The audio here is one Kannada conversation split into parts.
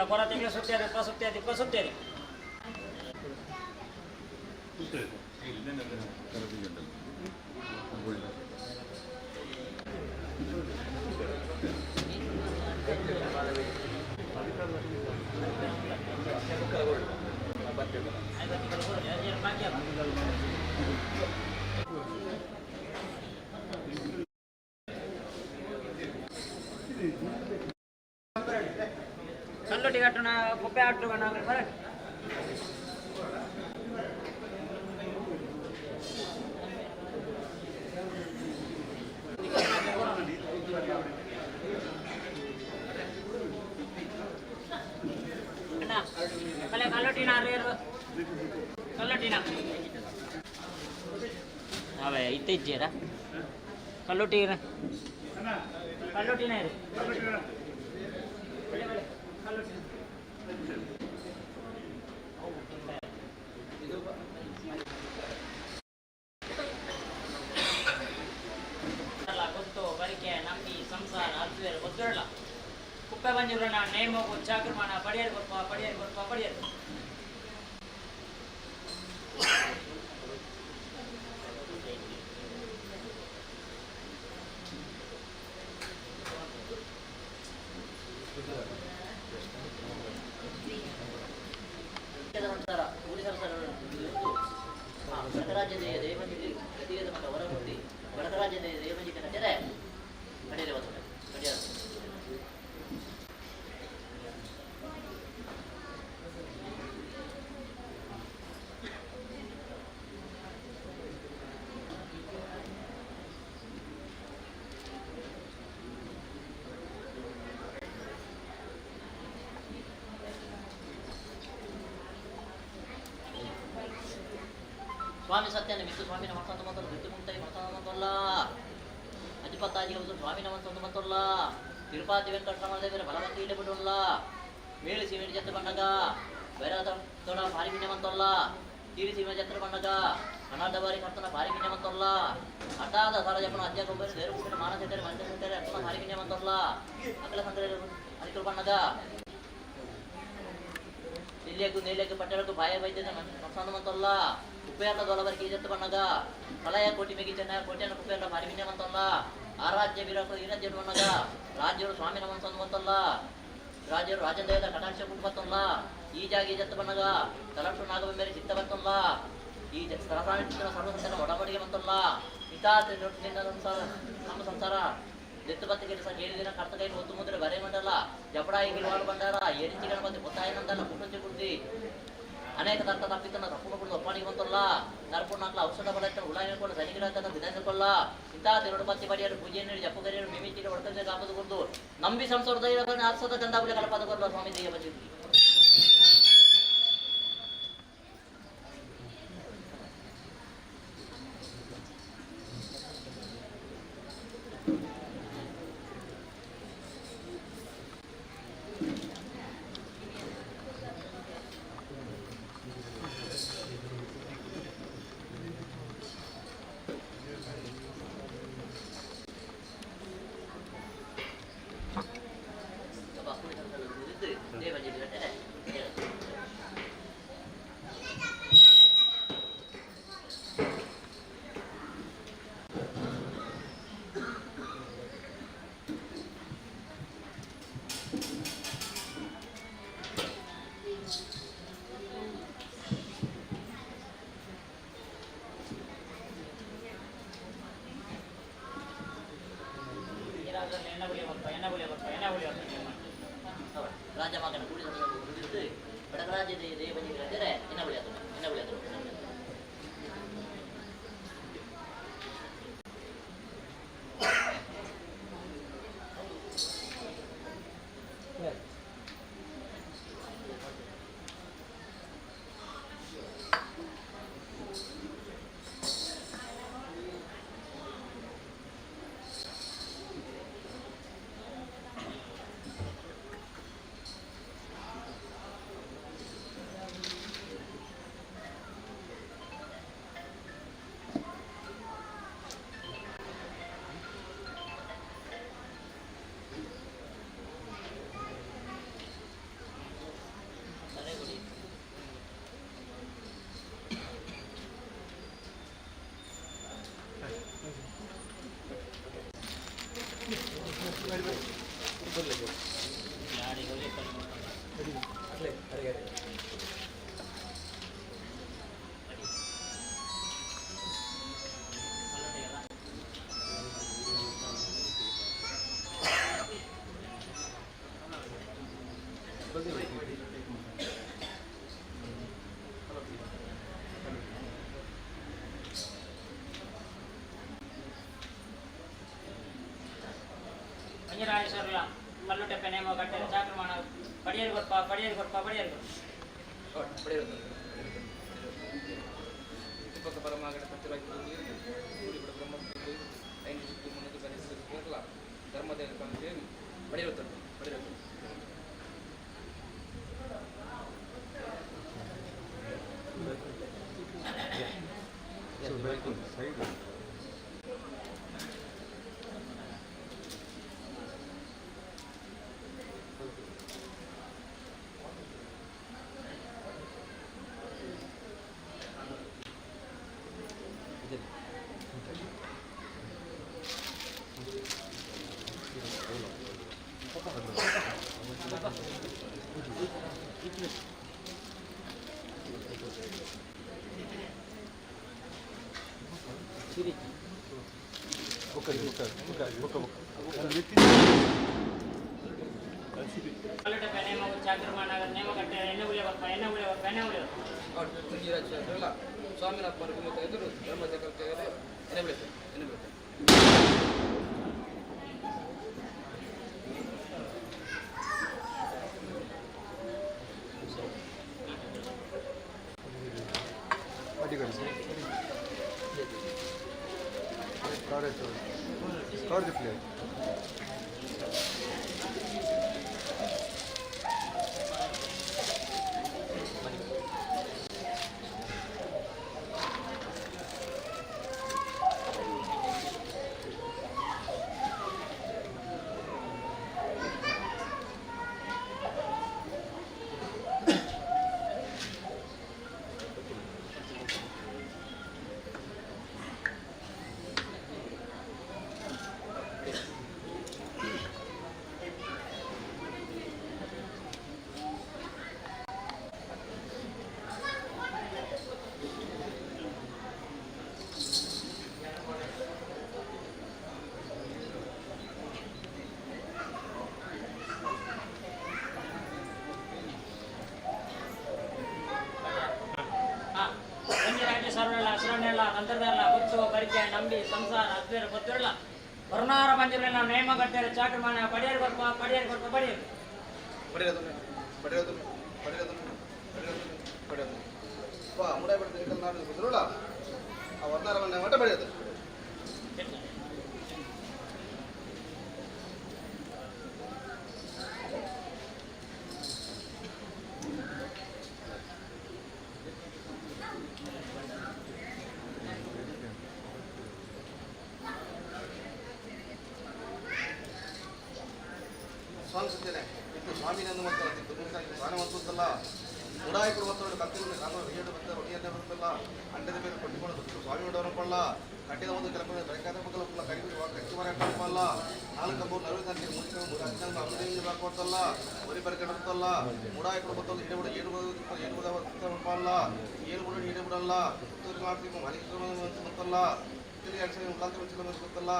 ಕೊರ ತಿಂಗಳು ಸುತ್ತೇರಿ ಸುತ್ತೇರಿ ಕಲ್ಲೊಟ್ಟಿ ಕಟ್ಟೋಣ ಕುಪ್ಪೆ ಆಟೋಣ ಬರ ಕಲ್ಲೊಟ್ಟಿನ ಕಲ್ಲೊಟ್ಟಿನ ಅವೇ ಇತ್ತಿದ್ದೀರಾ ಕಲ್ಲೊಟ್ಟಿನ ಕಲ್ಲೊಟ್ಟಿನ ಇರಿ ಗೊತ್ತು ಬರಿಕೆ ನಂಬಿ ಸಂಸಾರ ಅದ್ವೇರು ಗೊತ್ತಿರಲ್ಲ ಕುಪ್ಪೆ ಬಂದಿರೋಣ ನೇಮ ಚಾಕ್ರಮಾಣ ಪಡಿಯರ್ ಪಡಿಯರ್ ಗಣರಾಜ್ಯದ ದೇವನಿಗೆ ಗತಿಯದ ಮತ್ತು ಹೊರಗುಂಡಿ ಗಣರಾಜ್ಯದ ದೇವನಿಗೆ ಕಟ್ಟರೆ ಕಡಿಯರೆ ಬರ್ತದೆ ಕಡಿಯಾರ ಸ್ವಾಮಿ ಸತ್ಯನ ಮಿತ್ತು ಸ್ವಾಮಿನ ಮತ್ತೊಂದು ಮತ್ತೊಂದು ಬಿಟ್ಟು ಮುಂತಾಗಿ ಮತ್ತೊಂದು ಮತ್ತೊಲ್ಲ ಅಧಿಪತ್ತಾಜಿ ಸ್ವಾಮಿನ ಮತ್ತೊಂದು ಮತ್ತೊಲ್ಲ ತಿರುಪತಿ ವೆಂಕಟರಮಣ ದೇವರ ಬಲವಂತಿ ಇಲ್ಲೇ ಬಿಡೋಲ್ಲ ಮೇಳು ಸೀಮೆಂಟ್ ಜತ್ರ ಬಣ್ಣಗ ಬೇರೆ ದೊಡ್ಡ ಭಾರಿ ಮಿನ್ನೆ ಮಂತಲ್ಲ ತೀರಿ ಸೀಮೆ ಜತ್ರ ಬಣ್ಣಗ ಅನಾಥ ಬಾರಿ ಕರ್ತನ ಭಾರಿ ಮಿನ್ನೆ ಮಂತಲ್ಲ ಅಟಾದ ಸರ ಜಪನ ಅಜ್ಜ ಗೊಬ್ಬರ ದೇವರು ಬಿಟ್ಟು ಮಾನ ಸೆಟ್ಟರೆ ಮನುಷ್ಯ ಸೆಟ್ಟರೆ ಅರ್ಥನ ಭಾರಿ ಮಿನ್ನೆ ಮಂತಲ್ಲ ಅಕಲ ಸಂದ್ರೆ ಅರಿಕರು ಬಣ್ಣಗ ಇಲ್ಲಿಯಕ್ಕೂ ನೀಲಿಯಕ್ಕೂ ಪಟ್ಟೆಳಕ್ಕೂ ಬಾಯ ಬೈದ್ಯದ ಮತ್ತೊಂದು ಮಂತಲ್ಲ ಕುಪ್ಪೆಯಲ್ಲ ದೊಲವರಿಗೆ ಜತ್ತು ಬಣ್ಣಗ ಕಲಯ ಕೋಟಿ ಮೇಗಿ ಚೆನ್ನ ಕೋಟೆಯನ್ನು ಕುಪ್ಪೆಯಲ್ಲ ಭಾರಿ ಮಿನ್ನೆ ಮಂತಲ್ಲ ಆ ರಾಜ್ಯ ವಿರಾಕ ಈ ರಾಜ್ಯ ಬಣ್ಣಗ ರಾಜ್ಯರು ಸ್ವಾಮಿನ ಮನ್ಸೊಂದು ಮಂತಲ್ಲ ರಾಜ್ಯರು ರಾಜದೇವದ ಕಟಾಕ್ಷ ಕುಟುಂಬತ್ತಲ್ಲ ಈ ಜಾಗಿ ಜತ್ತು ಬಣ್ಣಗ ತಲಕ್ಷು ನಾಗವೆಂಬೆರೆ ಚಿತ್ತ ಬರ್ತಲ್ಲ ಈ ಸರಸಾಣ ಚಿತ್ರ ಸರ್ವಸಂತನ ಒಡಬಡಿಗೆ ಬಂತಲ್ಲ ಇತಾತ್ ನಮ್ಮ ಸಂಸಾರ ದೆತ್ತು ಬತ್ತಿ ಕೆಲಸ ಕೇಳಿದಿನ ಕರ್ತ ಕೈ ಒತ್ತು ಮುದ್ರೆ ಬರೇ ಮಂಡಲ್ಲ ಜಪಡ ಈಗಿರುವಾಡು ಬಂಡಾರ ಎರಿಂಚಿ ಗಣಪತಿ ಗೊತ್ತಾಯನಂದಲ್ಲ ಕುಟುಂಚಿ ಕುಡ್ದಿ ಅನೇಕ ತರ್ಕ ತಪ್ಪಿತನ ತಪ್ಪು ಕುಡಿದು ಒಪ್ಪಾಣಿಗೆ ಬಂತಲ್ಲ ನರ್ಪುಣ್ಣಾಕ್ಲ ಔಷಧ ಬಲಕ್ಕೆ ಉಳಾಯಿಕೊಂಡು ಸನಿಗಿಡತನ ದಿನಕೊಲ್ಲ ಇಂಥ ತಿರುಡು ಬತ್ತಿ ಬಡಿಯರು ಪೂಜೆಯನ್ನು ಜಪ್ಪಗರಿಯರು ಮಿಮಿತಿಗೆ ಹೊಡೆದ ಕಾಪದ ಕುರಿದು ನಂಬಿ ಸಂಸಾರದ ಅರ್ಸದ ಗಂಧಾಬುಲಿ ಕಲ್ಪದ ಕೊಲ್ಲ ಸ್ವಾಮಿ ದೇಯ ಬಜಿ ರಾಜ ಮಗನ ಕೂಡಿ ಬಡಗರಾಜ್ಯ ದೇವನಿಗೆ ಹೇಳಿದರೆ ಇನ್ನ ಉಳಿಯೋದು ಪೊತ್ತುರಟ ನೇಮ ಕಟ್ಟೆರೆ ಚಾಕ್ರಮಾನ ಪಡಿಯರು ಕೊಡ್ಪ ಪಡಿಯರು ಕೊಡ್ಪ ಪಡಿಯರು ಪಡೆಯುವುದು ಇಪ್ಪತ್ತು ಪರಮಾಗಣ ಪಂಚರಾಜ್ಯ ಬ್ರಹ್ಮಪುರಿ ಐದು ಸುತ್ತು ಮುನ್ನೂರು ಕನಿಷ್ಠ ಕೇರಳ ಧರ್ಮದೇವ ದೇವಿ ಪಡೆಯುತ್ತದೆ ಪಡೆಯುತ್ತದೆ ನೇಮ ಚಾಕ್ರಮಾನ ನೇಮ ಕಟ್ಟೆರೆ ಎಣ್ಣೆ ಉಳಿಯ ಬರ್ಪ ಎಣ್ಣೆ ಉಳಿಯ ಬರ್ಪ ಎಣ್ಣೆ ಉಳಿಯ ತುಂಗಿರಾಜ ಸ್ವಾಮಿನ ಪರಭೂಮಿತ ಎದುರು ಧರ್ಮದ ಕಲ್ತೆಯರೆ ಎನೆ ಬೀಳುತ್ತೆ ಎನೆ ಬೀಳುತ್ತೆ Score the play. ಸರ್ವಲ್ಲ ಸುರನೆಲ್ಲ ನಂತರದಲ್ಲ ಗೊತ್ತು ಪರಿಚಯ ನಂಬಿ ಸಂಸಾರ ಅದ್ವೇರ ಗೊತ್ತಿರಲ್ಲ ವರುಣಾರ ಮಂಜುಲೆಲ್ಲ ನೇಮ ಕಟ್ಟೆರೆ ಚಾಕ್ರಮಾನ ಪಡಿಯರು ಕೊಡ್ಪ ಪಡಿಯರು ಕೊಡ್ಪ ಪಡಿಯರು ಪಡೆಯೋದು ಪಡೆಯೋದು ಪಡೆಯೋದು ಪಡೆಯೋದು ಪಡೆಯೋದು ಮುಡೈ ಪಡೆದ ನಾಡು ಗೊತ್ತಿರೋಲ್ಲ ಆ ವರ್ಣಾರವನ್ನ ಮಟ್ಟ ಪಡೆಯೋದು ಸ್ವಾಮಿಸುತ್ತೇನೆ ಇದು ಸ್ವಾಮಿನಂದು ಮತ್ತು ಸ್ನಾನವಂತಲ್ಲ ಮುಡಾಯಿ ಕೊಡುವಂಥವ್ರು ಕತ್ತಿಕೊಂಡು ಕಾನೂನು ಹಿಡಿಯೋದು ಬರ್ತಾರೆ ಹೊಡಿಯನ್ನೇ ಬರುತ್ತಲ್ಲ ಅಂಡದ ಮೇಲೆ ಕೊಟ್ಟಿಕೊಂಡು ಸ್ವಾಮಿ ಹೊಡೋರಪ್ಪಲ್ಲ ಕಟ್ಟಿದ ಒಂದು ಕೆಲಸ ಬೇಕಾದ ಮಕ್ಕಳಲ್ಲ ಕಟ್ಟಿ ಮರ ಕಟ್ಟಲ್ಲ ನಾಲ್ಕು ಕಂಬ ನಡುವೆ ಮುಗಿಸ್ಕೊಂಡು ಅಭಿವೃದ್ಧಿ ಹಾಕೊಡ್ತಲ್ಲ ಬರಿ ಬರಿ ಕೆಡುತ್ತಲ್ಲ ಮುಡಾಯಿ ಕೊಡುವಂಥದ್ದು ಹಿಡಿಬಿಡ ಏನುವುದಲ್ಲ ಏನುಬಿಡ ಹಿಡಿಬಿಡಲ್ಲ ಮಾಡ್ತೀವಿ ಮಲಿಗೆ ಗೊತ್ತಲ್ಲ ತಿರುಗಿ ಅಡಿಸಿ ಮುಖಾಂತರ ಗೊತ್ತಲ್ಲ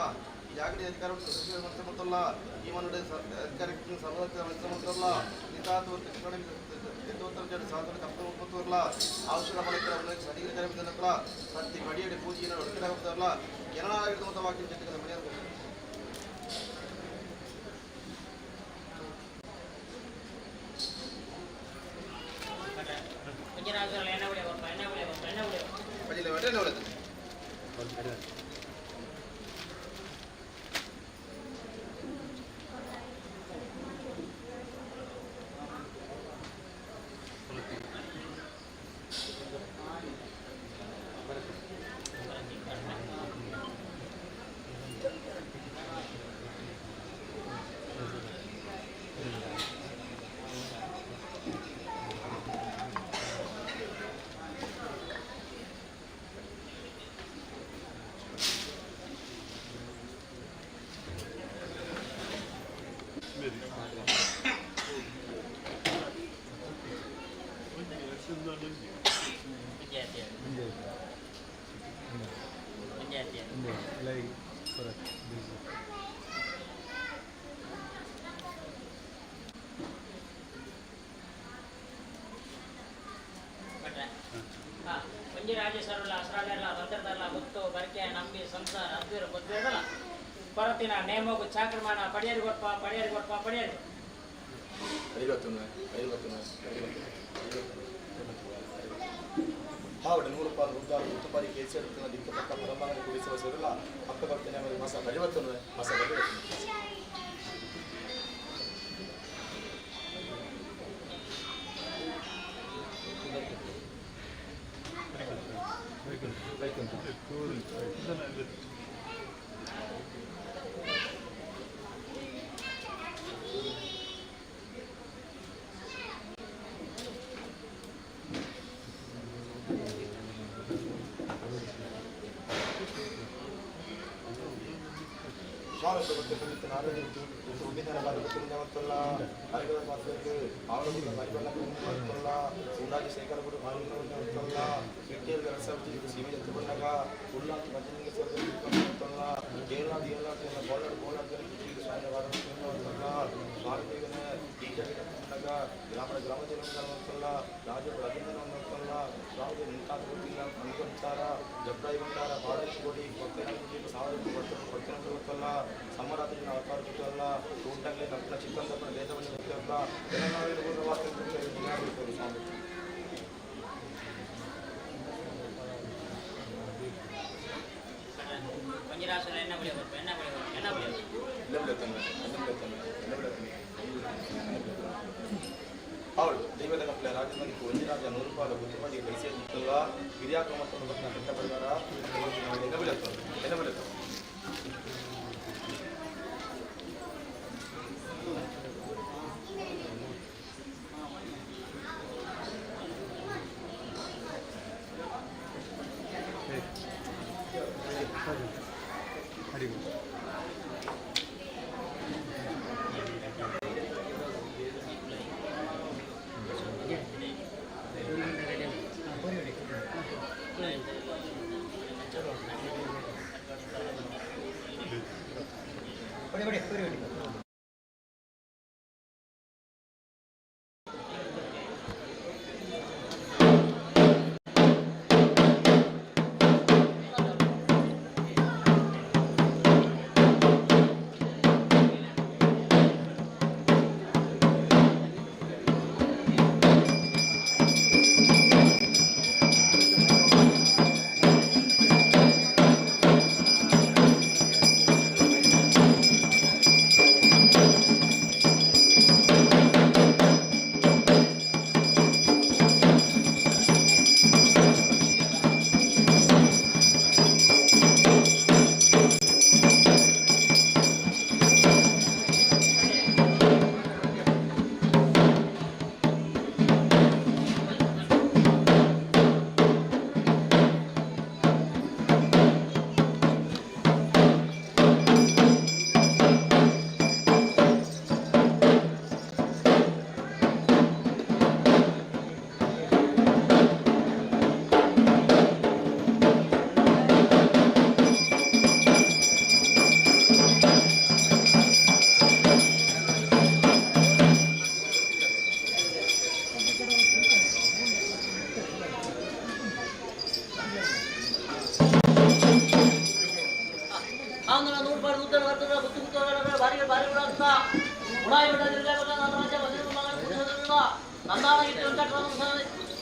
ಜಾಗಡಿ ಅಧಿಕಾರ ಗೊತ್ತಲ್ಲ ಈ ಮನುಡೆ ಅಧಿಕಾರಕ್ಕೆ ಸರ್ವೋಚ್ಚ ಗೊತ್ತಲ್ಲ ಸಾಧನ ಕಪ್ಪ ಗೊತ್ತಲ್ಲ ಔಷಧ ಬಳಕೆ ಸರಿಗಿರಲ್ಲ ಪ್ರತಿ ಮಡಿಯಡಿ ಪೂಜೆಯನ್ನು ಹೊರಗಡೆ ಹೋಗ್ತಾರಲ್ಲ ಏನಾಗಿರ್ತವಂಥ ವಾಕ್ಯ ಜೊತೆಗೆ ಮನೆಯವರು ಎಣ್ಣೆ ಉಳಿಯ ಬರ್ಪ ಎಣ್ಣೆ ಉಳಿಯ ಬರ್ಪ ಎಣ್ಣೆ ಉಳಿಯ ಬಜಿಲೆ ಹೊಟ್ಟೆ ಒಳ್ಳೆದು ರಾಜೇಶ್ವರಲ್ಲ ಅಸರಾಲೆಲ್ಲ ಬಂದಿರದಲ್ಲ ಗೊತ್ತು ಬರಕೆ ನಂಬಿ ಸಂಸಾರ ಅದ್ವಿರ ಗೊತ್ತಿರಲ್ಲ ಪರತಿನ ನೇಮಗು ಚಾಕ್ರಮಾನ ಪಡಿಯರಿ ಕೊಡ್ಪ ಪಡಿಯರಿ ಕೊಡ್ಪ ಪಡಿಯರಿ ಹಾವಡೆ 100 ರೂಪಾಯಿ ರೂಪಾಯಿ ಉತ್ತುಪಾರಿ ಕೇಸಿ എടുക്കുന്ന ದಿಕ್ಕತಕ್ಕ ಪರಮಾಣು ಕುಡಿಸುವ ಸರಿಲ್ಲ ಅಕ್ಕ ಬರ್ತೇನೆ ಮಾಸ 51 ಮಾಸ 51 ಉದ್ದಿನ ಬಾರಿಲ್ಲ ಅರಿಗಳ ಮಾತ್ರಕ್ಕೆ ಆವರಣ ಬರಿಬಲ್ಲ ಉಳ್ಳಾಗಿ ಶೇಖರಗಳು ಮಾರಿಲ್ಲ ಕಿಟ್ಟಿಯಲ್ಲಿ ರಸಬ್ಜಿ ಸೀಮೆ ಜೊತೆ ಬಂದಾಗ ಉಳ್ಳಾಗಿ ಮಜ್ಜಿಗೆ ಸೇರಿಲ್ಲ ಏನಾದ್ರು ಏನಾದ್ರು ಗೋಳಾಡು ಗೋಳಾಡ್ತಾರೆ ಭಾರತೀಯನ ಬಂದಾಗ ಗ್ರಾಮ ಜನಲ್ಲ ರಾಜ ರವೀಂದ್ರನಾಥಲ್ಲ ರಾಜ ಮುಂತಾದ ಗೊತ್ತಿಲ್ಲ ಅನುಕಂತಾರ ಜಬ್ರಾಯಿ ಬಂದಾರ ಬಾಳಕಿ ಕೊಡಿ ಕೊತ್ತಲ್ಲ ಸಮರಾತ್ರಿ ಅವತಾರ ಗೊತ್ತಲ್ಲ ಊಟಕ್ಕೆ ನಮ್ಮ ಚಿಕ್ಕಂದಪ್ಪನ ವೇದವನ್ನು ಗೊತ್ತಲ್ಲ ಎಲ್ಲ ಸ್ವಾಮಿ பஞ்சராசன என்ன புரிய வரும் என்ன புரிய வரும் என்ன புரிய ಅವಳು ದೈವದ ಕಪ್ಪಲೆ ರಾಜಧಾನಿ ಒಂದಿನಾದ 100 ರೂಪಾಯಿ ಗುತ್ತಿಪಾಟಿ ಕಳಿಸಿಲ್ಲ ಗಿರಿಯಾಕ್ರಮವನ್ನು ಕಟ್ಟಬಡಿದಾರ ಎನ್ನಬೀಳತ್ತು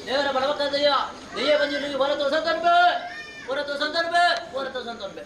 ದೇವರ ಬಲವತ್ತದೆಯ ದೆಯ್ಯ ಬಂದಿಲ್ಲಿ ಹೊರತು ಸಂದರ್ಭ ಹೊರತು ಸಂದರ್ಭ ಹೊರತು ಸಂದರ್ಭ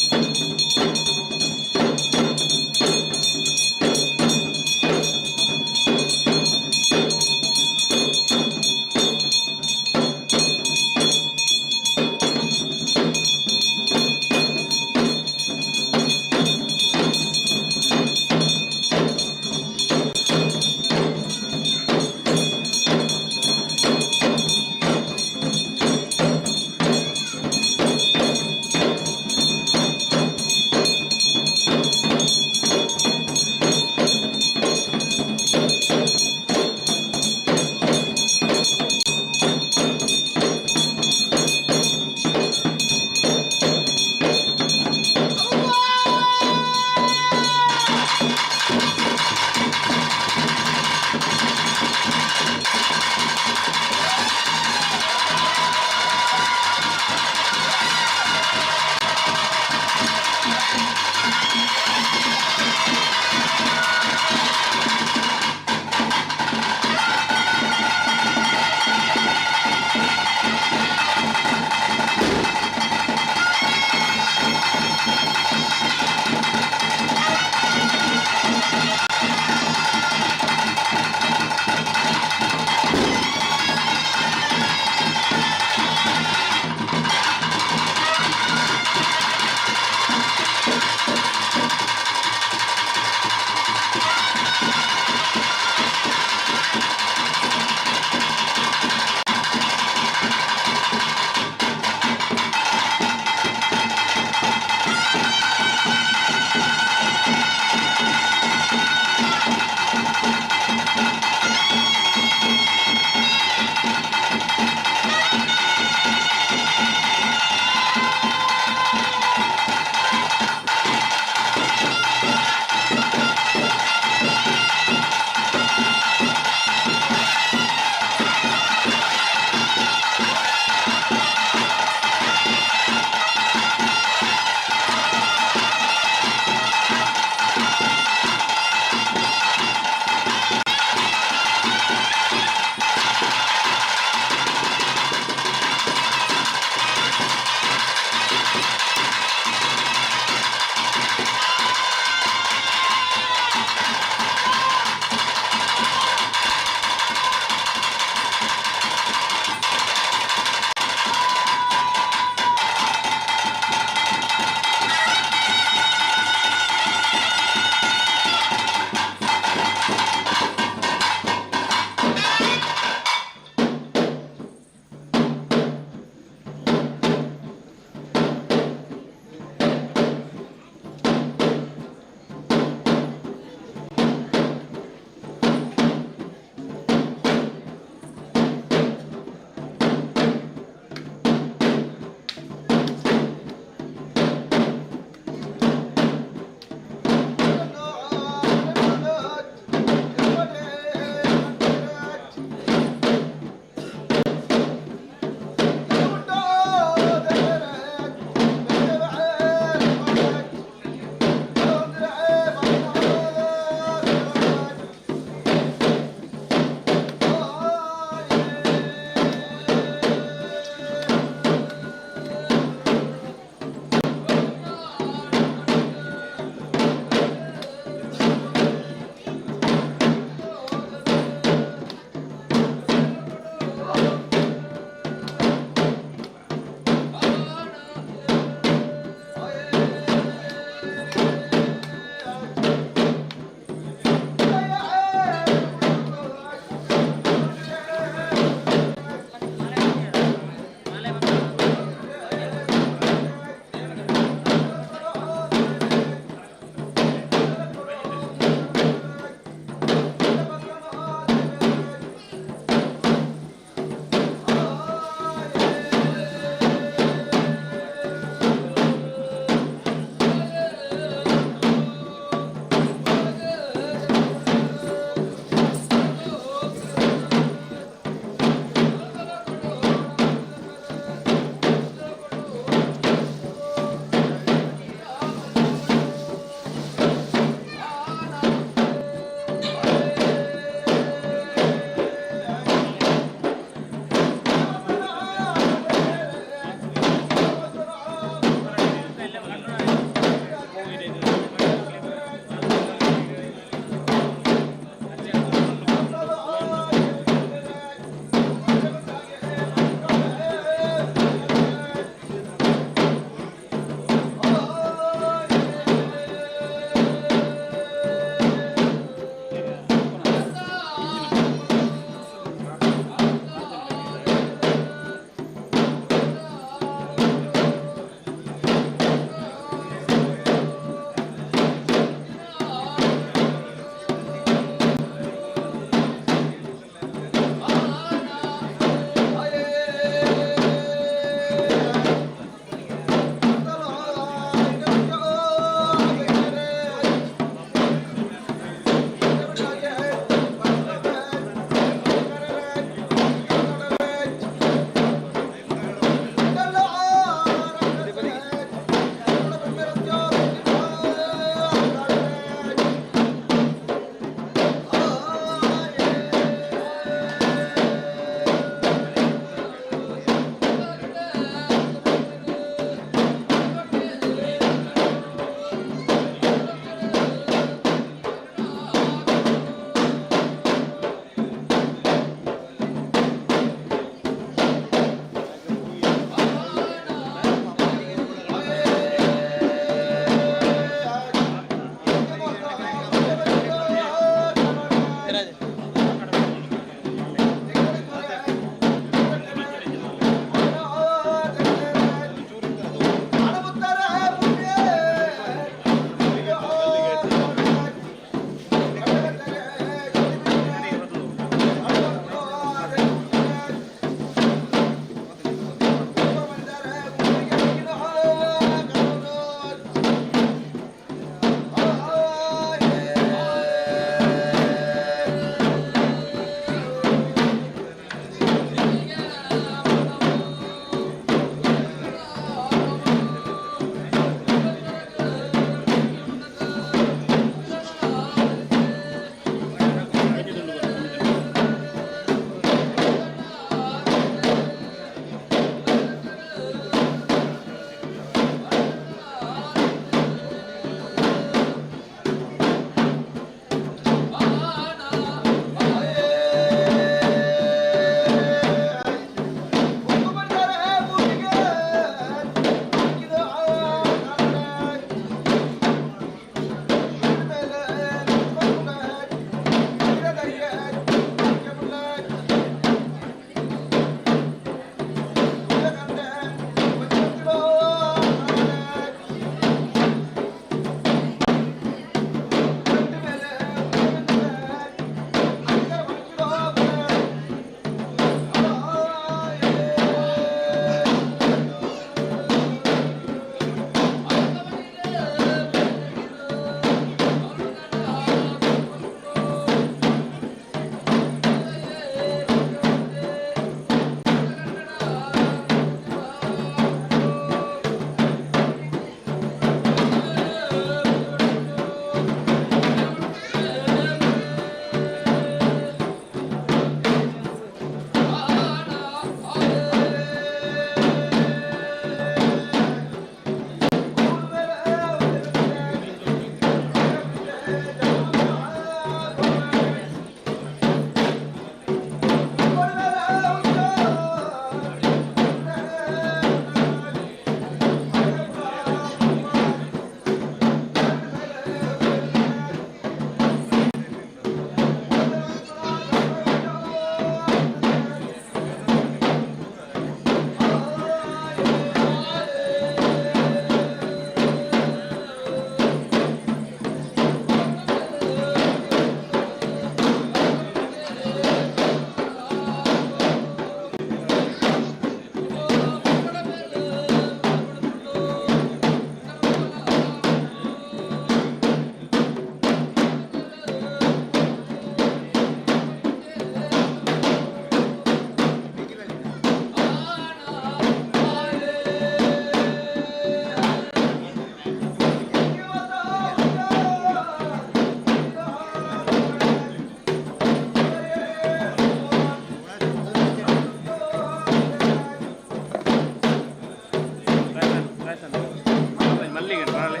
మళ్ళీ రాలే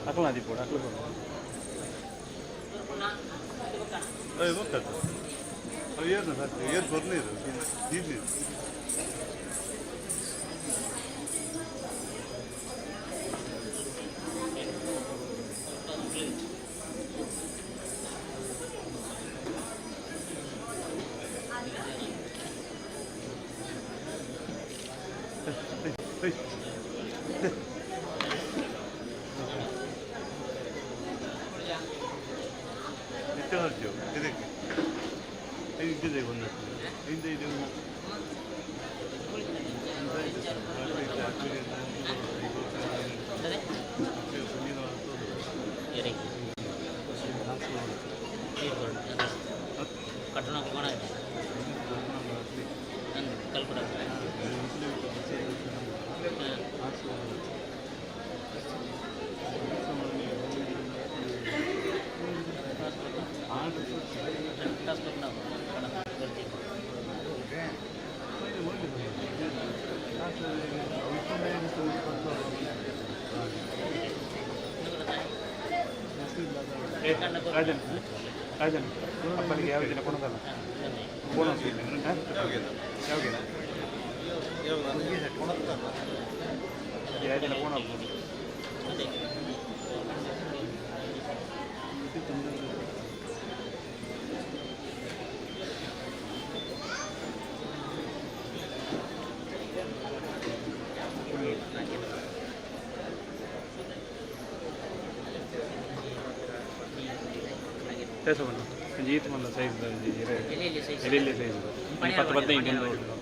అట్లా అది కూడా అట్లా ಏನು ಸರ್ ಏನು ಬರಲಿಲ್ಲ ಇಲ್ಲಿ ಎತ್ತೋ ಇದಕ್ಕೆ ಇದ್ದಿದೆ ಒಂದು ಹಿಂದೆ ಇದೆ ಕಟ್ಟಣ ಕಲ್ಪಡ ರಾಜನ್ ರಾಜನ್ ಅಪ್ಪನಿಗೆ ಯಾವ ದಿನ ಕೊಡೋದಲ್ಲ ಬೋನಸ್ ಯಾವ ದಿನ ಫೋನ್ ಆಗ್ಬೋದು ತೇಸವನ್ನು ಜೀತ್ ಮಲ್ಲ ಸೈಜ್ ಎಲ್ಲೆಲ್ಲಿ ಸೈಜ್ 10-15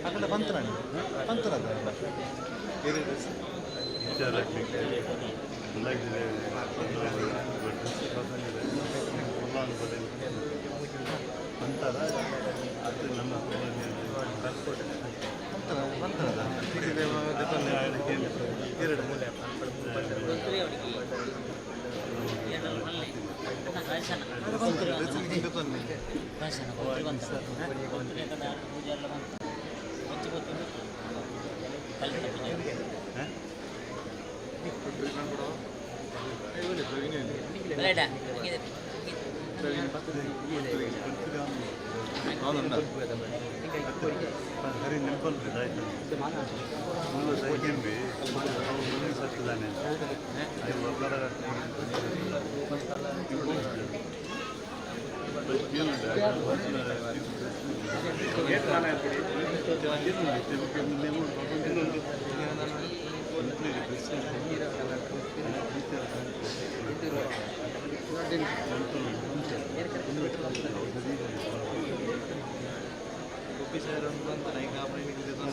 అక్కడ పంతరండి పంతరం ಅಂತಾರ ಅದು ನಮ್ಮ ಎರಡು ಮೂಲೆ hari nempel beda itu. Mula saya kembi, mula satu dan ini. Ayo bapaklah. Kopi saya rambut naik apa ini kita tahu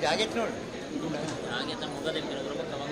ಜಾಗೆಟ್ ನೋಡಿ ಹಾಗೆ ತಮ್ಮ ಮುಖದ ಬರಬೇಕು ಕವಾಗ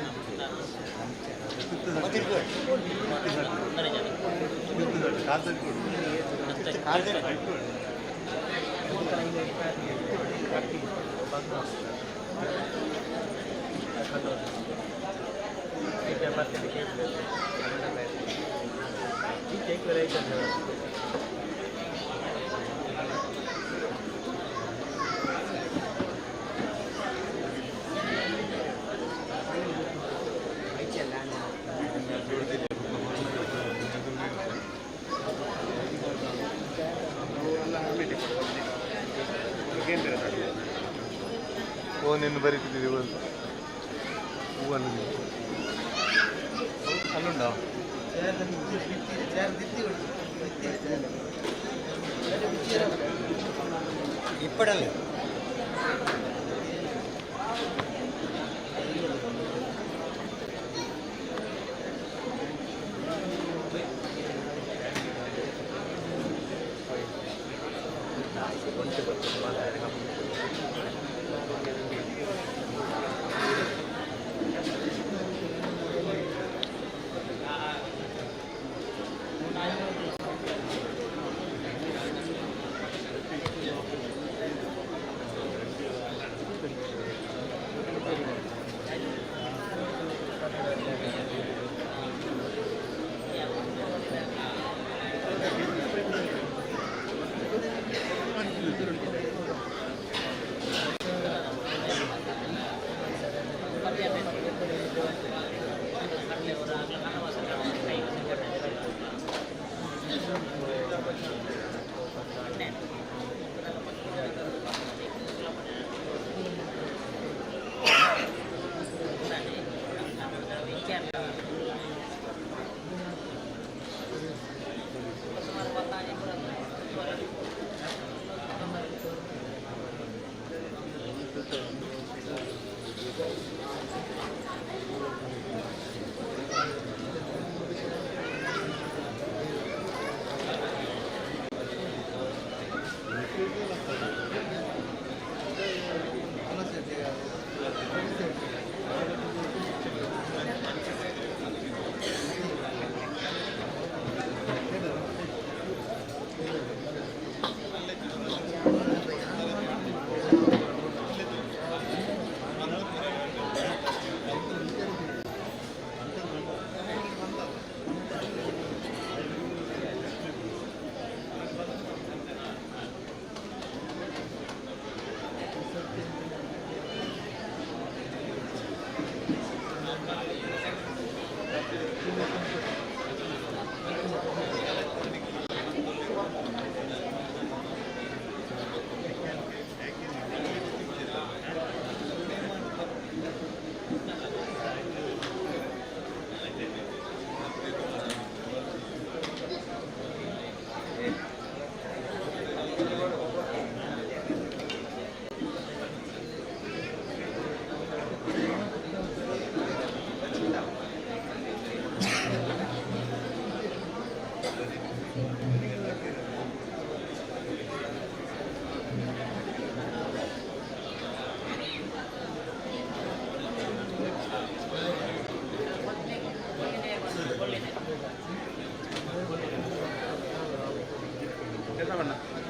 ನಿನ್ನ ಬರೀತಿದ್ದೀವಿ ಹೂವನ್ನು ಅಲ್ಲುಂಡ ಇಪ್ಪಡಲ್ಲ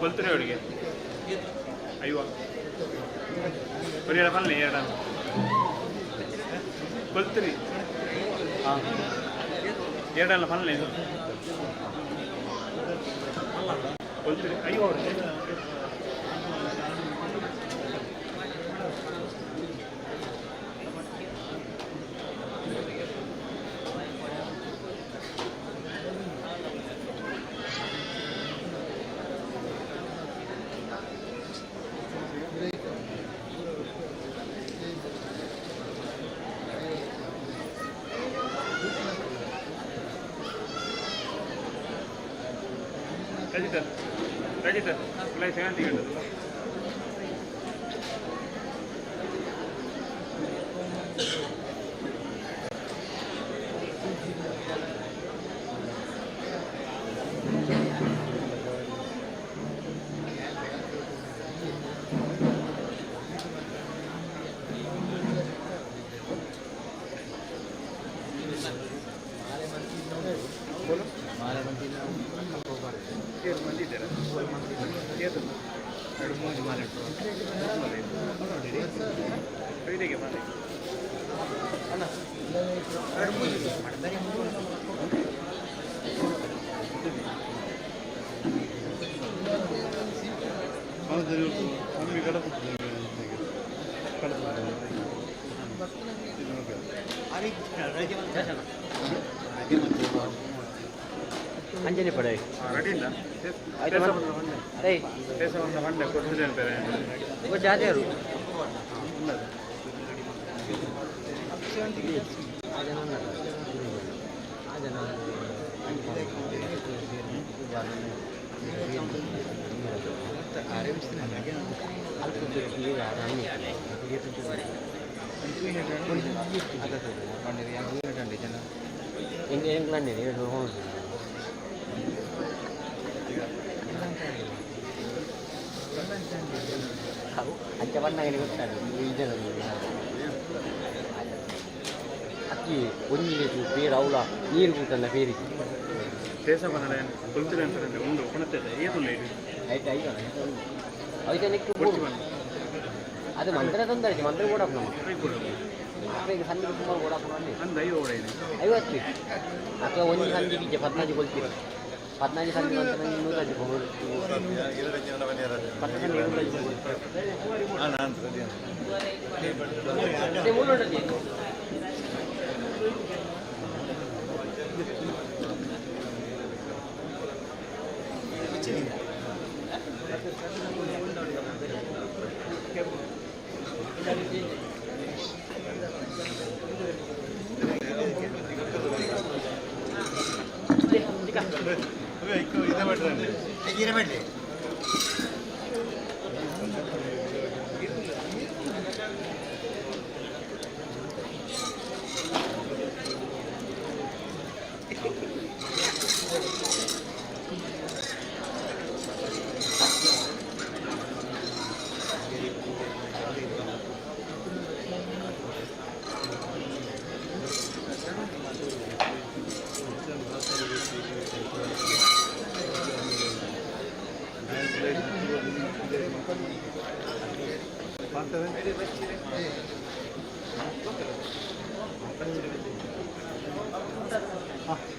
ಕೊಲ್ತರೆ ಅವರಿಗೆ ಅಯ್ಯೋ ಬರೀ ಬರಲಿ ಎರಡ ಕೊಲ್ತರಿ ಹಾಂ ಎರಡಲ್ಲ ಬರಲಿ ಕೊಲ್ತರಿ ಅಯ್ಯೋ ಅವ್ರಿಗೆ Rajita, mulai saya nanti kan dulu. ಅಂಜನೆ ಪಡೆ ರೆಡಿ ಇಲ್ಲ ಅದೇ ದೇಶವನ್ನು ಮಂಡೆ ಕೊಡ್ತಿದೆ ಅಂತಾರೆ ಜಾತಿಯರು ಎಂಗ್ಲೆಂಡ್ ಅಂಚವನ್ನಾಗಿ ಗೊತ್ತಾಗ ಅಕ್ಕಿ ಒಂಜಿಗೆ ಬೇರೆ ಅವಳ ನೀರು ಕೂತಲ್ಲ ಬೇರಿಗೆ ದೇಶ ಬಂದ ಕೊಲ್ತಿದೆ ಅಂತಾರೆ ಒಂದು ಕೊಣತ್ತೆ ಏನಿಲ್ಲ ಇದು ಆಯ್ತು ಆಯ್ತು ಐದು ನೆಕ್ಕು ಅದು ಮಂತ್ರ ತಂದಾಯ್ತು ಮಂತ್ರ ಕೂಡ ನಮ್ಮ ಈಗ ಸಣ್ಣ ಸುಮಾರು ಕೂಡ ಅಂದ ಐದು ಓಡ ಇದೆ 50 ಅಥವಾ ಒಂದು ಸಂದಿಗೆ 15 ಕೊಲ್ತೀರಿ 15 ಸಂದಿ ಅಂತ ನನಗೆ 100 ಕೊಡು 15 ಸಂದಿ 100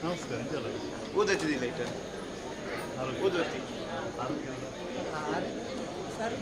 ನಮಸ್ಕಾರ ಓದತ್ತಿದ್ದಿಲ್ಲ ಐಟ ಓದತ್ತಿ ಸರ್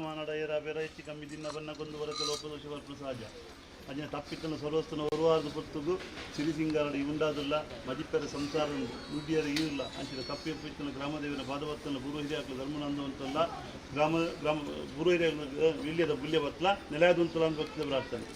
ಮಾನಡಯರ ಬೆರ ಹೆಚ್ಚಿ ಕಮ್ಮಿ ದಿನ ಬಣ್ಣಗೊಂದು ವರಕ ಲೋಪದೋಷ ವರ್ಪ ಸಹಜ ಅಜಿನ ತಪ್ಪಿತನ ಸರ್ವಸ್ತನ ಹೊರವಾರ್ದು ಪೊತ್ತುಗು ಸಿರಿಸಿಂಗಾರಡಿ ಉಂಡಾದುಲ್ಲ ಮದಿಪ್ಪರ ಸಂಸಾರ ನುಡಿಯರ ಇರಲ್ಲ ಅಂಚಿನ ತಪ್ಪಿನ ಗ್ರಾಮದೇವಿನ ಪಾದವರ್ತನ ಗುರು ಹಿರಿಯಾಕ್ಲ ಧರ್ಮನಂದುವಂತಲ್ಲ ಗ್ರಾಮ ಗುರು ಹಿರಿಯ ವಿಲ್ಯದ ಬುಲ್ಯ ಬತ್ಲ ನೆಲೆಯಾದಂತಲ್ಲ ಅಂತ ಭಕ್ತಿದ ಪ್ರಾರ್ಥನೆ.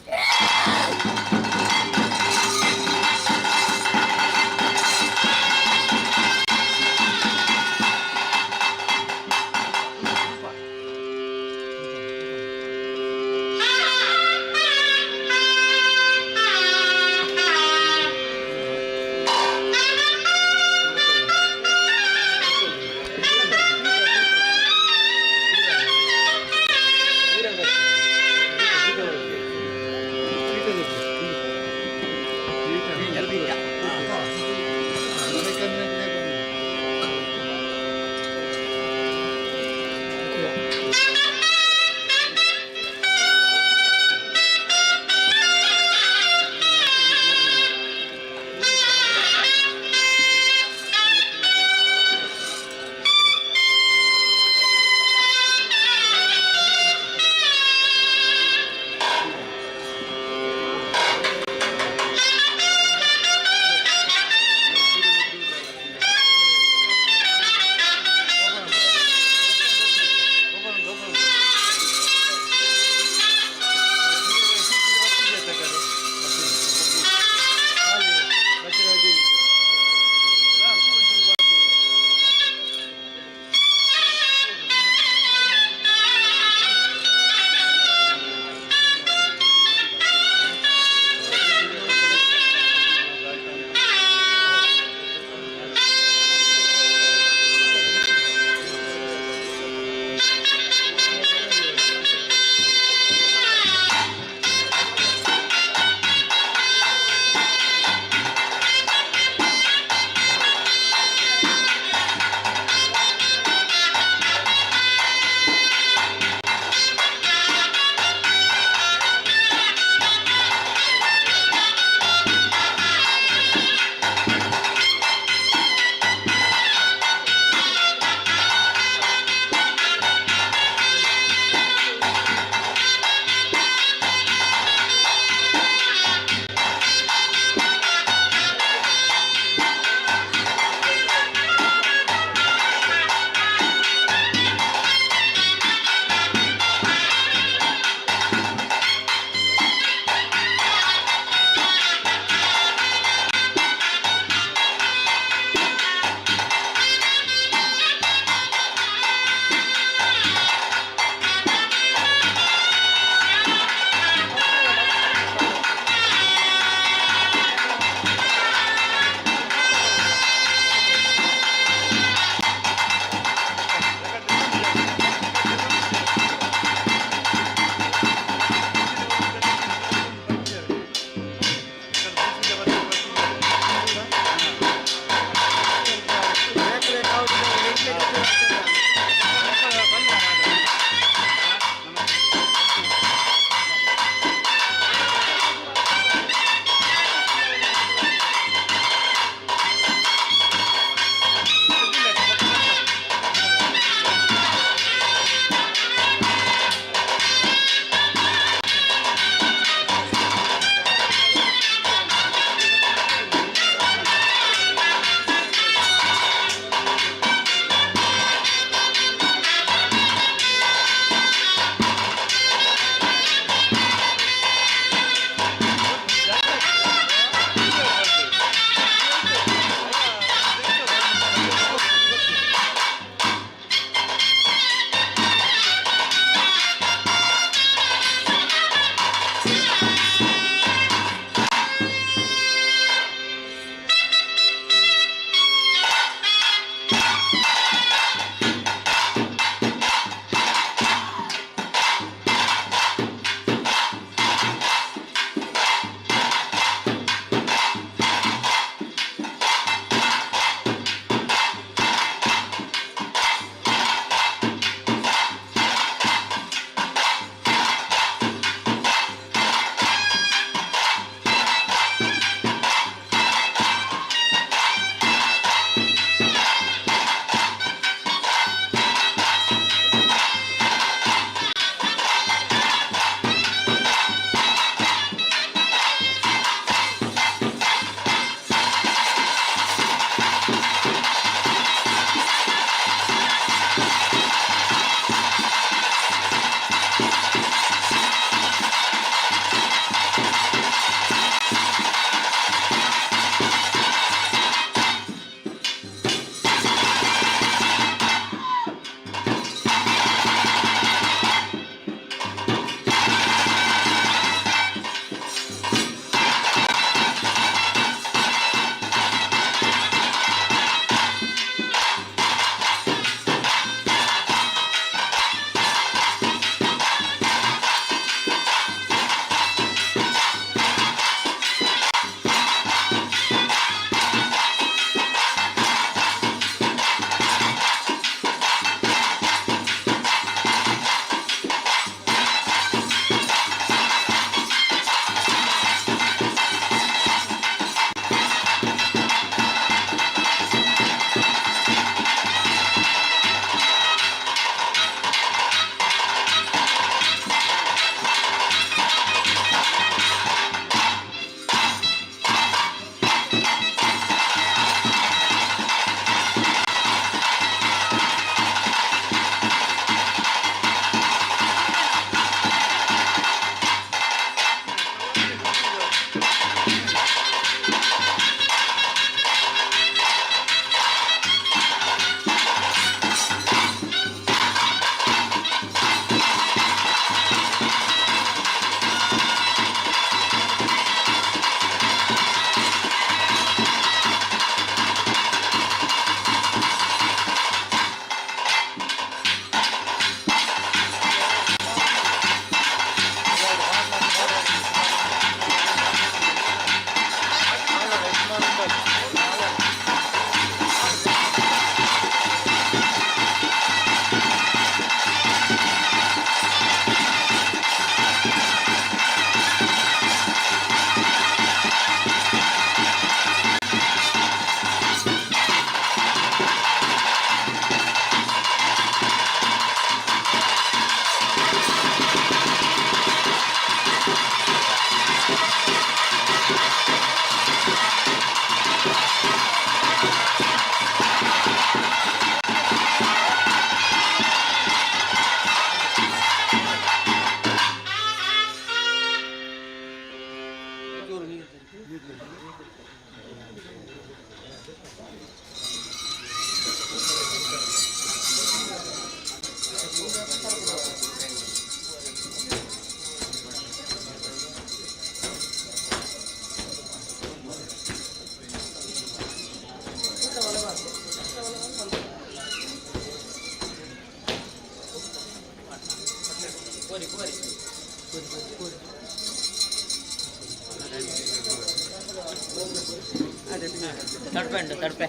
ತಡ್ಪೆ ಉಂಟು ತಡ್ಪೆ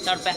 ತಡ್ಪೆ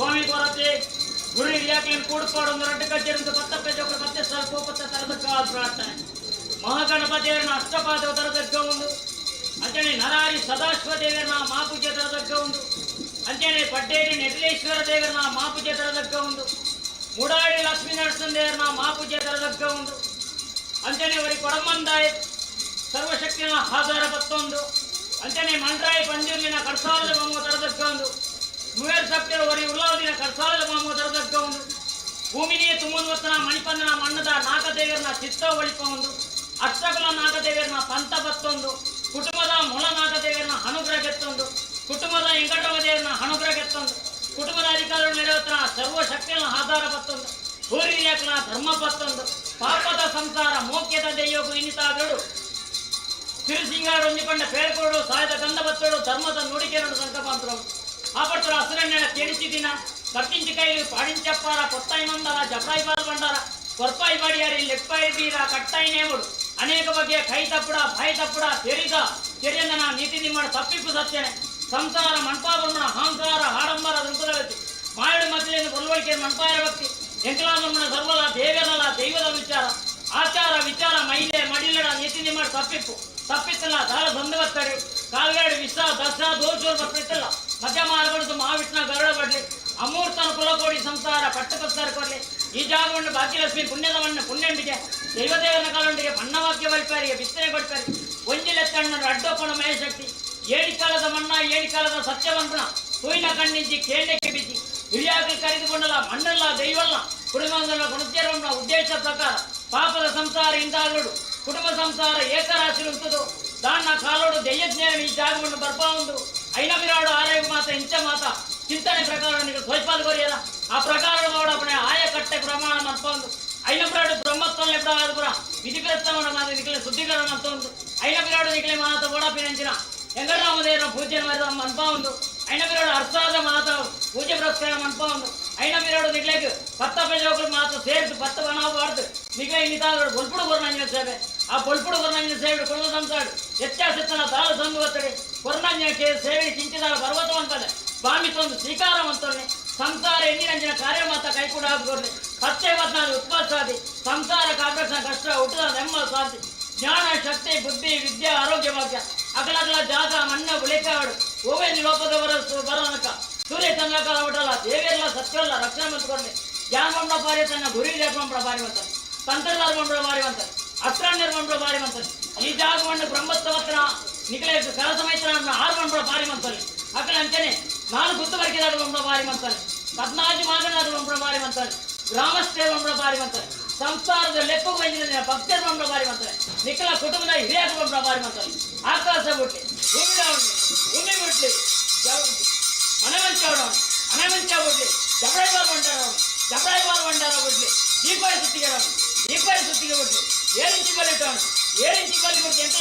ಸ್ವಾಮಿ ಕೊರತೆ ಗುರು ಹಿರಿಯಾಕೆ ಕೂಡ್ಪಾಡು ಒಂದು ರಡ್ಡು ಕಜ್ಜೆರಿಂದ 10 ಪೇಜ್ 10 ಸಾಲ ಕೋಪತ್ತ ತರದ ಕಾಲ ಪ್ರಾರ್ಥನೆ ಮಹಾಗಣಪತಿಯವರನ್ನ ಅಷ್ಟಪಾದ ತರದಗ್ಗ ಒಂದು ಅಂಚನೆ ನರಾರಿ ಸದಾಶಿವ ದೇವರನ್ನ ಮಾಪೂಜೆ ತರದಗ್ಗ ಒಂದು ಅಂಚನೆ ಪಡ್ಡೇರಿ ನೆಟಲೇಶ್ವರ ದೇವರನ್ನ ಮಾಪೂಜೆ ತರದಗ್ಗ ಒಂದು ಮುಡಾಡಿ ಲಕ್ಷ್ಮೀ ನರಸಿಂಹ ದೇವರನ್ನ ಮಾಪೂಜೆ ತರದಗ್ಗ ಒಂದು ಅಂಚನೆ ಅವರಿ ಕೊಡಮಂದಾಯ ಸರ್ವಶಕ್ತಿನ ಆಧಾರ ಪತ್ತೊಂದು ಅಂಚನೆ ಮಂಡ್ರಾಯಿ ಪಂಜುರ್ಲಿನ ಕಡ್ಸಾಲದ ಮಾಮೂಗ ತರದಗ್ಗ ಒಂದು ಮುವೇರ್ ಸಪ್ತರು ವರಿ ಉಲ್ಲಾವದಿನ ಕಡ್ಸಾಲದ ಮಾಮೂಗ ತರದಗ್ಗ ಒಂದು ಭೂಮಿನಿಯ ತುಂಬುವತ್ತನ ಮಣಿಪಂದನ ಮಣ್ಣದ ನಾಗದೇವರನ್ನ ಚಿತ್ತ ಒಳಿಪ ಒಂದು ಅಷ್ಟಕುಲ ನಾಗದೇವರನ್ನ ಪಂಥ ಬತ್ತೊಂದು ಕುಟುಂಬದ ಮೊಳ ನಾಗದೇವರನ್ನ ಅನುಗ್ರಹ ಗೆತ್ತೊಂದು ಕುಟುಂಬದ ಎಂಕಟವ ದೇವರನ್ನ ಅನುಗ್ರಹ ಗೆತ್ತೊಂದು ಕುಟುಂಬದ ಅಧಿಕಾರಿಗಳು ನೆರವೇರ್ತನ ಸರ್ವಶಕ್ತಿಯನ್ನು ಆಧಾರ ಬತ್ತೊಂದು ಸೂರ್ಯನ ಧರ್ಮ ಬತ್ತೊಂದು ಪಾಪದ ಸಂಸಾರ ಮೋಕ್ಯದ ದೆಯ್ಯೋಗು ಇನ್ನಿತಾಗಳು ಸಿರಿಸಿಂಗಾರು ಹೊಂದಿಕೊಂಡ ಪೇರ್ಕೋಡು ಸಾಯದ ಗಂಧ ಬತ್ತೋಡು ಧರ್ಮದ ನುಡಿಕೆರಡು ಸಂಕಪಾಂತರು ಆಪಡ್ತರು ಹಸಿರಣ್ಣೆನ ತೆಣಿಸಿದಿನ ಕರ್ತಿಂಚಿ ಕೈಲಿ ಪಾಡಿಂಚಪ್ಪಾರ ಕೊತ್ತಾಯಿ ಮಂದರ ಜಪ್ರಾಯಿ ಬಾಲ್ ಬಂಡಾರ ಕೊರ್ಪಾಯಿ ಬಾಡಿಯಾರಿ ಲೆಪ್ಪಾಯಿ ಬೀರ ಕಟ್ಟಾಯಿ ನೇಮುಡು ಅನೇಕ ಬಗೆಯ ಕೈ ತಪ್ಪುಡ ಬಾಯಿ ತಪ್ಪುಡ ತೆರಿದ ತೆರೆಯನ್ನ ನೀತಿ ನಿಮ್ಮಡ ತಪ್ಪಿಪ್ಪು ಸತ್ಯನೆ ಸಂಸಾರ ಮಣ್ಪಾಬರ್ಮಣ ಅಹಂಕಾರ ಆಡಂಬರ ದುಂಕುದಳತಿ ಮಾಯಡು ಮಕ್ಕಳಿಂದ ಬಲ್ವಳಿಕೆ ಮಣ್ಪಾಯರ ಭಕ್ತಿ ಎಂಕಲಾಬರ್ಮಣ ಸರ್ವಲ ದೇವರಲ್ಲ ದೈವದ ವಿಚಾರ ಆಚಾರ ವಿಚಾರ ಮಹಿಳೆ ಮಡಿಲಡ ನೀತಿ ನಿಮ್ಮಡ ತಪ್ಪಿಪ್ಪು ತಪ್ಪಿತ್ತಲ್ಲ ದಾಳ ಬಂಧವತ್ತಡಿ ಕಾಲ್ಗಾಡಿ ವಿಷ ದಸ ದೋಷೋರ್ ಬರ್ತಿತ್ತಲ್ಲ ಮಧ್ಯ ಮಾರ್ಗಡು ಮಹಾವಿಷ್ಣ ಗರುಡ ಬಡ್ಲಿ ಅಮೂರ್ತನ ಕುಲಕೋಡಿ ಸಂಸಾರ ಪಟ್ಟಪಸ್ತಾರ ಕೊಡ್ಲಿ ಈ ಜಾಗವನ್ನು ಭಾಗ್ಯಲಕ್ಷ್ಮಿ ಪುಣ್ಯದ ಮಣ್ಣು ಪುಣ್ಯಂಡಿಗೆ ದೈವದೇವನ ಕಾಲೊಂದಿಗೆ ಬಣ್ಣವಾಕ್ಯ ಬಲ್ಪಾರಿಗೆ ಬಿತ್ತನೆ ಕೊಡ್ತಾರೆ ಒಂಜಿಲೆತ್ತಣ್ಣನ ಅಡ್ಡೊಪ್ಪಣ ಮಯಶಕ್ತಿ ಏಡಿಕಾಲದ ಮಣ್ಣ ಏಡಿಕಾಲದ ಸತ್ಯವಂತನ ಹೂವಿನ ಕಣ್ಣಿಂಚಿ ಕೇಂದ್ರಕ್ಕೆ ಬಿಚ್ಚಿ ಹಿರಿಯಾಗಿ ಕರೆದುಕೊಂಡಲ್ಲ ಮಣ್ಣಲ್ಲ ದೈವಲ್ಲ ಕುಟುಂಬದ ಗುಣಚೇರವನ್ನ ಉದ್ದೇಶ ಪ್ರಕಾರ ಪಾಪದ ಸಂಸಾರ ಇಂದಾಗಲು ಕುಟುಂಬ ಸಂಸಾರ ಏಕರಾಶಿರುತ್ತದೆ ದಾನ ಕಾಲೋಡು ದೈಯಜ್ಞಾನ ಈ ಜಾಗವನ್ನು ಬರ್ಪಾ ಒಂದು ಐನವಿರಾಡು ಆರೋಗ್ಯ ಮಾತ ಇಂಚ ಮಾತ ಚಿಂತನೆ ಪ್ರಕಾರ ನೀವು ಸ್ವಲ್ಪಾದ ಕೊರಿಯಲ್ಲ ಆ ಪ್ರಕಾರ ನೋಡಪ್ಪಣೆ ಆಯ ಕಟ್ಟೆ ಪ್ರಮಾಣ ಮತ್ತೊಂದು ಐನವಿರಾಡು ಬ್ರಹ್ಮತ್ವಲ್ಲಿ ಎಬ್ಬರಾದಪುರ ವಿಧಿಗ್ರಸ್ತವನ್ನು ಮಾತು ನಿಖಲೆ ಶುದ್ಧೀಕರಣ ಮತ್ತೊಂದು ಐನವಿರಾಡು ನಿಖಲೆ ಮಾತ ಓಡಪಿನಂಚಿನ ಎಂಗರಾಮದೇವರ ಪೂಜೆ ಮಾಡಿದ ಮನ್ಪ ಒಂದು ಐನವಿರಾಡು ಅರ್ಥಾದ ಮಾತ ಪೂಜೆ ಪುರಸ್ಕಾರ ಮನ್ಪ ಒಂದು ಐನವಿರಾಡು ನಿಖಲೆಗೆ 10 ಪೇಜಗಳು ಮಾತು ಸೇರಿಸಿ 10 ಬಣಾಬಾರ್ದು ನಿಖಲೆ ಇನ್ನಿತಾದ್ರು ಬೊಲ್ಪುಡು ಕೊರ್ನಂಜಿನ ಸೇವೆ ಆ ಬೊಲ್ಪುಡು ಕೊರ್ನಂಜಿನ ಸೇವೆ ಕುಟುಂಬ ಸಂಸಾಡು ಹೆಚ್ಚಾಸೆತ್ತನ ತಾಳ ಸಂದು ಒತ್ತಡಿ ಕೊರ್ನಂಜಿನ ಸೇವೆ ಚಿಂಚಿದಾಗ ಪರ್ವತವಂತದೆ ಬಾಮಿತೊಂದು ಸ್ವೀಕಾರವಂತನೆ ಸಂಸಾರ ಎನ್ನಿರಂಜಿನ ಕಾರ್ಯ ಮಾತ ಕೈಕೂಡ ಹಾಕೋರ್ಲಿ 10 ಉತ್ಪಾದಿ ಸಂಸಾರ ಕಾಪ್ರಕ್ಷಣ ಕಷ್ಟ ಹುಟ್ಟದ ನೆಮ್ಮ ಶಾಂತಿ ಜ್ಞಾನ ಶಕ್ತಿ ಬುದ್ಧಿ ವಿದ್ಯೆ ಆರೋಗ್ಯ ಭಾಗ್ಯ ಅಗಲಗಲ ಜಾಗ ಮಣ್ಣ ಬುಳಿಕಾಡು ಓವೇ ಲೋಪದ ಬರೋನಕ ಸೂರ್ಯ ಚಂದ್ರಕಾಲ ಹೊಟ್ಟಲ್ಲ ದೇವಿಯಲ್ಲ ಸತ್ಯವಲ್ಲ ರಕ್ಷಣೆ ಮಂತ್ಕೊಡ್ಲಿ ಜ್ಞಾನ ಬಂಬಳ ಪಾರಿ ತನ್ನ ಗುರಿ ಬಂಬಳ ಬಾರಿ ಮಂತಾರೆ ತಂತ್ರದಾರ ಬಂಬಳ ಬಾರಿ ಮಂತಾರೆ ಅಸ್ತ್ರಾಣ್ಯರ ಬಂಬಳ ಬಾರಿ ಮಂತಾರೆ ಈ ಜಾಗವನ್ನು ಬ್ರಹ್ಮತ್ವತ್ರ ನಿಖಲೆ ಕಲಸಮೈತ್ರ 6 ಬಂಬಳ ಬಾರಿ ಮಂತಾರೆ ಅಕಲ ಅಂಚನೆ 4 ಗುತ್ತುವರಿಕೆದಾರ ಬಂಬಳ ಬಾರಿ ಮಂತಾರೆ 14 ಮಾಗನಾದ ಬಂಬಳ ಬಾರಿ ಮಂತಾರೆ ಗ್ರಾಮಸ್ಥರ ಬಂಬಳ ಬಾರಿ ಮಂತಾರೆ ಸಂಸಾರದ ಲೆಪ್ಪು ಬಂದಿನ ಭಕ್ತರ ಬಂಬಳ ಬಾರಿ ಮಂತಾರೆ ನಿಖಲ ಕುಟುಂಬದ ಹಿರಿಯರ ಬಂಬಳ ಬಾರಿ ಮಂತಾರೆ ಆಕಾಶ ಬಿಟ್ಲಿ ಭೂಮಿ ಬಿಟ್ಲಿ ಮನೆಮಂಚ ಮನೆಮಂಚ ಬಿಟ್ಲಿ ಜಬರಾಯಿ ಬಾಲ್ ಬಂಡಾರ ಬಿಟ್ಲಿ ದೀಪಾವಳಿ ಸುತ್ತಿಗೆ ಬಿಟ್ಲಿ 7 ಇಂಚಿ ಬಲ್ಲಿ ಇಟ್ಟವನು 7 ಇಂಚಿ ಬಲ್ಲಿ ಬಿಟ್ಟು ಎಂತ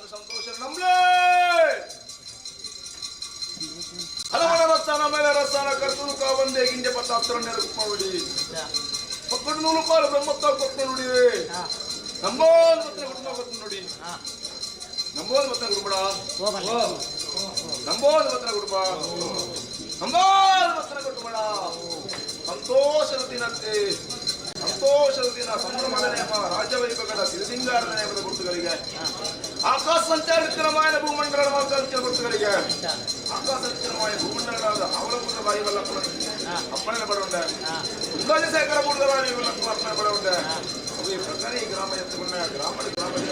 ಸಂತೋಷ ನಮ್ಲೇ ಹಲವರ ರಸ್ತಾನ ಮೇಲೆ ರಸ್ತಾನ ಕರ್ತನು ಕಾವಂದೆ ಗಿಂಡೆ ಪಟ್ಟ ಹತ್ರ ನೆರಗುಪ್ಪಡಿ ಪಕ್ಕಡು ನೂಲು ಪಾಲು ಬ್ರಹ್ಮತ್ತ ಕೊಟ್ಟು ನೋಡಿ ನಂಬೋದ್ ಮತ್ತೆ ಕುಟುಂಬ ಕೊಟ್ಟು ನೋಡಿ ನಂಬೋದ್ ಮತ್ತೆ ಕುಟುಂಬ ನಂಬೋದ್ ಮತ್ತೆ ಕುಟುಂಬ ನಂಬೋದ್ ಮತ್ತೆ ಕುಟುಂಬ ಸಂತೋಷದ ದಿನಕ್ಕೆ ಸಂತೋಷದ ದಿನ ಸಂಭ್ರಮದ ನೇಮ ರಾಜ್ಯವೈಭವದ ಸಿರಿಸಿಂಗಾರದ ನೇಮದ ಗುರುತುಗಳಿಗೆ ಆಕಾಶ ಸಂಚಾರಿತನಮಾಯ ಭೂಮಂಡಲದ ಮಾರ್ಗಂಚಲ ಗುರುತುಗಳಿಗೆ ಆಕಾಶ ಸಂಚಾರಮಾಯ ಭೂಮಂಡಲದ ಅವಲಂಬನ ಬಾಯಿವಲ್ಲ ಅಪ್ಪಣೆ ಬರುಂಡೆ ಶೇಖರ ಬುಡದ ಬಾಯಿವಲ್ಲ ಅಪ್ಪಣೆ ಬರುಂಡೆ ಅವು ಪ್ರಕಾರ ಈ ಗ್ರಾಮ ಎತ್ತುಕೊಂಡ ಗ್ರಾಮದ ಗ್ರಾಮದ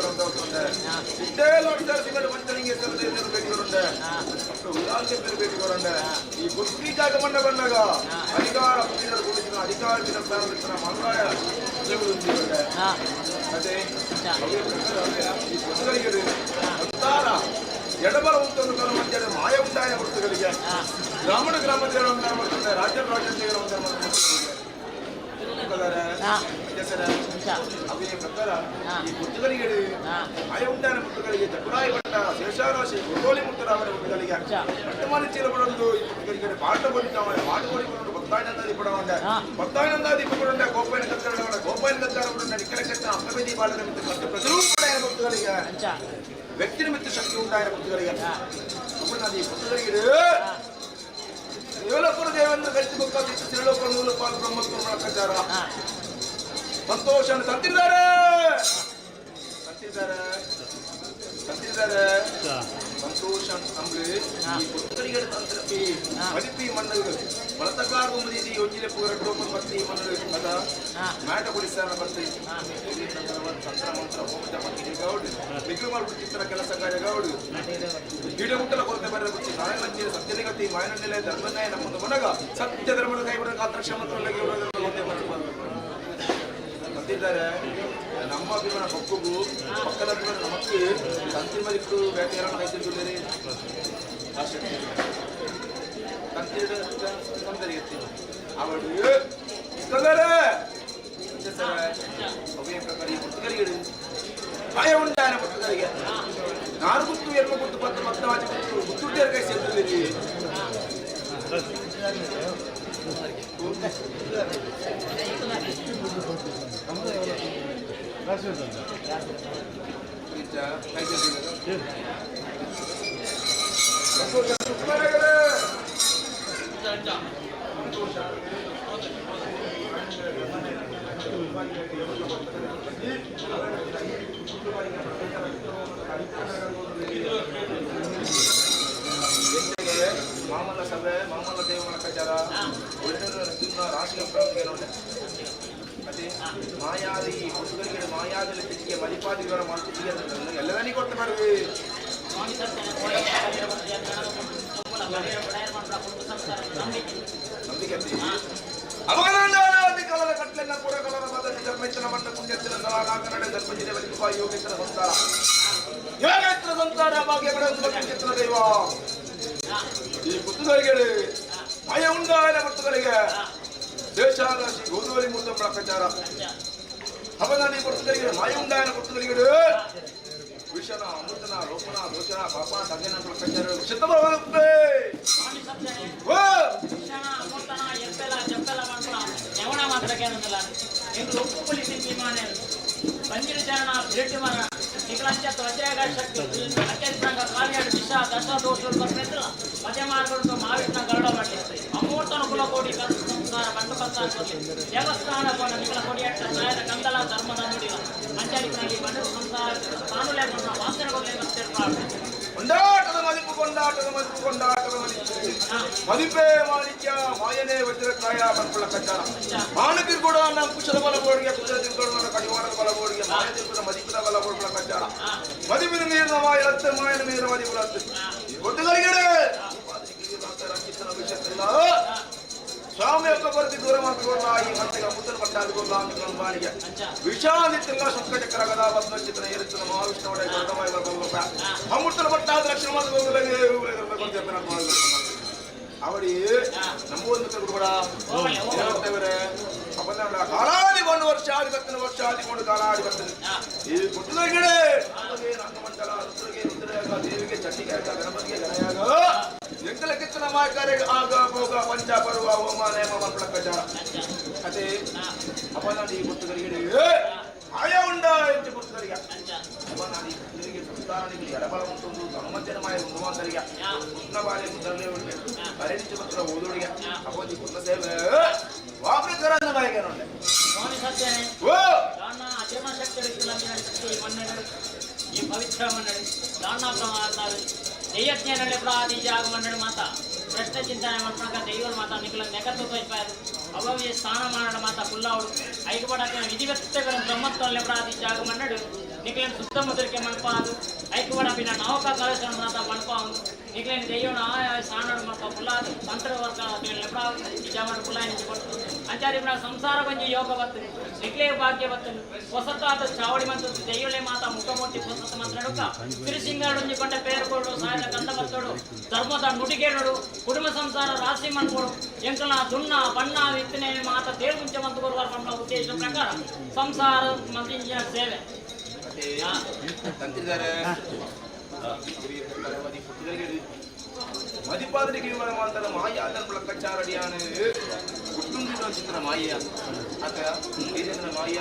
ಇಷ್ಟೇ ಲೋಟ ಸಿಗಲು ಮಂಚನಿಗೆ ಸರದೇವರು ಭೇಟಿ ಬರುಂಡೆ ಉದಾಹರಣೆ ಭೇಟಿ ಬರುಂಡೆ ಈ ಗುರುತಿ ಜಾಗ ಮಣ್ಣ ಬಂದಾಗ ಅಧಿಕಾರ ಗುರುತಿನ ಅಧಿಕಾರದಿಂದ ಪ್ರಾರಂಭಿಸಿದ ಮಂತ್ರಾಲಯ ಅದೇ ಈ ಗುರುತುಗಳಿಗೆ ಅಂತಾರ ಎಡಬಲ ಉಂಟನ್ನು ಕರು ಮಂಜದ ಮಾಯ ಉಂಟಾಯ ಗುರುತುಗಳಿಗೆ ಗ್ರಾಮದ ಗ್ರಾಮದ ಬರ್ತದೆ ರಾಜ್ಯ ಅವೇ ಪ್ರಕಾರ ಈ ಗುರುತುಗಳಿಗೆ ಮಾಯ ಉಂಟಾಯ ಗುರುತುಗಳಿಗೆ ಚಕ್ರಾಯ ಭಟ್ಟ ಶೇಷಾರಾಶಿ ಗುರುಗೋಲಿ ಮುಟ್ಟರಾಮನ ಗುರುತುಗಳಿಗೆ ಅಟ್ಟಮಾನಿ ಚೀಲ ಬಡೊಂದು ಈ ಗುರುತುಗಳಿಗೆ ಪಾಠ ಕೊಡಿತಾವ ಪಾಠ ಕೊಡಿಕೊಂಡು ಭಕ್ತಾಯನಂದಾದಿ ಪಡವಂಡ ಭಕ್ತಾಯನಂದಾದಿ ಪಡವಂಡ ಗೋಪಾಯನ ಕತ್ತರವಡ ಗೋಪಾಯನ ಕತ್ತರವಡ ನಿಕಲಕತ್ತ ಅಪ್ಪವೇದಿ ಬಾಲದ ಮಿತ್ರ ಮತ್ತು ಪ್ರತಿರೂಪಣೆಯ ಗುರುತುಗಳಿಗೆ ವ್ಯಕ್ತಿ ನಿಮಿತ್ತ ಶಕ್ತಿ ಉಂಟಾಯ ಗುರುತುಗಳಿಗೆ ಅಪ್ಪನಾದಿ ಗುರುತುಗಳಿಗೆ ದೇವಲಪುರ ದೇವೇಂದ್ರ ಗಟ್ಟಿ ಮುಖಾದಿತ್ತು ತಿರುಳೋಪುರ ನೂಲಪಾಲು ಬ್ರಹ್ಮತ್ವ ಪ್ರಚಾರ ಸಂತೋಷ ತಂತಿದ್ದಾರೆ ಸಂತೋಷ ಅಂದ್ರೆ ಈ ಗುರುತುಗಳಿಗೆ ತಂತ್ರಪಿ ಮದಿಪಿ ಮಂಡಲಗಳು ಬಳತಕಾರ ಮುಂದಿದಿ ಯೋಜನೆ ಪೂರ ಟೋಪನ್ ಬರ್ತಿ ಮಂಡಲಗಳು ಅದ ಮ್ಯಾಟ ಕೊಡಿಸ್ತಾರ ಬರ್ತಿ ತಂತ್ರ ಮಂತ್ರ ಹೋಮದ ಬಗ್ಗೆ ಗೌಡ್ ಬಿಗ್ಲು ಮಾಡ್ಬಿಟ್ಟು ಚಿತ್ರ ಕೆಲಸ ಗೌಡ್ ಗಿಡ ಮುಟ್ಟಲ ಕೊರತೆ ಬರ ಬಿಟ್ಟು ನಾರಾಯಣ ಸತ್ಯನಿಗತಿ ಮಾಯನನೆಲೆ ಧರ್ಮನ್ಯಾಯ ನಮ್ಮದು ಮನಗ ಸತ್ಯ ಧರ್ಮದ ಕೈಬರ ಕಾತ್ರಕ್ಷ ಮಂತ್ರಗಳಿಗೆ ಬಂದಿದ್ದಾರೆ ನಮ್ಮ ಅಭಿಮಾನ ಪಕ್ಕಗೂ ಪಕ್ಕದ ಅಭಿಮಾನ ನಮಕ್ಕೆ ತಂತಿ ಮರಿಟ್ಟು ಬೇಟೆಯನ್ನು ಕೈತಿರ್ತಾರೆ ತಂತಿ ಅವಳು ಅವೇ ಪ್ರಕಾರ ಈ ಗುರುತುಗಳಿಗೆ ಭಯ ಉಂಟಾಯ ಗುರುತುಗಳಿಗೆ ನಾರು ಗುತ್ತು ಎರ್ಮ ಗುತ್ತು ಪತ್ತು ಮತ್ತವಾಜಿ ಗುತ್ತು ಗುತ್ತುಟ್ಟಿಯರ ಕೈ ಸೇರ್ತಿದ್ದೀರಿ ಮಾಮಲ್ಲ ಸಭೆ ಮಾಮಲ್ಲ ದೇವನ ಕಚಾರ ರಾಷ್ಟ್ರೀಯ ಪ್ರವೃತ್ತಿಗೆ ನೋಡಿ ಅದೇ ಮಾಯಾದಿ ಹುಡುಗರಿಗೆ ಮಾಯಾದಲ್ಲಿ ತೆಗೆಗೆ ಮಲಿಪಾದಿಗಳ ಮಾಡ್ತಿದ್ದೀಯ ಎಲ್ಲವನ್ನೇ ಕೊಟ್ಟು ಬರ್ವಿ ನಂಬಿಕೆ ಅವಗಣಾದಿ ಕಾಲದ ಕಟ್ಲೆನ್ನ ಕೂಡ ಕಲರ ಪದವಿ ಧರ್ಮೈತನ ಮಣ್ಣ ಪುಣ್ಯತ್ತಿನ ಸಲಾನಾಕರಣೆ ಧರ್ಮಜಿನ ಬಲಿಕುಪ ಯೋಗೇತರ ಸಂಸಾರ ಯೋಗೇತರ ಸಂಸಾರ ಭಾಗ್ಯಗಳ ಪುಣ್ಯತ್ತಿನ ದೈವ ಈ ಗುರುತುಗಳಿಗೆ ಭಯ ಉಂಟಾಯನ ಗುರುತುಗಳಿಗೆ ದೇಶಾರಾಶಿ ಗೋಧೂಲಿ ಮುದ್ದ ಪ್ರಚಾರ ಹವನಾದಿ ಗುರುತುಗಳಿಗೆ ಮಾಯ ಉಂಟಾಯನ ಗುರುತುಗಳಿಗೆ ವಿಷನ ಅಮೃತನ ಲೋಪನ ದೋಷನ ಪಾಪ ತಜ್ಞನ ಪ್ರಚಾರ ಶತಭವೇ पंजीर चरण भेट मर निकलांच्या त्वचेगा शक्ती अत्यंत कार्याड दिशा दशा दोष प्रयत्न मध्य मार्ग माविष्ण गरुड पट्टी अमूर्तन कुलकोटी संस्कार मंडपत्तांपति देवस्थान कोण निकल कोटी अट्ಟ ಸಾಯದ ಕಂದಲ ಧರ್ಮದ ನುಡಿಲ ಮಂಚಾರಿಕನಾಗಿ ಬಂಡ ಸಂಸಾರ ತಾನುಲೆ ಬಂದ ವಾಸನೆ ಕೊಡಲೇ ಬರ್ತಿರ್ತಾರೆ ಕೊಂಡಾಟದ ಮದಿಪು ಮದಿಪೇ ಮಾಣಿಕ್ಯ ಮಾಯನೇ ವಜ್ರಕಾಯ ಬಂಪುಳ ಕಚ್ಚಾರ ಮಾನಕಿರ್ ಕೂಡ ನಮ್ಮ ಕುಶಲ ಬಲ ಬೋರ್ಗೆ ಕುಶಲ ತಿಳ್ಕೊಳ್ಳೋಣ ಕಡಿವಾರದ ಬಲ ಬೋರ್ಗೆ ಮಾಯ ತಿಳ್ಕೊಳ್ಳೋ ಮದಿಪದ ಬಲ ಬೋರ್ಗಳ ಕಚ್ಚಾರ ಮದಿಪಿನ ನೀರಿನ ಮಾಯ ಹತ್ತೆ ಮಾಯನ ನೀರಿನ ಮದಿಪುಳ ಹತ್ತೆ ಗೊತ್ತುಗಳಿಗೆ ವಿಷಯಲ್ಲ ಸ್ವಾಮಿ యొక్క కొరతి దూరం అనుకోలా ఈ మంత్రిగా ముద్దలు పట్టాదుకోలా అనుకోబానికి విషాదిత్యంగా శుక్రచక్ర గదా పద్మ చిత్ర ఏరుతున్న మహావిష్ణువుడే గౌరవమయ వర్గంలో అమృతలు పట్టాదు లక్షణ మంది ಅವಡಿ ನಮ್ಮೂರು ಕೂಡ ಹೇಳ್ತೇವೆ ಅಪನಲ್ಲ ಕಾಲಾಡಿ ಒಂದು ವರ್ಷ ಆದಿ ಬರ್ತನೆ ವರ್ಷ ಆದಿಕೊಂಡು ಕಾಲಾಡಿ ಬರ್ತದೆ ಈ ಪುತ್ರಗಿಡೆ ನಮಗೆ ರಂಗಮಂಡಲ ರುದ್ರಗೆ ರುದ್ರಯಾಗ ದೇವಿಗೆ ಚಂಡಿಗೆ ಗಣಪತಿಗೆ ಗಣಯಾಗ ಎಂಕಲ ಕಿತ್ತನ ಮಾಕಾರೆ ಆಗ ಭೋಗ ಪಂಚ ಪರ್ವ ಹೋಮ ನೇಮ ಮಂತ್ರ ಕಜಾರ ಅದೇ ಅಪನಾಡಿ ಪುತ್ರಗಿಡೆ ಆಯ ಉಂಡ ಎಂಟು ಪುತ್ರರಿಗೆ ಅಪನಾಡಿ ಪುತ್ರರಿಗೆ ಸಂತಾನಿಗೆ ಎಡಬಲ ಉಂಟು ಹನುಮಂತನ ಮಾಯ ಹನುಮಂತರಿಗೆ ಕೃಷ್ಣ ಬಾಲೆ ಮುದ್ರಲೇ ಉಂಟು ಅರೆಂಚು ಪತ್ರ ಓದೋಡಿಗೆ ಅಪೋಜಿ ಪುತ್ರ ಸೇವೆ ವಾಪರಿಕರನ್ನ ಬಾಯಿಗೆ ನೋಡೆ ಸ್ವಾಮಿ ಸತ್ಯನೇ ಓ ದಾನ ಅಜಮ ಶಕ್ತಿ ಈ ಮನ್ನಡೆ ಈ ಪವಿತ್ರ ಮನ್ನಡೆ ದಾನ ಪ್ರಮಾಣ దెయ్యజ్ఞానంలో ఇప్పుడు ఆది జాగమన్నాడు మాత ప్రశ్న చింతన మనక దెయ్యోడు మాత నికుల నెగతో తోయిపారు అవవి స్థానం అన్నాడు మాత పుల్లావుడు ఐకబడక విధివత్తగల బ్రహ్మత్వంలో ఇప్పుడు ఆది జాగమన్నాడు నికుల శుద్ధ ముద్రకే మనపాదు ఐకబడ బిన నౌక కలశన మాత మనపాదు నికుల దెయ్యోడు స్థానాడు మాత పుల్లాదు మంత్ర వర్గ ఎప్పుడు ఈ జామన పుల్లాయి నుంచి పడుతుంది అంచారి ఇప్పుడు సంసార వంజి యోగవత్తు నికులే భాగ్యవత్తు ಹೊಸತಾದ ಚಾವಡಿ ಮಂತ್ರ ದೆಯ್ಯೋಳೆ ಮಾತಾ ಮುಖಮೂರ್ತಿ ಹೊಸತ ಮಂತ್ರಡುಕ ತಿರುಸಿಂಗಾಡು ಕೊಂಡ ಪೇರುಕೋಡು ಸಾಯದ ಕಂದಮತ್ತೋಡು ಧರ್ಮದ ನುಡಿಗೇಡು ಕುಟುಂಬ ಸಂಸಾರ ರಾಶಿ ಮನ್ಕೋಡು ಎಂಕಲ ದುನ್ನ ಬಣ್ಣ ವಿತ್ತನೆ ಮಾತ ತೇಳು ಮುಂಚೆ ಮಂತು ಬರುವಾರ ನಮ್ಮ ಉದ್ದೇಶ ಪ್ರಕಾರ ಸಂಸಾರ ಮಂತ್ರಿಯ ಸೇವೆ ತಂತಿದ್ದಾರೆ ಮದಿಪಾದರಿಗೆ ಇವರ ಮಾತನ ಮಾಯಾದನ ಲೆಕ್ಕಾಚಾರಡಿಯಾನೆ ಕುಟುಂಬದ ಚಿತ್ರ ಮಾಯ ಆತ ಏನೇನ ಮಾಯ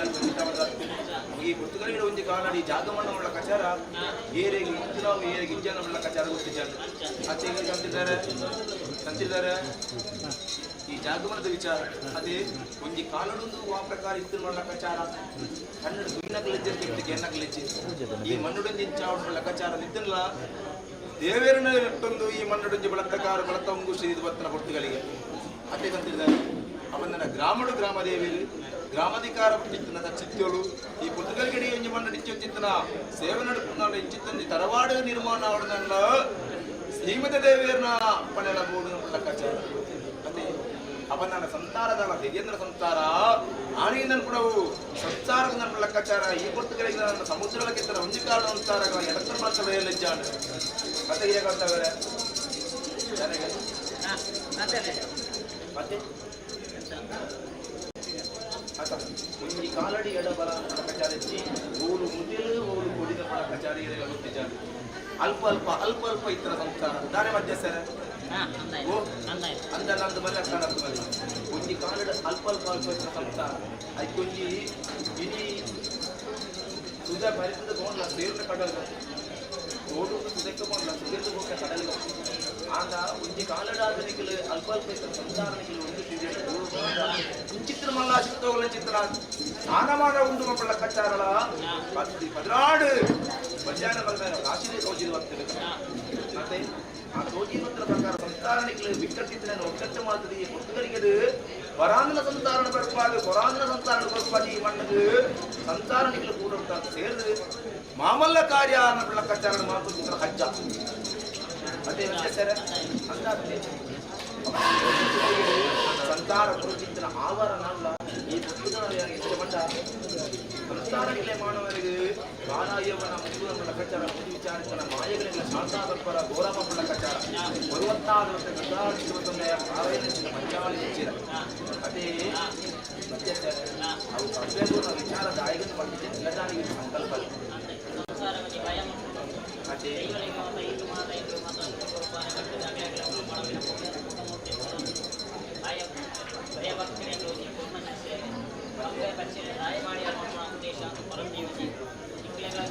ಈ ಪುಸ್ತಕಗಳಿಗೆ ಒಂದು ಕಾಲಡಿ ಜಾಗಮಣ್ಣ ಉಳ್ಳ ಕಚಾರ ಏರೆಗೆ ಇಂಚಿನಾವು ಏರೆಗೆ ಇಂಜನ ಉಳ್ಳ ಕಚಾರ ಗೊತ್ತಿದ್ದಾರೆ ಅತ್ತೆಗೆ ತಂತಿದ್ದಾರೆ ಈ ಜಾಗಮಣದ ವಿಚಾರ ಅದೇ ಒಂದು ಕಾಲಡೊಂದು ಆ ಪ್ರಕಾರ ಇತ್ತು ಮಾಡ್ಲ ಕಚಾರ ಕನ್ನಡ ದುನ್ನಗಲಿದ್ದ ಎನ್ನಗಲಿಚ್ಚಿ ಈ ಮಣ್ಣುಡೊಂದು ಚಾವಡ ಲೆಕ್ಕಾಚಾರ ನಿದ್ದಲ್ಲ ದೇವೇರನ ಇಟ್ಟೊಂದು ಈ ಮಣ್ಣುಡೊಂಜಿ ಬಳತ್ತಕಾರ ಬಳತ ಮುಂಗುಷಿದ ಬತ್ತನ ಪೊಟ್ಟುಗಳಿಗೆ ಅದೇ ತಂತಿದ್ದಾರೆ ಅವನ ಗ್ರಾಮ ದೇವಿಯಲ್ಲಿ ಗ್ರಾಮಾಧಿಕಾರ ಚಿತ್ತನ ಚಿತ್ತೋಳು ಈ ಪುಸ್ತಕಗಳಿಗೆ ಒಂಜಿ ಮಣ್ಣ ಚಿತ್ತನ ಸೇವೆ ನಡುಪುನಾಡು ಇಂಚಿತ್ತಂದು ತರವಾಡು ನಿರ್ಮಾಣ ಅವಡನಲ್ಲ ಶ್ರೀಮತಿ ದೇವಿಯರ್ನ ಪಣೆಲ ಬೋಡು ಲೆಕ್ಕಾಚಾರ ಅದೇ ಅವನ ಸಂಸಾರದ ದೇವೇಂದ್ರ ಸಂಸಾರ ಆನೆಯಿಂದ ಕೂಡ ಸಂಸಾರದ ನನ್ನ ಲೆಕ್ಕಾಚಾರ ಈ ಪುಸ್ತಕಗಳಿಗೆ ನನ್ನ ಸಮುದ್ರಕ್ಕಿಂತ ಒಂಜಿ ಕಾರಣ ಸಂಸಾರ ಎಡತ್ರ ಬಳಸ ಬೇಯಲಿಚ್ಚಾಣ ಮತ್ತೆ ಹೇಗಾಗ್ತವೆ ಮತ್ತೆ ಒಂಜಿ ಕಾಲಡಿ ಎಡಬಲ ಲೆಕ್ಕಾಚಾರ ಓಡು ಮುದಿಲು ಓಡು ಕೊಡಿದ ಲೆಕ್ಕಾಚಾರ ಗೊತ್ತಿದ್ದಾರೆ ಅಲ್ಪ ಇತರ ಸಂಸಾರ ದಾರೆ ಮಧ್ಯ ಸರ್ ಅಂದ ನಂದು ಮಲ್ಲ ಕಾಣದ್ದು ಮಲ್ಲ ಒಂಜಿ ಕಾಲಡ ಅಲ್ಪ ಇತರ ಸಂಸಾರ ಅದಕ್ಕೊಂಜಿ ಇಡೀ ಸುಜಾ ಭರಿತದ ಬೋನ್ಲ ಸೇರಿದ ಕಡಲ ಓಡು ಸುದಕ್ಕೆ ಬೋನ್ಲ ಸುಗಂಧ ಹೋಗ ಕಡಲ ಆಗ ಒಂಜಿ ಕಾಲಡಾದ ನಿಖಿಲು ಅಲ್ಪ ಇತರ ಸಂಸಾರ ನಿಖಿಲು ಒಂದು ಚಿತ್ರ ಮಲ್ಲ ಚಿತ್ತೋಗಲ ಚಿತ್ರ ಆನಮಾನ ಉಂಡು ಮಕ್ಕಳ ಕಚ್ಚಾರಳ ಪದಿನಾಡು ಮಧ್ಯಾಹ್ನ ಬಂದ ರಾಶಿ ಸೋಜಿದ ಬರ್ತದೆ ಮತ್ತೆ ಆ ಸೋಜಿನ ಪ್ರಕಾರ ಸಂಸಾರ ನಿಖಿಲು ಬಿಕ್ಕಟ್ಟಿನ ಒಕ್ಕಟ್ಟು ಮಾಡ್ತದೆ ಈ ಪುಸ್ತಕರಿಗೆ ವರಾಂಗನ ಸಂಸಾರ ಬರ್ಪಾದು ಹೊರಾಂಗನ ಸಂಸಾರ ಬರ್ಪಾದು ಈ ಮಣ್ಣದು ಸಂಸಾರ ನಿಖಿಲು ಕೂಡ ಸೇರಿದು ಮಾಮಲ್ಲ ಕಾರ್ಯ ಅನ್ನೋ ಕಚ್ಚಾರ ಮಾತು ಚಿತ್ರ ಹಜ್ಜ ಅದೇ ಸರ್ ಅಂದಾಗ್ತದೆ ಸಂಸಾರ ಗುರುಚಿಂತನ ಆವರಣಲ್ಲ ಈ ಪುಸ್ತಕ ಮಂಡ ಸಂಸಾರಗಳೇ ಮಾನವರಿಗೆ ಬಾಲಾಯವನ ಮುಂದಿನ ಲೆಕ್ಕಾಚಾರ ಮುಂದೆ ವಿಚಾರಿಸನ ಮಾಯಗಳಿಂದ ಶಾಂತಾಪರ ಗೌರವ ಲೆಕ್ಕಾಚಾರ 66 ವರ್ಷ ಮಂಚಾವಳಿ ಹೆಚ್ಚಿರ ಅದೇ ಅವು ಕರ್ಬೇಪೂರ್ಣ ವಿಚಾರ ದಾಯಿಗಳನ್ನು ಬಂದಿದೆ ಎಲ್ಲದಾರಿಗೆ ಸಂಕಲ್ಪ ಅದೇ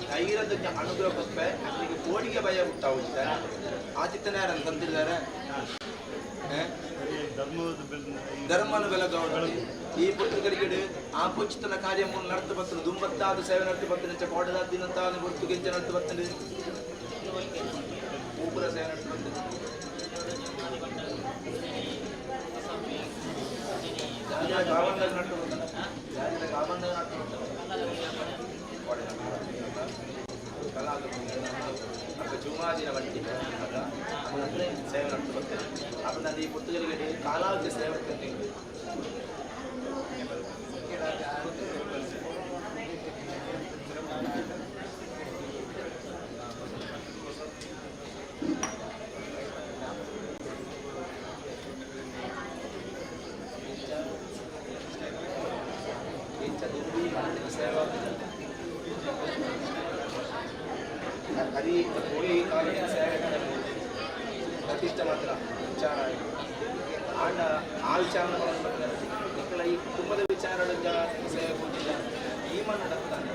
ಕೈರದ ಅನುಗ್ರಹಕ್ಕೆ ಅವರಿಗೆ ಕೋಡಿಗೆ ಭಯ ಹುಟ್ಟಾವುದಿಲ್ಲ ಆ ಚಿತ್ತನ ಯಾರನ್ನು ತಂದಿದ್ದಾರೆ ಧರ್ಮನ ಬೆಲಗಾವಳಿ ಈ ಪುಸ್ತಕಗಳಿಗೆ ಆ ಪುಚ್ಚಿತನ ಕಾರ್ಯ ನಡೆದು ಬರ್ತದೆ ದುಂಬತ್ತಾದ ಸೇವೆ ನಡೆದು ಬರ್ತದೆ ಕೋಡದ ದಿನಂತ ಗುರುತು ಗೆಂಜ ನಡೆದು ಬರ್ತದೆ ಊಪುರ ಸೇವೆ ನಡೆದು ಬರ್ತದೆ ಗಾವಂದಾಗ ನಟ್ಟು ಬರ್ತದೆ ಗಾವಂದಾಗ ನಟ್ಟು ಜುಮಾದಿನ ಬಟ್ಟಿ ಸೇವೆ ನಡೆದು ಬರ್ತದೆ ಅದನ್ನ ಈ ಪುಸ್ತಕಗಳಿಗೆ ಕಾಲಾವಧಿ ಸೇವೆ ಕಾಲೇಜಿನ ಸೇವೆ ಪ್ರತಿಷ್ಠೆ ಮಾತ್ರ ವಿಚಾರ ಆಂಡ ಆ ವಿಚಾರಗಳನ್ನು ಮಕ್ಕಳ ಈ ಕುಟುಂಬದ ವಿಚಾರಗಳಿಂದ ಸೇವೆ ಕೊಟ್ಟಿದ್ದ ಈ ಮಣ್ಣು ಡಕ್ತಾನೆ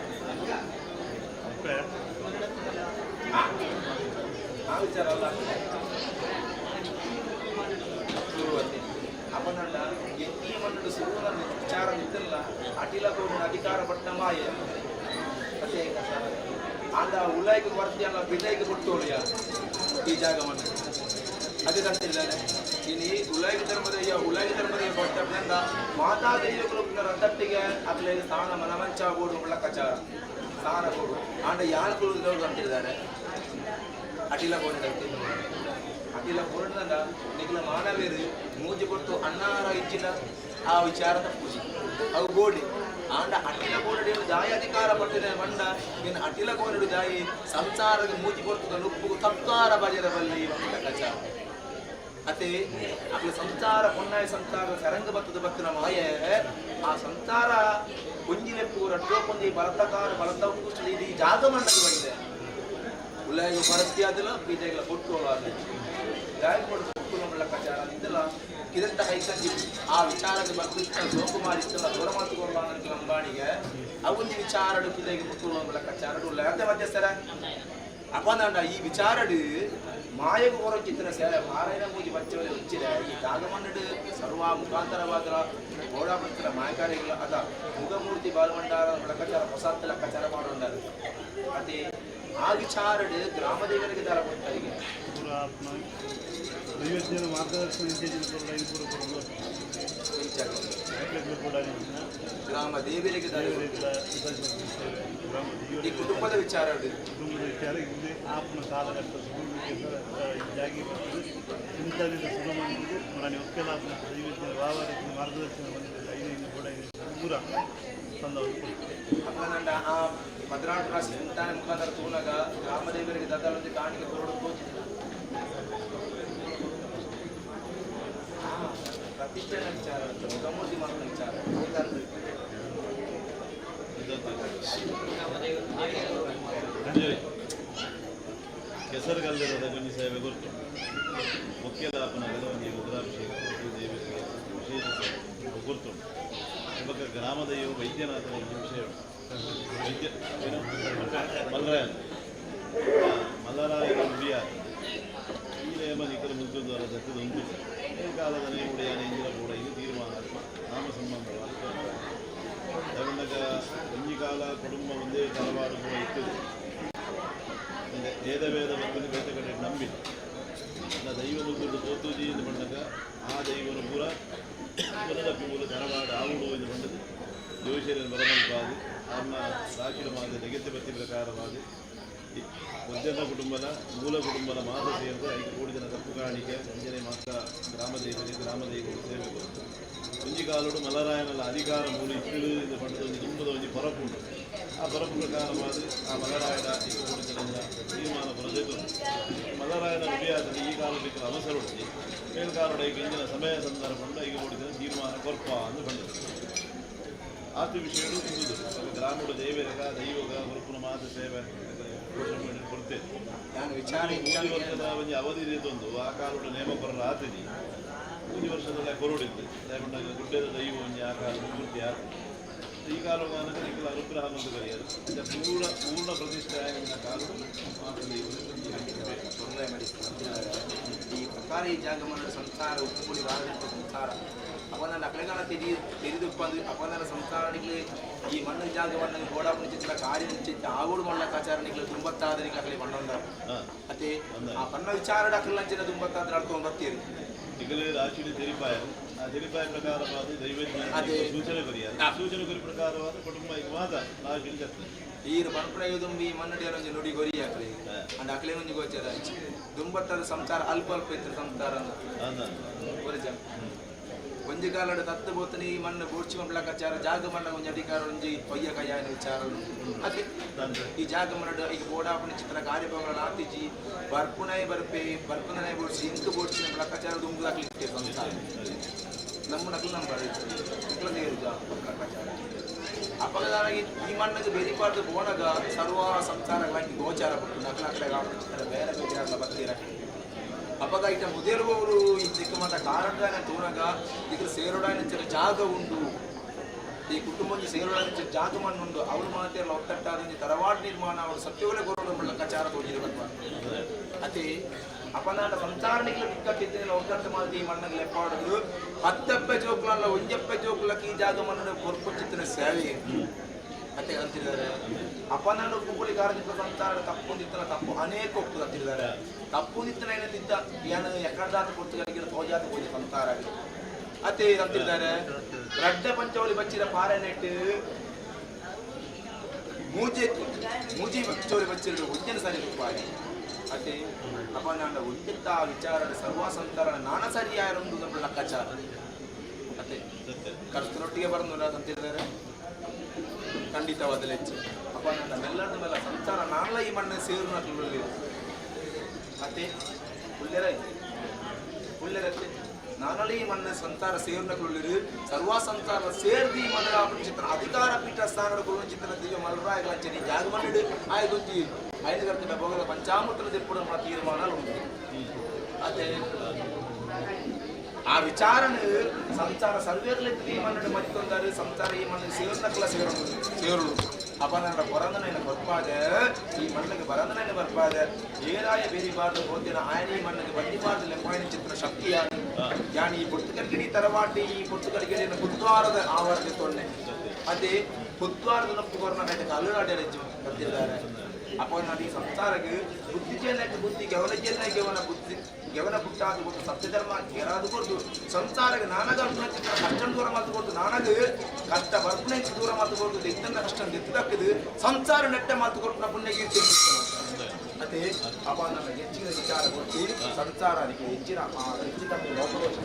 ಆ ವಿಚಾರ ಅಲ್ಲ ಶುರುವತ್ತೆ ಅಪನಂಡ ಈ ಮಣ್ಣು ಶುರುವಿನ ವಿಚಾರ ಇದ್ದಲ್ಲ ಅಟಿಲ ಕೋಡಿನ ಅಧಿಕಾರ ಪಟ್ಟ ಮಾಯ ಮತ್ತೆ ಆಂಡ ಉಲಾಯಿಗೆ ಕೊರತೆ ಅಲ್ಲ ಬಿಡೈಗೆ ಕೊಟ್ಟೋಳಿಯ ಈ ಜಾಗವನ್ನು ಅದೇ ತಂತಿದ್ದಾರೆ ಇನ್ನು ಈ ಉಲಾಯಿ ಧರ್ಮದ ಕೊಟ್ಟಂದ ಮಾತಾ ದೈವಗಳು ರದ್ದಟ್ಟಿಗೆ ಅದ್ರಲ್ಲಿ ಸ್ಥಾನ ಮನಮಂಚ ಬೋಡು ಮುಳ್ಳಕಚಾರ ಸ್ಥಾನ ಬೋಡು ಆಂಡ ಯಾರು ಕುಳಿದವರು ಅಂತಿದ್ದಾರೆ ಅಟಿಲ ಬೋರ್ಡ್ ಅಟಿಲ ಬೋರ್ಡ್ನಂದ ನಿಖಲ ಮಾನವೇರು ಮೂಜಿ ಕೊಟ್ಟು ಅನ್ನಾರ ಇಚ್ಚಿನ ಆ ವಿಚಾರದ ಖುಷಿ ಅವು ಗೋಡಿ ಆಂಡ ಅಟಿಲ ಬೋರ್ಡ್ ಜಾಯಿ ಅಧಿಕಾರ ಪಟ್ಟಿದೆ ಮಂಡ ಇನ್ನು ಅಟಿಲ ಬೋರ್ಡ್ ಜಾಯಿ ಸಂಸಾರದ ಮೂಜಿ ಕೊಟ್ಟು ನುಪ್ಪು ತಪ್ಪಾರ ಬಜರ ಬಲ್ಲಿ ಮುಳ್ಳಕಚಾರ ಅತೆ ಅಪ್ಪ ಸಂಸಾರ ಪೊನ್ನಾಯ ಸಂಸಾರ ಸರಂಗ ಬತ್ತದ ಮಾಯ ಆ ಸಂಸಾರ ಕುಂಜಿಲೆಪ್ಪು ರಟ್ಟೋ ಕೊಂಜಿ ಬಲತಕಾರ ಬಲತ ಈ ಜಾಗ ಮಂಡಕ್ಕೆ ಬಂದಿದೆ ಉಲ್ಲಾಯಿಗೆ ಬರತ್ತಿ ಆದಿಲ್ಲ ಬೀಜಗಳ ಕೊಟ್ಟೋಳು ಜಾಗ ಕೊಟ್ಟು ಕೊಟ್ಟು ಕಚಾರ ಇದ್ದಲ್ಲ ಕಿದಂತ ಕೈಕಂಜಿ ಆ ವಿಚಾರದ ಬರ್ತಿಷ್ಟ ಸೋಕುಮಾರ್ ಇತ್ತಲ್ಲ ದೂರ ಮಾತುಕೊಳ್ಳ ನನಗೆ ಅಂಬಾಣಿಗೆ ಅವೊಂದು ವಿಚಾರಡು ಕಿದೆಗೆ ಕೊಟ್ಟು ಕಚಾರಡು ಉಲ್ಲ ಮಧ್ಯಸ್ಥರ ಅಪನಂಡ ಈ ವಿಚಾರಡು ಮಾಯకు ಹೊರಚಿತ್ತಿನ ಸೇವೆ ಮಾರಾಯಣ ಮೂಜಿ ಬಚ್ಚವಲೆ ಉಚ್ಚಿದೆ ಈ ಜಾಗಮಂಡಡು ಸರ್ವ ಮುಖಾಂತರವಾದ ಓಡಾಪತ್ತಿನ ಮಾಯಕಾರಿಗಳ ಅದ ಮುಖಮೂರ್ತಿ ಬಾಲಮಂಡಾರ ಲೆಕ್ಕಾಚಾರ ಹೊಸ ಲೆಕ್ಕಾಚಾರ ಮಾಡೋಂಡಾರು ಅದೇ ಆ ವಿಚಾರಡು ಗ್ರಾಮದೇವರಿಗೆ ದಾರ ಕೊಡ್ತಾರಿಗೆ ಗ್ರಾಮ ದೇವರಿಗೆ ಈ ಕುಟುಂಬದ ವಿಚಾರ ಇಲ್ಲಿ ಆಪ್ನ ಕಾಲಘಟ್ಟ ಜಾಗಿ ಇಂಥದ್ದು ಶುರು ಮಾಡಿದ್ದು ನಾನು ಒಕ್ಕೆಲ್ಲ ದೈವಜ್ಞ ವ್ಯವಹಾರಕ್ಕೆ ಮಾರ್ಗದರ್ಶನ ಬಂದಿದೆ ಐದು ಕೂಡ ಪೂರ ತಂದವರು ಅಪ್ಪನಂಡ ಆ ಭದ್ರಾಂತ ರಾಷ್ಟ್ರ ಚಿಂತನೆ ಮುಖಾಂತರ ತೂನಾಗ ಗ್ರಾಮದೇವರಿಗೆ ದತ್ತಲೊಂದು ಕಾಣಿಕೆ ಕೊರಡು ಪ್ರತಿಷ್ಠೆನ ವಿಚಾರ ಮುಖಮೂರ್ತಿ ಮಾತ್ರ ವಿಚಾರ ಕೆಸರುಗಲ್ಲದ ಗಣಿ ಸೇವೆ ಗೊತ್ತು ಮುಖ್ಯದಾಪನ ಗಲವಂಗಿ ರುದ್ರಾಭಿಷೇಕ ದೇವರಿಗೆ ವಿಶೇಷ ಗುರುತು ಇವಾಗ ಗ್ರಾಮದ ಇವು ವೈದ್ಯನಾಥನ ವಿಷಯ ವೈದ್ಯ ಏನು ಮಲ್ಲರಾಯನ ಮಲ್ಲರಾಯನ ಮುಡಿಯ ಈ ನೇಮ ನಿಖರ ಮುದ್ದುದ್ವಾರ ದತ್ತದ ಉಂಟು ಈ ಕಾಲದ ನೇಮುಡಿಯ ನೆಂಜಿನ ಕೂಡ ಇದು ತೀರ್ಮಾನ ನಾಮ ಸಂಬಂಧವಾದ ಒಂಜಿ ಕಾಲ ಕುಟುಂಬ ಒಂದೇ ತಲವಾರು ಕೂಡ ಇರ್ತದೆ ವೇದ ಬಂದು ಬೇತ ಕಡೆ ನಂಬಿದ ದೈವ ಮುದ್ದು ತೋತುಜಿ ಎಂದು ಬಂದಾಗ ಆ ದೈವನು ಪೂರ ಪುನರಪ್ಪಿ ಮೂಲ ತರವಾಡ ಆವುಡು ಎಂದು ಬಂದದ್ದು ಜೋಶಿಯರ ಬರಮಲ್ಪಾದು ಅವನ್ನ ಸಾಕಿರ ಮಾದ ಜಗತ್ತೆ ಬತ್ತಿ ಪ್ರಕಾರವಾದ ಒಜ್ಜನ ಕುಟುಂಬದ ಮೂಲ ಕುಟುಂಬದ ಮಾತ ಸೇರಿದ 5 ಕೋಟಿ ಜನ ತಪ್ಪು ಕಾಣಿಕೆ ಅಂಜನೆ ಮಾತ್ರ ಗ್ರಾಮದೇವರು ಸೇವೆ ಕೊಟ್ಟು ಒಂಜಿ ಕಾಲೋಡು ಮಲರಾಯನಲ್ಲ ಅಧಿಕಾರ ಮೂಲ ಇಟ್ಟಿಳು ಎಂದು ಬಂದದ್ದು ಒಂದು ತುಂಬದ ಒಂದು ಪರಪುಂಟು ಆ ಪರಪು ಪ್ರಕಾರವಾದ ಆ ಮಲರಾಯನ 5 ಕೋಟಿ ಜನರಿಂದ ತೀರ್ಮಾನ ಬರಬೇಕು ಮಲರಾಯನ ವಿಭ್ಯಾಸದಲ್ಲಿ ಈ ಕಾಲಕ್ಕೆ ಅವಸರೊಡ್ಡಿ ಮೇಲ್ಕಾಲೋಡ ಈಗ ಇಂದಿನ ಸಮಯ ಸಂದರ್ಭ 5 ಕೋಟಿ ಜನ ತೀರ್ಮಾನ ಕೊರ್ಪ ಎಂದು ಬಂದಿದೆ ಆತು ವಿಷಯಗಳು ತಿಳಿದು ಗ್ರಾಮದ ದೇವರಗ ದೈವಗ ಹೊರಪುನ ಮಾತ ಸೇವೆ ಕೊಡ್ತೇನೆ ವರ್ಷದ ಒಂದು ಅವಧಿ ಇದೊಂದು ಆ ಕಾಲೋಡ ನೇಮ ಬರಲ್ಲ ಆತದಿ 3 ವರ್ಷದಲ್ಲ ಕೊರಡಿದ್ದು ದಯವಿಟ್ಟು ಗುಡ್ಡದ ದೈವ ಒಂದು ಆ ಕಾಲ ಪೂರ್ತಿ ಆಗ್ತದೆ ಈ ಕಾಲಗಾನ ಅನುಗ್ರಹ ಅಂತ ಕರೆಯೋದು ಪೂರ್ಣ ಪ್ರತಿಷ್ಠೆ ಆಗಿನ ಕಾಲ ಈ ಪ್ರಕಾರ ಈ ಜಾಗ ಮಾಡೋ ಸಂಸಾರ ಉಪ್ಪುಡಿ ಬಾರದಿಟ್ಟ ಸಂಸಾರ ಅವನನ್ನು ಅಕಳೆಗಾಲ ತೆರೆದುಪ್ಪಂದು ಅವನ ಸಂಸಾರನಿಗೆ ಈ ಮಣ್ಣು ಜಾಗವನ್ನು ಗೋಡಾಪುರ ಚಿತ್ರ ಕಾರ್ಯ ಆಗೋಡು ಮಣ್ಣಕ್ಕಾಚಾರನಿಗೆ ತುಂಬತ್ತಾದನಿಗೆ ಅಕಲೆ ಮಣ್ಣೊಂದ ಮತ್ತೆ ಆ ಪನ್ನ ವಿಚಾರ ಅಕಲಂಚಿನ ತುಂಬತ್ತಾದ್ರೆ ಅಡ್ಕೊಂಡು ಬರ್ತೀರಿ ಈಗಲೇ ರಾಶಿಯಲ್ಲಿ ತೆರಿಪಾಯ ಆ ತೆರಿಪಾಯ ಪ್ರಕಾರವಾದ ದೈವಜ್ಞ ಸೂಚನೆ ಬರೆಯಾದ ಸೂಚನೆ ಗುರಿ ಪ್ರಕಾರವಾದ ಕುಟುಂಬ ಈಗ ಮಾತ್ರ ರಾಶಿಯಲ್ಲಿ ಜಾತ್ರೆ ಈರು ಪಣಪ್ರಯೋದುಂಬಿ ಮನ್ನಡಿಯರೊಂದು ನುಡಿ ಗೊರಿ ಹಾಕಲಿ ಅಂಡ್ ಅಕಲೆ ಒಂದು ಗೋಚರ ದುಂಬತ್ತದ ಸಂಸಾರ ಅಲ್ಪ ಇತ್ತು ಸಂಸಾರ ಗೊರಿಜ ಒಂಜಿ ಕಾಲದ ತತ್ತು ಬೋತನಿ ಮಣ್ಣು ಬೋಡ್ಚಿ ಮಂಡ್ಲಕ್ಕಾಚಾರ ಜಾಗ ಮಣ್ಣ ಒಂಜಿ ಅಧಿಕಾರ ಒಂಜಿ ಒಯ್ಯ ಕೈಯಾನ ವಿಚಾರ ಅದೇ ಈ ಜಾಗ ಮರಡು ಈಗ ಬೋಡಾಪಣ ಚಿತ್ರ ಕಾರ್ಯಕ್ರಮಗಳ ಆತಿಜಿ ಬರ್ಪುನೈ ಬರ್ಪುನೈ ಬೋಡ್ಸಿ ಇಂಕು ಬೋಡ್ಸಿ ಲೆಕ್ಕಾಚಾರ ದುಂಬುದಾಗ್ಲಿಕ್ಕೆ ಸಂಸಾರ ನಮ್ಮ ನಕಲು ನಮ್ಮ ಬರೀ ಲೆಕ್ಕಾಚಾರ ಅಪಗದಾಗಿ ಈ ಮಣ್ಣಿಗೆ ಬೆರಿಬಾರ್ದು ಬೋಣಗ ಸರ್ವ ಸಂಸಾರಗಳಾಗಿ ಗೋಚಾರ ಬಿಟ್ಟು ನಕಲ ಕಡೆ ಬೇರೆ ಬೇರೆ ಬರ್ತೀರ ಅಪಗ ಇಟ್ಟ ಮುದಿರುವವರು ಈ ದಿಕ್ಕಮಂತ ಕಾರಣದಾನೆ ತೂನಗ ಇದಕ್ಕೆ ಸೇರೋಡಾನಿಂಚ ಜಾಗ ಉಂಟು ಈ ಕುಟುಂಬದ ಸೇರೋಡಾನಿಂಚ ಜಾಗ ಮಣ್ಣುಂಟು ಅವ್ರು ಮಾತೆಲ್ಲ ಒತ್ತಟ್ಟಾದ ತರವಾಡು ನಿರ್ಮಾಣ ಅವರು ಸತ್ಯವೇ ಗೊರೋಡ ಲೆಕ್ಕಾಚಾರ ತೋರಿರಬೇಕು ಅದೇ ಅಪನಾಟ ಸಂಸಾರ ನಿಖಿಲ ಬಿಕ್ಕಟ್ಟಿದ್ದೇನೆ ಒಗ್ಗಟ್ಟು ಮಾಡಿ ಈ ಮಣ್ಣಿಗೆ ಲೆಪ್ಪಾಡುದು 10 ಜೋಕ್ಲಲ್ಲ 1 ಜೋಕ್ಲಕ್ಕೆ ಈ ಜಾಗ ಮಣ್ಣು ಕೊರ್ಕೊಚ್ಚಿತ್ತಿನ ಸೇವೆ ಮತ್ತೆ ಅಂತಿದ್ದಾರೆ ಅಪನಾಡು ಕುಂಬಳಿಗಾರದಿಂದ ಸಂಸಾರ ತಪ್ಪೊಂದಿತ್ತನ ತಪ್ಪು ಅನೇಕ ಹೋಗ್ತದೆ ಅಂತಿದ್ದಾರೆ ತಪ್ಪೊಂದಿತ್ತನ ಏನಂತಿದ್ದ ಏನು ಎಕಡದಾತ ಕೊಡ್ತಿಗಳಿಗೆ ತೋಜಾತ ಹೋಗಿ ಸಂಸಾರ ಅತ್ತೆ ಅಂತಿದ್ದಾರೆ ರಡ್ಡ ಪಂಚವಳಿ ಬಚ್ಚಿದ ಪಾರೆ ನೆಟ್ಟು ಮೂಜಿ ಪಂಚವಳಿ ಬಚ್ಚಿರುವ ಉಜ್ಜನ ಸರಿ ಪಾರೆ ಅದೇ ಅಪನಾಡ ಉಜ್ಜಿತ್ತ ವಿಚಾರ ಸರ್ವ ಸಂಸಾರ ನಾನ ಸರಿಯಾರೊಂದು ನಮ್ಮ ಲೆಕ್ಕಾಚಾರ ಅತ್ತೆ ಕರ್ತನೊಟ್ಟಿಗೆ ಬರೋದು ಅಂತಿದ್ದಾರೆ ಖಂಡಿತವಾದ ಹೆಚ್ಚು ಅಪ್ಪ ನನ್ನ ಮೆಲ್ಲದ ಮೇಲೆ ಸಂಸಾರ ನಾನೆಲ್ಲ ಈ ಮಣ್ಣ ಸೇರು ನಕಲು ಮತ್ತೆ ಉಳ್ಳೆರತ್ತೆ ನಾನಲ್ಲ ಈ ಮಣ್ಣ ಸಂಸಾರ ಸೇರು ನಕಲು ಸರ್ವ ಸಂಸಾರ ಸೇರ್ದಿ ಮನರ ಚಿತ್ರ ಅಧಿಕಾರ ಪೀಠ ಸ್ಥಾನದ ಗುರು ಚಿತ್ರ ದಿವ್ಯ ಮಲರಾಯ ಚನಿ ಜಾಗ ಮಣ್ಣಿಡು ಆಯ್ದುಂತಿ ಐದು ಗಂಟೆ ಹೋಗದ ಪಂಚಾಮೃತದ ಎప్పుడు మన తీర్మానాలు ఉంటాయి ಅದೇ ಆ ವಿಚಾರನ ಸಂಸಾರ ಸರ್ವೇರ್ಲೆತ್ತಿ ಮನ್ನಡೆ ಮತ್ತೊಂದಾರು ಸಂಸಾರ ಈ ಮಣ್ಣಿಗೆ ಸೇರ್ನಕ್ಲ ಸೇರುಳು ಅಪನರ ಬರಂದನೈನ ಬರ್ಪಾದೆ ಈ ಮಣ್ಣಿಗೆ ಬರಂದನೈನ ಬರ್ಪಾದೆ ಏರಾಯ ಬೇರಿಬಾರ್ದು ಹೋದಿನ ఆయన ಈ ಮಣ್ಣಿಗೆ ಬಂದಿಬಾರ್ದು ಲೆಂಪಾಯಿನ ಚಿತ್ರ ಶಕ್ತಿ ಯಾನಿ ಈ ಪುಸ್ತಕಗಳಿಗೆ ತರವಾಟಿ ಈ ಪುಸ್ತಕಗಳಿಗೆ ಬುದ್ವಾರದ ಆವರಣ ತೊನ್ನೆ ಅದೇ ಬುದ್ವಾರದ ನಪ್ಪುಗರನ ಕೈಗೆ ಅಲ್ಲುರಾಡ್ಯಾರ ಕತ್ತಿದ್ದಾರೆ ಅಪನ ಈ ಸಂಸಾರಕ್ಕೆ ಬುದ್ಧಿ ಚೆನ್ನಕ್ಕೆ ಬುದ್ಧಿ ಗೆವನ ಬುದ್ಧಿ ಗೆವನ ಪುಟ್ಟಾದು ಕೊಟ್ಟು ಸತ್ಯಧರ್ಮ ಕೇರಾದು ಕೊಟ್ಟು ಸಂಸಾರಕ್ಕೆ ನಾನಾಗ ಚಿತ್ರ ಕಷ್ಟ ದೂರ ಮಾತು ಕೊಟ್ಟು ನಾನಾಗ ಕಷ್ಟ ಬರ್ಪುಣೆಂಚು ದೂರ ಮಾತು ಕೊಟ್ಟು ದಿತ್ತನ್ನ ಕಷ್ಟ ದಿತ್ತದಕ್ಕದು ಸಂಸಾರ ನೆಟ್ಟ ಮಾತು ಕೊಟ್ಟು ನಾ ಪುಣ್ಯ ಕೀರ್ತಿ ಅದೇ ಅಪ ನನ್ನ ಹೆಚ್ಚಿನ ವಿಚಾರ ಕೊಟ್ಟು ಸಂಸಾರಕ್ಕೆ ಹೆಚ್ಚಿನ ಹೆಚ್ಚಿನ ಲೋಕದೋಷ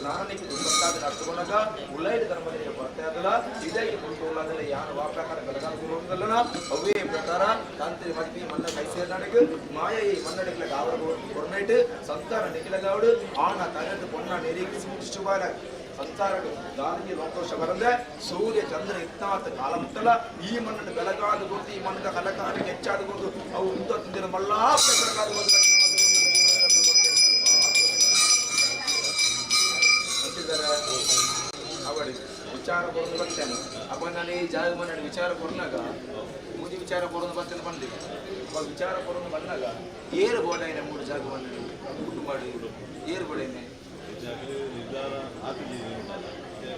ನಾನನಿಗೆ ದುರ್ಬತ್ತಾದ ನಡ್ಕೊಂಡಾಗ ಉಳ್ಳೈದ ಧರ್ಮದಲ್ಲಿ ಬರ್ತಾ ಇದ್ದಲ್ಲ ಇದೇ ಕುಂಟುಳ್ಳದಲ್ಲ ಯಾರು ವಾಪ್ರಕಾರ ಬೆಳಗಾಗುವುದಲ್ಲ ಅವೇ ಪ್ರಕಾರ ಕಾಂತಿ ಮದ್ವಿ ಮಣ್ಣ ಕೈ ಸೇರ್ನಾಡಿಗೆ ಮಾಯ ಈ ಮಣ್ಣಡಿಗೆ ಕಾವರ ಕೊರ್ನೈಟ್ ಸಂಸಾರ ನಿಖಿಲಗಾವಡು ಆಣ ತಗದು ಪೊನ್ನ ನಿರೀಕ್ಷಿಸುವಾರ ಸಂಸಾರ ಗಾಳಿಗೆ ಲೋಕೋಶ ಬರಂದೆ ಸೂರ್ಯ ಚಂದ್ರ ಇತ್ತಾತ ಕಾಲ ಮುಟ್ಟಲ್ಲ ಈ ಮಣ್ಣನ್ನು ಬೆಳಗಾದ ಗೊತ್ತು ಈ ಮಣ್ಣದ ಕಲಕಾರಿಗೆ ಹೆಚ್ಚಾದ ಗೊತ್ತು ಅವು ಇಂದಿನ ಮಲ್ಲಾ ಬೆಳಗಾದ ಅವಳಿ ವಿಚಾರ ಕೊಡೋದು ಬರ್ತೇನೆ ಅಪ್ಪ ನಾನು ಈ ಜಾಗ ಮನೆ ವಿಚಾರ ಕೊಡ್ನಾಗ ಮುದಿ ವಿಚಾರ ಕೊಡೋದು ಬರ್ತೇನೆ ಬಂದೆ ಅವಾಗ ವಿಚಾರ ಕೊಡೋದು ಬಂದಾಗ ಏರು ಬೋಡಾಯಿನ 3 ಜಾಗ ಮನೆ ಊಟ ಮಾಡಿ ಏರು ಬೋಡೇನೆ ನಿರ್ಧಾರ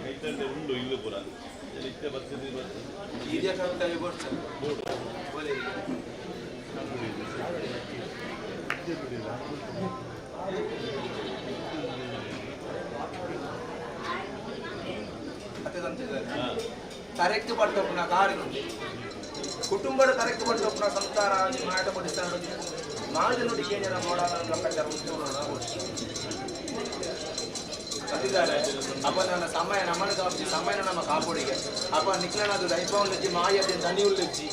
ಕೈತಂಡೆ ಉಂಡು ಇಲ್ಲೂ ಪುರ ಇಷ್ಟೇ ಬರ್ತದೆ ಇದೇ ಕರ್ತಾವೆ ಬೋಡ್ಸ ಬೋಲೆ ಕರೆಕ್ಟ್ ಪಟ್ಟಪ್ಪನ ಕಾರಿನುಂಟು ಕುಟುಂಬದ ಕರೆಕ್ಟ್ ಪಟ್ಟಪ್ಪನ ಸಂಸಾರ ಮಾಟ ಪಡಿಸ್ತಾನೆ ಮಾದ ನೋಡಿ ಏನೇನ ನೋಡೋಣ ಲೆಕ್ಕಾಚಾರ ಅಂತಿದ್ದಾರೆ ಅಪ್ಪ ನನ್ನ ಸಮಯ ನಮ್ಮನ್ನು ಕಾಪಿಸಿ ಸಮಯ ನಮ್ಮ ಕಾಪುಡಿಗೆ ಅಪ್ಪ ನಿಕ್ಲನದು ದೈಪವನ್ನೆಚ್ಚಿ ಮಾಯದ ದನಿಯುಳ್ಳೆಚ್ಚಿ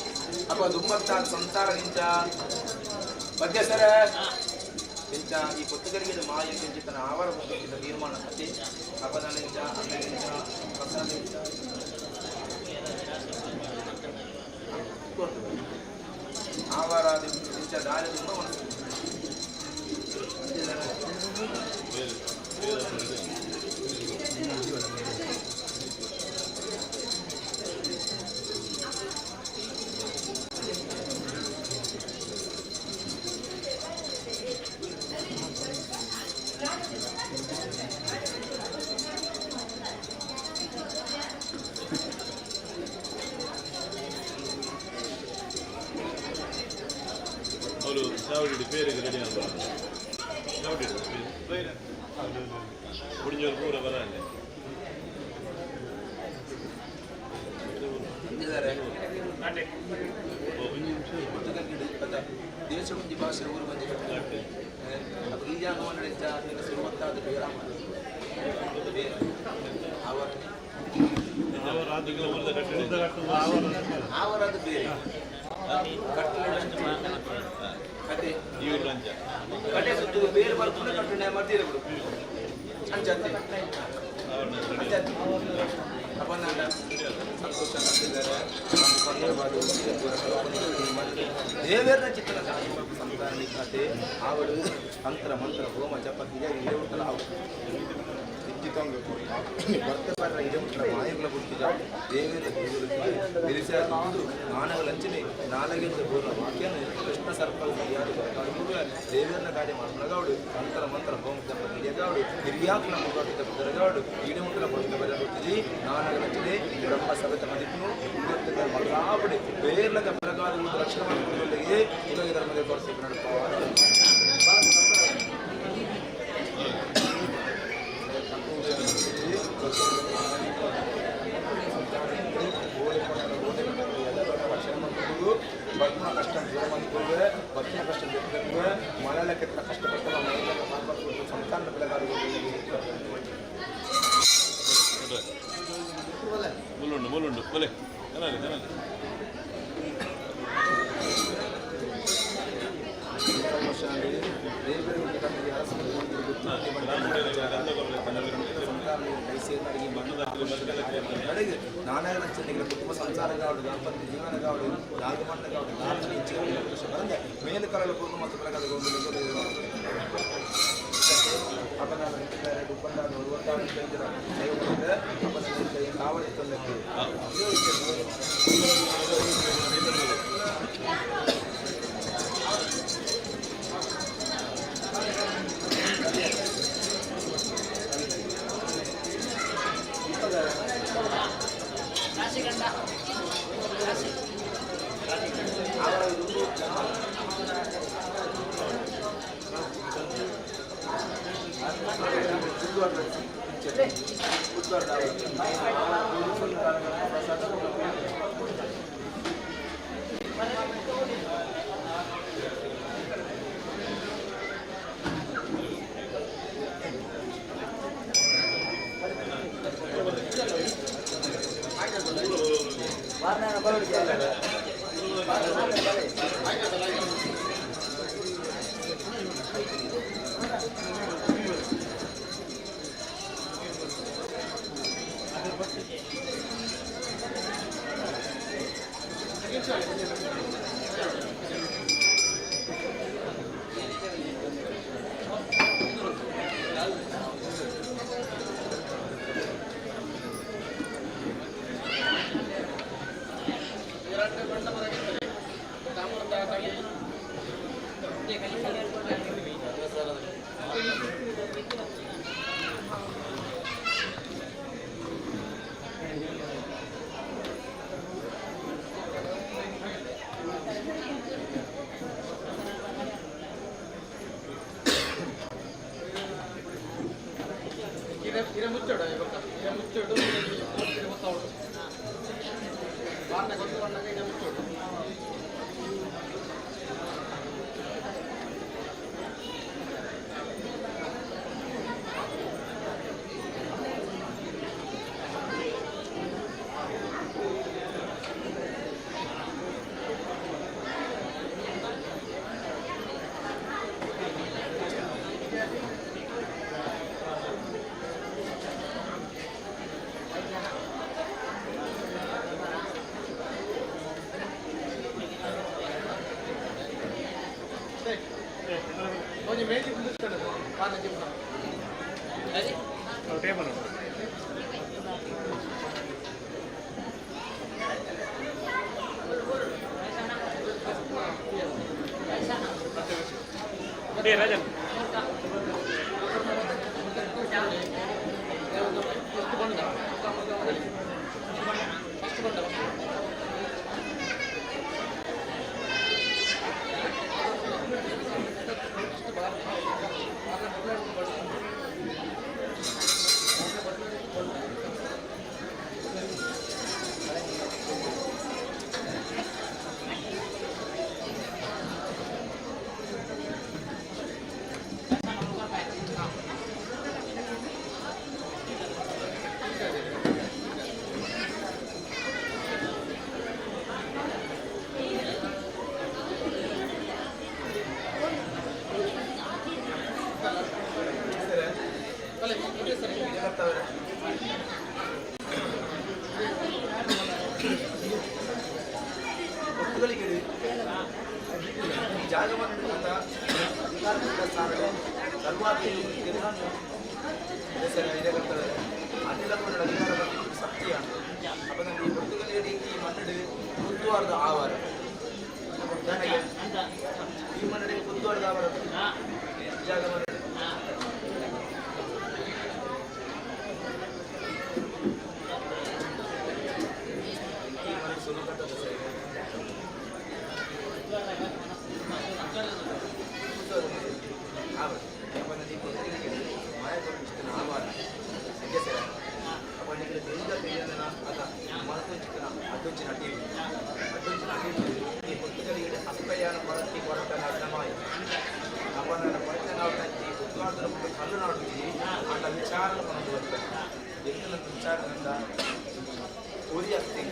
ಅಪ್ಪ ದುಂಬತ್ತಾದ ಸಂಸಾರ ನಿಂಚ ಬಗ್ಗೆ ಸರ ಇಂಚ ಈ ಪುಸ್ತಕರಿಗೆ ಮಾಯ ಚಿಂತನ ಆವರ ಮುಗಿಸಿದ ತೀರ್ಮಾನ ಅತಿ ಅಪ್ಪ ನನ್ನಿಂಚ ಅಮ್ಮನಿಂಚ ಪ್ರಸಾದಿಂಚ ಆವಾರ ಇಂಚ ದಾರಿ ತುಂಬ ಮನಸ್ಸು ಅವರು ಚಾವಡಿ ಬೇರೆ ರೆಡಿ ಆಗ್ಬೋದು ಚಾವಡಿ ಹುಡುಗಿಯವರು ಪೂರ ಬರಲ್ಲ ದೇಶ ಮುಂದಿ ಭಾಷೆ ಊರು ಬಂದಿದೆ ಈ ಜಾಗ ನಡೆದ ಸುರುವತ್ತಾದ ಬೇರಾಮ ಅವರದ್ದು ಬೇರೆ ಕಟ್ಟೆ ಕಟ್ಟೆ ಸುತ್ತು ಬೇರೆ ಬರ್ಕೊಂಡು ಕಟ್ಟಣೆ ಮಾಡ್ತೀರ ಬಿಡು ಅಂಚತ್ತೆ ಅಪನಾಡ ಸಂತೋಷ ಆಗ್ತಿದ್ದಾರೆ ದೇವೇರ್ನ ಚಿತ್ರ ಸಂತಾನಿ ಖಾತೆ ಆವಡು ತಂತ್ರ ಮಂತ್ರ ಹೋಮ ಜಪ ಹೀಗೆ ಇದೇ ಉಂಟಲ್ಲ ಭಕ್ತಪರ ಇದೇ ಉಂಟಲ್ಲ ಮಾಯಗಳ ಗುರುತಿದ ದೇವೇರ ಬಿರಿಸಾದು ಜ್ಞಾನಗಳಂಚನೆ ನಾಲಗೆಂದು ಬೋರ್ನ ವಾಕ್ಯ ಕೃಷ್ಣ ಸರ್ಪದ ಯಾರು ದೇವೇರನ ಕಾರ್ಯ ಮಾಡ್ಕೊಳ್ಳಗಾವಡು ತಂತ್ರ ಮಂತ್ರ ಹೋಮ ಜಪ ಹಿರಿಯಗಾವಡು ಹಿರಿಯಾತ್ಮ ಮುಗಾಟಿದ ಬದರಗಾವಡು ಇದೇ ಉಂಟಲ್ಲ ಭಕ್ತ ಬರ ಗೊತ್ತಿದೆ ನಾನಗಳಂಚನೆ ಬ್ರಹ್ಮ ಸಗತ ಮದಿಪ್ಪು ಮಗಾವಡು ಬೇರ್ಲಗ ಬರಗಾದ ರಕ್ಷಣೆ ಮಾಡಿಕೊಳ್ಳಲಿಗೆ ಇವಾಗ ಧರ್ಮದ ಕೊರತೆ ನಡುತ್ತಾರೆ ಭಕ್ತನ ಕಷ್ಟ ದೂರ ಮಾಡಿಕೊಳ್ಳುವೆ ಭಕ್ತನ ಕಷ್ಟ ಬಿಟ್ಟುಕೊಳ್ಳುವೆ ಮಳೆಲ್ಲ ಕೆಟ್ಟ ಕಷ್ಟಪಟ್ಟು ಮಾಡ್ಬಾರ್ದು ಸಂತಾನ ಬೆಳೆಗಾರರಿಗೆ ಮೂಲುಂಡು ಬಲೆ ಚೆನ್ನಾಗಿ నానగలచండి కుటుంబ సంసారం కావడం దాంపత్య జీవన కావడం నాగమండ కావడం మేలు కళలు పూర్ణ మొత్తం కలగదు అపనాలు ఉప్పండాలు ఒట్టాలు కావడుతున్నట్టు ರಾಜನ್ ಜಾಗವನ್ನು ಅಂತ ಅಧಿಕಾರದಿಂದ ಸ್ಥಾನಗಳು ಸರ್ವಾಧಿಕಾರಿ ಇರಕತ್ತದೆ ಅನಿಲ ಅಧಿಕಾರ ಶಕ್ತಿയാണ് അപ്പം ഈ പൊത്തുകല്ലേടി ഈ മണ്ണിട് കുത്തുവാർന്ന ആവാറ് ഈ മണ്ണിട് കുത്തുവാർന്ന ആവാറ് ಜಾಗ ಮണ്ಣಿട് ಈ ಮನೆ ಸುಲಭದ ಸರಿ ಆವಾರ അപ്പം ഈ പൊത്തുകല്ലേടി മായ ಕೊಟ್ಟಿನ ಆವಾರ ಸರಿ आपण इकडे देवीचा तेजाना आता महत्त्वाची अड्डोची नाटी ही पुस्तकाकडे अप्पयान परत ಕೊರಟನ ಅರ್ಥമായി आपण ಪರಚನಾವಟಂತಿ ಉದ್ವಾದನ ಕಲ್ಲು ನಾಡುತ್ತಿ ಅಂತ ವಿಚಾರ ಬಂದು ಬರ್ತದೆ ಎಲ್ಲಿನ ವಿಚಾರದಿಂದ ಓದಿ ಆಗ್ತಿ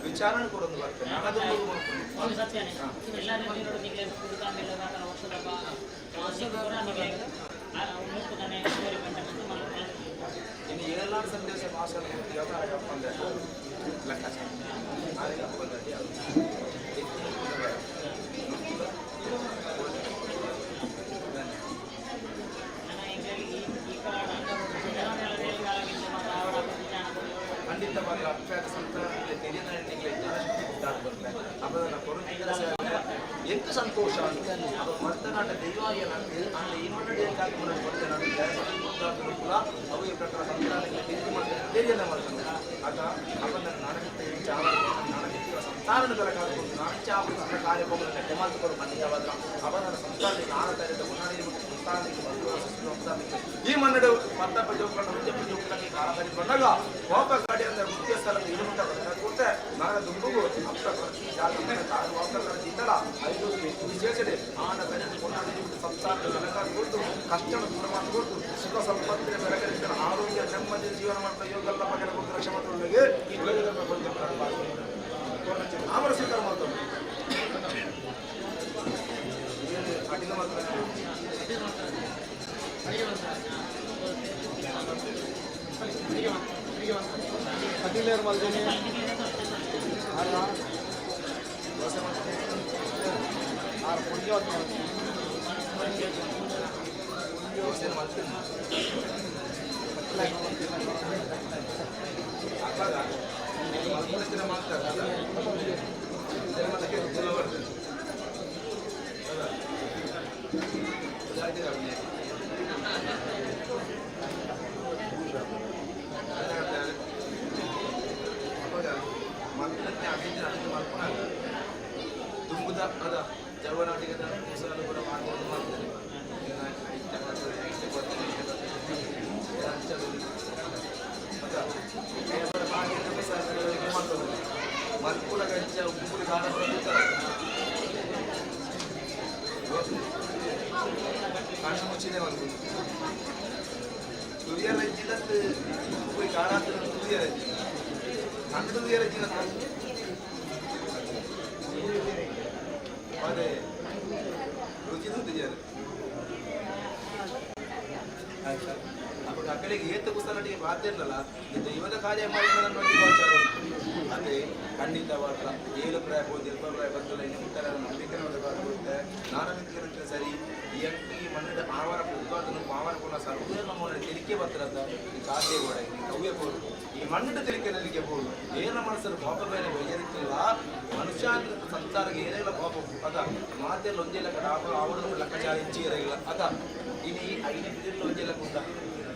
ವಿಚಾರಣೆ ಕೊಡೋದು ಬರ್ತದೆ ಅದು ಸತ್ಯನೇ ಎಲ್ಲರೂ ನೀರು ನಿಮಗೆ ಕುಡಿತಾ ಮೇಲೆ ವರ್ಷದ ಮುಕ್ತನೇ ಸ್ಟೋರಿ ಬಂದು ಇನ್ನು ಏನೆಲ್ಲ ಸಂದೇಶ ಭಾಷಣ ಲೆಕ್ಕಾಚಾರ ಖಂಡಿತವಾಗಿ ಅಪ್ಪಾದ ಸಂತಾನಕ್ಕೆ ತೆರೆಯನಿಗೆ ಅವರ ಕೊರತೆಗಳ ಎಂತ ಸಂತೋಷ ಅವ ಮರ್ತನಾಟ ದೈವಾಯನಂತೆ ಅಂದ್ರೆ ಈ ಮನ್ನಡೆಯಾಗಿ ಮರ್ತನಾಟ ಕೂಡ ಅವು ಈ ಪ್ರಕಾರ ಸಂತಾನಕ್ಕೆ ತೆರೆಯನ್ನ ಮಾಡ್ತಾರೆ ಆಗ ಅವನ ನಾಣಕತೆ ನಾಣಕತೆಯ ಸಂತಾನಗಳ ಕಾಲಕ್ಕೆ ನಾಣ್ಯಾಪದ ಕಾರ್ಯಕ್ರಮಗಳನ್ನು ಡೆಮಾಲ್ಕೊಡು ಖಂಡಿತವಾದ ಅವನ ಸಂತಾನಕ್ಕೆ ನಾಣ ತರದ ಮುನ್ನಾಡಿ ಸಂತಾನಕ್ಕೆ ಈ ಮನ್ನಡೆ ಮತ್ತಪ್ಪ ಜೋಕರಣ ಉದ್ಯಮ ಜೋಕರಕ್ಕೆ ಕಾಲದಲ್ಲಿ ಬಂದಾಗ ಕೋಪ ಗಾಡಿ ಅಂದ್ರೆ ಮುಖ್ಯ ಸ್ಥಳದ ಇರುವಂತ ಕೊಟ್ಟೆ ನಾನ ದುಂಬುಗು ಅಪ್ಪ ಪ್ರತಿ ಜಾಗದ ಕಾರು ವಾಪರ ಇದ್ದಲ್ಲ ಐದು ವಿಶೇಷಡೆ ಆನ ಕರೆದು ಕೊನಾಡಿ ಸಂಸಾರದ ನೆಲಕಾರು ಕೊಟ್ಟು ಕಷ್ಟನ ದೂರ ಮಾಡಿಕೊಟ್ಟು ಸುಖ ಸಂಪತ್ತಿನ ಬೆಳಕರಿಸಿದ ಆರೋಗ್ಯ ನೆಮ್ಮದಿ ಜೀವನ ಮಾಡ್ತಾ ಯೋಗಲ್ಲ ಬಗ್ಗೆ ಕೊಟ್ಟು ರಕ್ಷೆ ಮಾಡೋರಿಗೆ ಈ ಉಲಗದ ಬಂದ ಅವರ ಸ್ವೀಕಾರ ಮಾಡ್ತಾರೆ ಅಡಿಗೆ ಮಾಡ್ತಾರೆ ಹದಿನೇರು ಮಲ್ದೇನೆ ಆರು ಪುಣ್ಯ ಮಾಡ್ತಾರೆ ಮಂತ್ರಕ್ಕೆ ಅಭಿವೃದ್ಧಿ ಅಡುಗೆ ಮಾಡ್ಕೊಂಡು ತುಂಬುದ ಅದ ಜವನಾಟಿಗೆ ಮುಸಲನ್ನು ಕೂಡ ಮಾಡ್ಬೋದು ಮಾಡ್ತಾರೆ ಮಂತ್ ಕೂಡ ಗಂಜ ಉಪ್ಪು ಕೂಡ ಕಾಲ ಕಣ್ಣು ಮುಚ್ಚಿದೆ ಒಂದು ತುರಿಯರ ಇದ್ದಿದ್ದದ್ದು ಉಪ್ಪು ಕಾಲ ತುರಿಯರ ಕಣ್ಣು ತುರಿಯರ ಇದ್ದಿದ್ದ ಅದೇ ರುಚಿ ತುರಿಯರು ಅప్పుడు ಅಕ್ಕಳಿಗೆ ಏತ ಕುಸಲಟಿಗೆ ಮಾತಿರಲ್ಲ ದೈವದ ಕಾರ್ಯ ಮಾಡಿದ ಬಗ್ಗೆ ವಿಚಾರ ಅಂದ್ರೆ ಖಂಡಿತವಾದ 7 ಪ್ರಾಯ 2 ಪ್ರಾಯ ಬಂದಲ್ಲ ಇನ್ನು ಮುಟ್ಟರ ನಂಬಿಕೆ ಬರುತ್ತೆ ನಾನಂಬಿಕೆ ಸರಿ ಈ ಮಣ್ಣದ ಆವಾರ ಉದ್ವಾದನ ಆವಾರ ಕೂಡ ಸರ್ವೇ ನಮ್ಮ ತೆಲಿಕೆ ಬರ್ತಿರತ್ತ ಈ ಕಾಸೆ ಗೋಡ ಕವ್ಯ ಬೋದು ಈ ಮಣ್ಣದ ತೆಲಿಕೆನಲ್ಲಿಗೆ ಬೋದು ಏನ ಮನಸ್ಸಲ್ಲಿ ಪಾಪ ಬೇರೆ ಒಯ್ಯರಿಕ್ಕಿಲ್ಲ ಮನುಷ್ಯ ಅಂದ್ರೆ ಸಂಸಾರಕ್ಕೆ ಏನೆಲ್ಲ ಪಾಪ ಅದ ಮಾತೆಲ್ಲ ಒಂದೆಲ್ಲ ಕಡ ಅವರನ್ನು ಲೆಕ್ಕಾಚಾರ ಇಚ್ಚಿ ಇರಲಿಲ್ಲ ಅದ ಇನ್ನು ಈ 5 ಬಿದಿರ್ಲು ಒಂದೆಲ್ಲ ಕುಂದ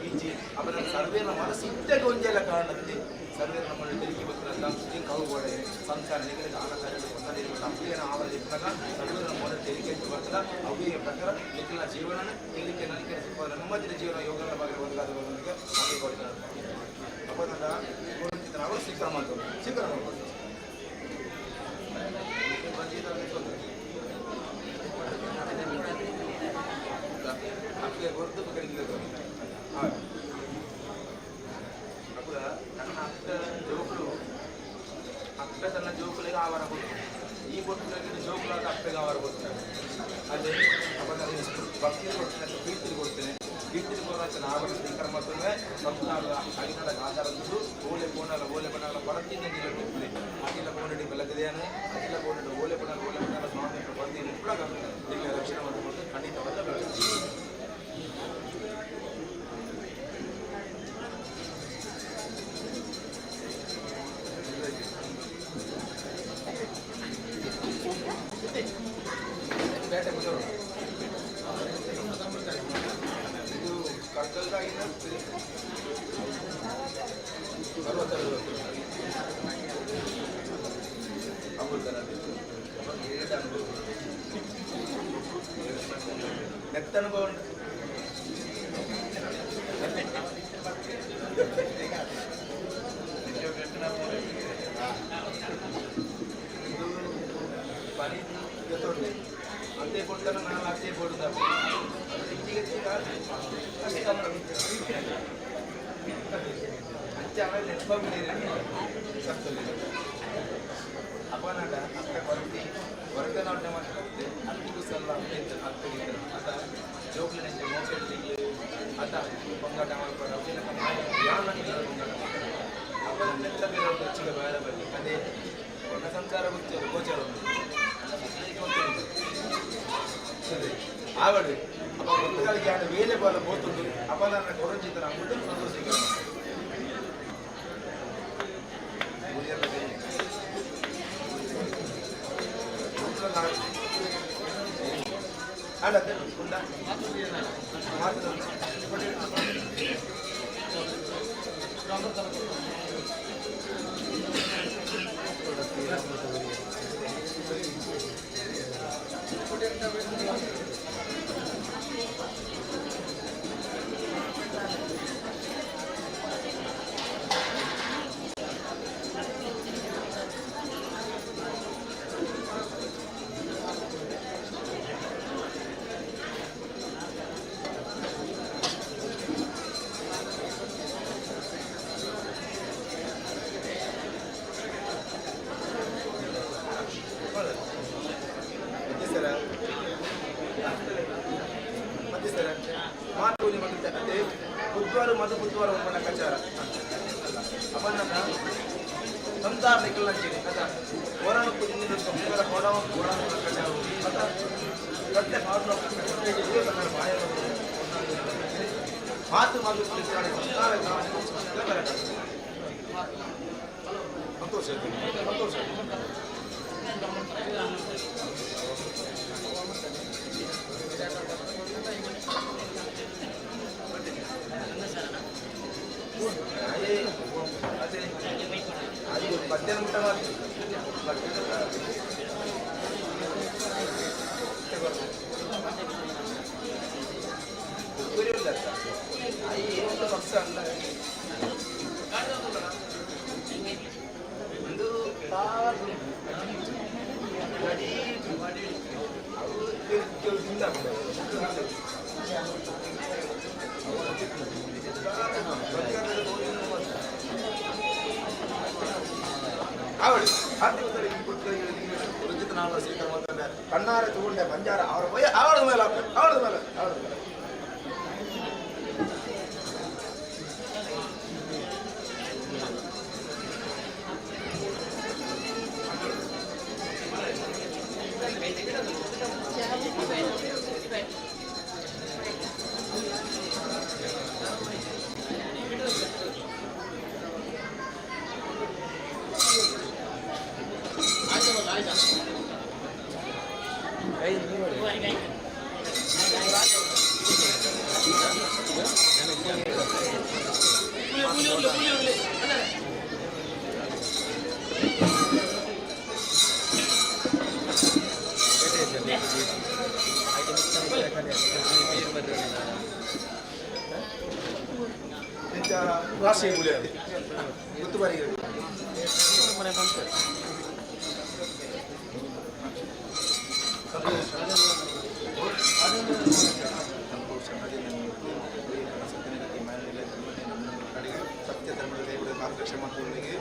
ಈಚಿ ಅವರ ಸರ್ವೇನ ಮನಸ್ಸು ಇದ್ದಾಗ ಒಂದೆಲ್ಲ ಕಾರಣಕ್ಕೆ ಸರ್ವೇ ನಮ್ಮನ್ನು ತೆರಿಗೆ ಬರ್ತಿರಲ್ಲ ಈ ಕವುಗೋಡೆ ಸಂಸಾರ ನಿಗದಿತ ಆನಕಾರಗಳು ಬಂದಿರುವ ತಪ್ಪೇನ ಆವರಣ ಇದ್ದಾಗ ಸರ್ವೇ ನಮ್ಮನ್ನು ತೆರಿಗೆ ಬರ್ತದ ಅವೇ ಪ್ರಕಾರ ನಿಖಿಲ ಜೀವನ ತೆಲಿಕೆ ನಲಿಕೆ ನೆಮ್ಮದಿಯ ಜೀವನ ಯೋಗಗಳ ಬಗ್ಗೆ ಒಂದಾದವರಿಗೆ ಹಾಗೆ ಕೊಡ್ತಾರೆ ಅಪ್ಪನ ಅವರು ಸ್ವೀಕಾರ ಮಾಡ್ತಾರೆ ಸ್ವೀಕಾರ ಮಾಡ್ಬೋದು ಅಪ್ಪಿಗೆ ಗೊತ್ತು ಕಡಿಮೆ ಅವರ ಗೊತ್ತು ಈ ಬೊಟ್ಟಿನಲ್ಲಿ ಜೋಗುಲಾದ ಅಪ್ಪೆಗೆ ಅವರ ಗೊತ್ತಾಗ ಅದೇ ಅವನ ಭಕ್ತಿ ಕೊಡ್ತೇನೆ ಪ್ರೀತಿ ಕೊಡ್ತೇನೆ ಪ್ರೀತಿ ಕೊಡೋಕೆ ನಾವರ ಸ್ವೀಕಾರ ಮಾಡ್ತೇವೆ ಸಂತಾನ ಆಗಿನ ಆಧಾರದ್ದು ಓಲೆ ಬೋನಾಲ ಪರತಿನ ನಿಲ್ಲುತ್ತದೆ ಅಖಿಲ ಬೋನಡಿ ಬೆಳಗದೆಯಾನೆ ಅಖಿಲ ಬೋನಡಿ ಓಲೆ ಬಣಾಲ ಸ್ವಾಮಿ ಪರತಿನ ಕೂಡ ಈಗ ರಕ್ಷಣೆ ಮಾಡಿಕೊಂಡು ಖಂಡಿತವಲ್ಲ ಬೆಳಗ್ಗೆ ಬೇಟೆ ಮುಗಿಯೋಣ ಇದು ಕರ್ಕಲ್ದಾಗಿನ 60 ఎంత అనుభవం పని అంతే కొడతాను నా లాక్టే కొడుతా ఇంటికి కష్టం ಅಂಚೆ ಆಮೇಲೆ ನೆನಪಾಗ್ಬಿಟ್ಟಿರಿ ಅಪ್ಪನಾಟ ಅಕ್ಕ ಹೊರಗೆ ನಾಟನೆ ಮಾಡ್ತಾರೆ ಅಲ್ಲಿಗೂ ಸಲ ಆಗ್ತಿದ್ದಾರೆ ಅದ ಜೋಗ್ಲಿನಂತೆ ಮೋಕೆಟ್ಟಿಗೆ ಅದ ಪೊಂಗಾಟ ಮಾಡ್ಕೊಂಡು ಯಾವನಿಲ್ಲ ಪೊಂಗಾಟ ಅಪ್ಪನ ನೆತ್ತ ಬೇರೆ ಹೆಚ್ಚಿಗೆ ಬೇಡ ಬನ್ನಿ ಅದೇ ಒಣ ಸಂಸಾರ ಗೊತ್ತಿರೋ ಗೋಚರ ಆವಡು ಅಪ್ಪ ಮೊತ್ತಗಳಿಗೆ ಆಡ ವೇಲೆ ಬಾಲ ಬೋತುಂಡು ಅಪ್ಪನ ಕೊರಂಜಿತರ ಅಂದ್ಬಿಟ್ಟು ಸಂತೋಷ ಅಲ್ಲ ಬುಧವಾರ ಒಬ್ಬನ ಕಚಾರ ಅಪ್ಪನ ಸಂಸಾರ ನಿಖಲಂಚಿನಿ ಅದ ಹೋರಾಣ ಕುದಿನಿಂದ ಸಂಸಾರ ಹೋರಾಣ ಕಚಾರ ಅದ ಗಟ್ಟೆ ಮಾತು ಮಗು ಸಂಸಾರ ಸಂತೋಷ ಸಂತೋಷ ಅದೇ ಅದು ಮಧ್ಯಾಹ್ನ ಊಟ ಮಾಡಿ ಏನು ಪಕ್ಷ ಅಲ್ಲ ಒಂದು ಆವಡಿ ರುಚಿತ ನಾಮ ಸ್ವೀಕಾರ ಮಾಡ್ತಾರೆ ಕಣ್ಣಾರೆ ತಗೊಂಡೆ ಬಂಜಾರ ಅವರ ಭಯ ಆವಳದ ಮೇಲೆ ಆವಳದ ಮೇಲೆ ರಾಶಿ ಗುಳಿಯಾದೆ ಗೊತ್ತು ಬಾರಿಗೆ ಮನೆ ಬಂತು ಸತ್ಯ ಧರ್ಮದ ಮಾರ್ಗದರ್ಶನ ಮಾಡುವವರಿಗೆ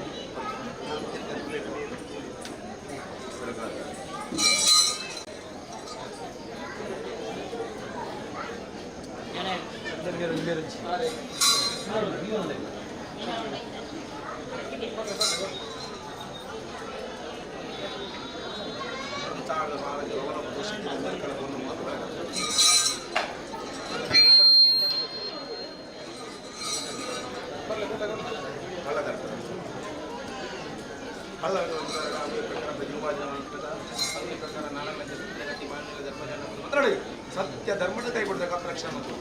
ಸತ್ಯ ಧರ್ಮದ ಕೈ ಕೊಡ್ಬೇಕು ಅಪ್ರಕ್ಷಣ ಮತ್ತು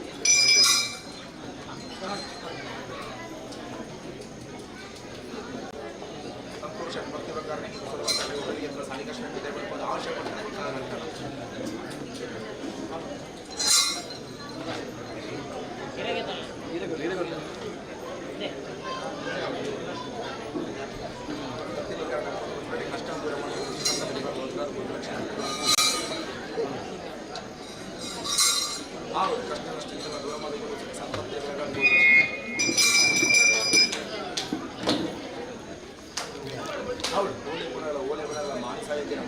ಸಂತೋಷ ಭಕ್ತಿ ಪ್ರಕಾರ ಸಾಲಿಕೃಷ್ಣ ಅವಶ್ಯಕ ಕಷ್ಟ ದೂರ ಕಷ್ಟ ನಷ್ಟದಿಂದ ದೂರ ಮಾಡಿಕೊಳ್ಳುವ ಸಂಪತ್ತಿನ ಹೌದು ಓಲೆ ಬಿಡಲ್ಲ ಮಾನಸ ಇದ್ದಿನ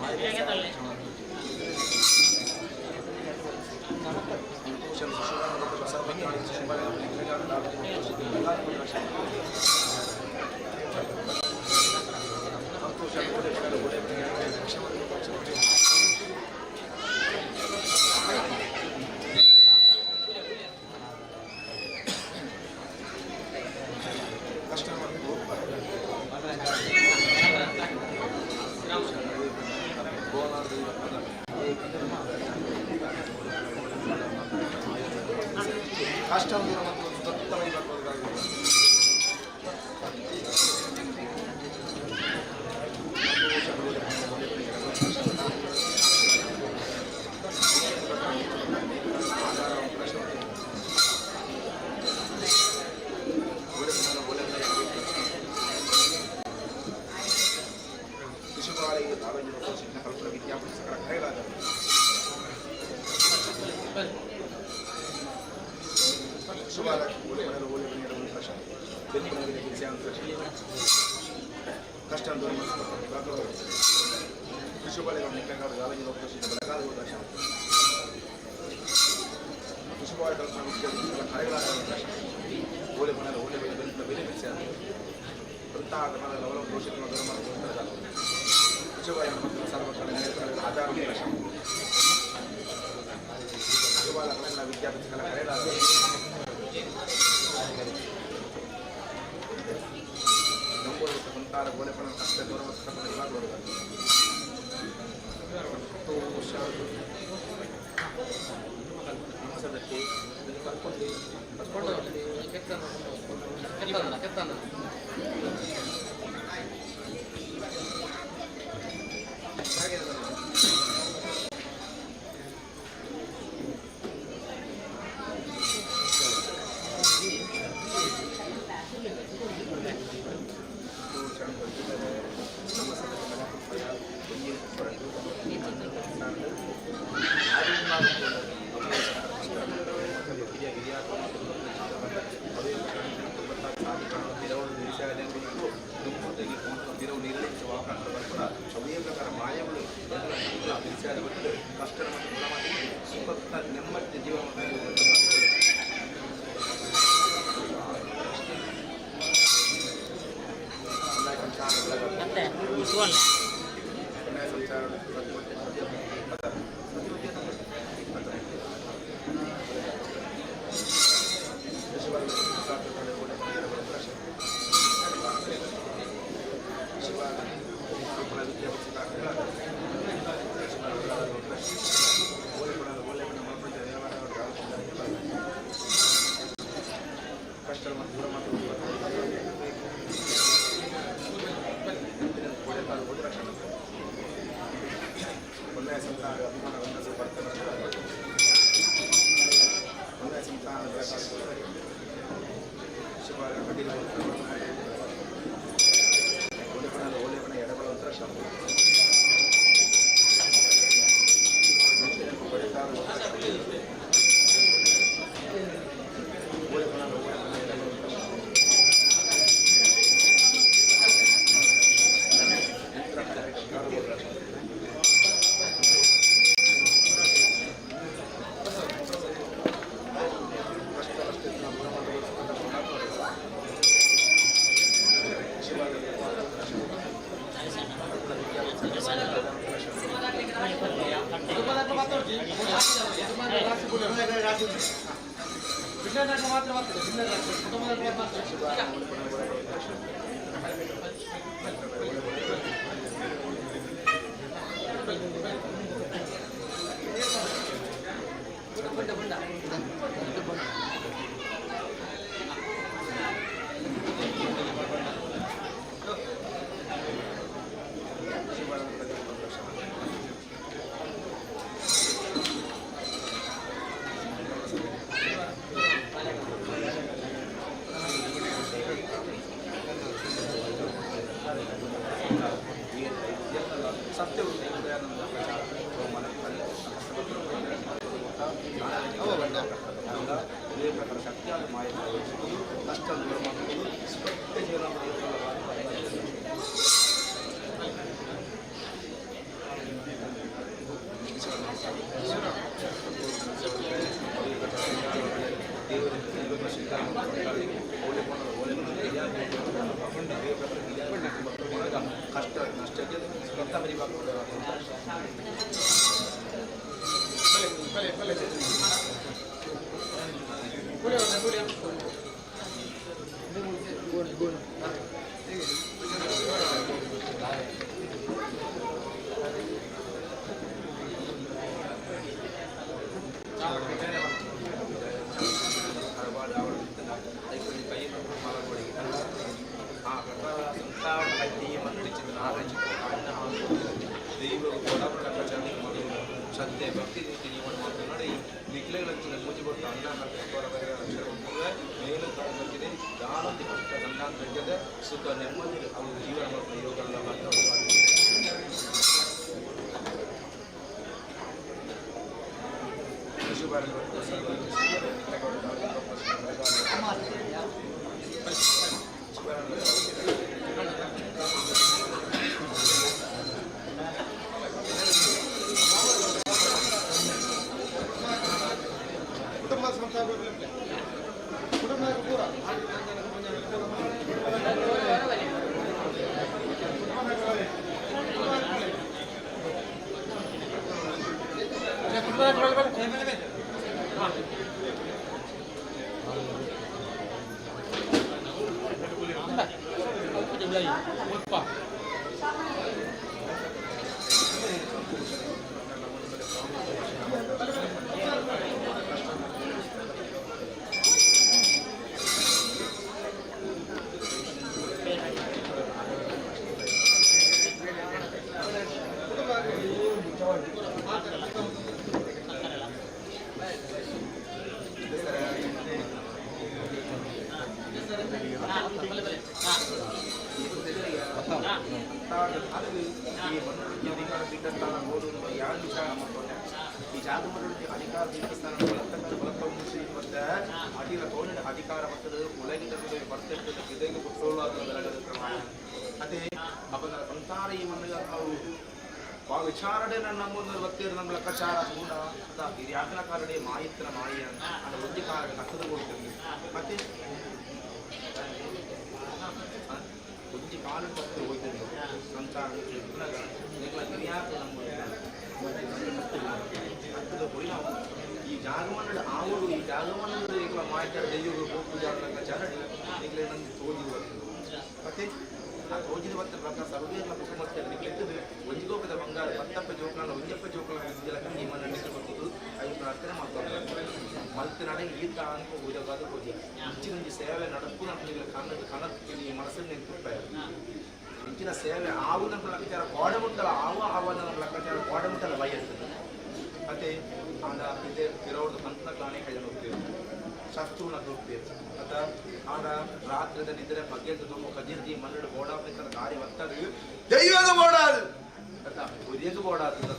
ಕಷ್ಟ ದೂರ ಮತ್ತು ದತ್ತವಾಗಿ ಶಿಶುಪಾಲಿಗೆ ತಾಲೂಕಿನ ಶಿಕ್ಷಣ ಕಲ್ಪನಾ ವಿದ್ಯಾಭ್ಯಾಸಕರ ಕರೆಯಲಾದ ಶಿಶುಪಾಲ ಕಷ್ಟ ಶಿಶುಪಾಲಿಗಳು ನಿಖಂಗಾದ ಕಾಲೇಜಿನ ಉಪಸ್ಥಿತ ಬೆಳಗಾದ ಅವಕಾಶ ಶಿಶುಪಾಲ ಕಲ್ಪನಾ ವಿದ್ಯಾಭ್ಯಾಸಕರ ಕರೆಯಲಾದ ಅವಕಾಶ ಓಲೆ ಮನೆಯ ಓಲೆ ಬೆಲೆ ಮಿಕ್ಸಿ ವೃತ್ತಾಗಮನ ಲವಲ ಪೋಷಿತ ಧರ್ಮ ಶಿಶುಪಾಲ ಮಕ್ಕಳ ಸರ್ವಕಲ ಆಧಾರ ಅವಕಾಶ ಶಿಶುಪಾಲ ಕಲೆಗಳ ವಿದ್ಯಾಭ್ಯಾಸಕರ ಕರೆಯಲಾದ ಮುಂತಾದ ಗೋಲೆಪಣ ಕಷ್ಟ ಗೌರವ ನಮಸದಕ್ಕೆ ಅದೇ ಪ್ರಕಾರ ಮಾಯಗಳು ಕಷ್ಟ ಸುಖ ನೆಮ್ಮದಿ ಜೀವನ ಕಷ್ಟ ದೂರ ಮತ್ತು ಶ್ರದ್ಧೆ ಭಕ್ತಿ ರೀತಿ ಜೀವನ ಮಾಡ್ತಾರೆ ನೋಡಿ ನಿಖಲೆಗಳ ಮೂಜಿ ಕೊಟ್ಟು ಅನ್ನ ಮೇಲು ತಗೊಂಡಿದೆ ಯಾರೊಂದು ಕಷ್ಟ ಗಂಡಾಂತರಿಗಿದೆ ಸುಖ ನೆಮ್ಮದಿ ಅವರು ಜೀವನ ಮಾಡ್ತಾರೆ ಯೋಗಗಳ ಈ ಜಾಗಮೂಲಕ್ಕೆ ಅಧಿಕಾರ ದೇವಸ್ಥಾನ ಮತ್ತೆ ಅಡಿಲ ತೋಳಿನ ಅಧಿಕಾರ ಮಟ್ಟದ ಉಲಗಿದ ಬರ್ತದೆ ಇದಕ್ಕೆ ಪುಟ್ರೋಲಾದ ಕ್ರಮ ಅದೇ ಅವನ ಸಂಸಾರ ಈ ಮನೆಗೆ ನಾವು ವಿಚಾರಣೆ ನಮ್ಮೊಂದು ಭಕ್ತಿಯರು ನಮ್ಮ ಲೆಕ್ಕಾಚಾರ ಗುಣ ಅಂತ ಇದು ಯಾಕನ ಕಾರಣ ಮಾಯಿತ್ರ ಮಾಯ ಅಂತ ಬುದ್ಧಿ ಕಾರಣ ಕಟ್ಟದ ಕೊಡ್ತೀವಿ ಮತ್ತೆ ಬುದ್ಧಿ ಕಾಲ ತಪ್ಪು ಹೋಗ್ತದೆ ಸಂಸಾರ ಈ ಜಾಗಮಂಡಳ ಆవులు ಈ ಜಾಗಮಂಡಳ ಈಗ ಮಾಯ್ತಾರ ದೈವಗಳು ಪೂಜಾ ಲೆಕ್ಕಾಚಾರ ಈಗ ನಂದು ತೋಜಿದು ಬರ್ತದೆ ಮತ್ತೆ ಆ ತೋಜಿದ ಬರ್ತ ಪ್ರಕಾರ ಸರ್ವೇರ್ಲ ಕುಟುಂಬಕ್ಕೆ ನಿಕ್ಲೆತ್ತದು ಒಂಜಿಗೋಪದ ಬಂಗಾರ ಪತ್ತಪ್ಪ ಜೋಕುಲ ಒಂಜಪ್ಪ ಜೋಕುಲ ವಿದ್ಯಲಕ ನಿಮ್ಮನ್ನು ನಡೆಸಿ ಬರ್ತದ್ದು ಅವು ಪ್ರಾರ್ಥನೆ ಮಾಡ್ತಾರೆ ಮಲ್ತು ನಡೆ ಈತ ಅಂತ ಪೂಜಾಗಾದ ಪೂಜೆ ಇಂಚಿನ ಸೇವೆ ನಡಪ್ಪು ನಮಗೆ ಕನಕ್ಕೆ ಈ ಮನಸ್ಸನ್ನು ನೆನಪಿರ್ತಾರೆ ಇಂಚಿನ ಸೇವೆ ಆವು ನಮ್ಮ ಲೆಕ್ಕಾಚಾರ ಕೋಡಮುಟ್ಟಲ ಆವ ನಮ್ಮ ಲೆಕ್ಕಾಚಾರ ಕೋಡಮುಟ್ಟಲ ಬಯಸ್ತದೆ ಮತ್ತೆ ಆದ ಇದೇ ಇರೋದು ಹಂತನ ಕಾಣೆ ಕೈ ಹೋಗ್ತೀವಿ ಶಸ್ತ್ರನ ಹೋಗ್ತೀವಿ ಮತ್ತ ಆದ ರಾತ್ರಿದ ನಿದ್ರೆ ಬಗೆದು ನಮ್ಮ ಕಜಿರ್ದಿ ಮನ್ನಡು ಬೋಡಾಪನಿಕರ ಕಾರ್ಯ ಒತ್ತದು ದೈವದ ಬೋಡಾದು ಅತ್ತ ಒರಿಯದು ಬೋಡಾದು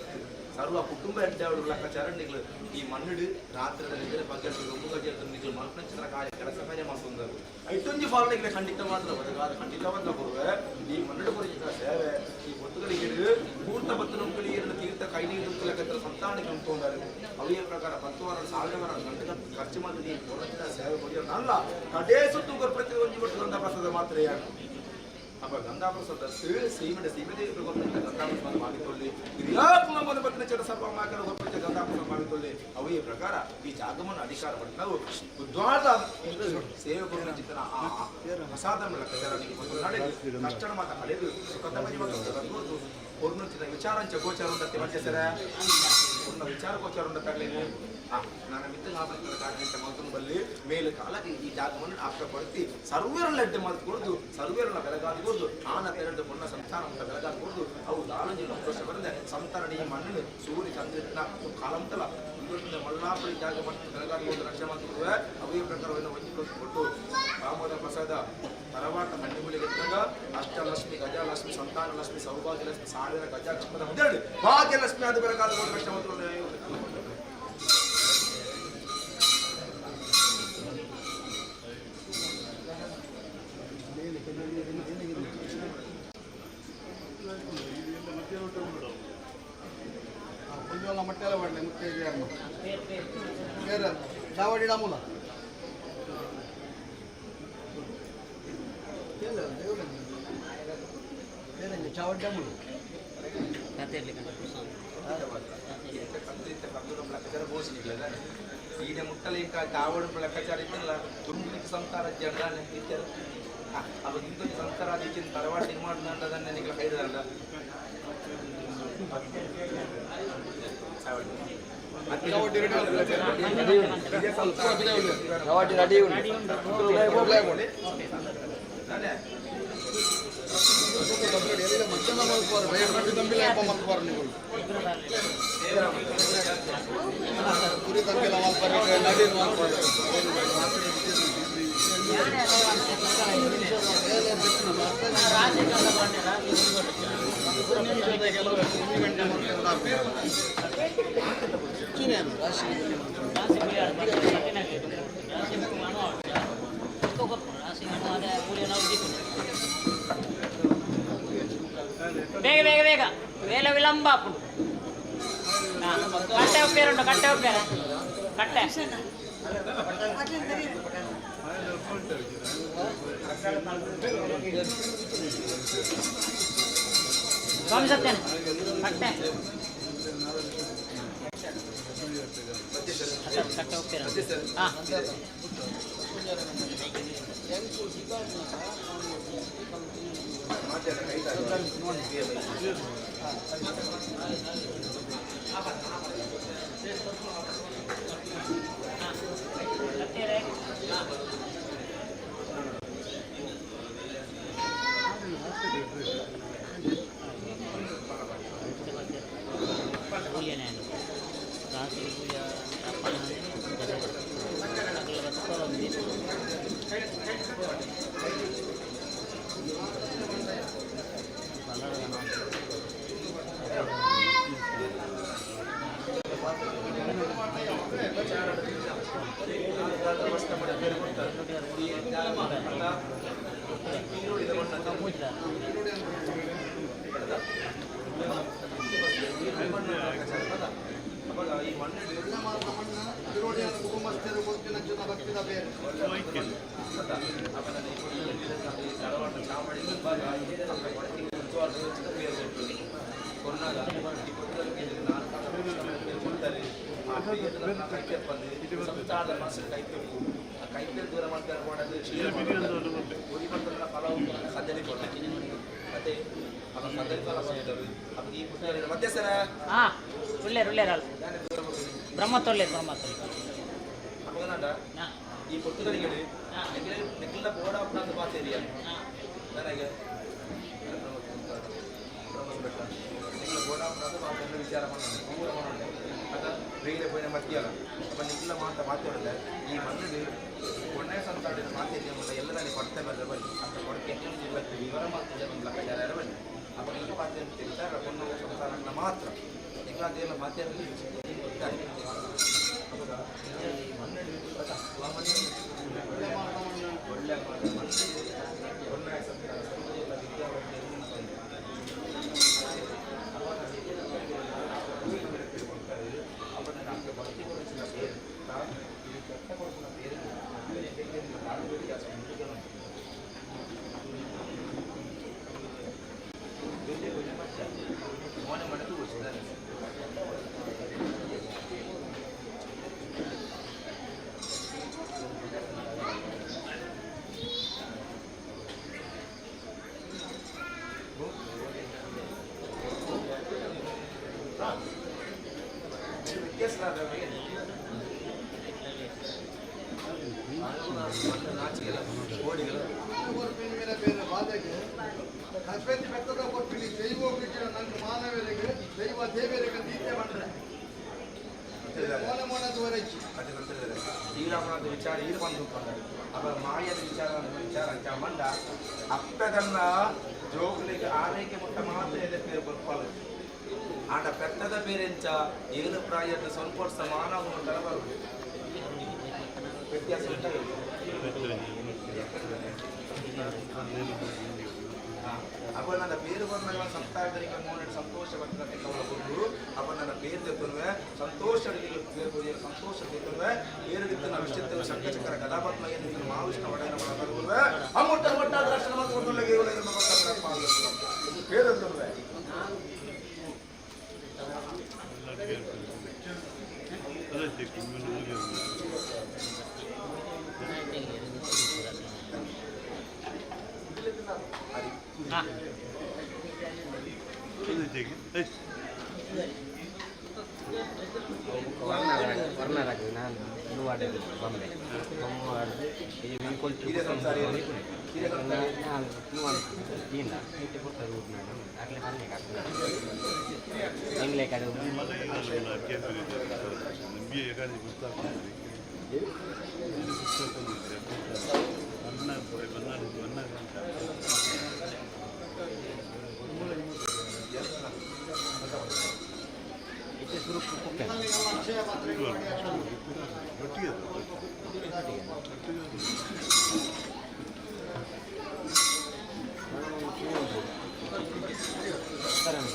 ಸರ್ವ ಕುಟುಂಬ ಎಡ್ಡಾಡು ಲೆಕ್ಕಾಚಾರಣಿಗಳು ಈ ಮನ್ನಡು ರಾತ್ರಿದ ನಿದ್ರೆ ಬಗೆದು ನಮ್ಮ ಕಜಿರ್ದಿ ನಿಗಳು ಮಲ್ಪನಚಿತ್ರ ಕಾರ್ಯ ಕೆಲಸ ಕಾರ್ಯ ಮಾಡ್ಕೊಂಡರು ಐಟೊಂಜಿ ಫಾಲ್ನಿಗೆ ಖಂಡಿತ ಮಾತ್ರ ಬದಗಾದ ಖಂಡಿತವಾದ ಕೊಡುವೆ ಈ ಮನ್ನಡು ಪರಿಚಿತ ಸೇವೆ ಈ ಗೊತ್ತುಗಳಿಗೆ ಪೂರ್ತ ಬತ್ತು ನಮ್ಮಗಳಿಗೆ ಎರಡು ತೀರ್ಥ ಕೈ ನೀರು ಲೆಕ್ಕತ್ರ ಸಂತಾನಕ್ಕೆ ಉಂಟುಕೊಂಡರು ಅವೇ ಪ್ರಕಾರ 10 ವಾರ ಸಾವಿರ ಗಂಟೆ ಖರ್ಚು ಮಾಡಿ ಪೂರ್ಣ ಸೇವೆ ಕೊಡಿಯೋದಲ್ಲ ಕಡೇ ಸುತ್ತು ಪ್ರತಿ ಒಂದು ಕೊಟ್ಟು ಗಂಧಾಪ್ರಸಾದ ಮಾತ್ರ ಅಪ್ಪ ಗಂಧಾಪ್ರಸಾದ ಸೀಮೆದೇವಿ ಗೊತ್ತಿದ್ದ ಗಂಧಾಪ್ರಸಾದ ಮಾಡಿಕೊಳ್ಳಿ ಹಿರಿಯಾತ್ಮ ನಮ್ಮನ್ನು ಬತ್ತಿನ ಚಟ ಸರ್ವ ಮಾಕರ ಗೊತ್ತಿದ್ದ ಗಂಧಾಪ್ರಸಾದ ಮಾಡಿಕೊಳ್ಳಿ ಅವೇ ಪ್ರಕಾರ ಈ ಜಾಗವನ್ನು ಅಧಿಕಾರ ಪಟ್ಟು ನಾವು ಉದ್ವಾದ ಸೇವೆ ಕೊಡುವ ಚಿತ್ರ ಪ್ರಸಾದ ಲೆಕ್ಕಾಚಾರ ಕಷ್ಟಣ ಮಾತ ಕಳೆದು ಸುಖದ ಮನೆ ಪೂರ್ಣಚಿನ ವಿಚಾರಂಚ ಗೋಚಾರ ಉಂಡತ್ತೆ ಮತ್ತೆ ಸರ ಪೂರ್ಣ ವಿಚಾರ ಗೋಚಾರ ಉಂಡತ್ತಾಗಲೇನು ನಾನು ಮಿತ್ರ ನಾಪತ್ತರ ಕಾರ್ಯಂತ ಮಗನಲ್ಲಿ ಮೇಲೆ ಕಾಲ ಈ ಜಾಗವನ್ನು ಆಪ್ತಪಡಿಸಿ ಸರ್ವೇರನ್ನ ಎಡ್ಡೆ ಮಾತು ಕೊಡುದು ಸರ್ವೇರನ್ನ ಬೆಳಗಾದಿ ಕೊಡುದು ಆನ ತೆರಡು ಪುಣ್ಣ ಸಂತಾನ ಅಂತ ಬೆಳಗಾದಿ ಕೊಡುದು ಅವು ದಾಳಂಜಿನ ವರ್ಷ ಬರದೆ ಸಂತಾನ ಈ ಮಣ್ಣು ಸೂರ್ಯ ಚಂದ್ರನ ಕಾಲಂತಲ ಮಲ್ಲಾಪುರಿ ಜಾಗ ಮತ್ತು ಬೆಳಗಾದಿ ಒಂದು ರಕ್ಷಣೆ ಮಾಡಿಕೊಡುವೆ ಅವೇ ಪ್ರಕಾರವನ್ನು ಹೊಂದಿಕೊಟ್ಟು ರಾಮೋದ ಪ್ರಸಾದ ತರವಾಟ ಹಣ್ಣಿಗಳಿಗೆ ಎತ್ತಾಗ ಅಷ್ಟಲಕ್ಷ್ಮಿ ಗಜಲಕ್ಷ್ಮಿ ಸಂತಾನಲಕ್ಷ್ಮಿ ಸೌಭಾಗ್ಯಲಕ್ಷ್ಮಿ ಸಾವಿರ ಗಜಲಕ್ಷ್ಮಿ ಮುಂದೆ ಭಾಗ್ಯಲಕ್ಷ್ಮಿ ಅದು ಬೆಳಗಾದ ಒಂದು ರಕ್ಷಣೆ ಮಾಡಿಕೊಳ್ಳುವ ಮಟ್ಟೆಲ್ಲ ಮಾಡಲಿ ಮುತ್ತೈದು ಚಾವಡಿ ಡಾಮುಲ ಚಾವಡಿ ಡಾಮುಲು ఈయన ముట్టలు ఇంకా తావడం లెక్కచారం ఇచ్చిన దుర్మునికి సంసారం జడాన్ని ఇచ్చారు అప్పుడు ఇంకో సంసారాలు ఇచ్చిన తర్వాత ఏమాడుతుందంటే నీకు హైదండ ಮಧ್ಯಾಹ್ನ ಮಾಡ್ಕೋರು ತಂಬಿಲ್ಲ ಮಾಡ್ಕೋರು ನೀವು ಪುರಿ ತಂಬಿಲ್ಲ ಮಾಡ್ತಾರೆ ನಡಿ ಮಾಡ್ತಾರೆ ಬೇಗ ಬೇಗ ಬೇಗ ವೇಲ ವಿಳಂಬ ಅಪ್ಪು ಕಟ್ಟೆ ಒಪ್ಪೇರುಂಟು ಕಟ್ಟೆ ಒಪ್ಪೇರ ಕಟ್ಟೆ ಸ್ವಾಮಿ ಸತ್ಯನ ಕಟ್ಟೆ ಕಟ್ಟೆ ಒಪ್ಪೇರ ಹಾಂ ಕುಟುಂಬಸ್ಥರು ಗೊತ್ತಿನ ಜನ ಭಕ್ತಿದ ಬೇರೆ ಕೈಪೇರು ದೂರ ಮಾಡ್ತಾರೆ ಸದ್ಯದಲ್ಲಿ ಮತ್ತೆ ಈ ಮತ್ತೆ ಸರ ಹಾಂ ಉಳ್ಳೇರು ಉಳ್ಳೇರಲ್ಲ ಬ್ರಹ್ಮತ್ತೊಳ್ಳೇರು ಬ್ರಹ್ಮತ್ತೊಳ್ಳೆ ಈ ಪುಸ್ತಕಗಳಿಗೆ ನೆಕ್ಕಿಲ್ಲ ಬೋರ್ಡ್ ಅಂತ ಪಾತೇರಿಯ ನನಗೆ ಬೋರ್ಡ್ ಅಂತ ವಿಚಾರ ಮಾಡೋಣ ಆಗ ಬೇರೆ ಪೋಯಿನ ಮತ್ತಿಯಲ್ಲ ಅಪ್ಪ ನೆಕ್ಕಿಲ್ಲ ಮಾತಾಡಿದ್ರೆ ಈ ಮಣ್ಣಿಗೆ ಒಳ್ಳೆಯ ಸಂತಾಡಿದ ಮಾತೇರಿಯ ಎಲ್ಲರಲ್ಲಿ ಕೊಡ್ತಾ ಬಂದರೆ ಬನ್ನಿ ಅಂತ ಕೊಡಕ್ಕೆ ಇಲ್ಲಕ್ಕೆ ವಿವರ ಮಾಡ್ತಿದ್ದೆ ಒಂದು ಲೆಕ್ಕಾಚಾರ ಬನ್ನಿ ಅಪ್ಪ ನಿಮಗೆ ಮಾತೇ ತಿಳಿತಾರೆ ಒಂದು ಸಂಸಾರಗಳನ್ನ ಮಾತ್ರ ನಿಗಳದೇನು ಮಾತೇರಲ್ಲಿ ಗೊತ್ತಾಗಿದೆ ಒಳ್ಳೆ ಒಳ್ಳೆಯ ಸಂತಾನ ಬೆಟ್ಟದ ಕೊಟ್ಟಿಲಿ ದೈವ ನನ್ನ ಮಾನವರಿಗೆ ದೈವ ದೇವರಿಗೆ ನೀತಿ ಮಾಡ್ರೆ ಶ್ರೀರಾಮನಾಥ ವಿಚಾರ ಇದು ಬಂದು ಅವರ ಮಾಯದ ವಿಚಾರ ಮಂಡ ಅಪ್ಪದನ್ನ ಜೋಗುಲಿಗೆ ಆರೈಕೆ ಮುಟ್ಟ ಮಾತ್ರ ಎದೆ ಪೇರು ಬರ್ಪಾಲು ಆಡ ಪೆಟ್ಟದ ಬೇರೆಂಚ ಏನು ಪ್ರಾಯದ ಸ್ವಲ್ಪ ವರ್ಷ ಮಾನವ ಬರುವುದು ವ್ಯತ್ಯಾಸ ಅಪ್ಪ ನನ್ನ ಬೇರು ಬಂದಾಗ ಸಂತಾನದರಿಗೆ ಮೂರು ಸಂತೋಷ ಬರ್ತದೆ ಬಂದು ಅಪ್ಪ ನನ್ನ ಬೇರು ತೆತ್ತುವೆ ಸಂತೋಷ ಸಂತೋಷ ತೆತ್ತುವೆ ಬೇರುಗಿತ್ತು ನಾವು ವಿಷಯത്തിൽ ಶಂಕಚಕ್ರ ಕಥಾಪತ್ಮ ಏನಿತ್ತು ಮಹಾವಿಷ್ಣು ಒಡೆಯನ ಮಾಡಬರುವೆ ಅಮ್ಮೊಟ್ಟ ಒಟ್ಟಾದ ರಕ್ಷಣ ಮತ್ತು ಬೇರು warna lagi nah luar dari bambe nomor ini vincol Tidak samsari. Tidak samsari. nah luar ini itu perlu nah akle panne kan ini lek ada itu suruh pupuk kan sekarang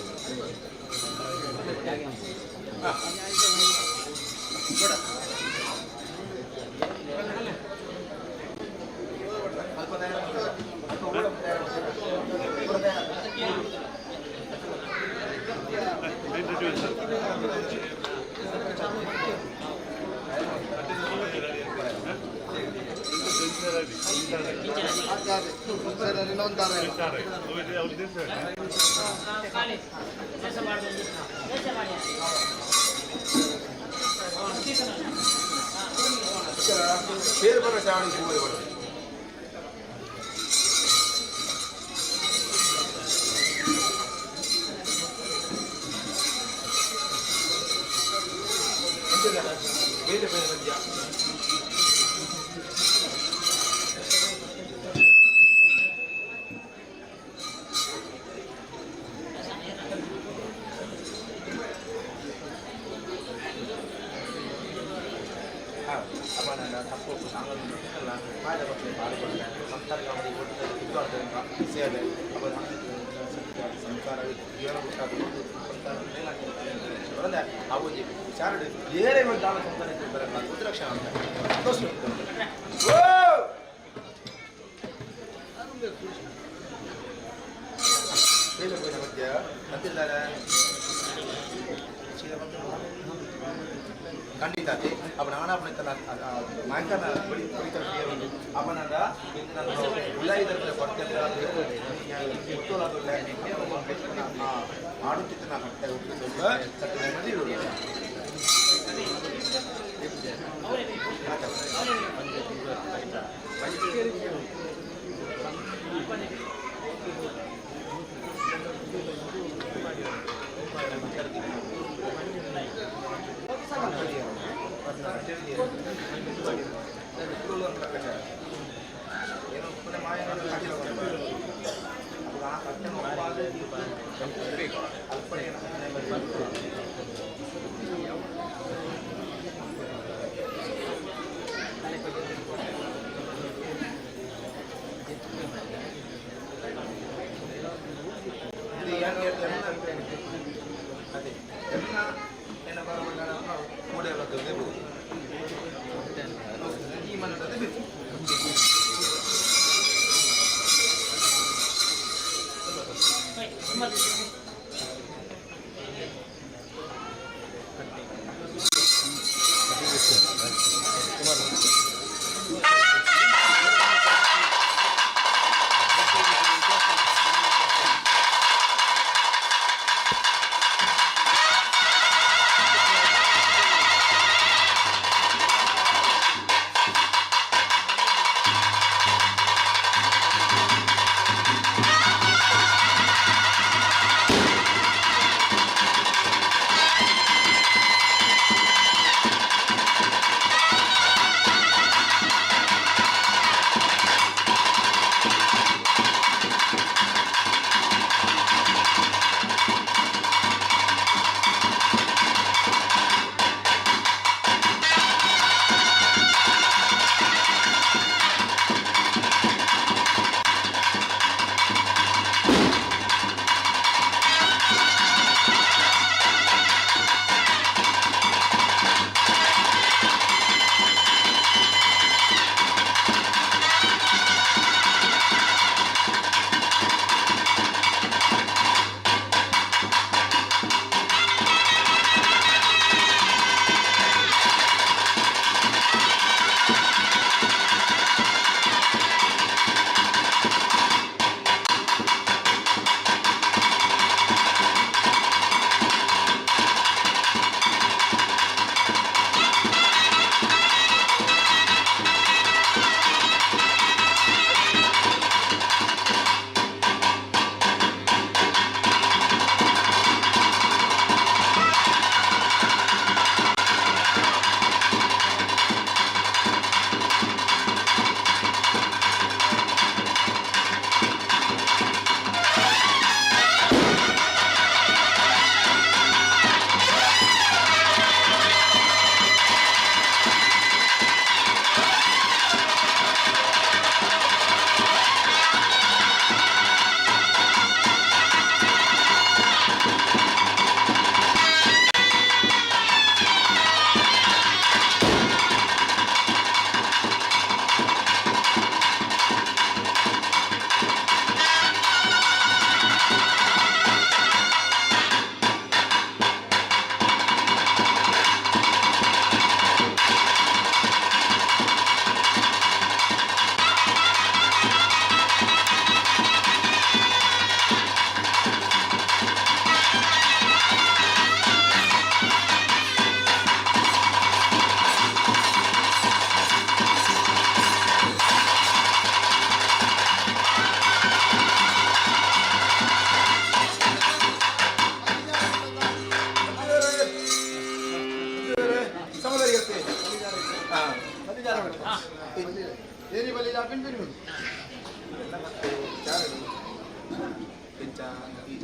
పేరు పడ శ్రావణి పోయి పడ వేరే పేరు మధ్య ಖಂಡಿತ ಅಪ್ಪ ನಾನು ಅಪ್ಪನ ಮಾಯಕನ ಕುರಿತ ಅಪ್ಪನಂದ ಉಳ್ಳಾಯಿದ್ರೆ ಬರ್ತೇನೆ ಆಡುತ್ತಿದ್ದ ನಾ ಸತ್ತು ನೆಮ್ಮದಿ ಇರುವುದಿಲ್ಲ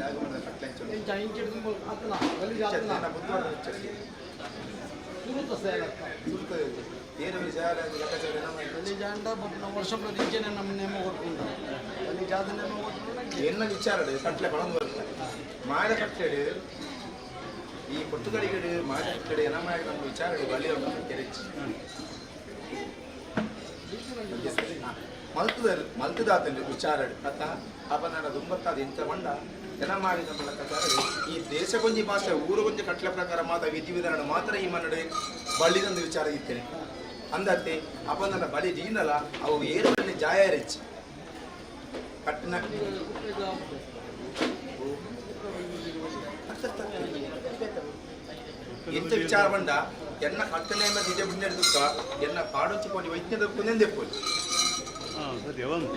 ಜಾಗ ಮಾಡಿದ ಕಟ್ಲೆ ವರ್ಷ ಪ್ರತಿಜ್ಞೆ ನಮ್ಮ ನೇಮ ಕೊಟ್ಕೊಂಡು ಅಲ್ಲಿ ಜಾಗ ನೇಮ ಕೊಟ್ಟು ಎನ್ನ ವಿಚಾರಡು ಕಟ್ಲೆ ಬಳಂದು ಬರ್ತದೆ ಮಾಯದ ಕಟ್ಲೆಡು ಈ ಪೊತ್ತುಗಳಿಗೆ ಮಾಯದ ಕಟ್ಟಡೆ ಎನ್ನ ಮಾಯ ನಮ್ಮ ವಿಚಾರಡು ಬಳಿ ಕೆರೆಚ್ಚಿ ಮಲ್ತದಾತಂಡು ವಿಚಾರಡು ಅತ್ತ ಅಪನ ದುಂಬತ್ತಾದ ಎಂತ ಮಂಡ ಜನ ಮಾಡಿದ ಪ್ರಕಾರ ಈ ದೇಶ ಕೊಂಜಿ ಭಾಷೆ ಊರು ಕೊಂಜಿ ಕಟ್ಲೆ ಪ್ರಕಾರ ಮಾತ್ರ ವಿಧಿವಿಧಾನ ಮಾತ್ರ ಈ ಮನ್ನಡೆ ಬಳ್ಳಿದೊಂದು ವಿಚಾರ ಇತ್ತೇನೆ ಅಂದತ್ತೆ ಅಪನ ಬಳಿ ಜೀನಲ್ಲ ಅವು ಏರುವಲ್ಲಿ ಜಾಯ ರೆಚ್ಚಿ ಕಟ್ಟಿನ ಎಂತ ವಿಚಾರ ಬಂಡ ಎನ್ನ ಕಟ್ಟನೆ ದಿಜ ಬಿಂಡೆ ದುಃಖ ಎನ್ನ ಪಾಡೊಚ್ಚಿಕೊಂಡು ವೈದ್ಯದ ಕುಂದೆಪ್ಪೋಲಿ ಸರಿ ಅವನು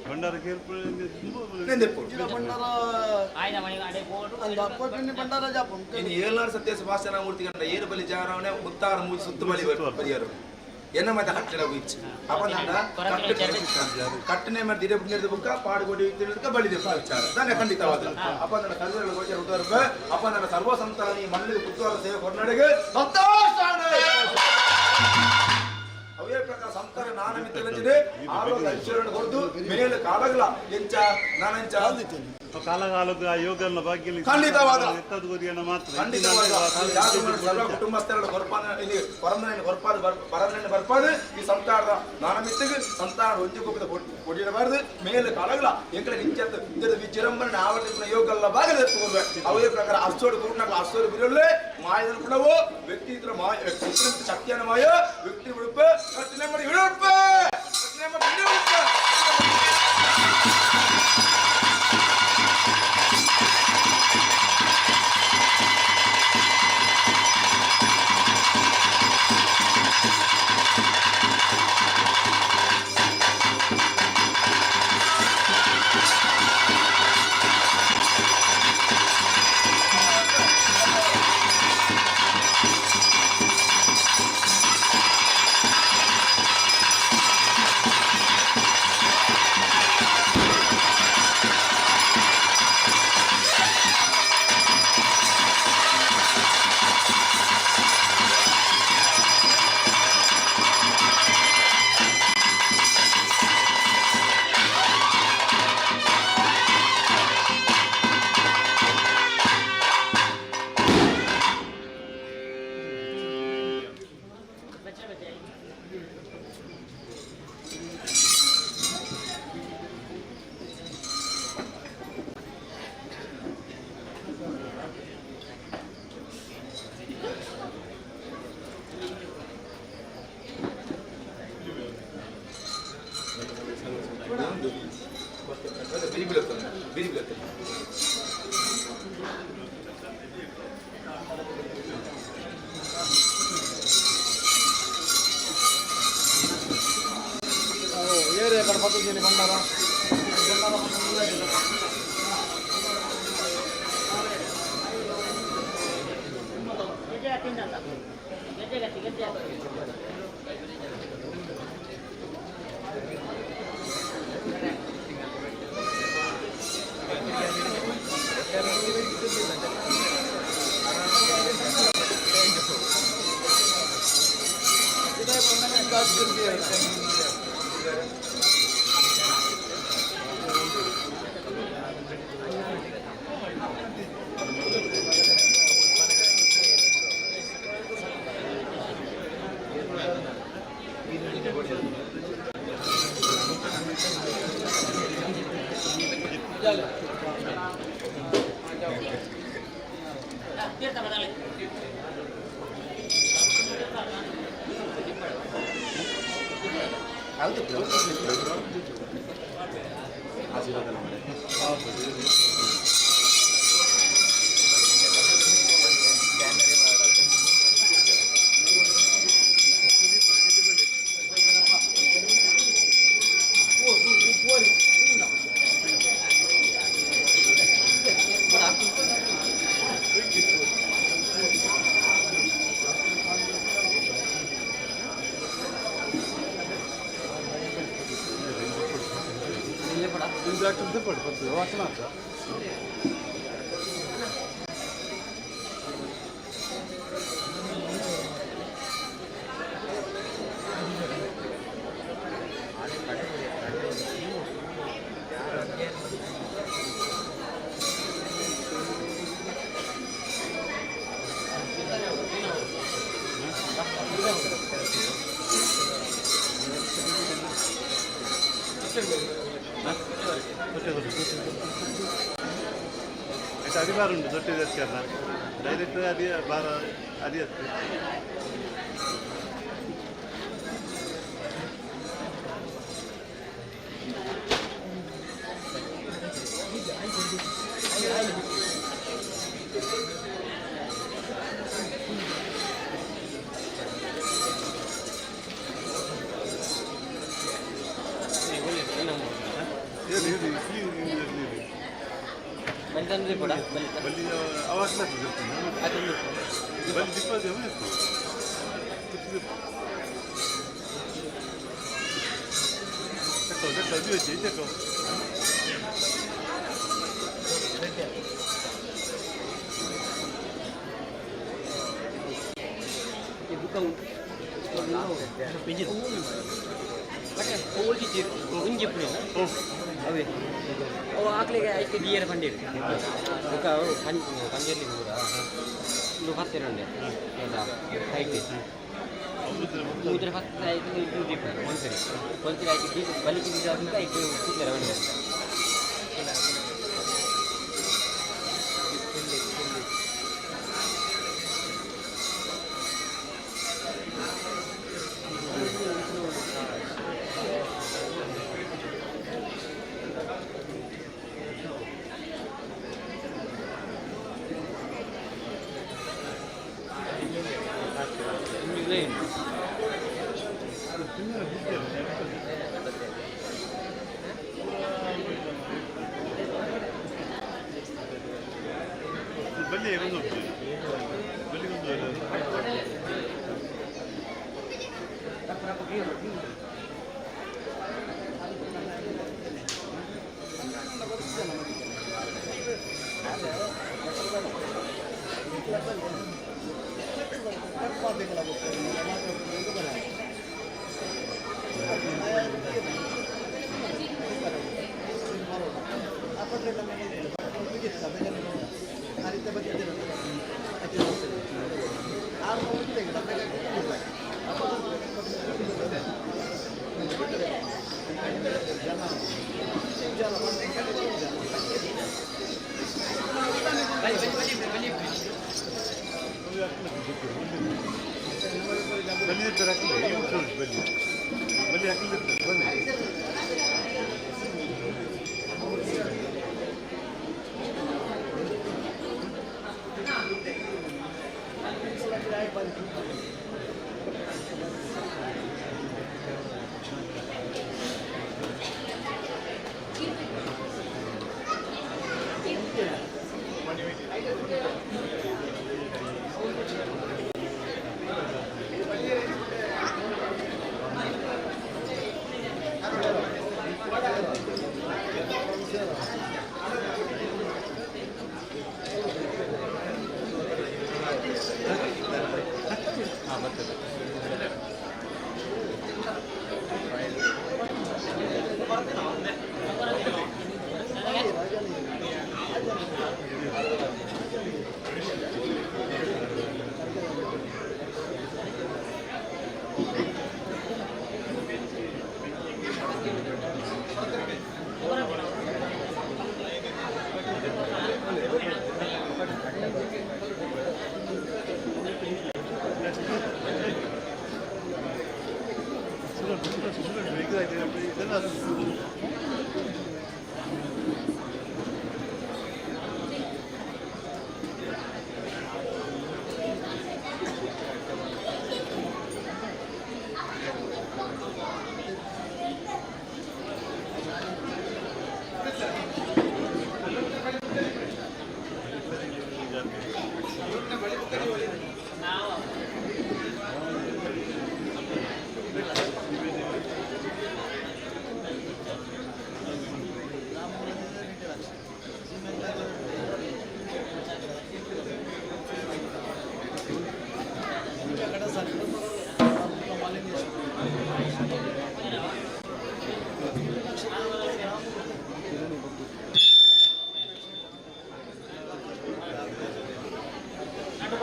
ಭಂಡಾರ ಇನ್ನು 7 ಸತ್ಯ ಭಾಷಣ ಮೂರ್ತಿ ಕಂಡ ಏರು ಬಲಿ ಜಾರವಣೆ ಮುತ್ತಾರ ಮೂಜಿ ಸುತ್ತು ಬಲಿ ಪರಿಹಾರ ಎನ್ನ ಮತ್ತೆ ಕಟ್ಟಡ ಬೀಚ್ ಅಪನಂಡ ಕಟ್ಟನೆ ಮಾಡಿ ದಿರ ಬಿಂಡೆ ಬುಕ್ಕ ಪಾಡುಗೋಡಿ ಬಳಿದೆ ವಿಚಾರ ತಾನೇ ಖಂಡಿತವಾದ ಅಪನಂಡ ಕರ್ನಾಟಕ ಗೋಚರ ಹುಟ್ಟರ್ಬ ಅಪನಂಡ ಸರ್ವ ಸಂತಾನಿ ಮಣ್ಣಿಗೆ ಪುತ್ತೂರ ಸೇವೆ ಕೊರ್ನಾಡಿಗೆ ಅವೇ ಪ್ರಕಾರ ಸಂತಾನ ನಾನ ಮಿತ್ರರಂಜಿದೆ ಆರೋಗ್ಯ ಐಶ್ವರ್ಯ ಕೊಡ್ದು ಮೇಲೆ ಕಾಲಗಲ ಎಂಚ ನಾನೆಂಚ ಕಾಲಕಾಲದ ಯೋಗನ ಬಗ್ಗೆ ಖಂಡಿತವಾದ ಎತ್ತದ ಗುರಿಯನ್ನು ಮಾತ್ರ ಸರ್ವ ಕುಟುಂಬಸ್ಥರ ಹೊರಪರನ್ನು ಬರ್ಪಾದು ಈ ಸಂತಾನದ ನಾನ ಮಿತ್ತಿಗೆ ಸಂತಾನ ಒಂಜಿ ಕುಪ್ಪದ ಕೊಡಿರಬಾರ್ದು ಮೇಲೆ ಕಾಲಗಲ ಎಂಕಲ ನಿಂಚತ್ತ ಇದರ ವಿಜೃಂಭಣೆ ಆವರ್ತಿನ ಯೋಗಲ್ಲ ಭಾಗದ ಎತ್ತುಕೊಳ್ಬೇಕು ಅವೇ ಪ್ರಕಾರ ಅಷ್ಟೋಡು ಕೂರ್ನಾಗ ಅಷ್ಟೋಡು ಬಿರಲ್ಲೇ ಮಾಯದಲ್ಲಿ ಕೂಡವೋ ವ್ಯಕ್ತಿ ಇದ್ರ ಮಾಯ ಶಕ್ತಿಯನ್ನು ಮಾಯ ವ್ಯಕ್ತಿ ಉಡುಪ ಕಟ್ಟನೆ ಮಾಡಿ ಇಡುಪ ಕಟ್ಟನೆ ಮಾಡಿ ಇಡುಪ ಇಂಟ್ರಾಕ್ಟ್ ಪಡ್ಕೊಳ್ತೀವಿ ವಾಸನ ಅಂತ ಅಧಿಕಾರ ಉಂಟು ದೊಡ್ಡ ಇದಕ್ಕೆಲ್ಲ ಡೈರೆಕ್ಟ್ ಅದೇ ಬಾರ ಅದೇ ಬಲಿತಂದ್ರೆ ಕೂಡ ಬಲ್ಲಿ ಅವಾಸ ಅದೊಂದು ಬಲ್ಲಿ ದಿಪ್ಪದೆ bukan pijit pakai oh gitu unjuk punya oh awe oh akle kayak itu dia pandir buka pandir ni pura lu khatir ande ya height mudah khatir itu di mana konser itu balik di dalam itu kita ande ಬಲ್ಲಿ ಒಂದು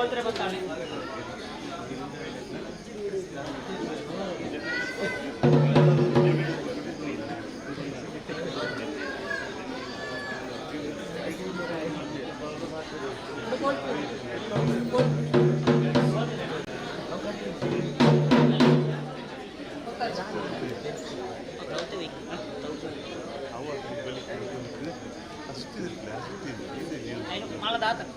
ಹೋದ್ರೆ ಬರ್ತಾನೆ. malah datang.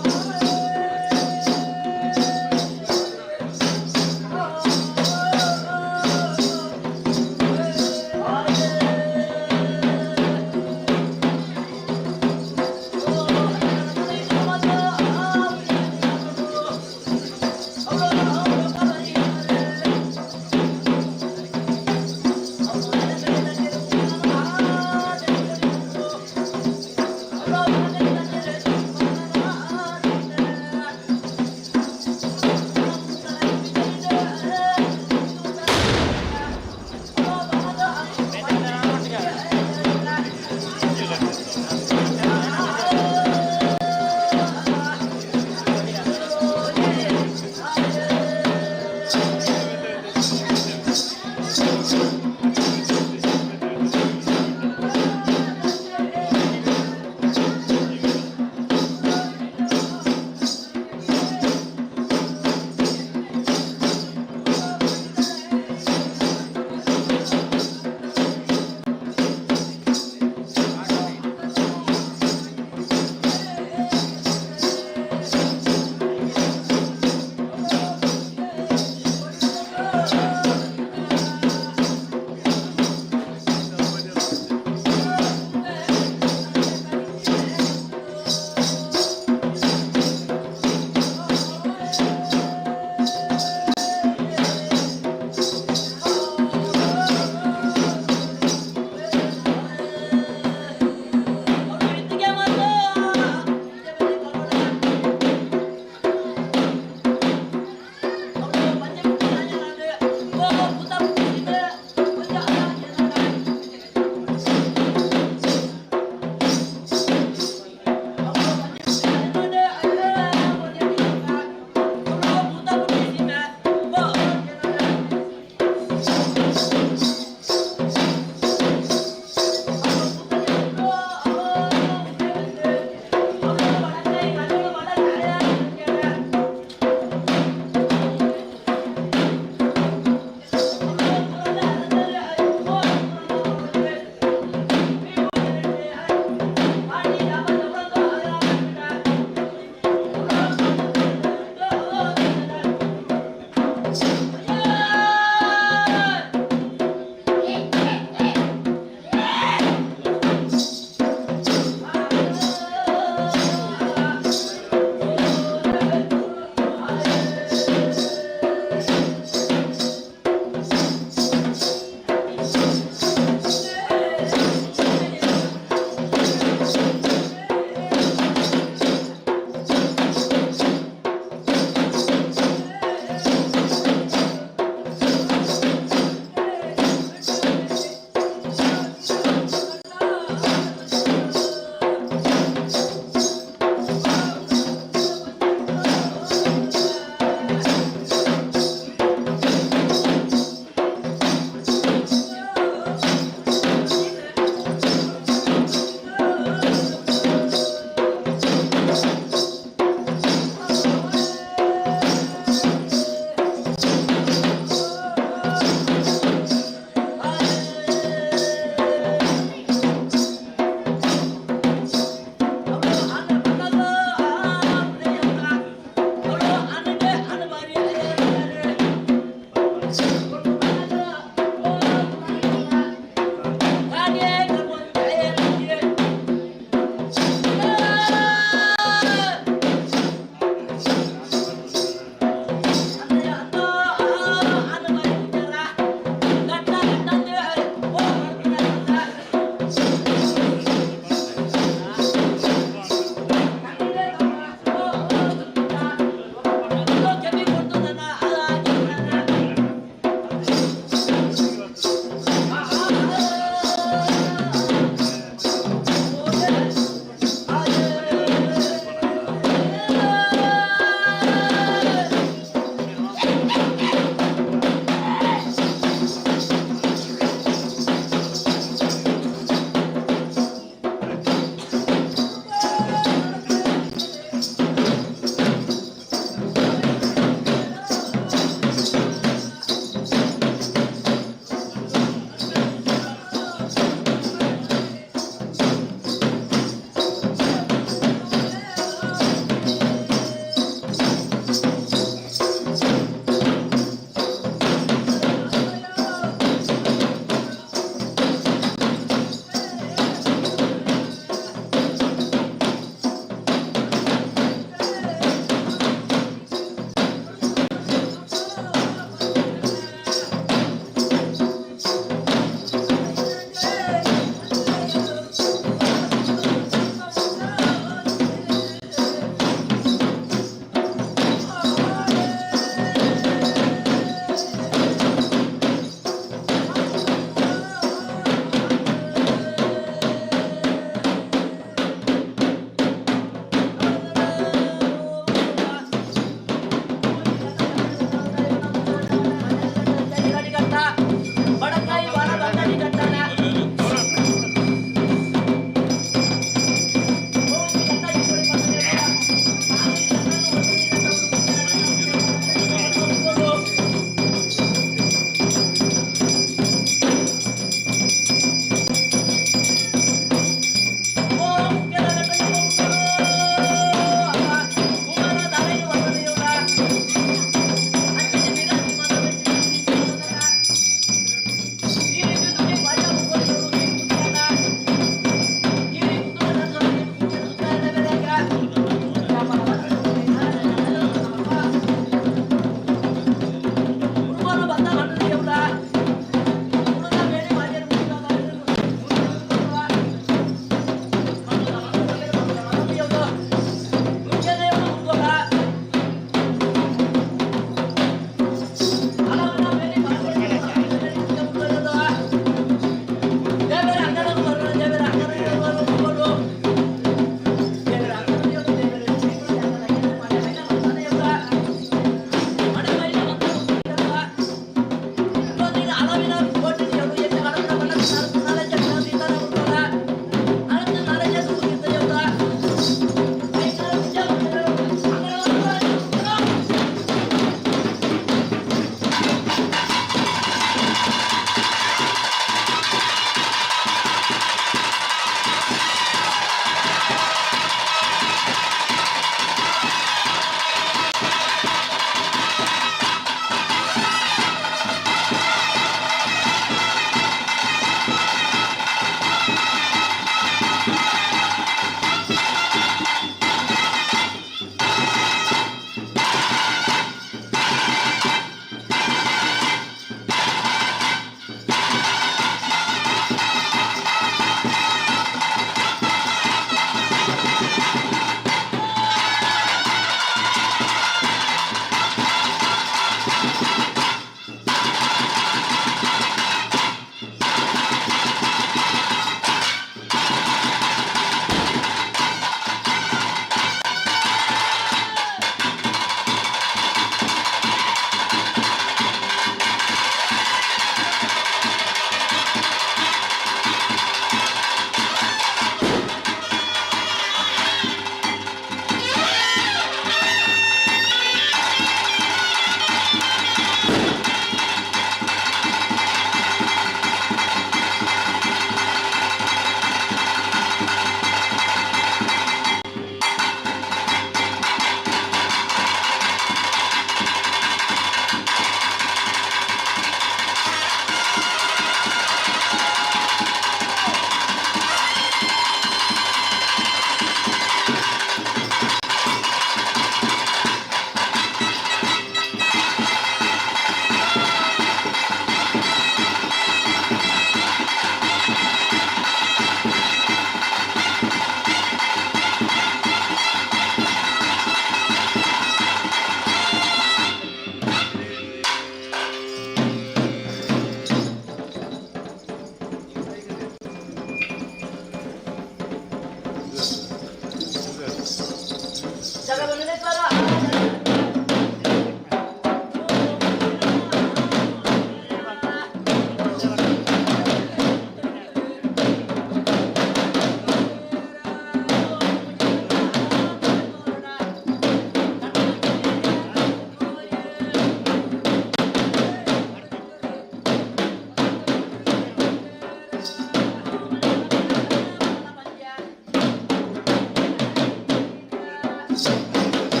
Thank you.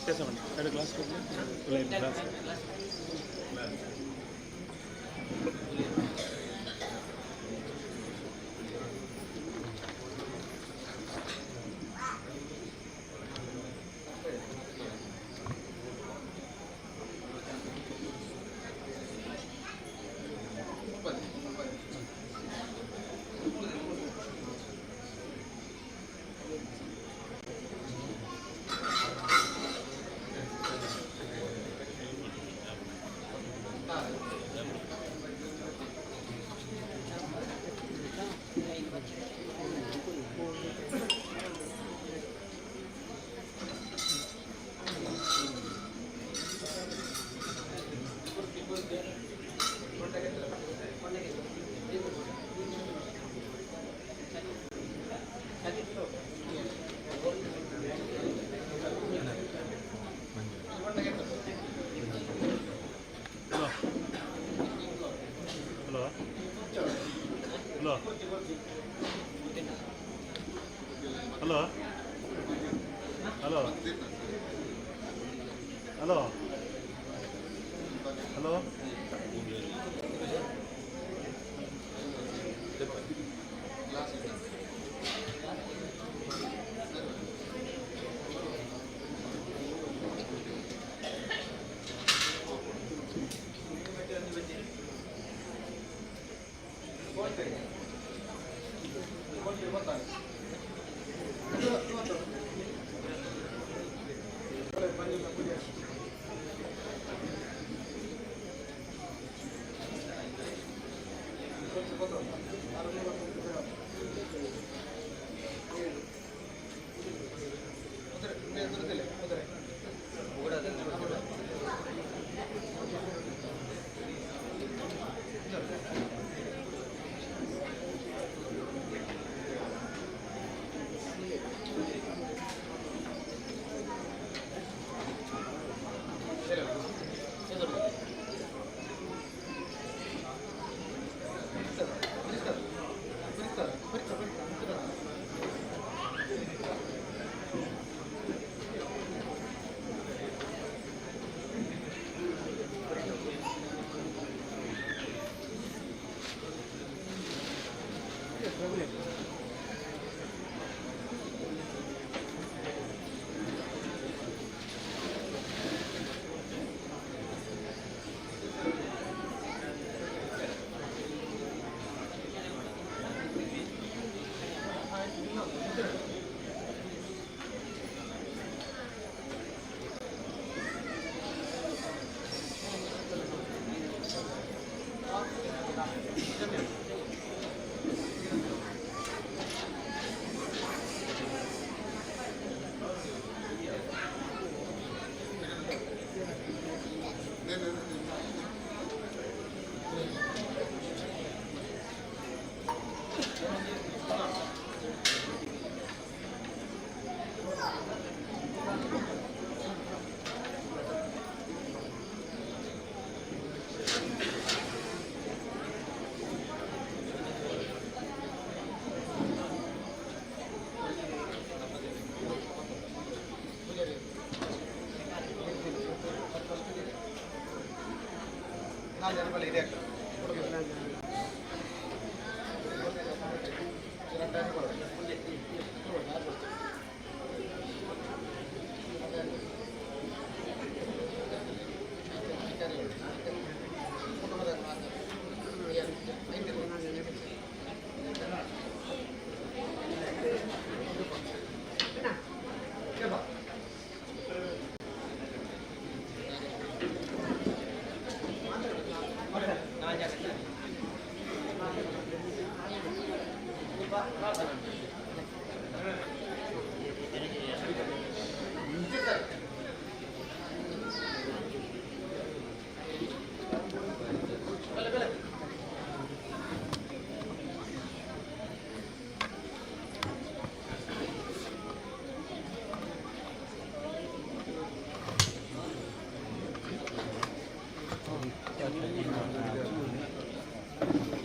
చేసామండి 2 glass glass hello hello hello hello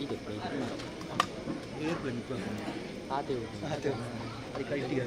ಇದೆ ಆತೆ ಅದು ಕಲ್ಟಿಗೆ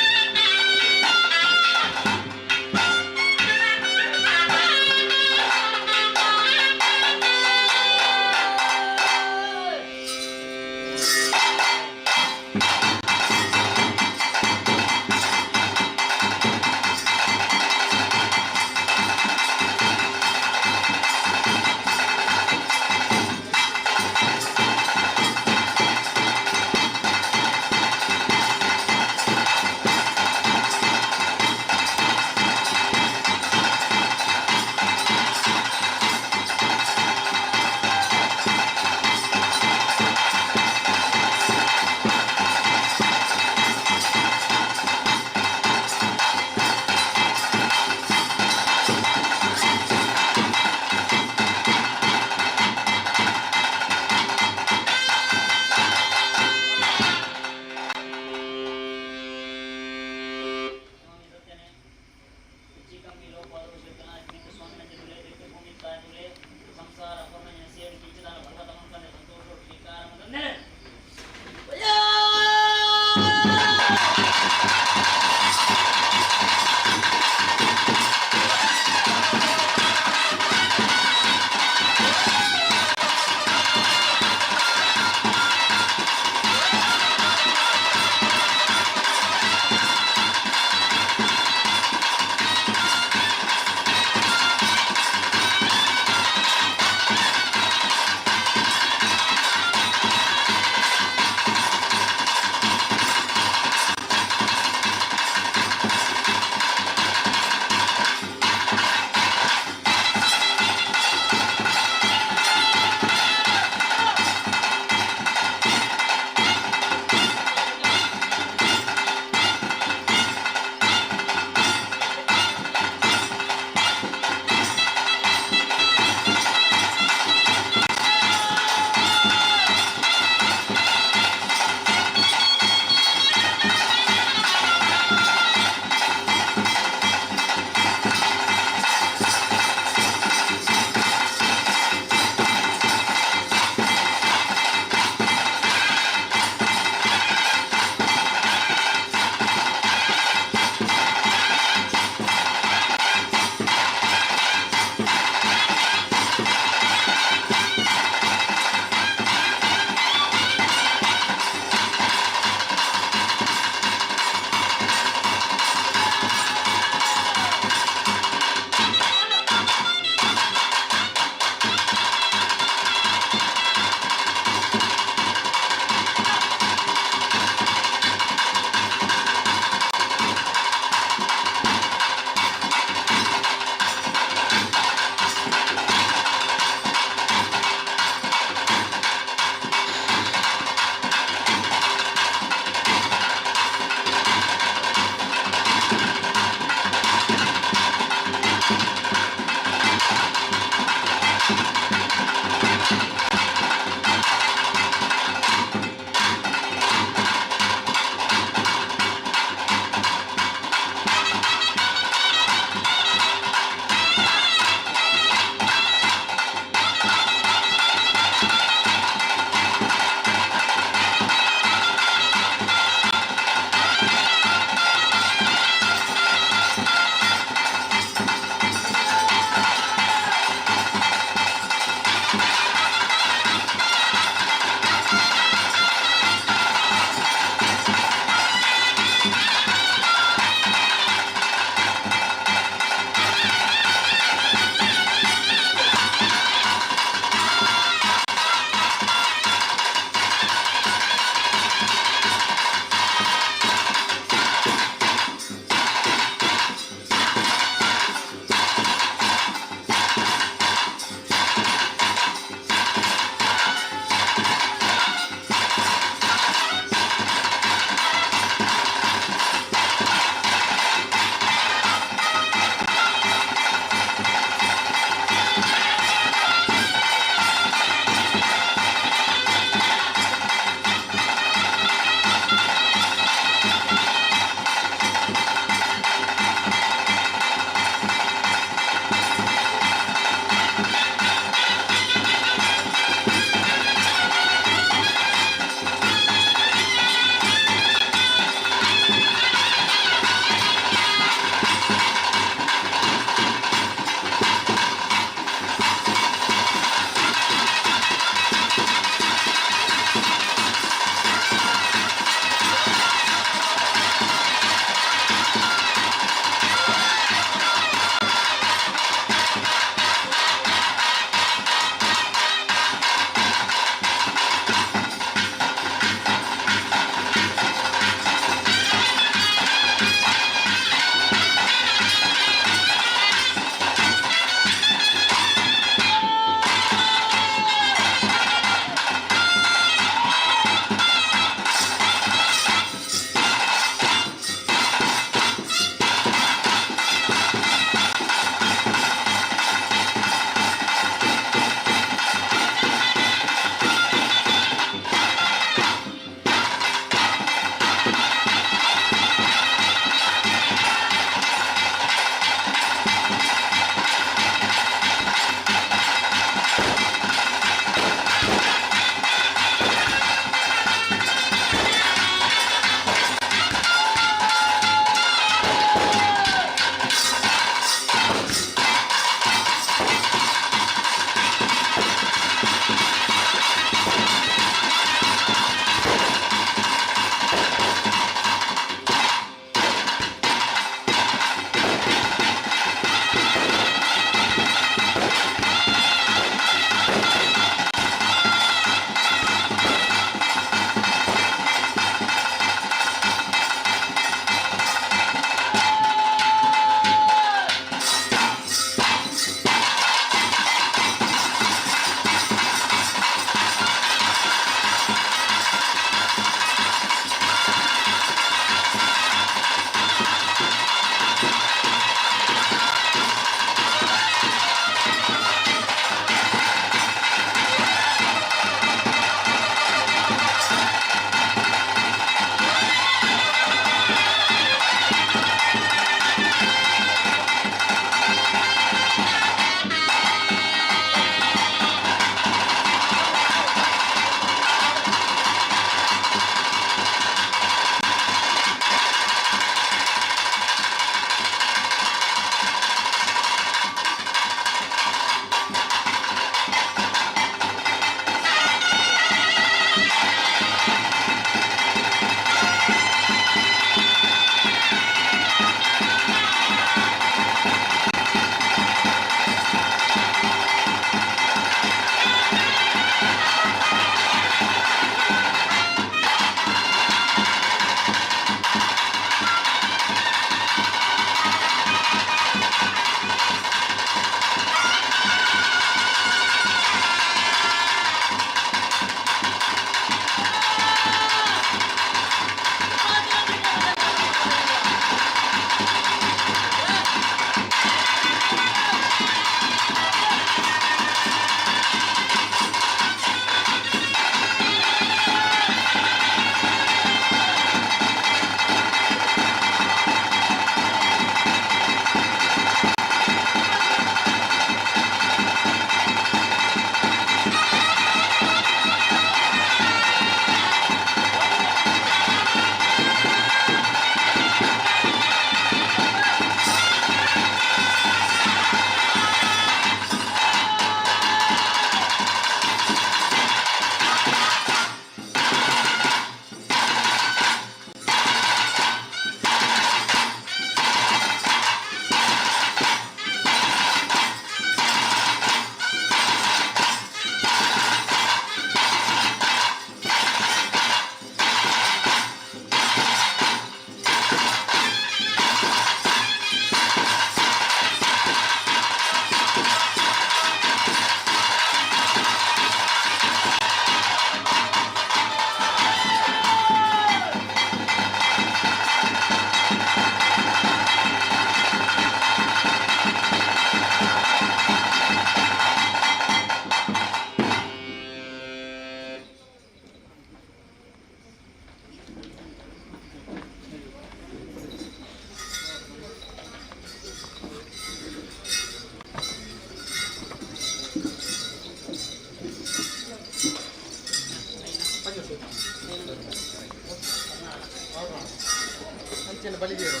ಅಂಚೆಲ್ಲ ಬಲಿದೇರು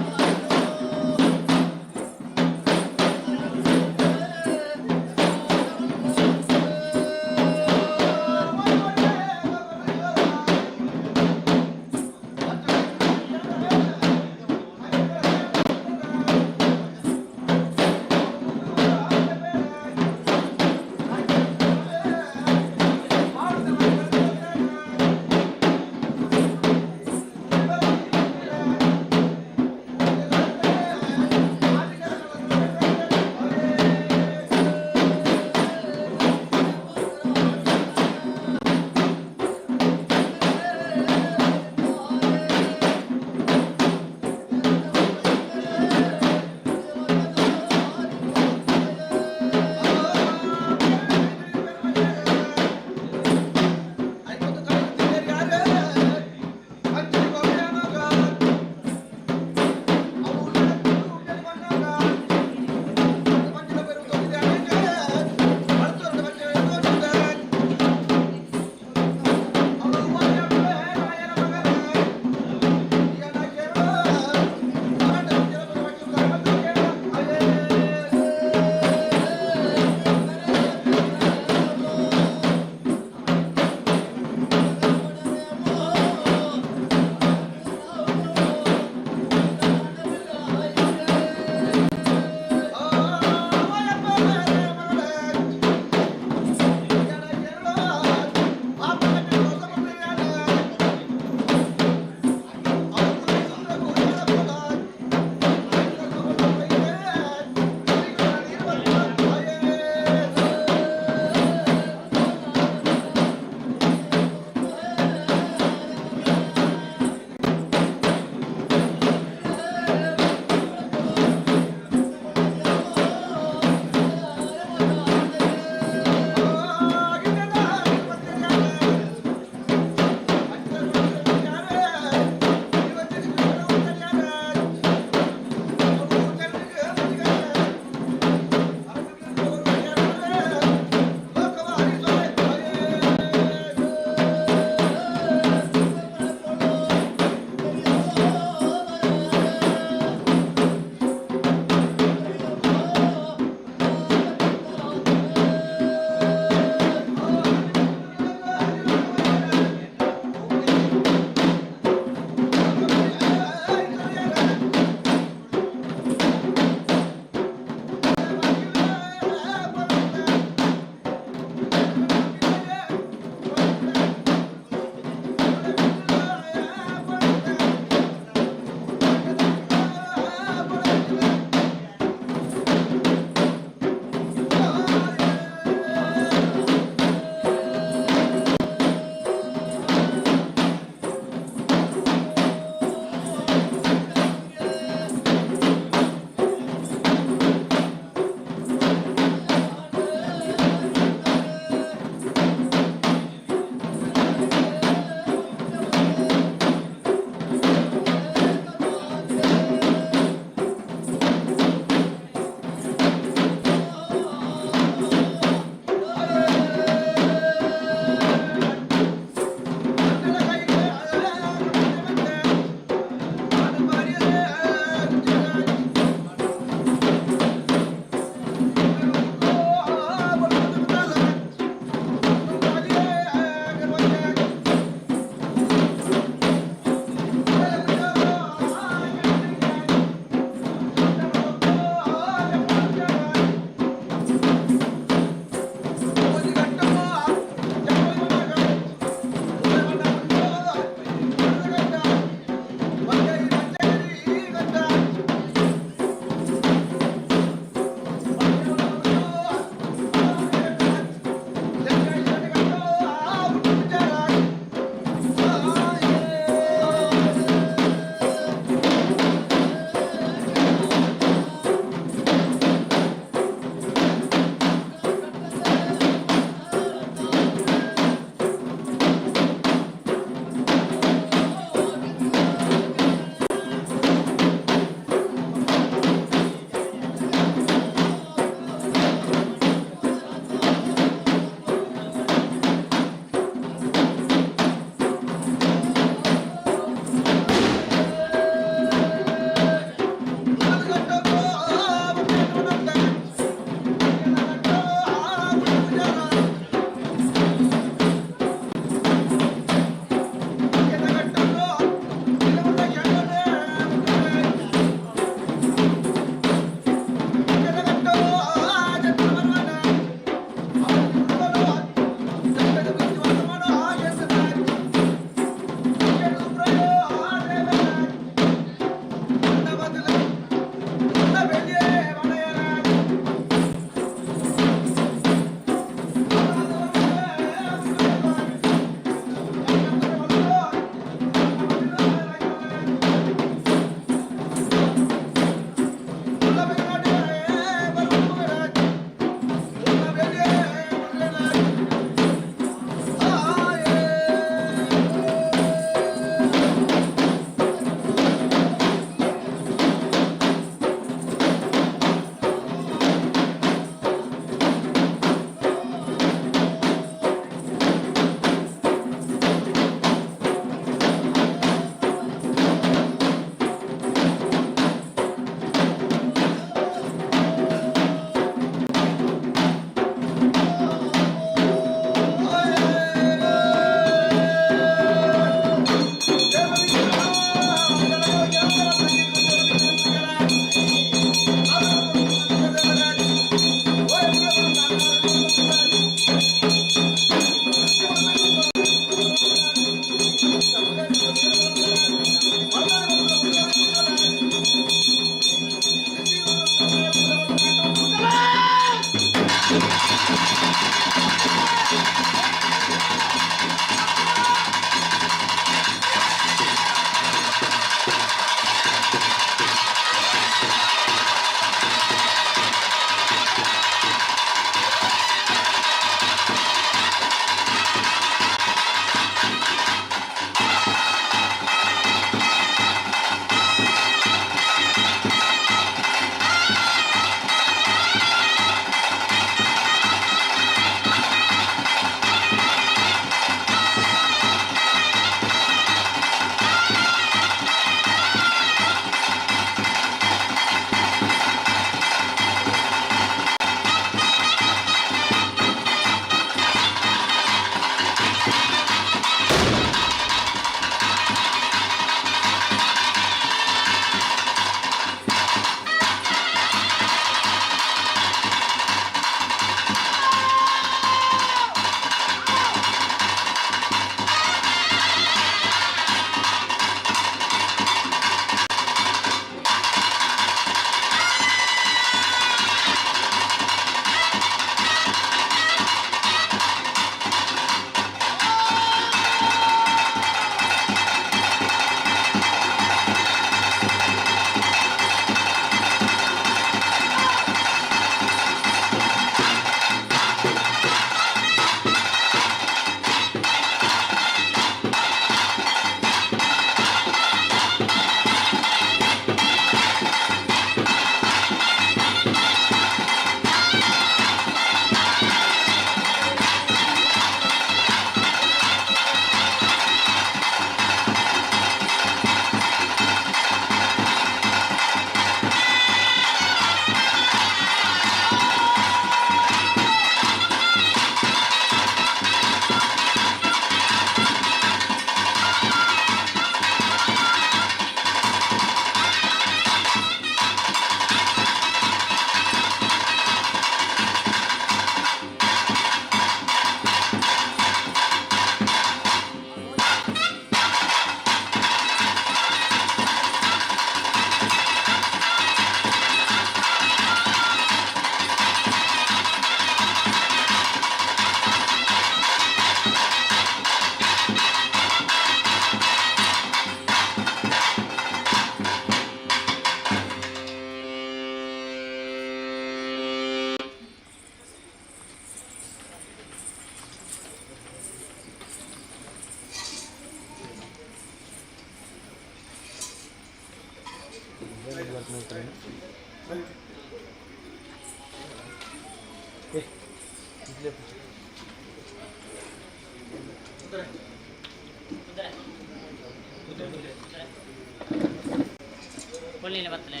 ಒಳ್ಳೆ ಬತ್ತಲೆ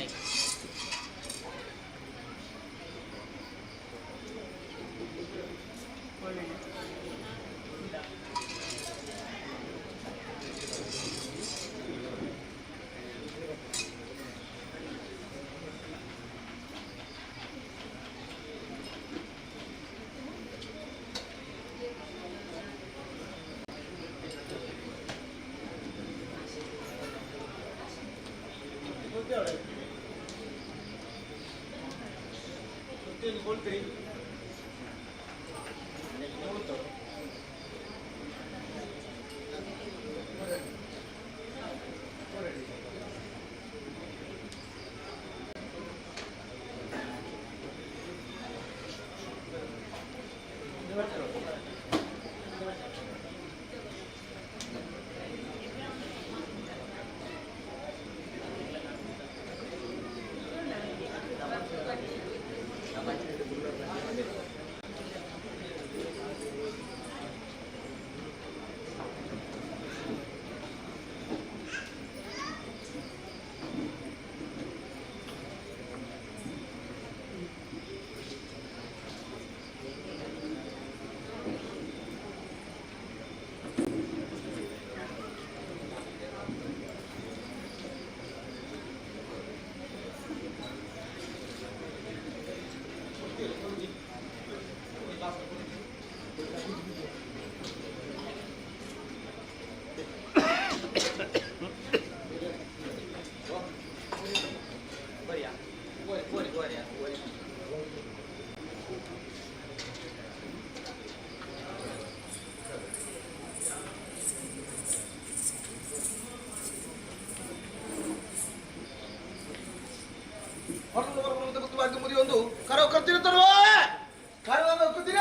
ಮುರಿ ಒಂದು ಕರೋ ಕರ್ತಿರ್ತಾರೋ ಕರೋ ಕೂತಿರ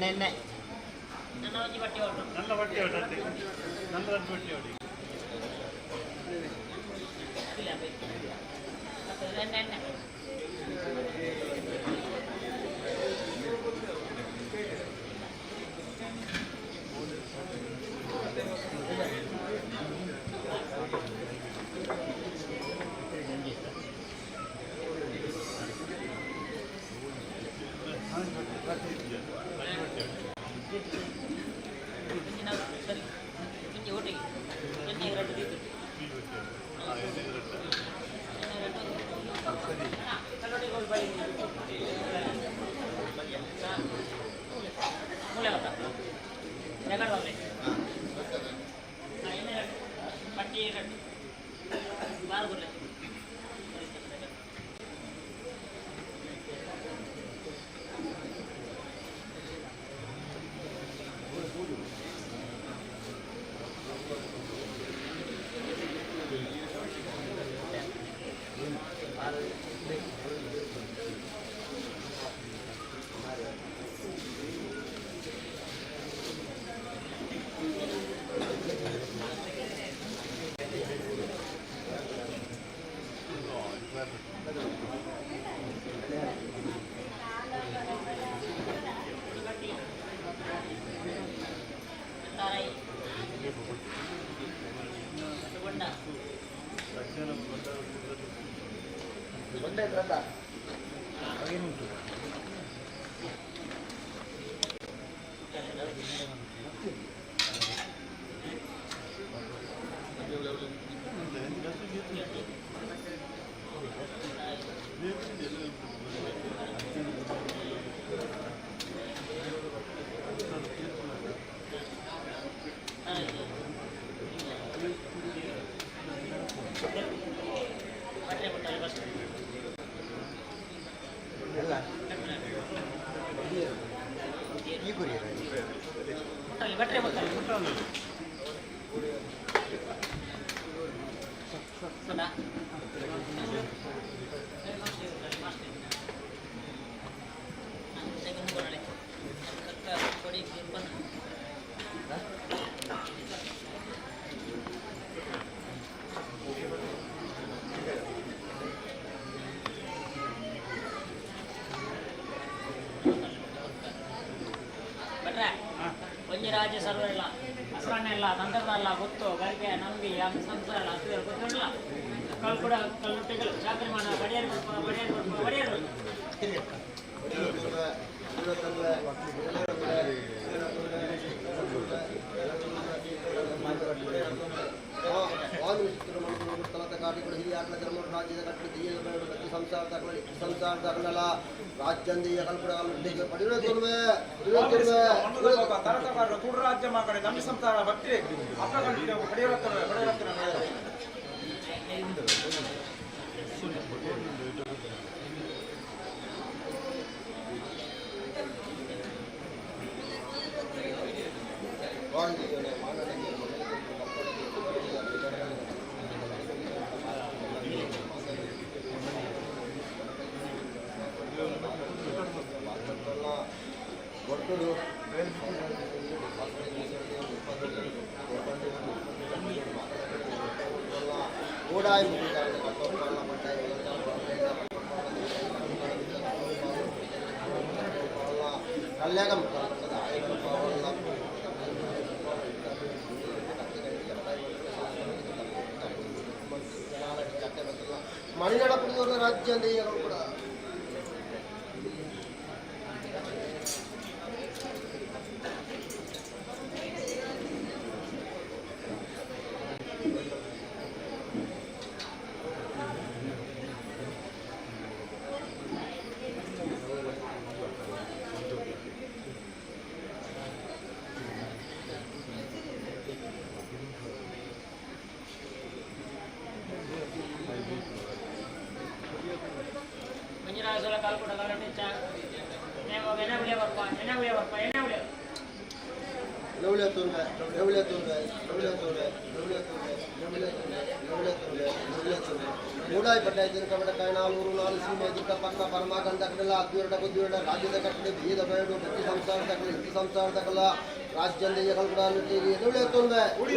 ಎಣ್ಣೆ ನನ್ನ ಬಟ್ಟೆ ಹೊರಟು നല്ല വട്ടി ഓടട്ടെ നല്ല വട്ടി ഓടി ಎಣ್ಣೆ ಸರಿ ಹಿಂಗೆ ಒಟ್ಟಿಗೆ ಎಣ್ಣೆ ಎರಡು ಬೇಕು ಕಲ್ಲೊಟ್ಟಿಗೆ ಹೋಗಿ ಬೈ ಮೂಲೆ ಗೊತ್ತಾ ಜಗಡ್ ಬರಲಿ ಎಣ್ಣೆ ಎರಡು ಬಟ್ಟೆ ಎರಡು ಬಾರು ಬರಲಿ ಬಟ್ರೆ ಬರ್ತಾರೆ ರಾಜ್ಯ ಸರ್ವ ಇಲ್ಲ ಹಸರಣ್ಣ ಇಲ್ಲ ತಂತ್ರದ ಇಲ್ಲ ಗೊತ್ತು ಗರಿಕೆ ನಂಬಿ ಸಂಸಾರ ಇಲ್ಲ ಹಸಿರು ಗೊತ್ತಿರಲಿಲ್ಲ ಕಳ್ಳು ಕೂಡ ಕಲ್ಲುಟ್ಟಿಗಳು ಚಾಕರಿ ಮಾಡ ಬಡಿಯರು ರಾಜ್ಯದ ಕಟ್ಟಡ ಸಂಸಾರದ ಅಗಲ ರಾಜ್ಯಂದೀಯ ಕಲ್ಪಡ ಪಡೆಯುತ್ತೇವೆ ರಾಜ್ಯ ಮಕ್ಕಳ ನಮ್ಮ ಸಂಸಾರ ಭಕ್ತಿ ಅಪ್ಪ ಪಡೆಯುತ್ತೇವೆ வாழ்க்கையோட மாநிலங்கள் ಒಟ್ಟು ஊடாய் கல்யாணம் மணி நடப்புறது ஒரு ராஜ்யம் கூட ಮಂಜುನಾಥರ ಕಾಲ್ಕೊಡ ಗರಟಿಚ್ಚ ನೇಮ ಎನವಳೆ ಬರ್ಪ ಮೂಡಾಯಿ ಪಟ್ಟಾಯ್ತು ಕಬಡಕಾಯಿ 4 ಸೀಮೆ ಜಿಕ್ಕ ಪಕ್ಕ ಪರಮ ಗಂಧಕಡೆಲ್ಲ ಅದ್ವಿರಡ ಬುದ್ಧಿರಡ ರಾಜ್ಯದ ಕಟ್ಟಡೆ ಭೇದ ಬೇಡು ಪ್ರತಿ ಸಂಸಾರ ತಕ್ಕಲ ಇಂತಿ ಸಂಸಾರ ತಕ್ಕಲ ರಾಜ್ಯದ ಯಕಲ್ ಕೂಡ ನುಟ್ಟಿಗೆ ಎದುಳೆ ತೊಂದೆ ಕೋರಿ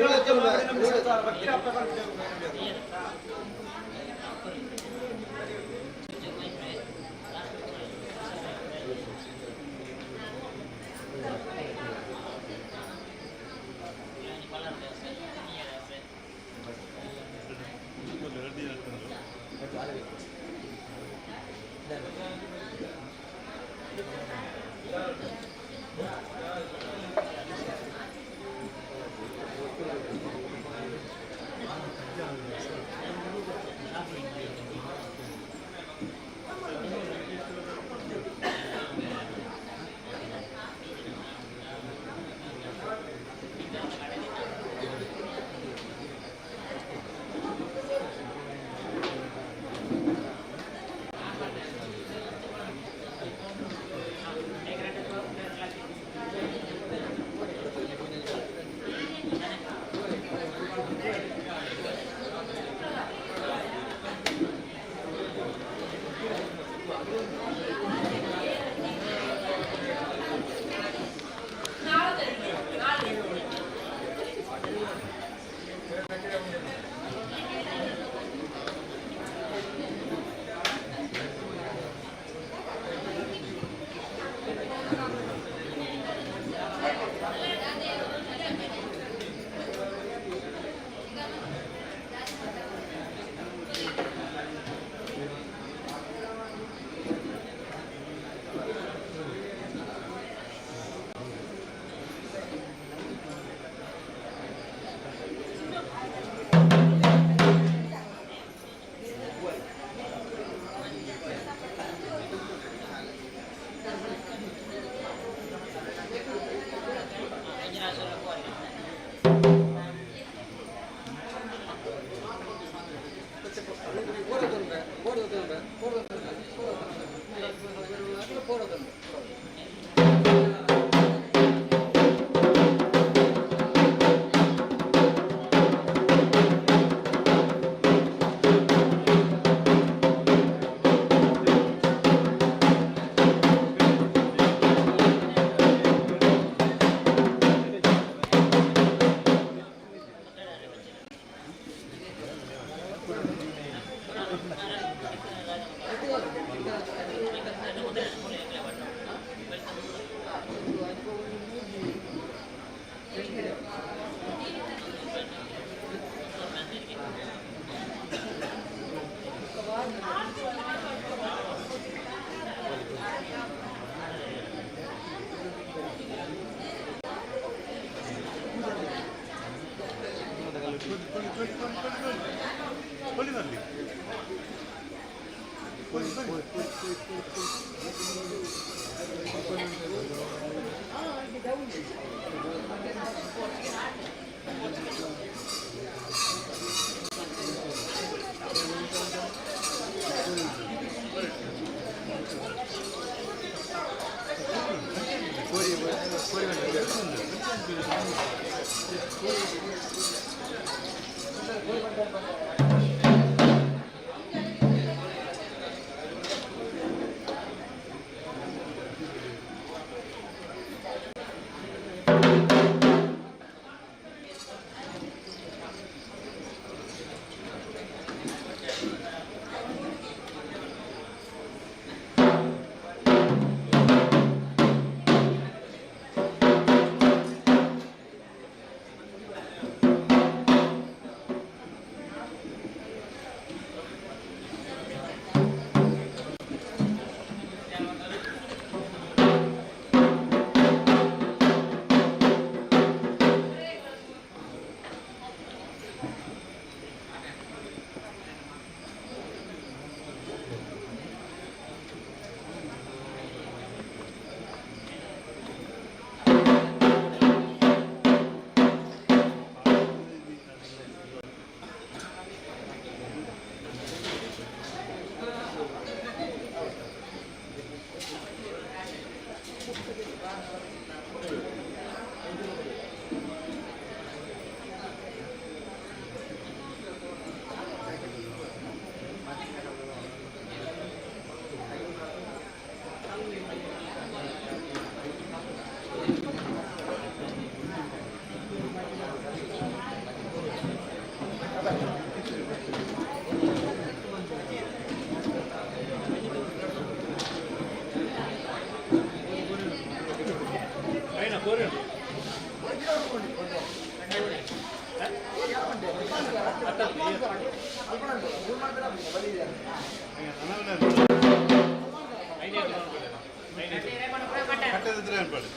ಕಟ್ಟದಿದ್ರೆ ಅನ್ಪಡಿ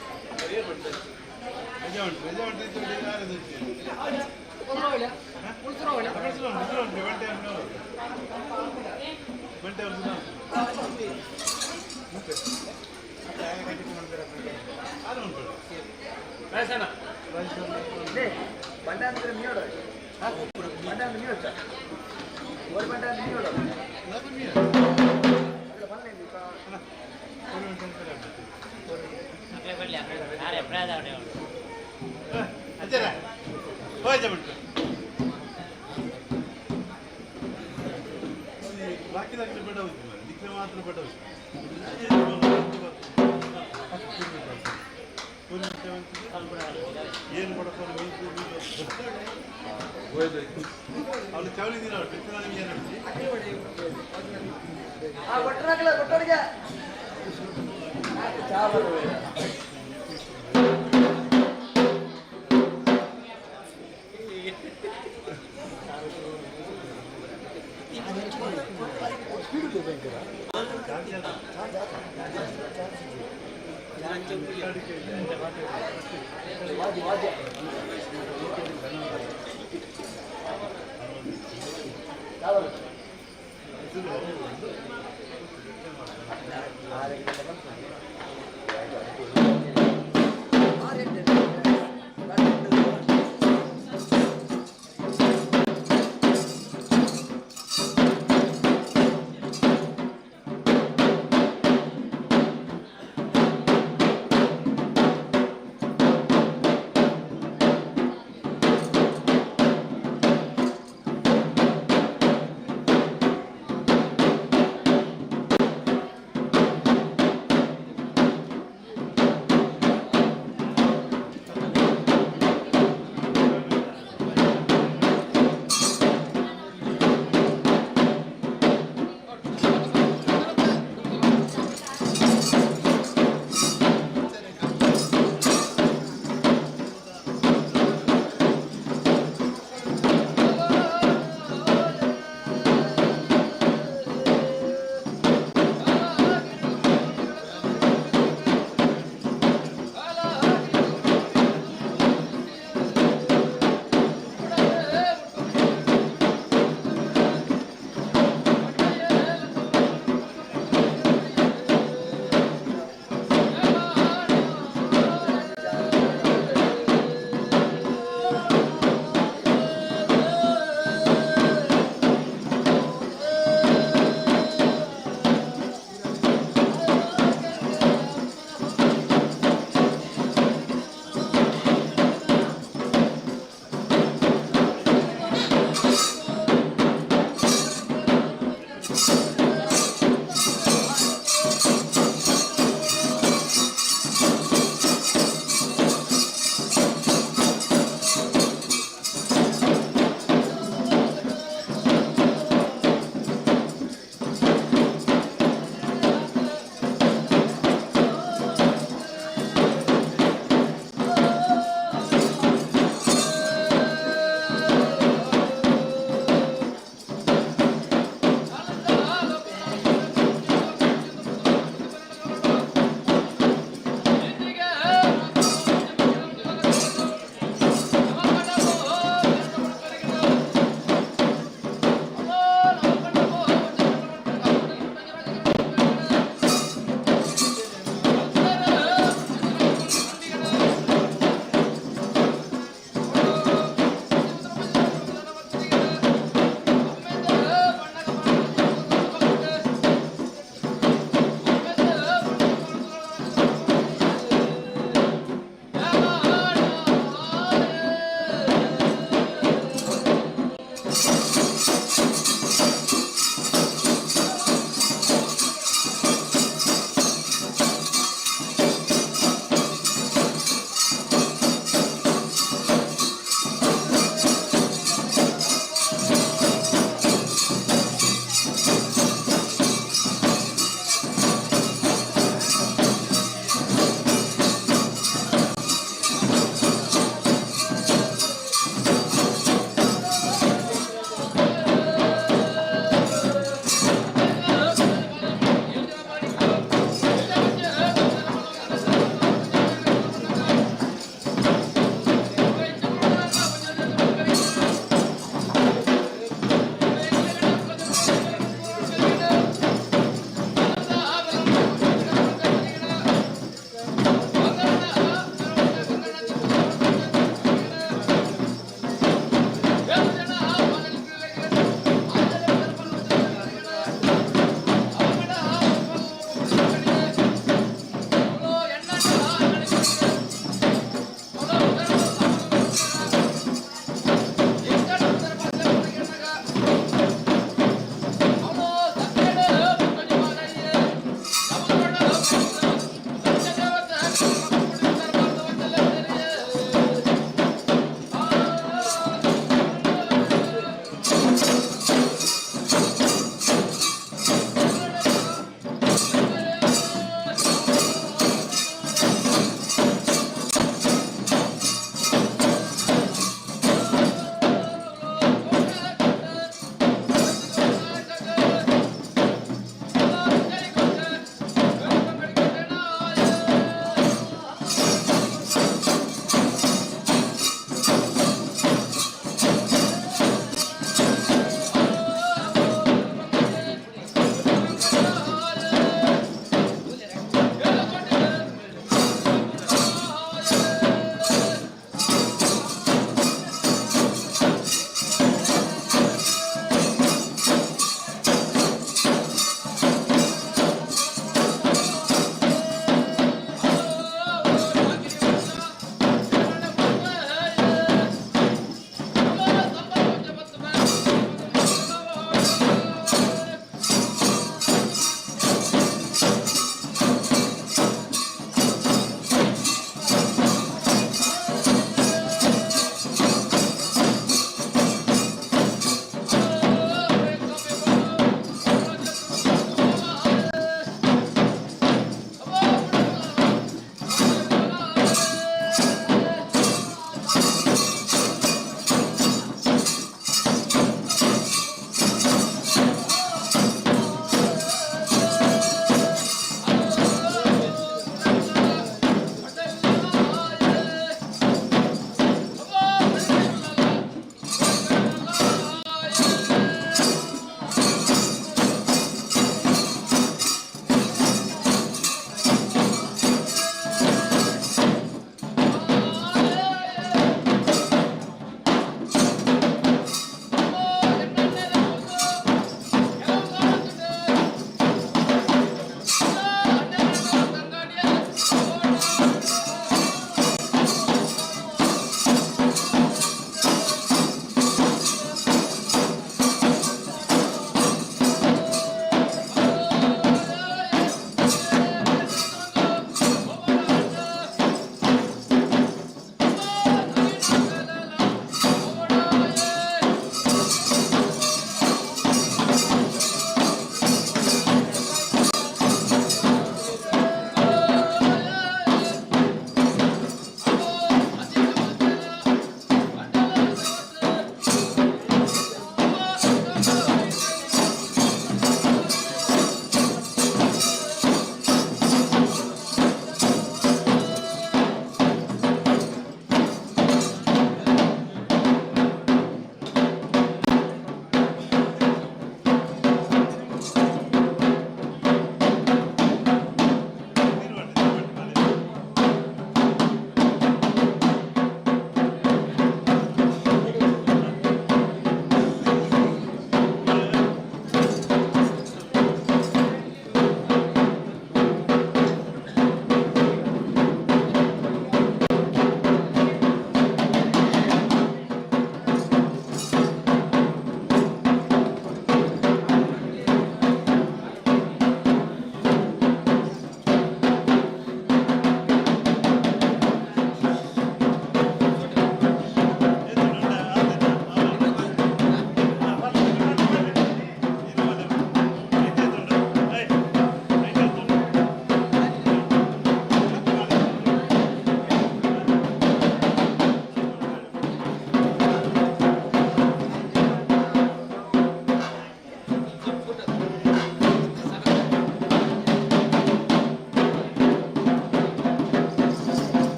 ರಜೆ ಉಂಟು ಗಂಟೆ ಬಂಡೆ ಅಂದ್ರೆ ಮೀನೋಡ ಬಂಡೆ ಅಂದ್ರೆ ಮೀನು ಒಂದು ಬಂಡೆ ಅಂದ್ರೆ ಮೀನೋಡ ಬಾಕಿ ಬೇಡ ದಿಕ್ಕೆ ಮಾತ್ರ ಬೇಡ ಏನು ಕೊಡಪ್ಪ ಅವ್ನು ಚವಳಿದ್ದೀರ ಅವ್ರು ಬಿಟ್ಟು ನನಗೆ ಏನು ಒಟ್ಟರಿಗೆ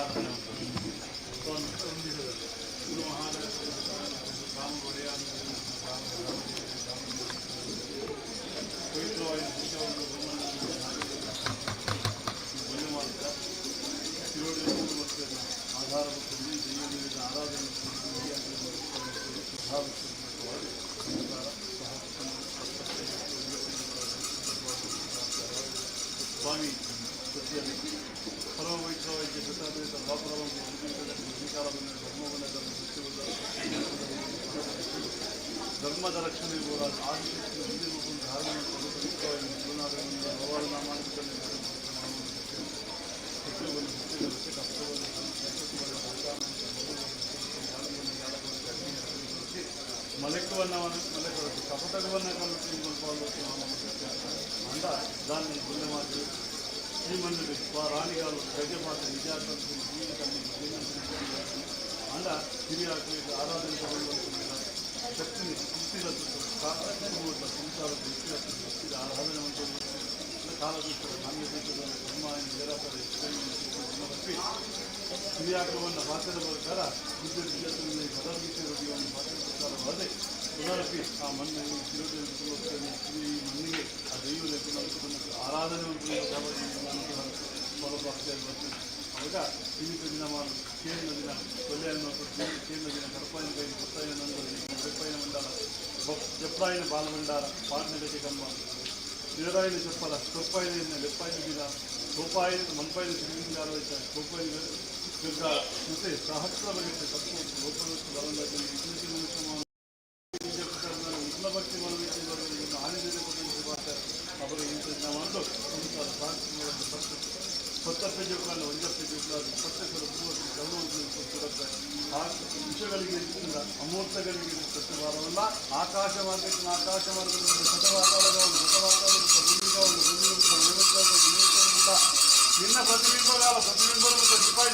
ಸಾಧನೆ ಉಂಟು. ಗುರು ಮಹಾರಾಜ ರಾಮ ಒಡೆಯ ಪವಿತ್ರವಾದ ಪೂಜೆಯನ್ನು ಬಂದು ಮಾಡುತ್ತಾ ತಿರುವಳಿ ಕುಟುಂಬಸ್ಥರನ್ನು ಆಧಾರವಾಗಿ ದೈವದ ಆರಾಧನೆ ಸ್ವಾಮಿ ಕೃತಿಯಲ್ಲಿ ಪರಮ ವೈಷ್ಣವೈದ್ಯ ಪ್ರಸಾದ ವಾಪರವನ್ನು ಅಧಿಕಾರವನ್ನು ಧರ್ಮದ ರಕ್ಷಣೆ ಕೂಡ ಆದಿಶಕ್ತಿ ಹೊಂದಿರುವ ಧಾರ್ಮಿಕ మలెక్కువన్న మలెక్కవచ్చు కపటకువన్న కలిసి అంట దాన్ని గుండెమాత శ్రీమంతుడి రాణిగారు గజమాత విద్యార్థులు జీవితాన్ని అంట హిరియాకు ఆరాధించబడుతుంది శక్తిని సృష్టిలో సంసార దృష్టి ఆరాధన ఉంటుంది ಕಾಲದೂತರ ನಾಣ್ಯಪೀಠದ ಧರ್ಮಾಯಣ ನಿರಾಕರಿ ಗುಣಪಿ ಕ್ರಿಯಾಕ್ರಮವನ್ನು ಭಾಷಣ ಪ್ರಕಾರ ವಿದ್ಯುತ್ ಭಗವದ್ಗೀತೆಯನ್ನು ಭಾಷಣ ಪ್ರಕಾರವಾದರೆ ಪುನರಪಿ ಆ ಮಣ್ಣಿಗೆ ಶ್ರೀ ಮಣ್ಣಿಗೆ ಆ ದೈವದ ಆರಾಧನೆ ಫಲಪ್ರಾಪ್ತಿಯಾಗಿ ಬರ್ತದೆ ಆಗ ಜೀವಿತ ದಿನಮಾನ ಕೇಳಿನ ದಿನ ಕೊಲೆಯನ್ನು ಕೊಟ್ಟು ಕೇಳಿನ ದಿನ ಕರ್ಪಾಯಿನ ಕೈಗೆ ಕೊತ್ತಾಯಿನ ನಂತರ ಬೆಪ್ಪಾಯಿನ ಮಂಡಲ ಜಪ್ಪಾಯಿನ ಬಾಲಭಂಡಾರ ಪಾಟ್ನಗತಿ ಕಂಬ నిరరాయిని చెప్పాల తొప్పాయిని లెప్పాయిని మీద రూపాయిని మనపాయిని తిరిగి ఆలోచించాలి రూపాయిని యొక్క చూస్తే సహస్రమైన తక్కువ రూపాయలు బలంగా ఉష్ణ భక్తి మనం ఆనంద ಅವರು ಇಂಥ ಕೊತ್ತ ಪೇಜುಗಳನ್ನು ಒಂದ ಪೇಜುಗಳನ್ನು ಪುಸ್ತಕಗಳು ಗಮನವನ್ನು ಕೊಟ್ಟಿರುತ್ತೆ ಆ ವಿಷಯಗಳಿಗೆ ಅಮೂರ್ತಗಳಿಗೆ ಪ್ರತಿವಾರವಲ್ಲ ಆಕಾಶ ಮಾರ್ಗಕ್ಕೆ ಆಕಾಶ ಮಾರ್ಗದಲ್ಲಿ ನಿನ್ನ ಪ್ರತಿಬಿಂಬಗಳ ಪ್ರತಿಬಿಂಬಗಳು ರೂಪಾಯಿ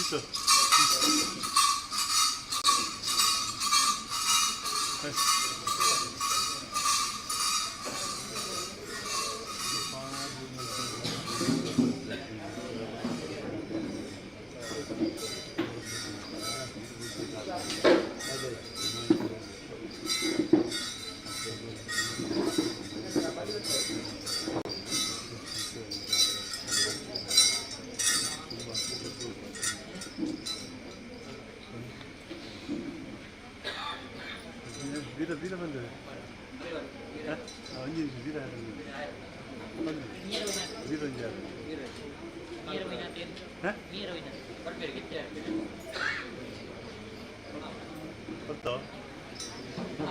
ಇಷ್ಟು ಬೀರ ಬೀರ ಬಂದಿದೆ ಒಂಜಿ ನಿಮಿಷ ಬೀರ ಬೀರ ಒಂಜಿ ಗೊತ್ತೋ ನೋಡ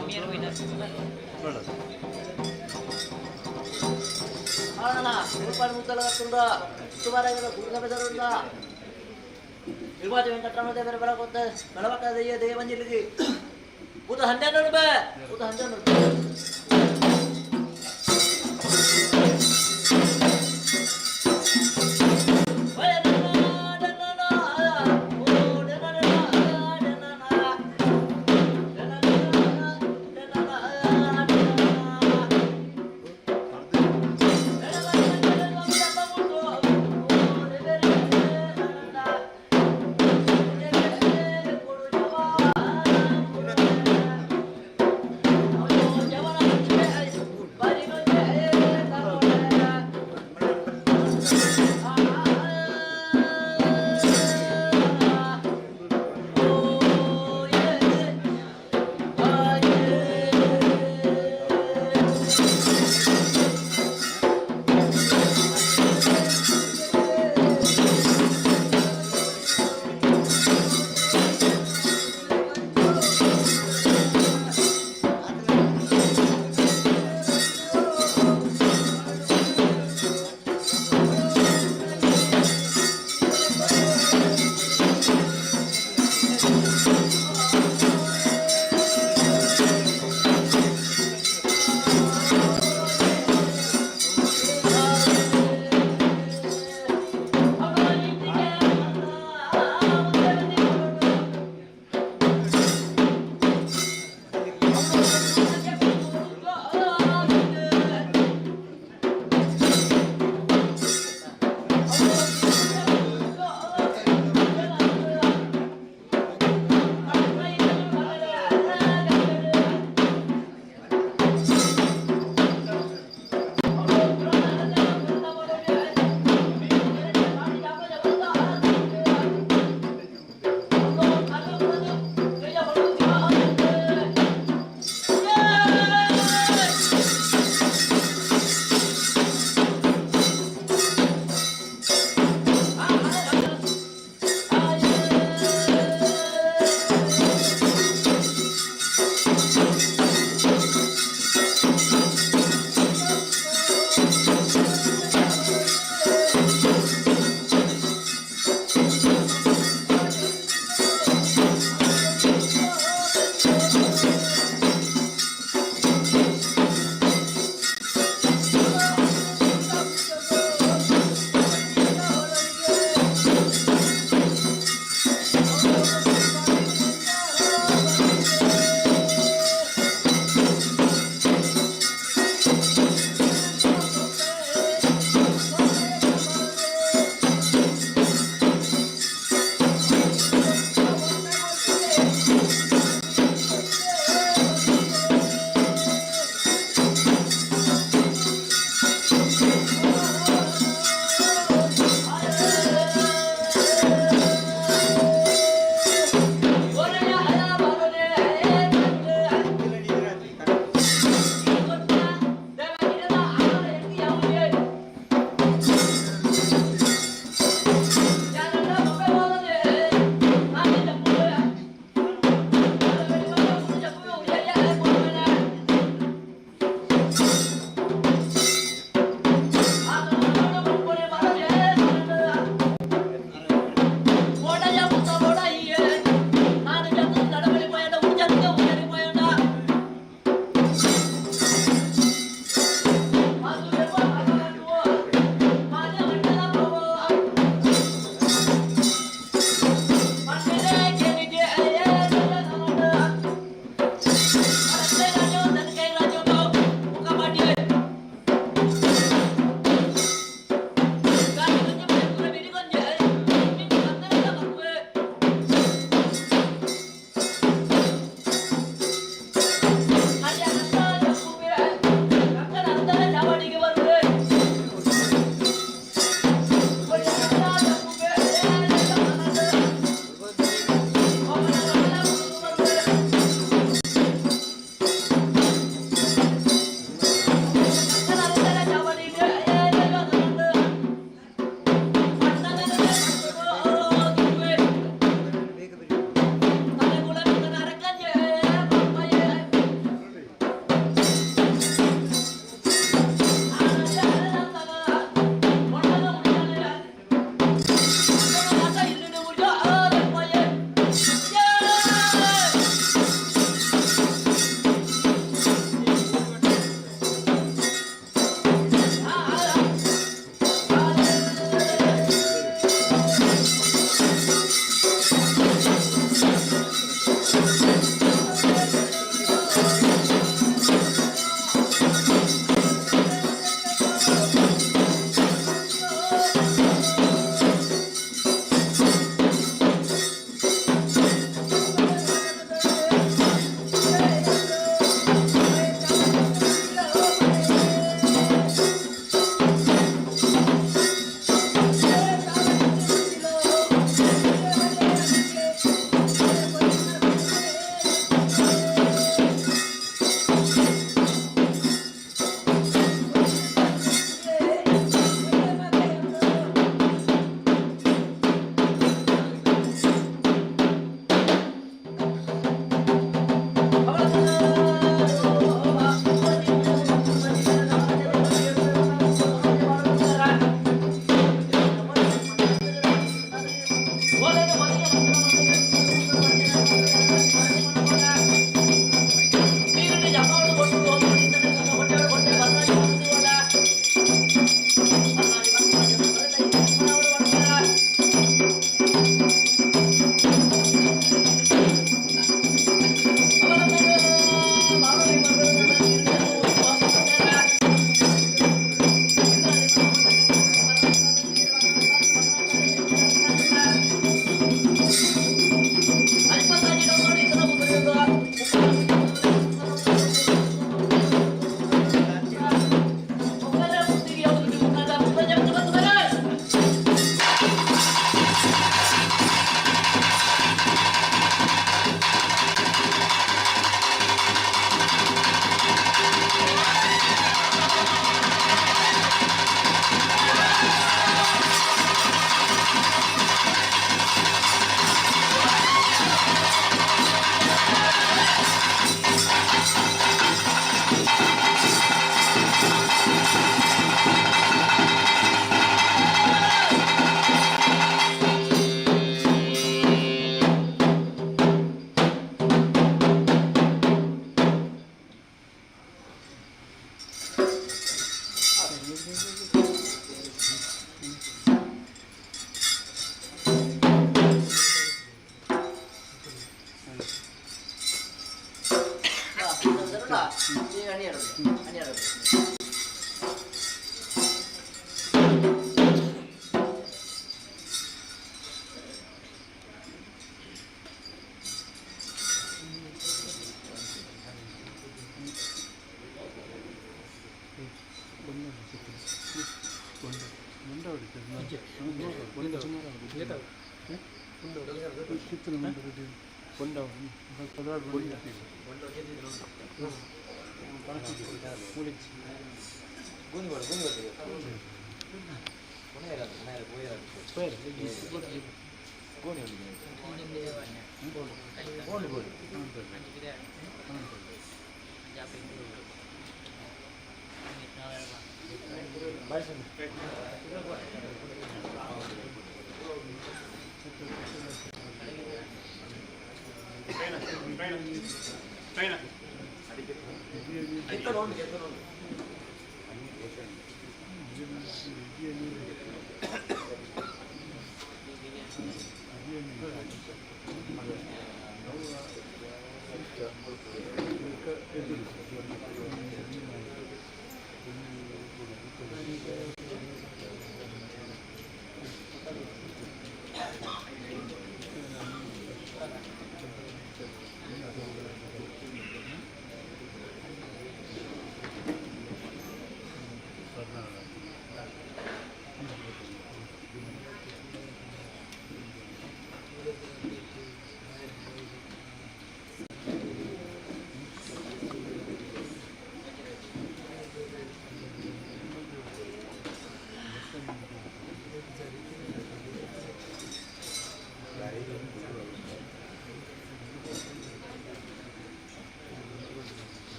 Udah handan dulu, Mbak. Udah handan dulu.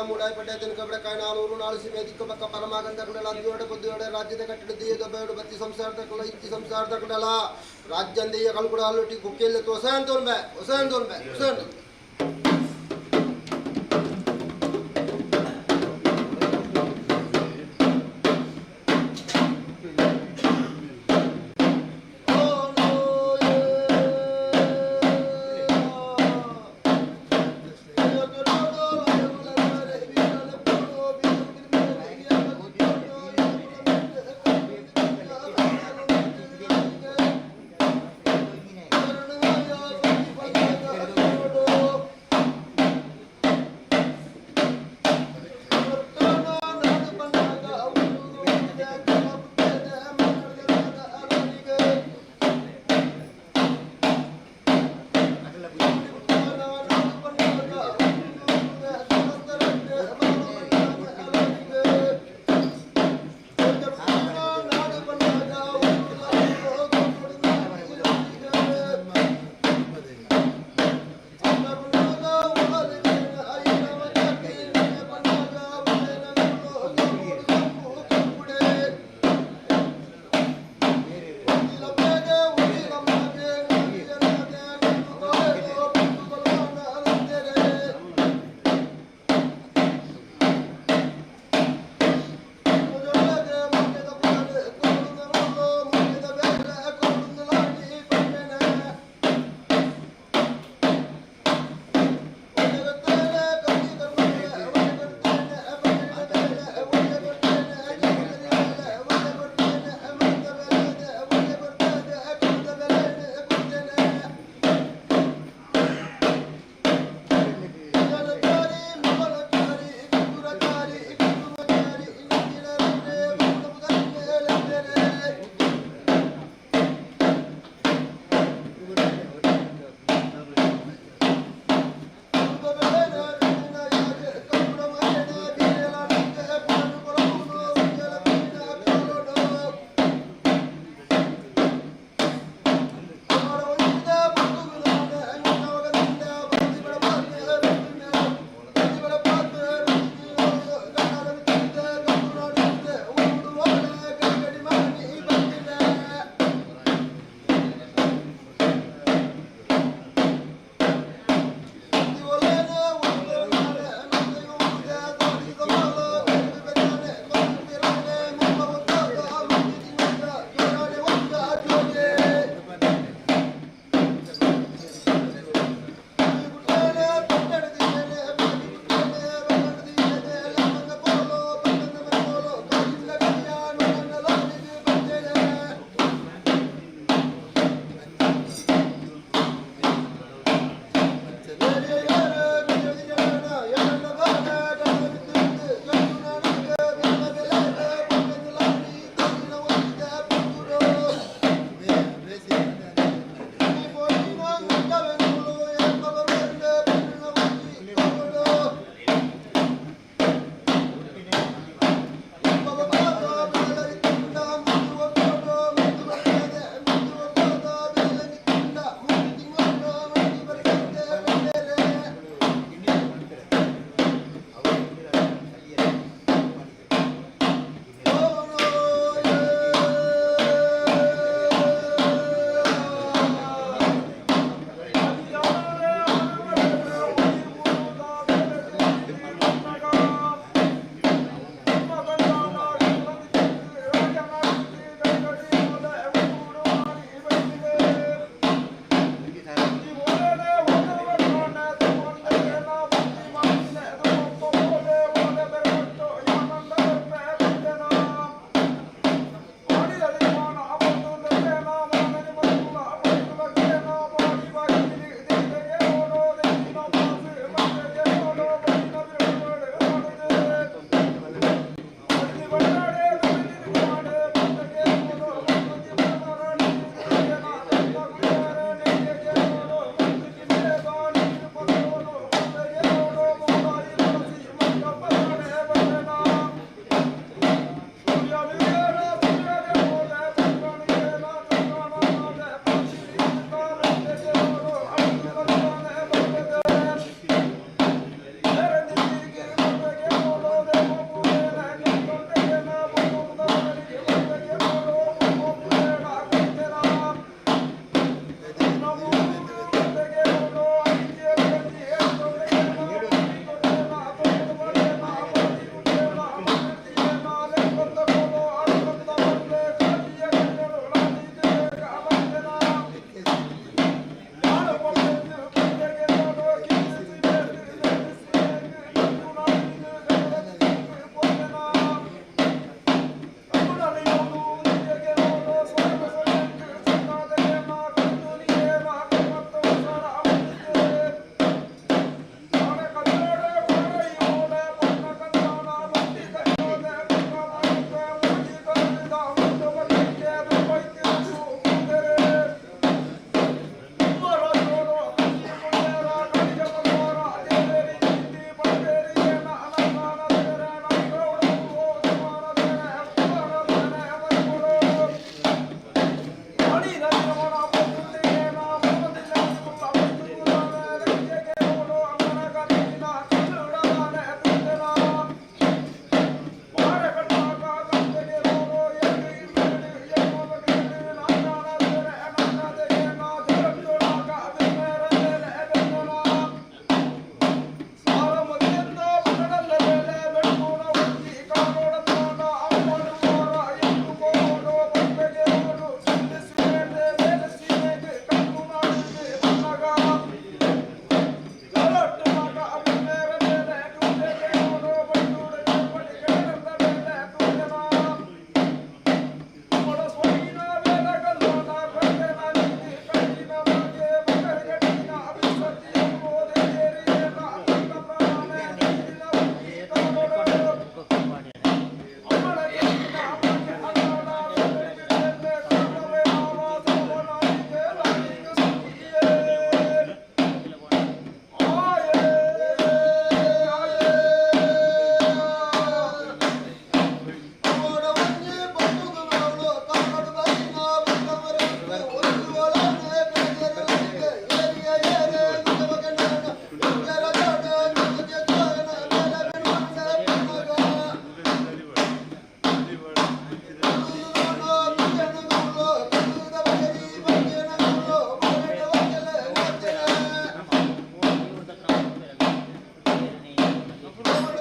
ಮೂಡಾಯಿ ಪಡ್ಯಾತನ ಕಬಡ ಕಾಯಿ 440 ಮೇದಿಕ್ಕ ಪಕ್ಕ ಪರಮಾಗಂಧ ಕಡಲ ಅಂದಿಯೋಡ ಬುದ್ಧಿಯೋಡ ರಾಜ್ಯದ ಕಟ್ಟಡದೀಯ ದೊಬ್ಬೆಯೋಡ ಬತ್ತಿ ಸಂಸಾರದ ಕಲ ಇತ್ತಿ ಸಂಸಾರದ ಕಡಲ ರಾಜ್ಯಂದೀಯ ಕಲ್ಕುಡ ಅಲ್ಲೊಟ್ಟಿ ಕುಕ್ಕೆಲ್ಲ ಹೊಸನ್ ತೋನ್ಬೆ Thank you.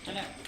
Thank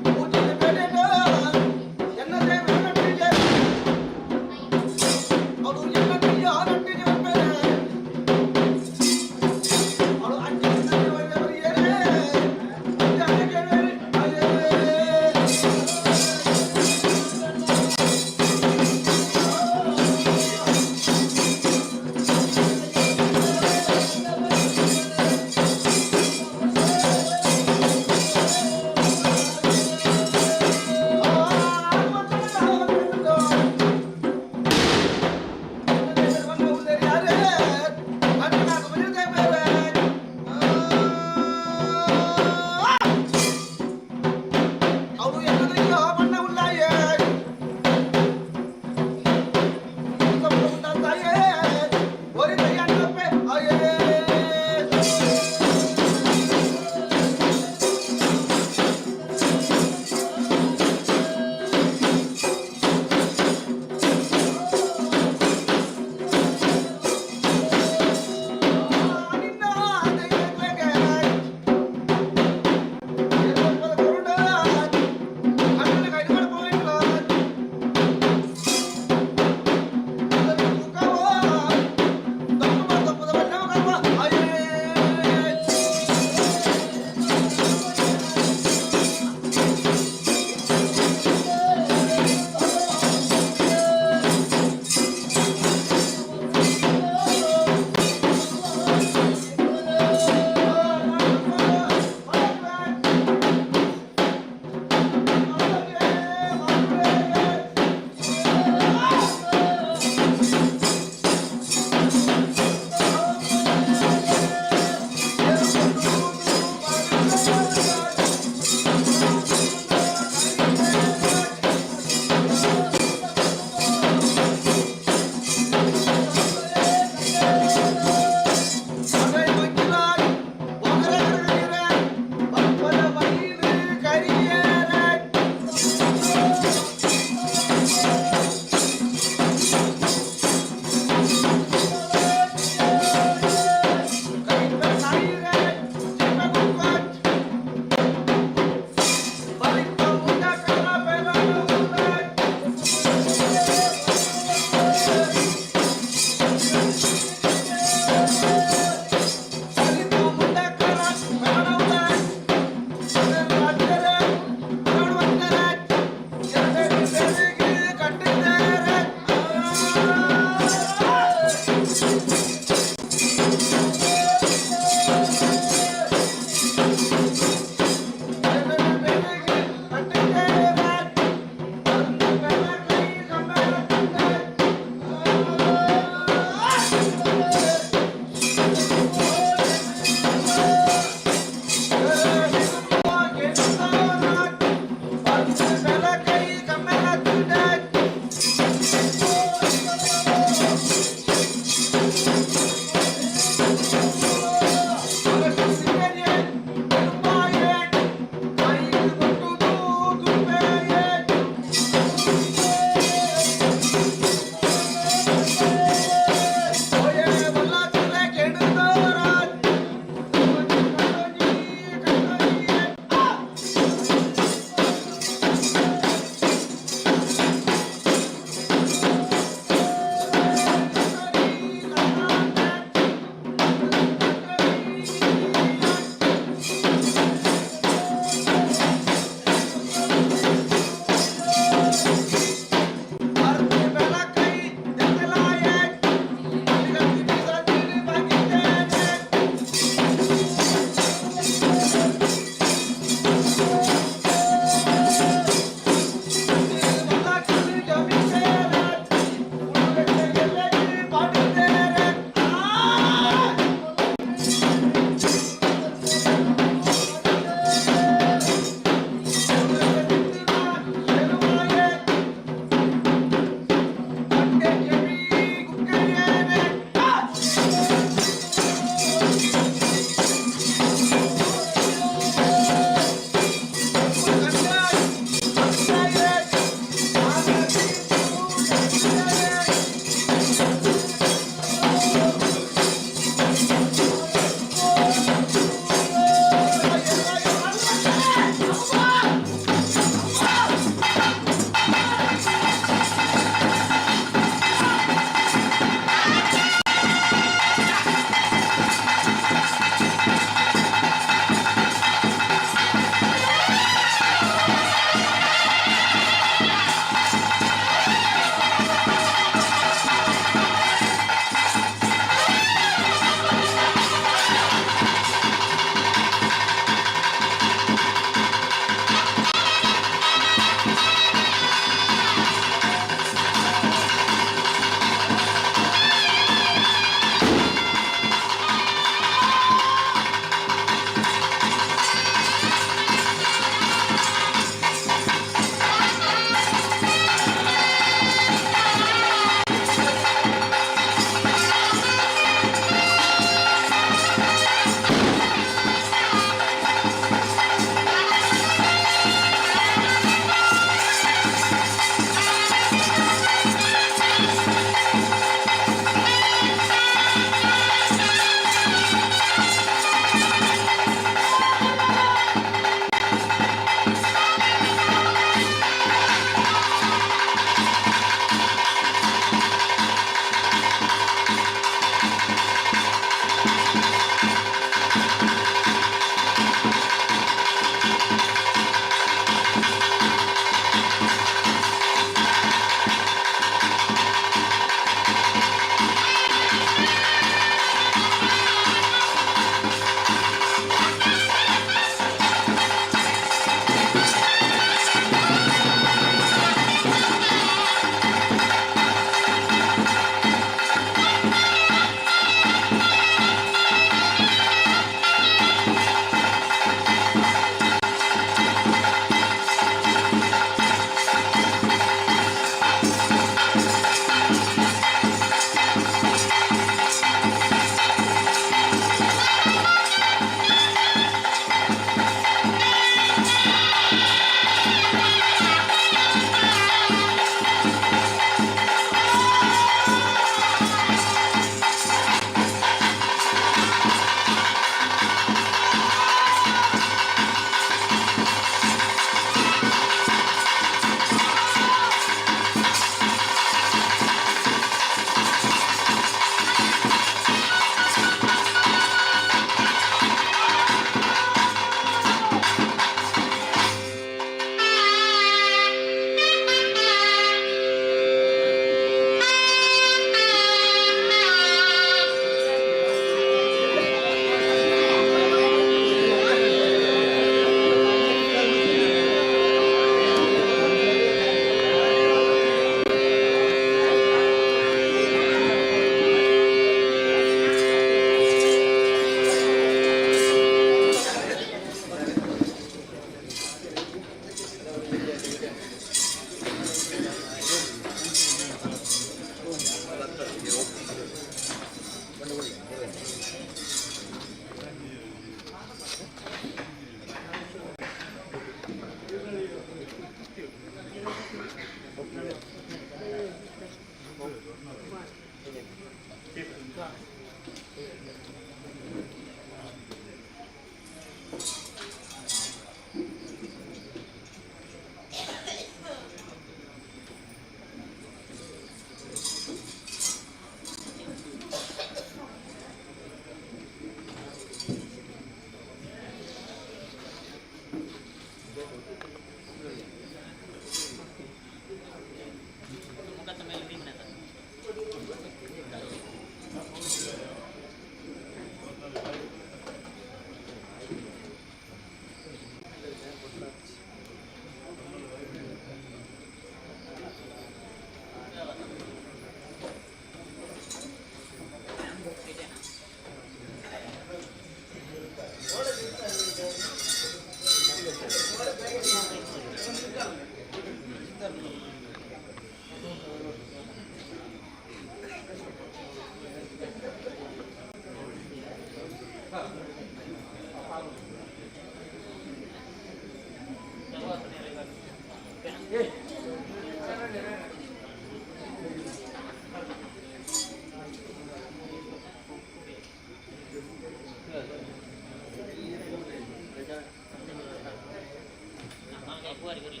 ಗುರಿ.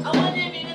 ಅವನೇ ಮೀನು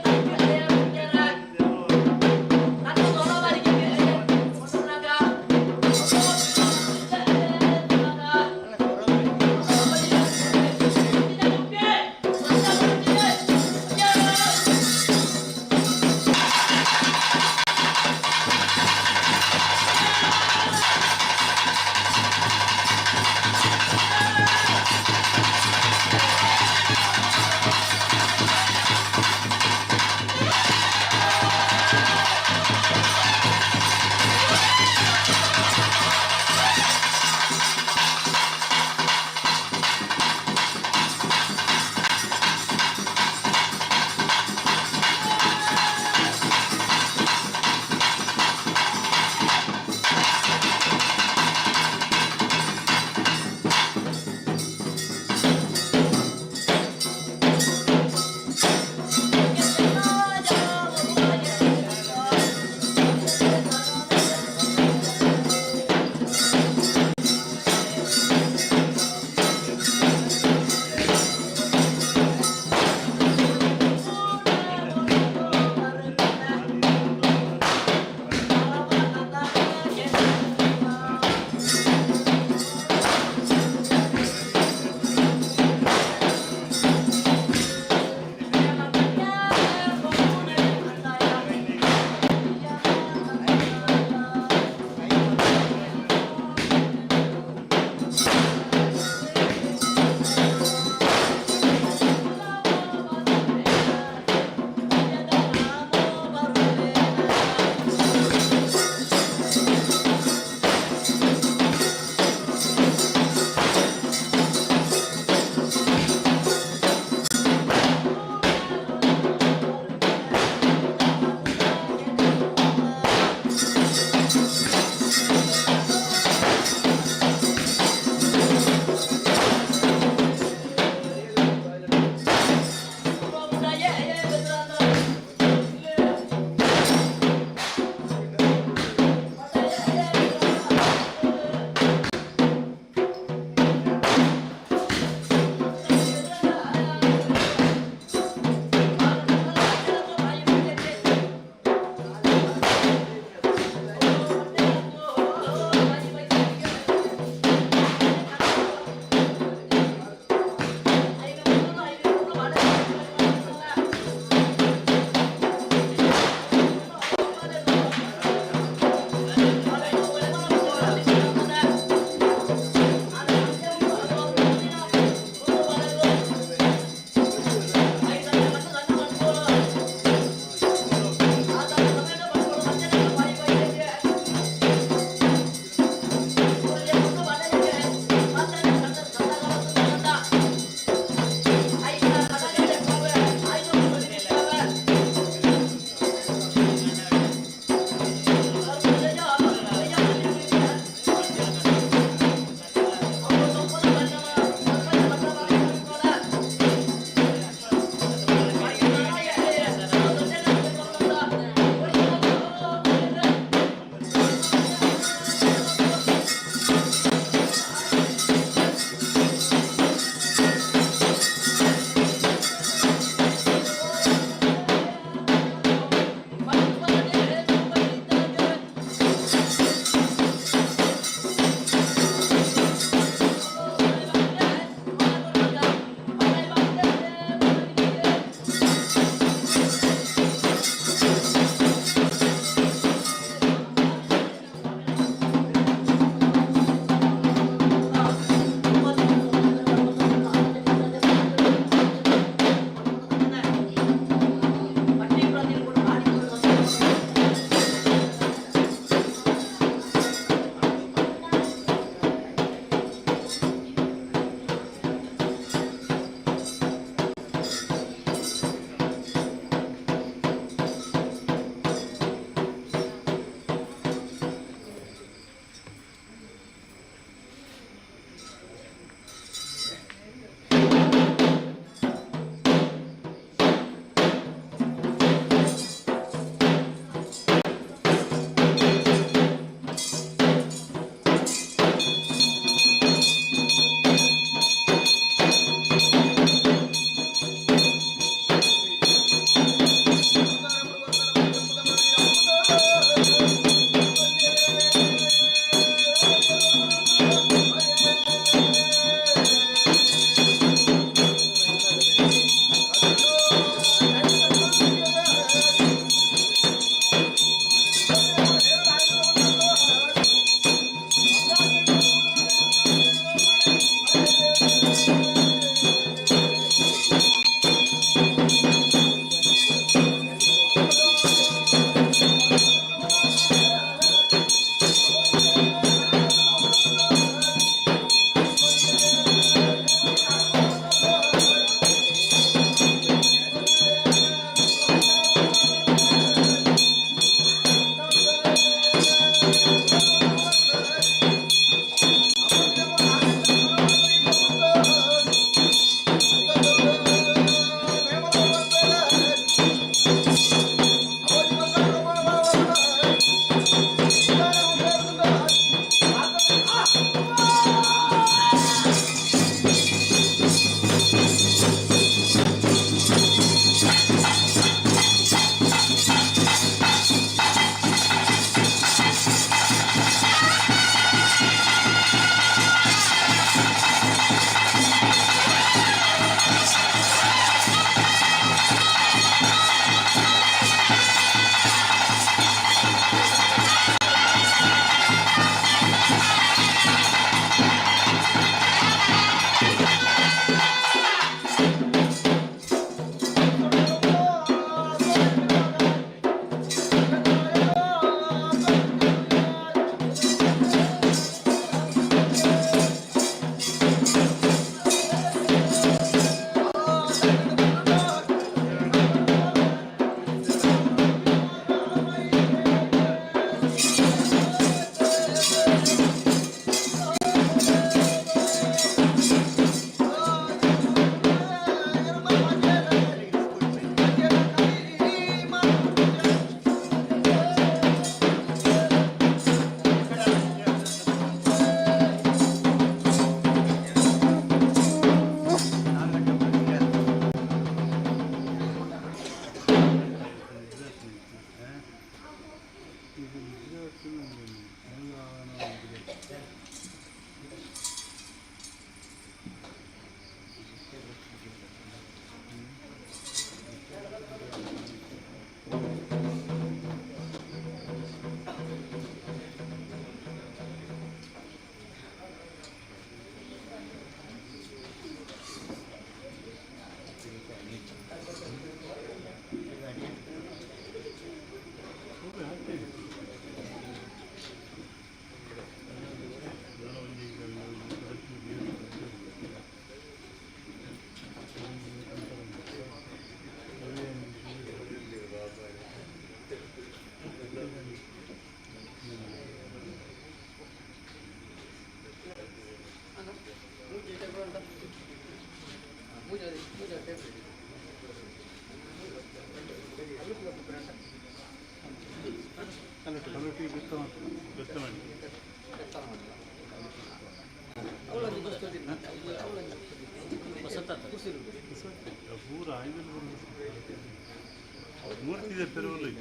ಮೂರ್ತಿ ಪೆರವಲ್ಲ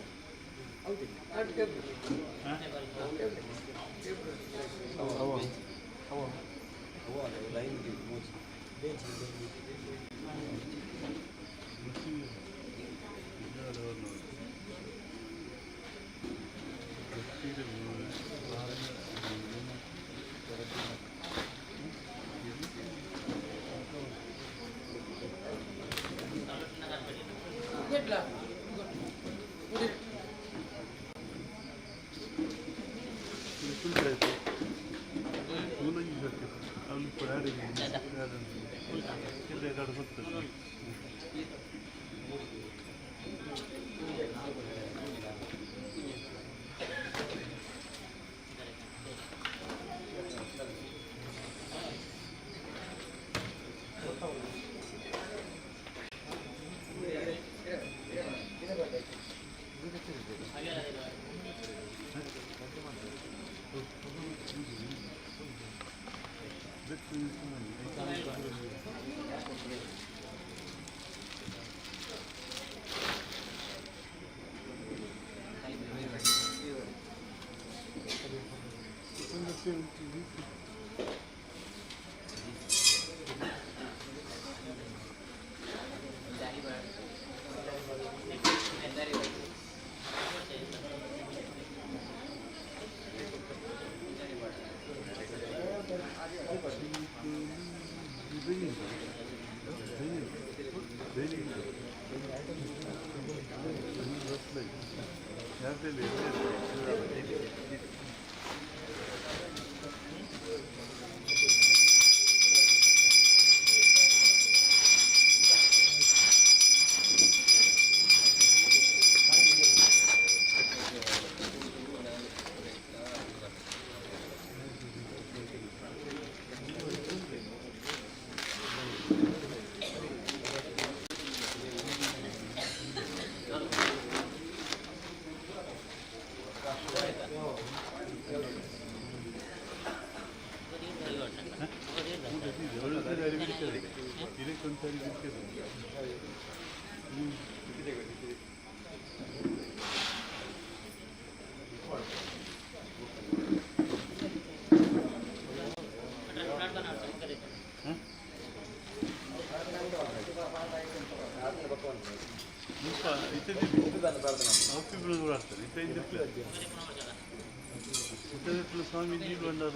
ಸ್ವಾಮೀಜಿ ಬಂದಾರ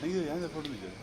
ಅಯ್ಯೋ ಯಾವ ಕೊಡುದು ನರೇಂದ್ರ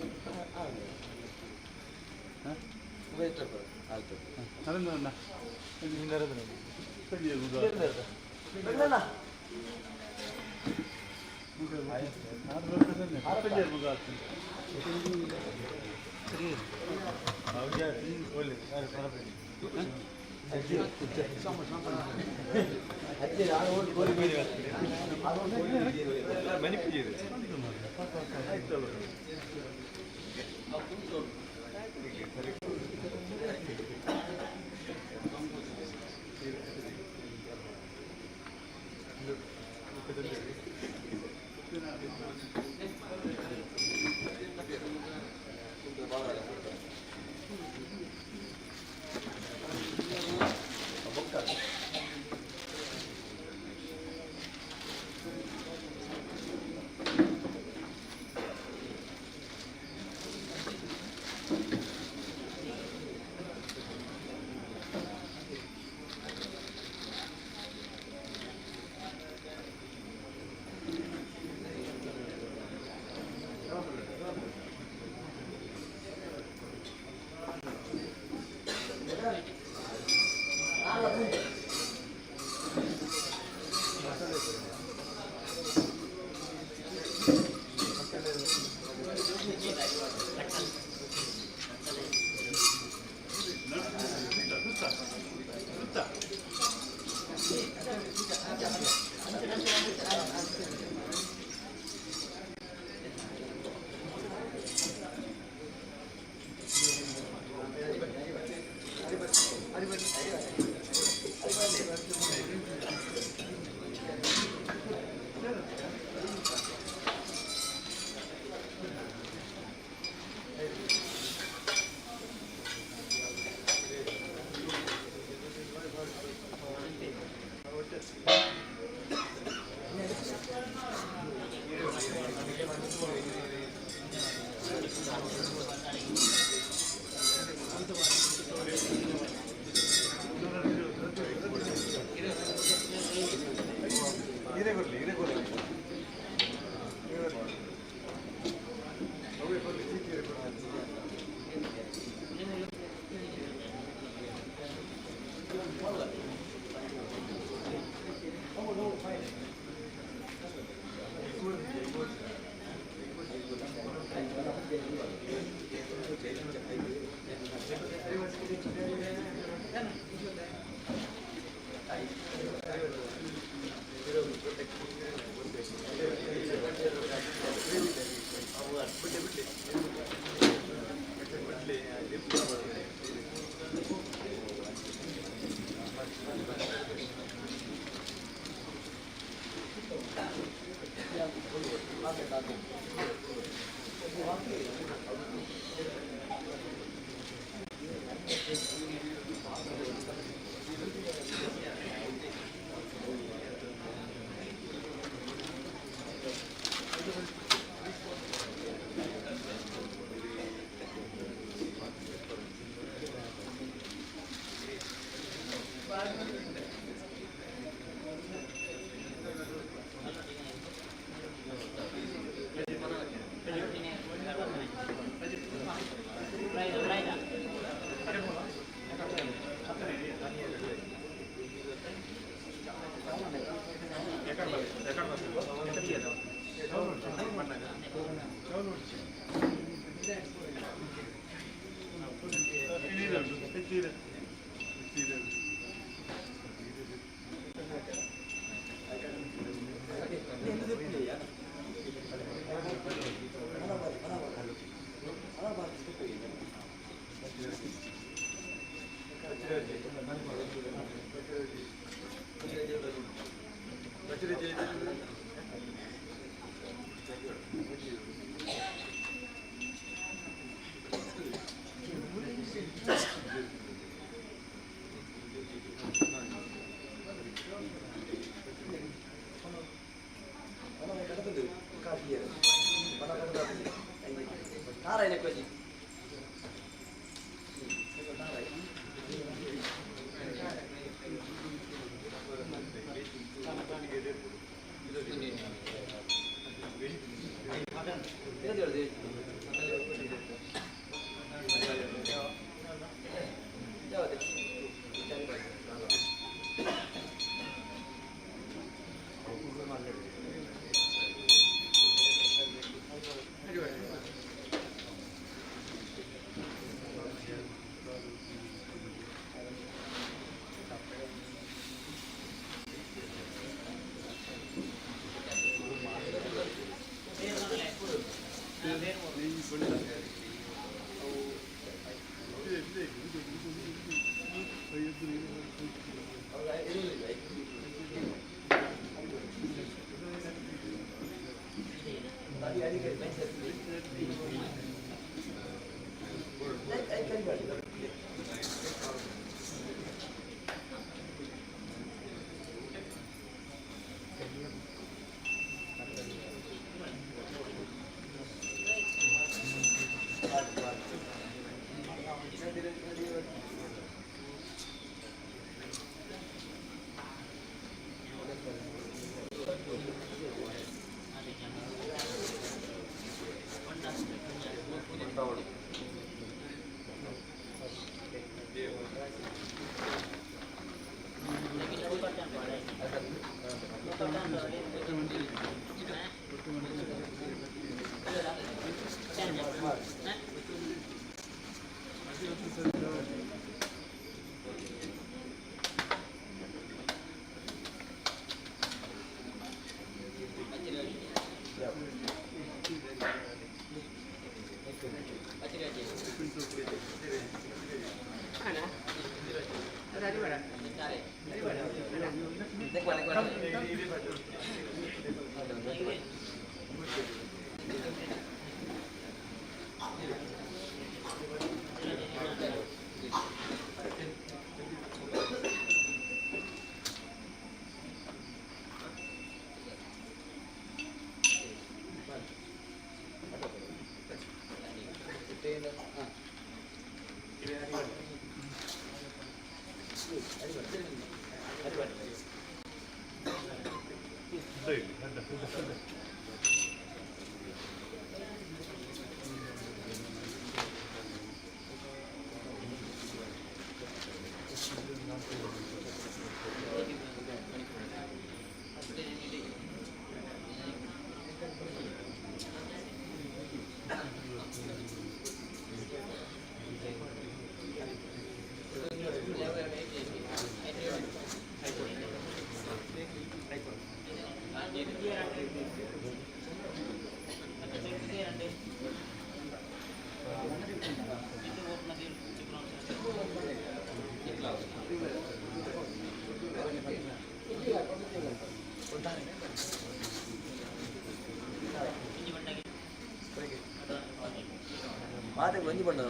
ಮಾತೆ ಒಂಜಿ ಬಂದ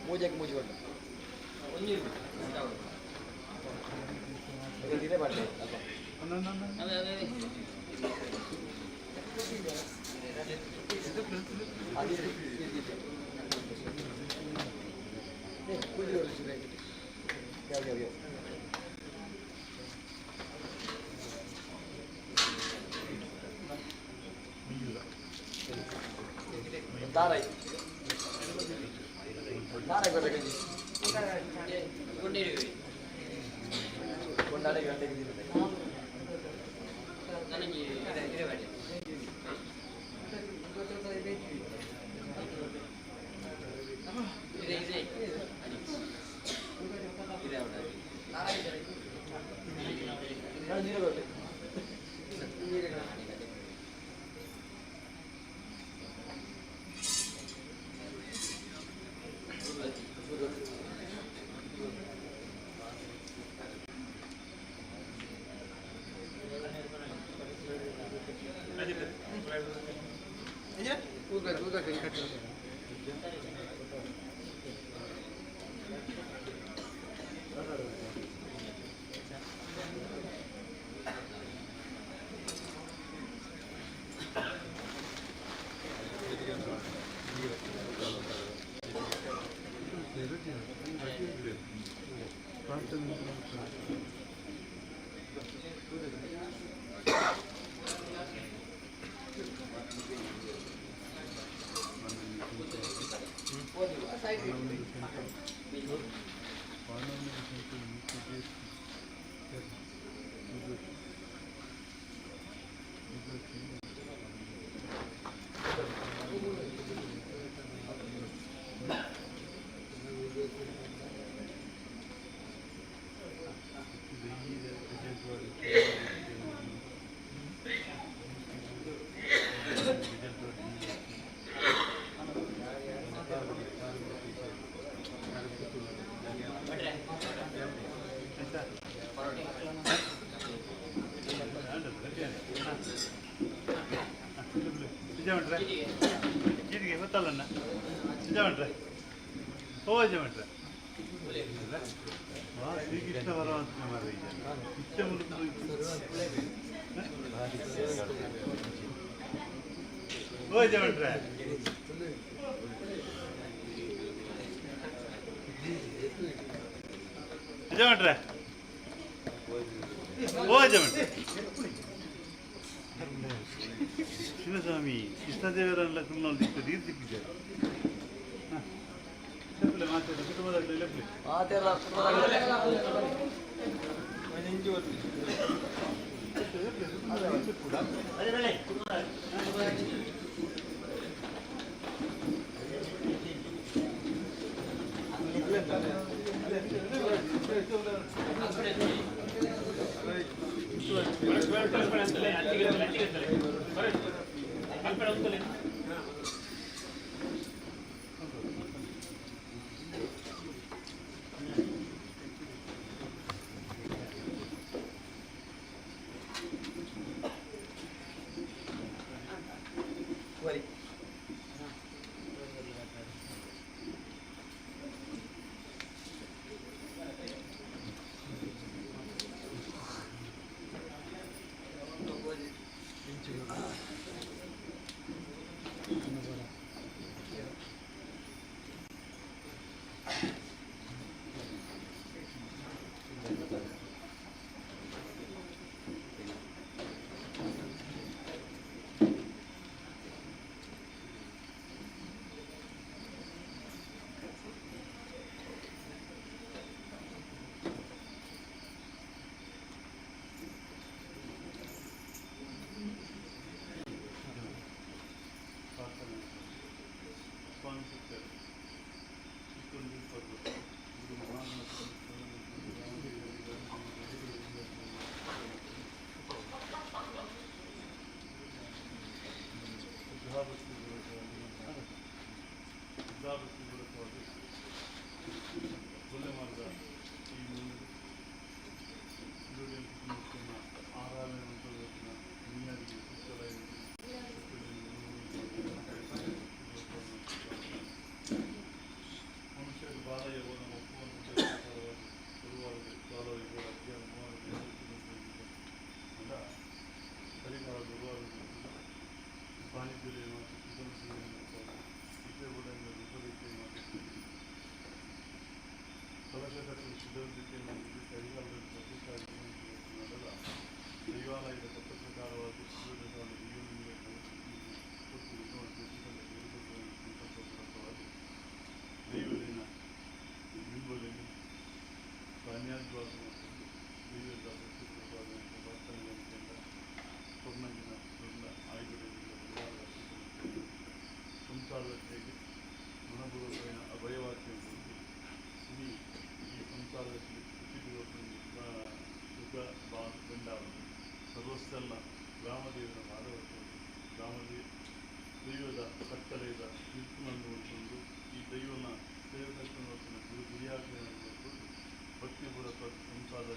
ಮೂಜಕ್ಕೆ ಮೂಜಿ ಬಂದ ಒಂಜಿ ಇದೇ ಬರ್ತದೆ ದಾರೈ ದಾರೈ ಗೊತ್ತಾಗಿ ಕೊಂಡಾಡೆ ಗಂಟೆಗೆ ನನಗೆ ಇದೆ ಬೇಡ ಜೀರಿಗೆ ಗೊತ್ತಲ್ಲಣ್ಣ ಜಮಂಟ್ರೆ ಓ ಜಮಂಟ್ರೆ ಶ್ರೀಕೃಷ್ಣ ಪರಮಾತ್ಮ ಮಾರ್ರೆ ಇಷ್ಟ ಮುಗಿದು ಓ ಜಮಂಟ್ರೆ ಜಮಂಟ್ರೆ ಓ ಜಮಂಟ್ರೆ ಶಿವಸ್ವಾಮಿ ಕೃಷ್ಣದೇವರನ್ನ ಕುನ್ನೊಂದಿತ್ತು ನೀರು ಸಿಕ್ಕಿದ್ದಾರೆ ಮಾತಾಡ ಕುಟುಂಬದಲ್ಲಿ ಕಟ್ಟಲು ಸಿದ್ಧವಿದ್ದಕ್ಕೆಂದು ಕೈಗಾಲದಲ್ಲಿ ಪ್ರತಿಷ್ಠಾಗಿ ನಡೆದ ದೈವಾಲಯದ ತತ್ವಪ್ರಕಾರವಾಗಿ ದೈವದಿನ ಬಿಂಬದಲ್ಲಿ ಧಾನ್ಯಾದ್ವಾಸ ಮತ್ತು ದೈವದ ಪ್ರತಿಪ್ರಕಾರವಾದ ವರ್ತನೆಗಳಿಂದ ಪೂರ್ಣಗಿನ ದೊಡ್ಡ ಆಯುಧಗಳಿಂದ ಸಂಸಾರದಕ್ಕೆ ಮನಪೂರ್ವಕమైన ಅಭಯವಾಕ್ಯ ಈ ಸಂಸಾರದಲ್ಲಿ ಸುಖ ಗಂಡಾವುದು ಸರ್ವಸ್ಥೆಲ್ಲ ಗ್ರಾಮದೇವರ ಮಾಧವತ್ವ ದೈವದ ಕತ್ತಲೆಯ ನಿಂತುಕೊಂಡು ಹೊಂದು ಈ ದೈವನ ಸೇವಕರ್ತನ ಗುರಿಯಾಜ್ಞೆಯನ್ನು ಹೊತ್ತು ಭಕ್ತಿಪೂರ್ವಕ ಸಂಸಾರದ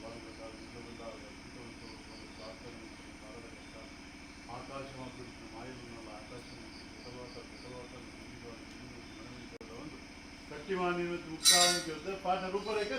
ಭಾಗದಾಗ ನಿಜಬಂದಾಗ ಪ್ರಾರ್ಥನೆ ಕಾರಣಗಷ್ಟ ಆಕಾಶವ ಕುರಿತ ಮಾಯವನ್ನೆಲ್ಲ ಆಕಾಶ ಒಂದು ಕಟ್ಟಿಮಾನಿ ಮುಕ್ತಾವನ್ನು ಕೇಳಿದ್ರೆ ಪಾಠ ರೂಪರೇಖೆ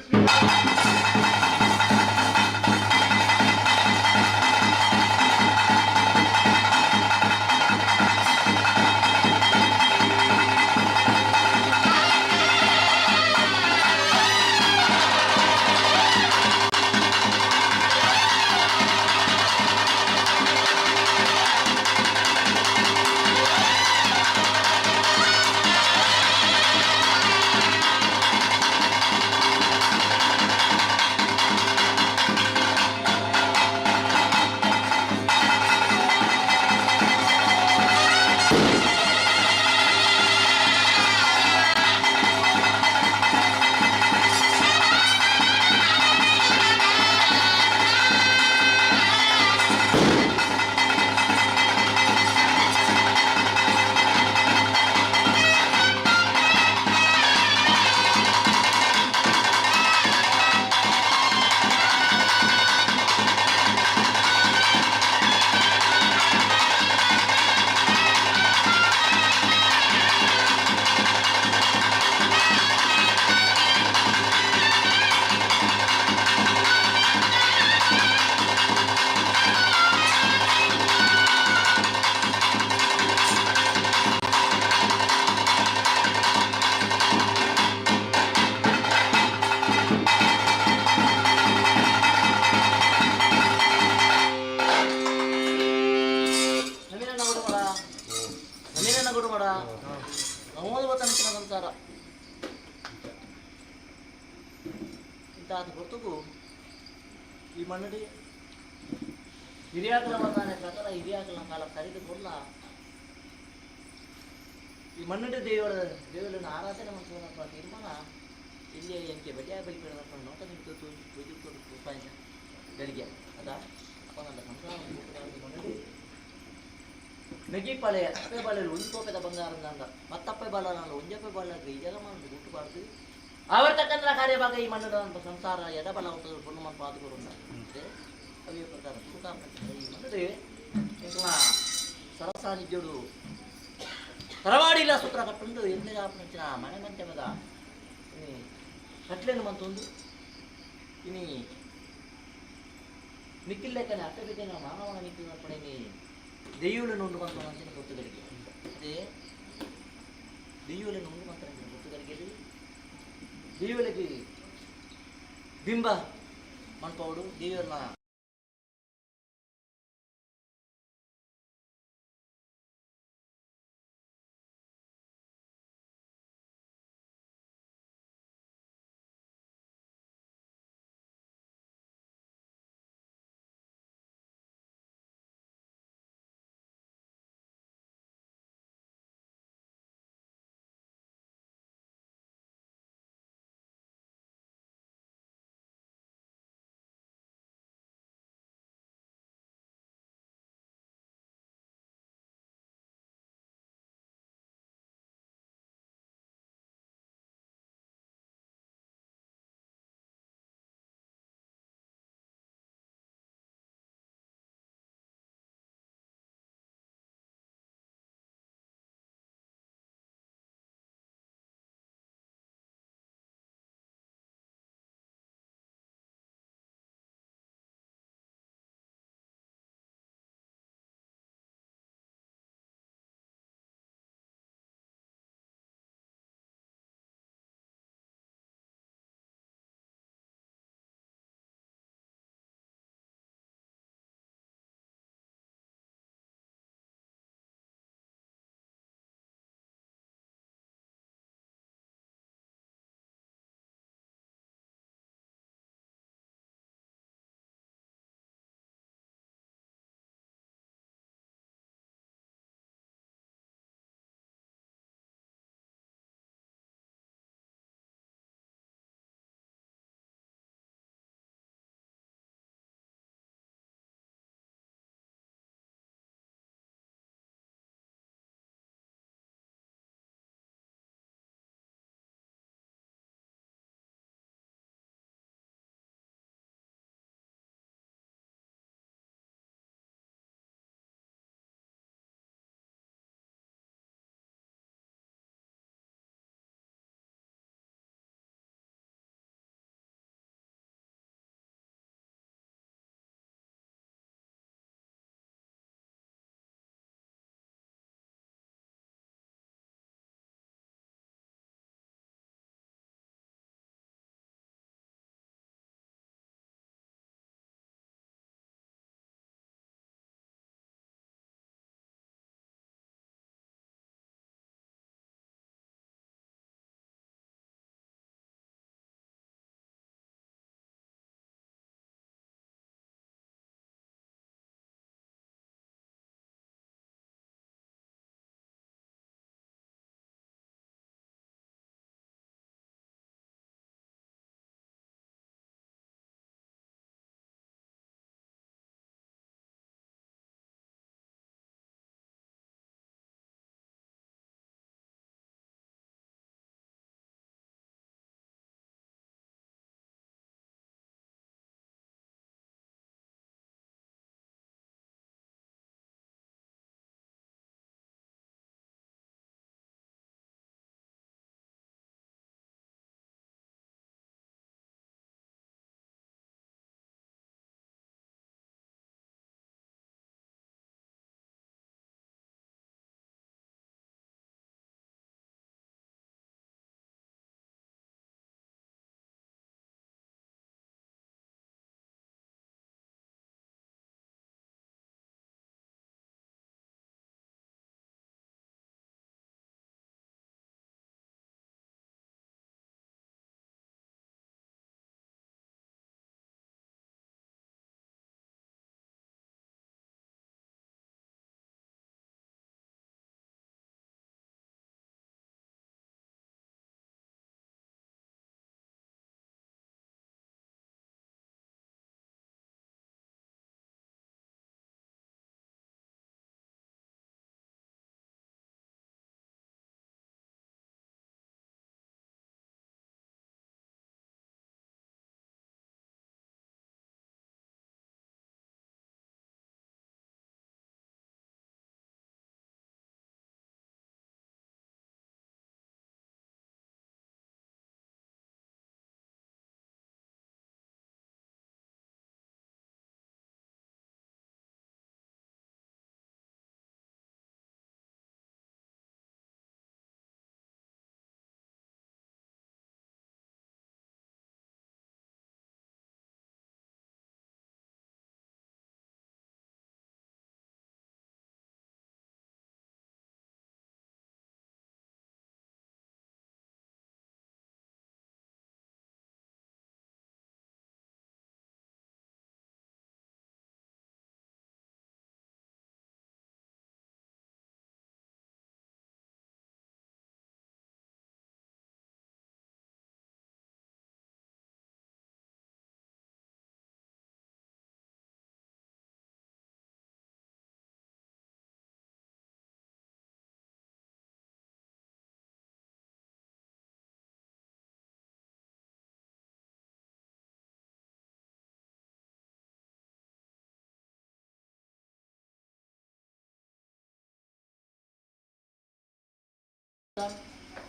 ಸಂಸಾರ ಇಂತಾದ ಹೊರತುಗೂ ಈ ಮಣ್ಣಡಿ ಹಿರಿಯಾಕಲ ಬಂದಾನೆ ಪ್ರಕಾರ ಹಿರಿಯಾಕಲ ಕಾಲ ಕರೆದುಕೊಳ್ಳ ಈ ಮಣ್ಣಡಿ ದೇವರನ್ನು ಆರಾಧನೆ ಮಾಡುವ ತೀರ್ಮಾನ ಇಲ್ಲಿ ಎಂಕೆ ಬಡಿಯ ಬಲಿ ನೋಟ ನಿಂತು ರೂಪಾಯಿ ಗಳಿಗೆ ಅದಾ ಅಪ್ಪನಲ್ಲ ಸಂಸಾರ ಮಣ್ಣಡಿ ನೆಗಿಪಾಳೆ ಅಪ್ಪೆ ಬಾಳೆಯಲ್ಲಿ ಉಂಟೋಪೆದ ಬಂಗಾರಂದ ಮತ್ತಪ್ಪೆ ಬಾಳ ನಾನು ಒಂಜಪ್ಪೆ ಬಾಳ ಈ ಜಗ ಮಾಡಿ ಹುಟ್ಟುಬಾರ್ದು ಆವರ್ತಕಂದ್ರ ಕಾರ್ಯಭಾಗ ಈ ಮಣ್ಣದ ಸಂಸಾರ ಎಡಬಲ ಅಂತ ಪುಣ್ಯಮನ್ ಪಾದಗಳು ಅವೇ ಪ್ರಕಾರ ಸುಖ ಈ ಮಣ್ಣದೆ ಸರಸಾನಿಜ್ಜೋಡು ತರವಾಡಿಲ್ಲ ಸೂತ್ರ ಕಟ್ಟುಂಡು ಎಂದೇ ಆಪಣಿಂಚಿನ ಮನೆ ಮಂತ್ಯಮದ ಕಟ್ಲೆನು ಮಂತೊಂದು ಇನಿ ನಿಕ್ಕಿಲ್ಲೆಕ್ಕನೆ ಅಟ್ಟ ಬೇಕೇನ ಮಾನವನ ನಿಕ್ಕಿನ ಪಡೆನಿ ದೆಯ್ಯುలను ఉండు మంత్రం అంచిన గుర్తుగలిగే అదే దెయ్యులను ఉండు మంత్రం గుర్తుగలిగేది దెయ్యులకి బింబ మనపౌడు దెయ్యుల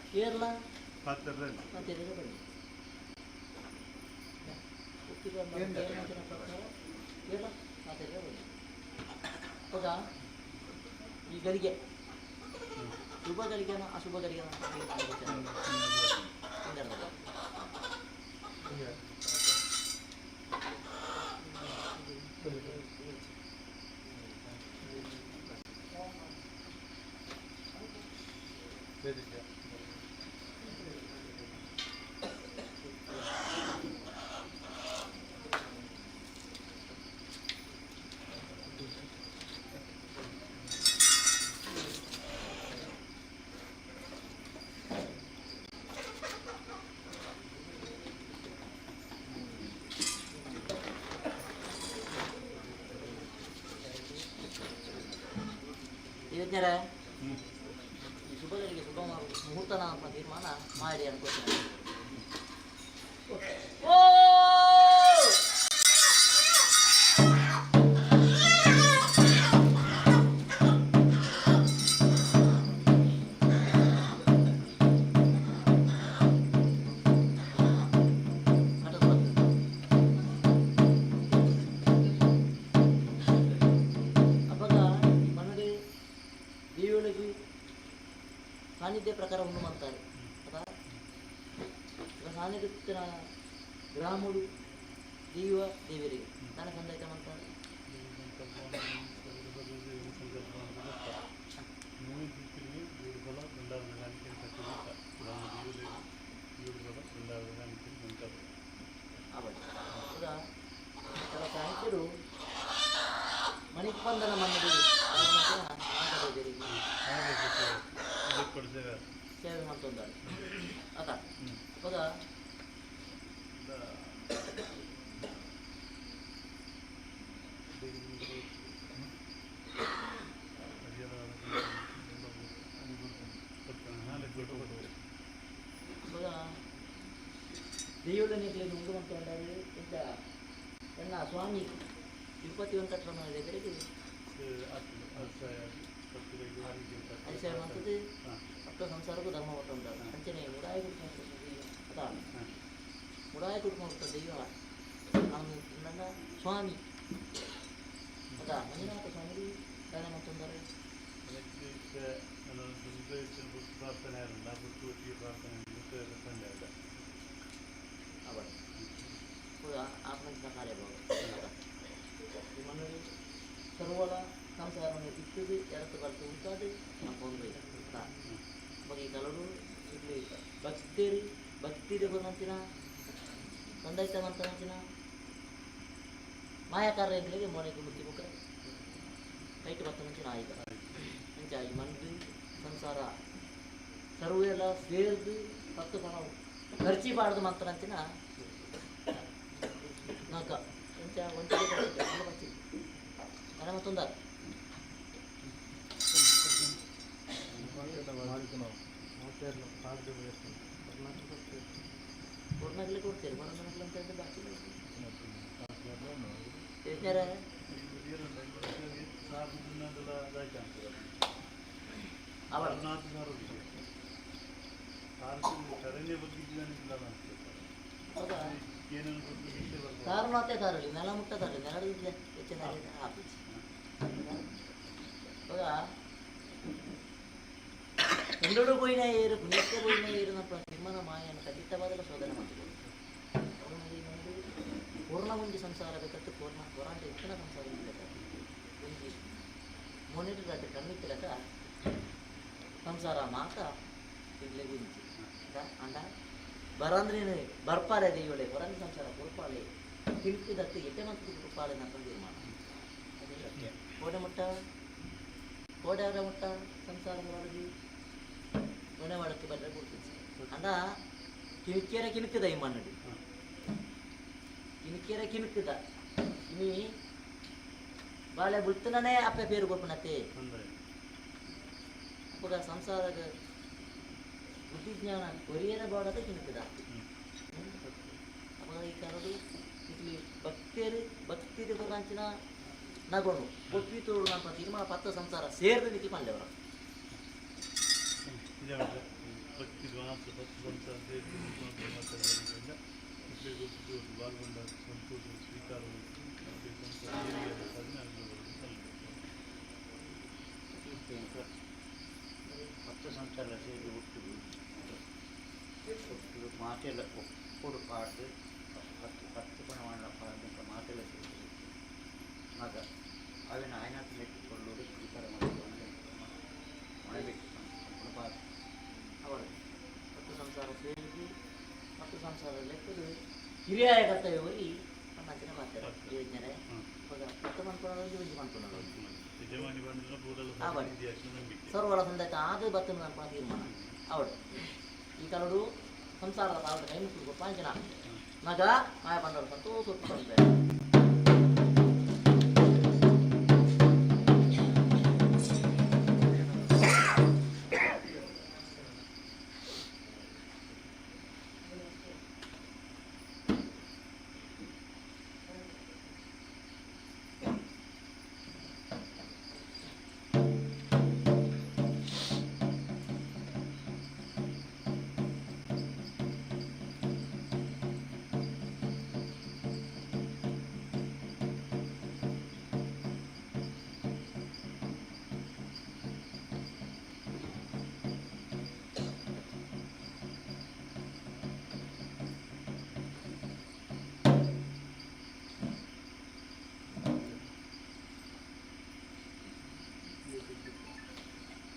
ಕೇರಳ ಪಾತ್ರೆ ಮತ್ತೆ ಬನ್ನಿ ಕೇರಳ ಮತ್ತೆ ಬನ್ನಿ ಹೌದಾ. ಈ ಗರಿಗೆ ಶುಭ ಗರಿಗೆನ ಅಶುಭ ಗರಿಗೆನ ಇವತ್ತೇರೆ ಈ ಶುಭಗಳಿಗೆ ಶುಭ ಮುಹೂರ್ತನ ತೀರ್ಮಾನ ಮಾಡಿ ಅನ್ಕೋತೀನಿ. ಓ ಸಾನ್ನಿಧ್ಯ ಪ್ರಕಾರ ಉಣ್ಣು ಮಾಡ್ತಾರೆ కదా. ಸಾನ್ನಿಧ್ಯ ಗ್ರಾಮುಡು ದೀವ ದೇವರಿಗೆ ನನ್ನ ಸಂದೈತ ಮಾಡ್ತಾರೆ. ಹೌದಾ. ಕೆಲ ಸಾಹಿತ್ಯರು ಮಣಿಸ್ಪಂದನ ಮನ್ನಡಿ ಸೇವೆ ಮಾಡ್ತಿದ್ದಾರೆ ಅದ ಹೌದಾ. ದೇವುಳ ನೀತಿ ಉಂಟು ಮಾಡ್ಕೊಂಡಾರೆ ಇಂಥ ಎಲ್ಲ ಸ್ವಾಮಿ ತಿರುಪತಿ ವೆಂಕಟರಮಣ దగ్గరికి ಅತಿಶಯ ಮಾಡ್ತದೆ. ಅಕ್ಕ ಸಂಸಾರಕ್ಕೂ ಧರ್ಮ ಹೊಟ್ಟು ఉంటారు ಅಂಚನೆ ಮುಡಾಯ ಕುಟ್ಕೊಂಡು ಮುಡಾಯ ಕುಟ್ಕೊಂಡು ದೈವ ಅವನು ಸ್ವಾಮಿ ಅದಾ ಮಂಜುನಾಥ ಸ್ವಾಮಿ ದಾನ ಮಾಡ್ತಾರೆ. आपणच कार्य म्हणून सर्वाला ಸಂಸಾರವನ್ನು ಇಟ್ಟುದು ಎರತ್ತು ಕಲಿತು ಉಂಟಾದು ಹಾಕೊಂಡು ಮಗ ಈ ಕಲರು ಇಲ್ಲಿ ಭಕ್ತಿರಿ ಭಕ್ತಿದೆ ಬಂದಂತಿನ ಕಂದೈತ ಮಂತನಂತಿನ ಮಾಯಾಕಾರ ಎಂಗಳಿಗೆ ಮನೆಗೆ ಮುತ್ತಿ ಮುಖ ಕೈಟ್ ಬರ್ತನಂತಿನ ಆಯ್ತು ಅಂಚಾಗಿ ಮಂದು ಸಂಸಾರ ಸರ್ವೆಲ್ಲ ಸೇರಿದು ಹತ್ತು ಪಣ ಖರ್ಚಿ ಬಾಡ್ದು ಮಂತನಂತಿನ ನಾಕ ಎಂಚ ಒಂಟಿಗೆ ಬರ್ತಿ ಅಲ್ಲ ಮತ್ತೊಂದ ಕೊಡ್ನಾಗ್ಲಿ ಕೊಡ್ತೀರಿ ಕೊಡನಾಗ್ಲಿ ಅಂತ ಹೇಳಿದ್ರೆ ಬಾಕಿ ಎಷ್ಟಾರ ಕಾರು ಮಾತೇ ಕಾರಲ್ಲಿ ನೆಲ ಮುಟ್ಟ ಕಾರಲ್ಲಿ ನೆಲಡಿದ್ರೆ ಹೆಚ್ಚಿನ ಹಾಕಿಸಿ ಹೌದಾ. ಎಂದೋಡು ಪೋಯಿನ ಏರು ಪುಣ್ಯಕ್ಕೆ ಪೋಯಿನ ಏರು ನಮ್ಮ ನಿರ್ಮಾಣ ಮಾಯನ್ನು ಖಂಡಿತವಾದ ಶೋಧನೆ ಮಾಡಿಕೊಳ್ಳಿ. ಪೂರ್ಣ ಮುಂಜಿ ಸಂಸಾರ ಬೇಕತ್ತು ಪೂರ್ಣ ಪುರಾಣ ಹೆಚ್ಚಿನ ಸಂಸಾರ ಮುಂಜಿ ಮೊನಿಟರ್ ಕಣ್ಣಿತ್ತಿರಕ ಸಂಸಾರ ಮಾತ ಇಡ್ಲೆ ಗುಂಜಿ ಅಂಡ ಬರಂದ್ರೆ ಬರ್ಪಾಲೆ ದೈವಳೆ ಹೊರಗೆ ಸಂಸಾರ ಕುರುಪಾಳೆ ತಿಳ್ತಿದತ್ತು ಎಟ್ಟೆ ಮತ್ತು ಕುರುಪಾಳೆ ನನ್ನ ನಿರ್ಮಾಣ ಕೋಡೆ ಮುಟ್ಟ ಕೋಡ್ಯಾರ ಮುಟ್ಟ ಸಂಸಾರದ ಒಳಗೆ ಕೊನೆ ಒಳಕ್ಕೆ ಬಂದರೆ ಕೊಡ್ತೀನಿ ಅಂದ ಕಿಣಕ್ಕಿಯರ ಕಿಣುಕದ ಈ ಮಣ್ಣಡಿ ಕಿಣಕ್ಕಿಯರ ಕಿಣುಕದ ಇನಿ ಬಾಳೆ ಬುಳ್ತನೇ ಅಪ್ಪ ಪೇರು ಕೊಡ್ಪಣತ್ತೆ ಅಪ್ಪಗ ಸಂಸಾರದ ಬುದ್ಧಿಜ್ಞಾನ ಕೊರಿಯರ ಬಾಡದ ಕಿಣುಕದ ಅಪ್ಪಗ ಈ ಕಾರದು ಇಲ್ಲಿ ಭಕ್ತಿದೆ ಕೊರಂಚಿನ ನಗೋಣು ಒಪ್ಪಿತು ನಮ್ಮ ತೀರ್ಮಾನ ಪತ್ತ ಸಂಸಾರ ಸೇರಿದ ನೀತಿ ಪಂಡೆವರ ಭಕ್ತಿ ಮಾತ್ರ ಭಕ್ತಿ ಸಂಸಾರ ಸೇರಿ ಮಾತಾಡೋದ್ರಿಂದ ಪಾಲ್ಗೊಂಡ ಸಂತೋಷ ಸ್ವೀಕಾರ ಭಕ್ತ ಸಂಸಾರ ಸೇರಿ ಒಟ್ಟು ಮಾತೆಲ್ಲ ಕೊಡು ಪಾಡು ಪತ್ತು ಪಣವಣ್ಣ ಪಾಡು ಮಾತೆಲ್ಲ ಸೇರಿ ಆಗ ಅವಿನ ಆಯ್ನಾಥ ಲೆಕ್ಕಿಕೊಳ್ಳೋದು ಸ್ವೀಕಾರ ಮಾಡಿಕೊಂಡು ಮಾಡಬೇಕು ಪಾಡು ಅವರು ಭಕ್ತ ಸಂಸಾರ ಸೇರಿದ್ದು ಭಕ್ತ ಸಂಸಾರ ಲೆಕ್ಕದು ಹಿರಿಯಾಯ ಕರ್ತವ್ಯ ಹೋಗಿ ಮಂಚಿನ ಮಾಡ್ತಾರೆ ಯೋಜನೆ ಭಕ್ತ ಮನ್ಕೊಳ್ಳೋದು ಒಂದು ಮನ್ಕೊಳ್ಳೋದು ಸರ್ವಳ ಸಂದೈತ ಆಗ ಬತ್ತನ ನನ್ನ ತೀರ್ಮಾನ ಅವಳು ಈ ಕಲಡು ಸಂಸಾರದ ಕಾಲದ ಕೈ ಮುಟ್ಟು ಪಾಂಚನ ಮಗ ಮಾಯ ಬಂದವರು ಸಂತೋಷ ಕೊಡ್ತಾರೆ.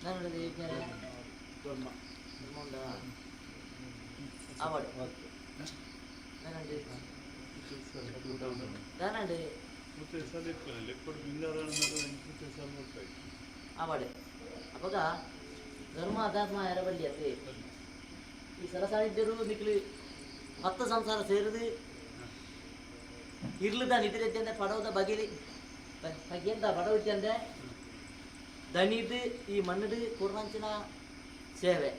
ನನ್ನದು ಯೋಜನೆ ಅವಳು ನಾನಂడి ಅವಳು ಅವಾಗ ಧರ್ಮ ಅಧರ್ಮ ಎರಬಲ್ಲಿ ಅತ್ತೆ ಈ ಸರಸಾರಿದ್ದರು ನಿಕ್ಲಿ ಭಕ್ತ ಸಂಸಾರ ಸೇರಿದು ಇರ್ಲದ ನಿದ್ರೆದ್ದಂದೆ ಪಡೋದ ಬಗೆಲಿ ಬಗೆಯಿಂದ ಪಡವಿದ್ದಂದೆ ದಣಿದು ಈ ಮಣ್ಣದು ಕೂರ್ನಂಚಿನ ಸೇವೆ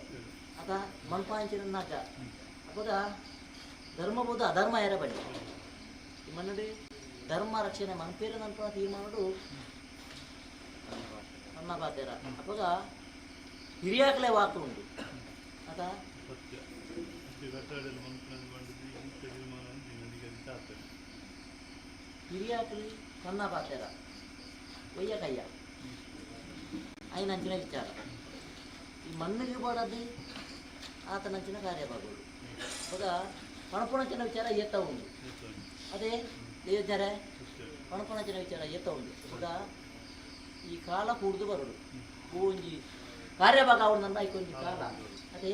ಅದ ಮನ್ಪಾಂಚಿನ ನಾಕ ಅವಾಗ ಧರ್ಮಬೋಧ ಅಧರ್ಮ ಎರಬಲ್ಲಿ ಈ ಮಣ್ಣದು ಧರ್ಮ ರಕ್ಷಣೆ ಮನ್ಪೇರ ನನ್ಪ ತೀರ್ಮಾನಡು ನನ್ನ ಬಾತೇರ ಅವಾಗ ಹಿರಿಯಾಕಲೇ ವಾಕು ಉಂಟು ಅದ ಹಿರಿಯಾಕಲಿ ನನ್ನ ಬಾತೇರ ಒಯ್ಯ ಕಯ್ಯ ಅಯ್ಯ ನಂಚಿನ ವಿಚಾರ ಈ ಮಣ್ಣಿಗೆ ಬಾಡದು ಆತ ನಂಚಿನ ಕಾರ್ಯಭಾಗಗಳು ಅವಾಗ ಪಣಪುಣಂಚಿನ ವಿಚಾರ ಎತ್ತ ಉಂಟು ಅದೇ ಯೋಜನೆ ಪಣಪುಣಂಚಿನ ವಿಚಾರ ಎತ್ತ ಉಂಟು ಅವಾಗ ಈ ಕಾಲ ಕೂಡ್ದು ಬರೋದು ಒಂಜಿ ಕಾರ್ಯಭಾಗ ಅವಳು ನನ್ನ ಐಕೊಂಜಿ ಕಾಲ ಅದೇ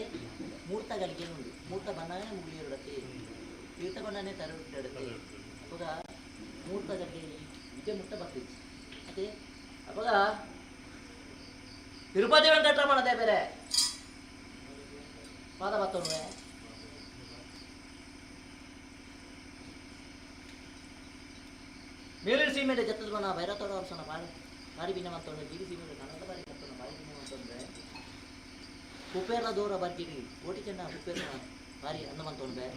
ಮೂರ್ತ ಗಳಿಗೆ ಉಂಟು ಮೂರ್ತ ಬಣ್ಣನೇ ಮುಗಿಲಿರಡತ್ತೆ ತೀರ್ಥ ಬಣ್ಣನೇ ತರಡತ್ತೆ ಅವಾಗ ಮೂರ್ತ ಗಂಟೆ ವಿಜಯ ಮುಟ್ಟ ಬರ್ತಿತ್ತು ಅದೇ ಅವಾಗ ತಿರುಪತಿ ವೆಂಕಟರಮಣದೇ ಬೇರೆ ಪಾದ ಬತ್ತೊಂದು ಮೇಲಿನ ಸೀಮೆಂಟ್ ಜತ್ತದ ಬಣ್ಣ ಭೈರತೋಡ ವರ್ಷನ ಬಾರಿ ಭಿನ್ನ ಮಂತೊಂದು ಗಿರಿ ಸೀಮೆಂಟ್ ಕನ್ನಡ ಬಾರಿ ಕತ್ತೊಂದು ಬಾರಿ ಭಿನ್ನ ಮಂತೊಂದ್ರೆ ಕುಪೇರ ದೂರ ಬರ್ಗಿರಿ ಕೋಟಿ ಚೆನ್ನ ಕುಪೇರ ಬಾರಿ ಅನ್ನ ಮಂತೊಂದ್ರೆ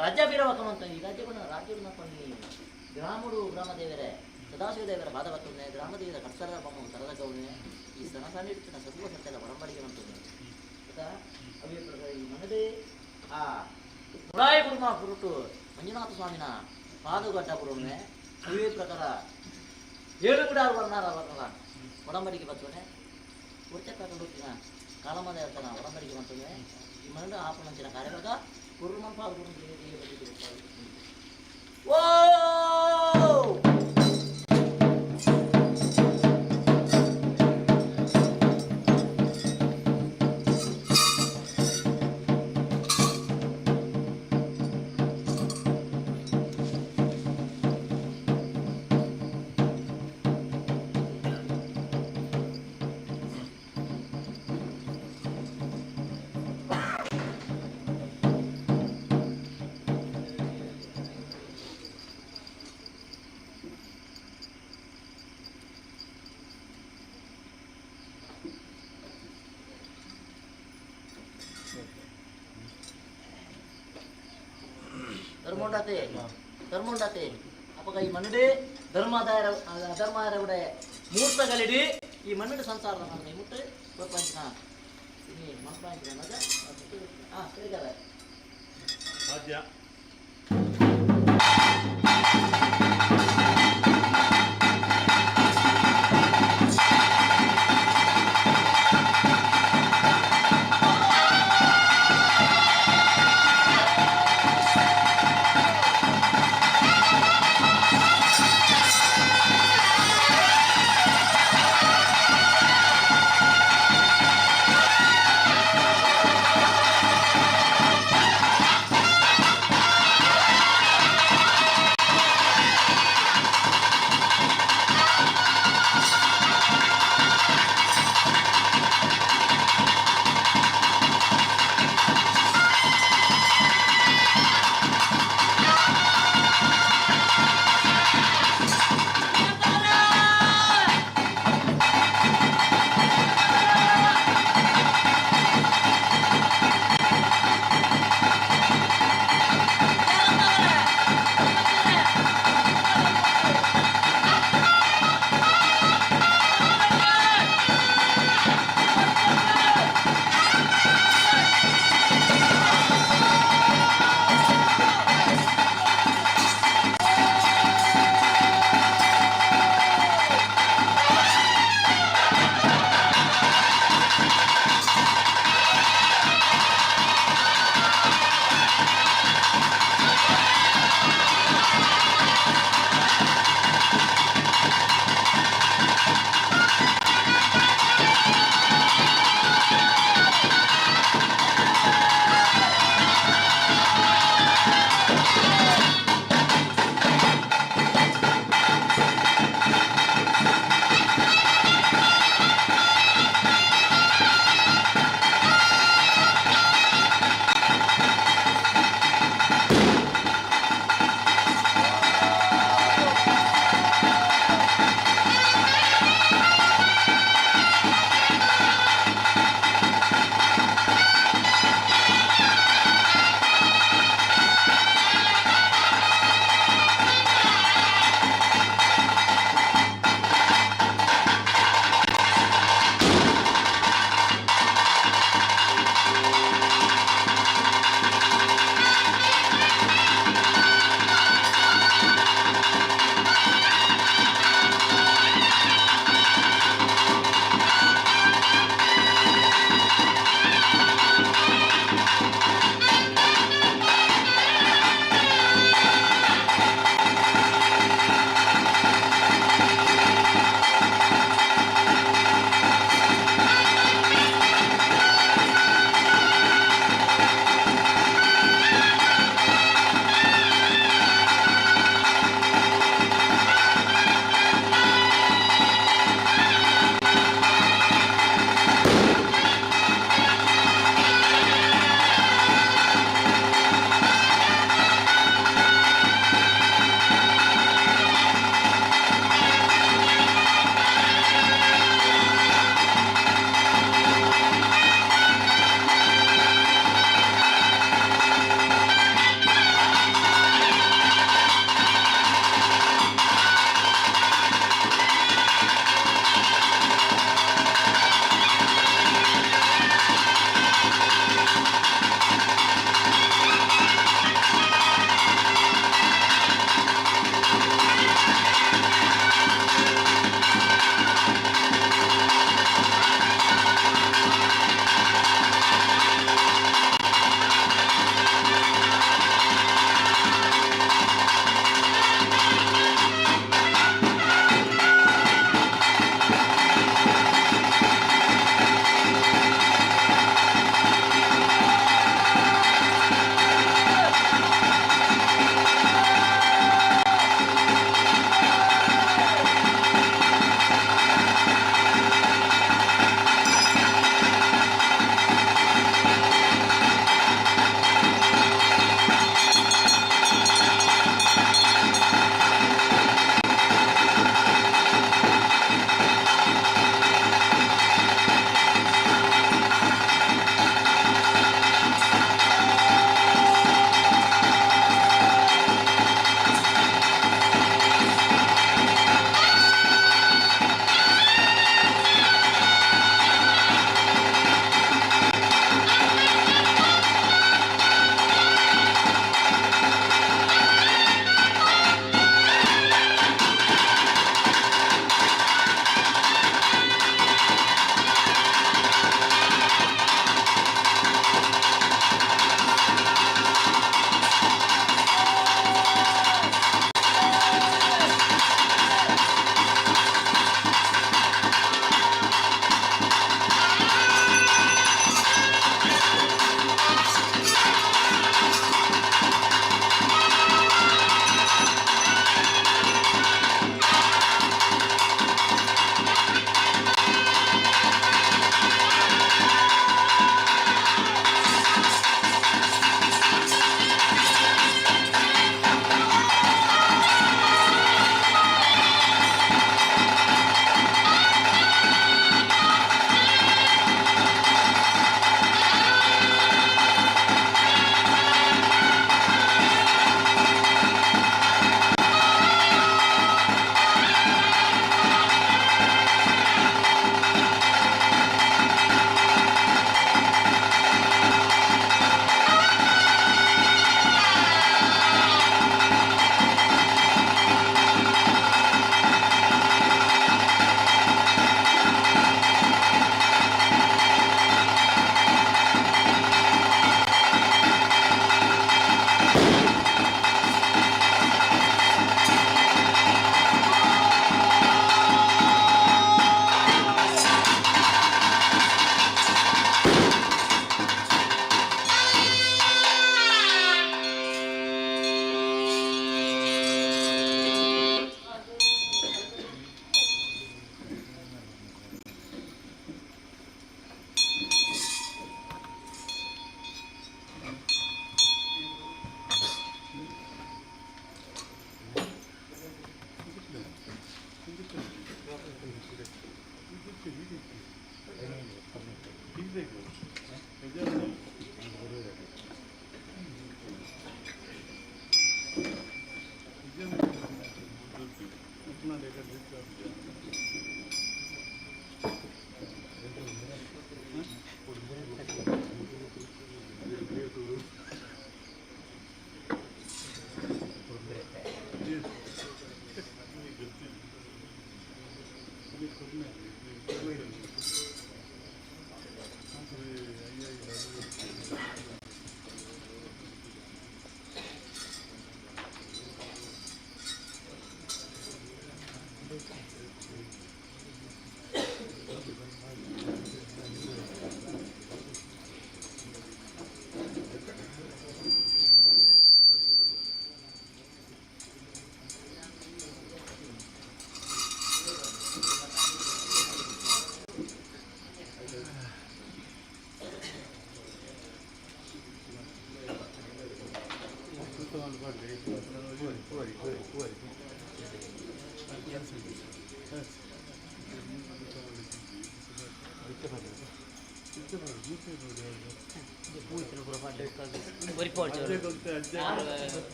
ರಾಜ್ಯ ಬೀರವಕ್ಕಂತ ಈ ರಾಜ್ಯಗಳು ಮಾಡ್ಕೊಂಡು ಗ್ರಾಮಡು ಗ್ರಾಮದೇವರೇ ಸದಾಶಿವ ದೇವರ ಬಾಧ ಬರ್ತದೆ ಗ್ರಾಮದೇವರ ಕರ್ಸರದ ಬೊಮ್ಮ ತರದ ಗೌನೆ ಈ ಸಣ್ಣ ಸಣ್ಣ ಇಡ್ತಿನ ಸತ್ವ ಸತ್ಯದ ಒಡಂಬಡಿಕೆ ಬರ್ತದೆ ಈ ಮನದೇ ಆ ಪುರಾಯ ಕುರ್ಮ ಪುರುಟು ಮಂಜುನಾಥ ಸ್ವಾಮಿನ ಪಾದುಗಡ್ಡ ಪುರುಣೆ ಅವೇ ಪ್ರಕಾರ 7 ಕೂಡ ವರ್ಣಾರ ವರ್ಣದ ಒಡಂಬಡಿಕೆ ಬರ್ತದೆ ಉರ್ಚಕ್ಕಾಕೊಂಡು ಕಾಲಮದ ಇರ್ತಾನ ಒಡಂಬಡಿಕೆ ಬರ್ತದೆ ಈ ಮನದ ಆಪಣಂಚಿನ ಕಾರ್ಯವಾಗ ಕುರುಮನ್ ಪಾದು ಓ ಧರ್ಮೋಂಡತೆ ಅಪ್ಪಗ ಈ ಮಣ್ಣಡೆ ಅಧರ್ಮಾರ ಮೂರ್ತಗಳಿಡಿ ಈ ಮಣ್ಣಡೆ ಸಂಸಾರದ ಮಣ್ಣೆ ಮುಟ್ಟು ಪ್ರಪಂಚನ ini manfaat dengan aja. Serigala. ಸಾಧ್ಯ.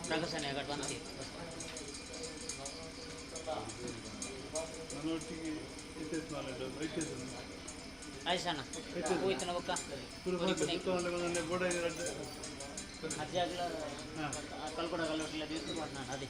ಪ್ರಕಸನೆ ಬಂತು ಆಯ್ಸಣ್ಣ ಹೋಯ್ತನ ಬೊಕ್ಕ ಅಜ್ಜಾಗ್ಲ ಕಲ್ಕೊಡ ಕಲ್ಲೊಟ್ಟಿಲ್ಲ ದಿವಸ ನಾನು ಅದೇ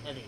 ಅದೇ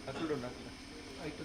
అట్లుండు అట్లా అయితే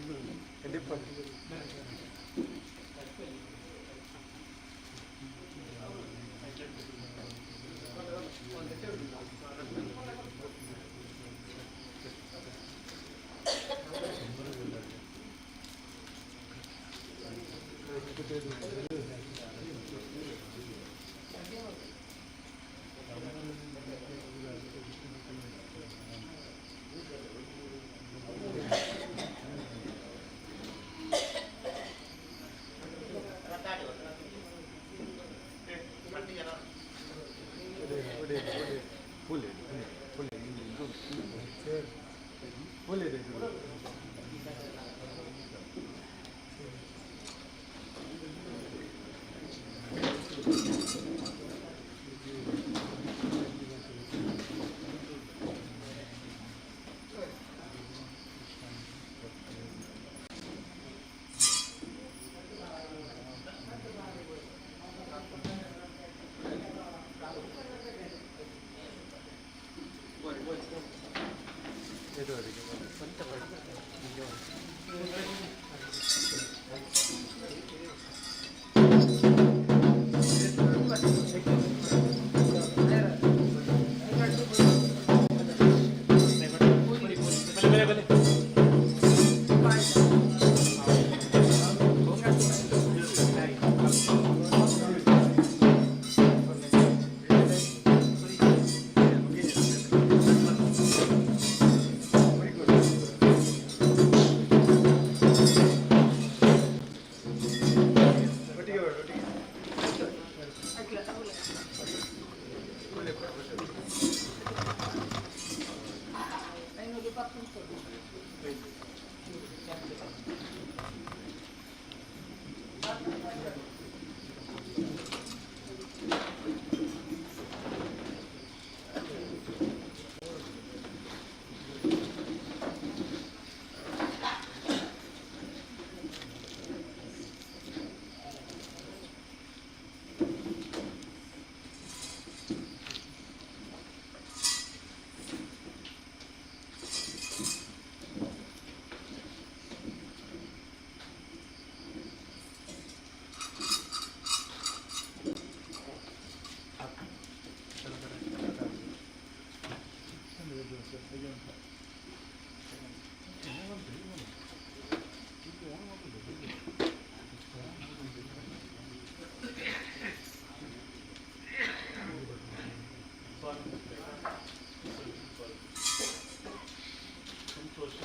ಸಂತೋಷ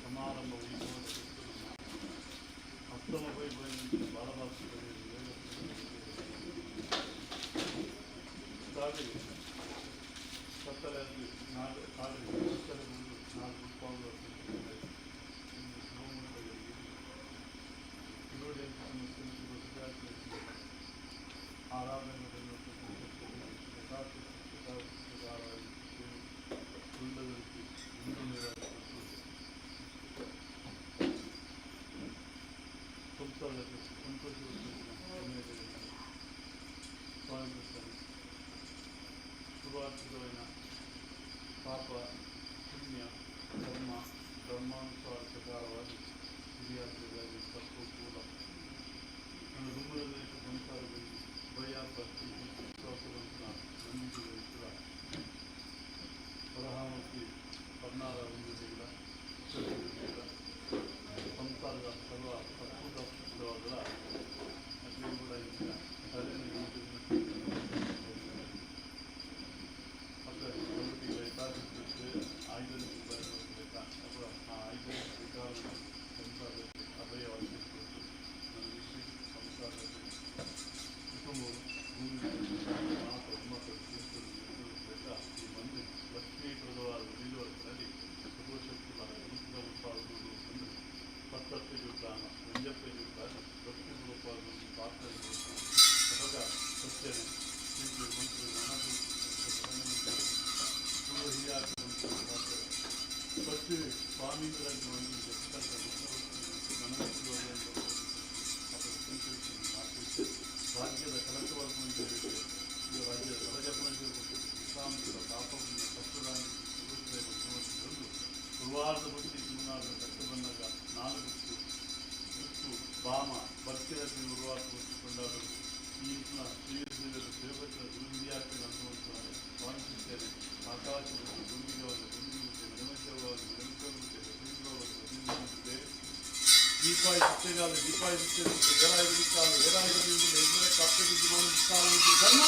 ಸಮಾರಂಭ ಅಕ್ರಮ ವೈಭವ ಬಾಲಭಾಷೆಗಳಲ್ಲಿ ಸತ್ತರಲ್ಲಿ ಶುಭಾರ್ಥಿಗಳನ್ನ ಪಾಪ ಪುಣ್ಯ ಧರ್ಮ ಬ್ರಹ್ಮಾನುಸಾರ ಪ್ರಕಾರವಾಗಿ ಹಿರಿಯಾತ್ರೆಗಾಗಿ ತಪ್ಪು ಕೂಡ ನನ್ನ ದುಮ್ಮದ ದೇಶ ಸಂಸಾರದಲ್ಲಿ ಭಯ ಭಕ್ತಿ ವಿಶ್ವಾಸವಂತನ ನಂಬಿಕೆ ವಹಿಸಿದ ಬರಹಾಮೂರ್ತಿ ಪರ್ನಾರ ಹೊಂದಿಲ್ಲ ಸಂಸಾರದ ಸರ್ವ ಅದ್ಭುತವಾದ ಕೂಡ ಈಗ ರಾಜ್ಯದ ಕಲಕವರ್ಗ ರಾಜ್ಯದ ಪೂರ್ವಾರ್ಧ ಭಕ್ತಿ ಜೀವನಾರ್ಧ ಕಷ್ಟ ಬಂದಾಗ ನಾಲ್ಕು ಬಿಟ್ಟು ಬಾಮ ಭಕ್ತಿರತ್ನ ಪೂರ್ವಾರ್ಧ ಭಕ್ತಿ ಕೊಂಡಾಡಲು ಈ ಶ್ರೀದೇವರ ಸೇವಕರ ಗುರುವಿದ್ಯಾರ್ಥಿ ಅನುಭವಿಸುತ್ತಾರೆ ಸ್ವಾಮಿಸುತ್ತೇನೆ ಆಕಾಶವನ್ನು ಗುರುವಿನವಾಗಿ ಗುರುವಿಗೆ ನಮಸ್ಕಾರವಾಗಿ ನಮಸ್ಕರಿಸುತ್ತೇವೆ ದೀಪಾಯಿ ಸತ್ಯಗಾಲ ದೀಪಾಯಿ ಸತ್ಯ ಏರಾಯಿಗಳು ಕಾಲ ಏರಾಯಿಗಳು ಎಲ್ಲರ ಕಪ್ಪೆ ಬಿದ್ದು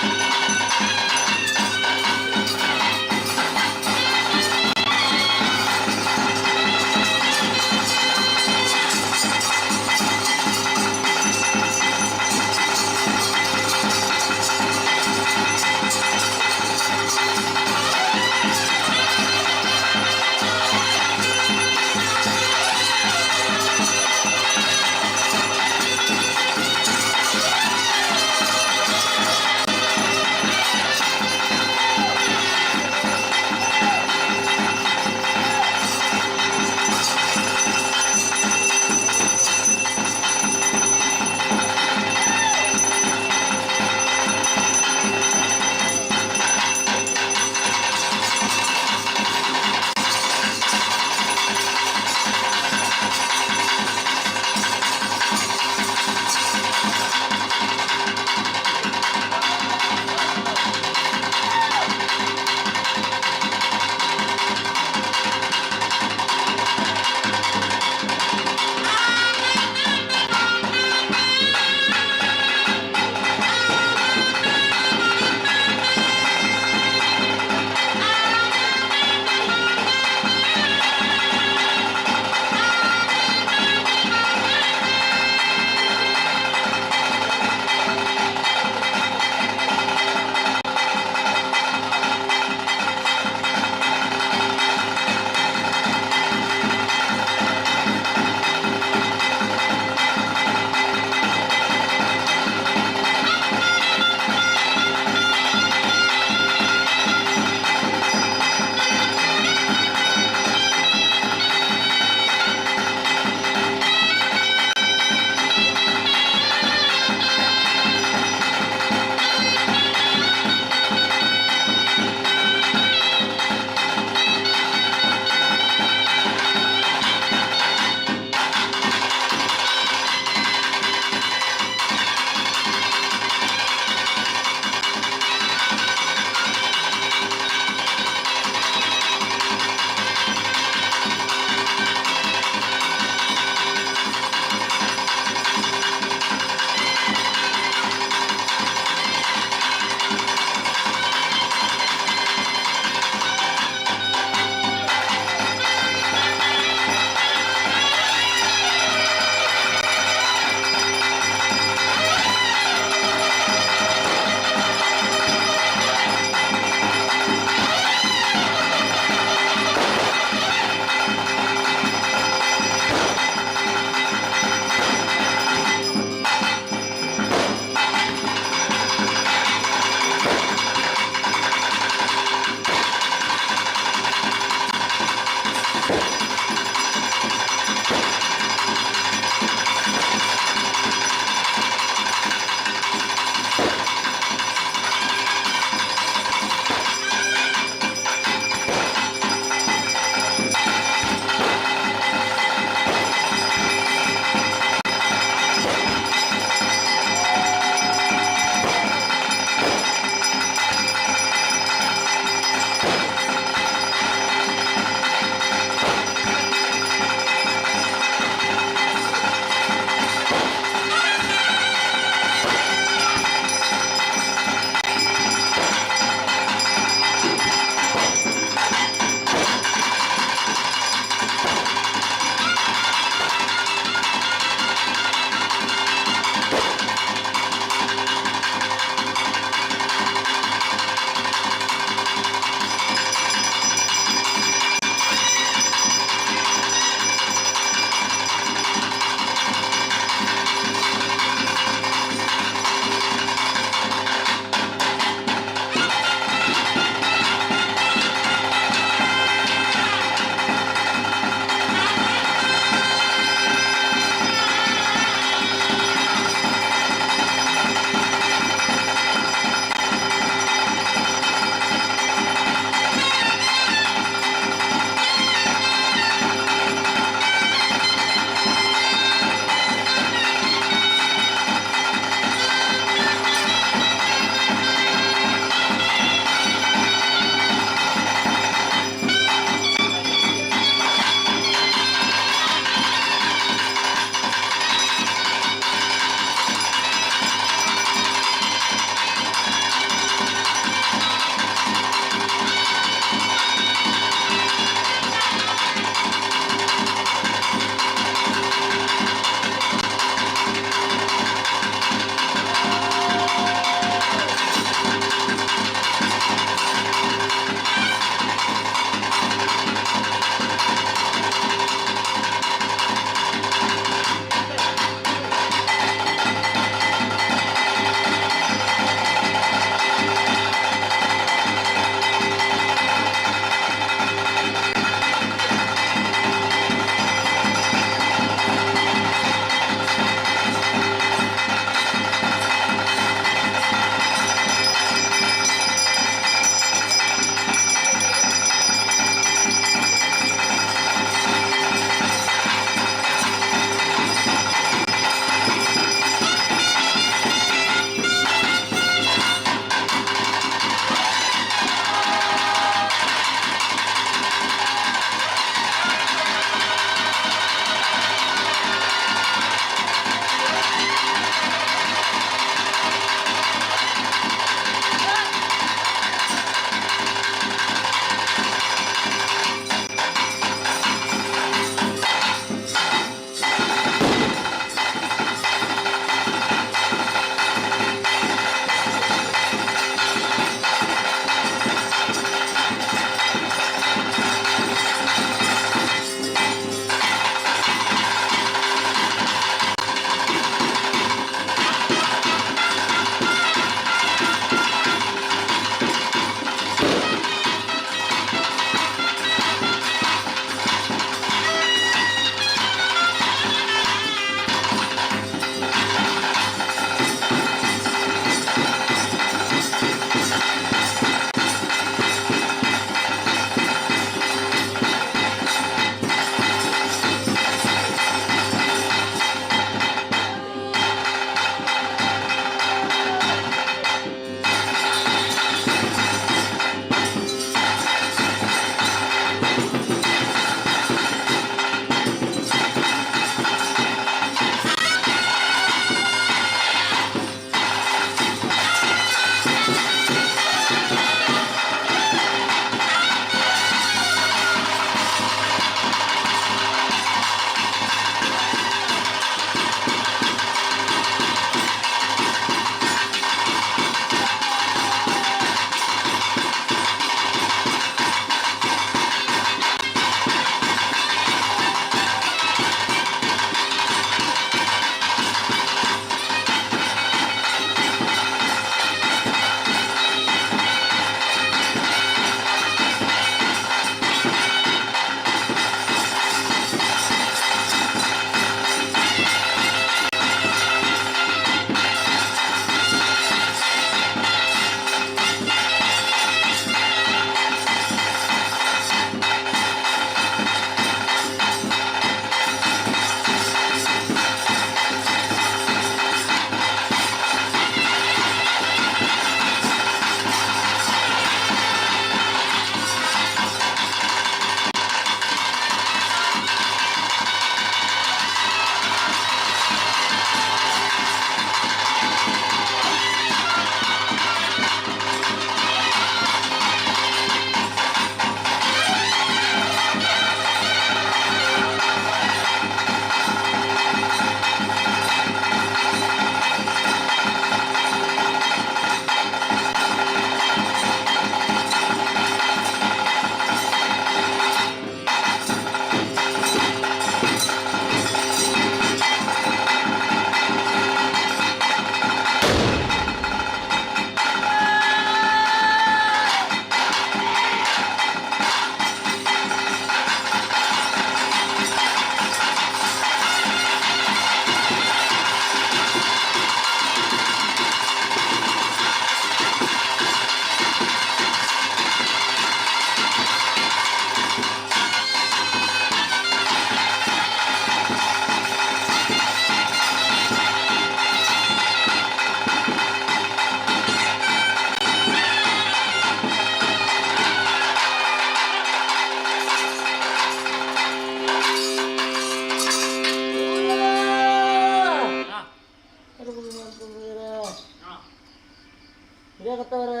ಹಿರಿಯಾಗತ್ತವ್ರೆ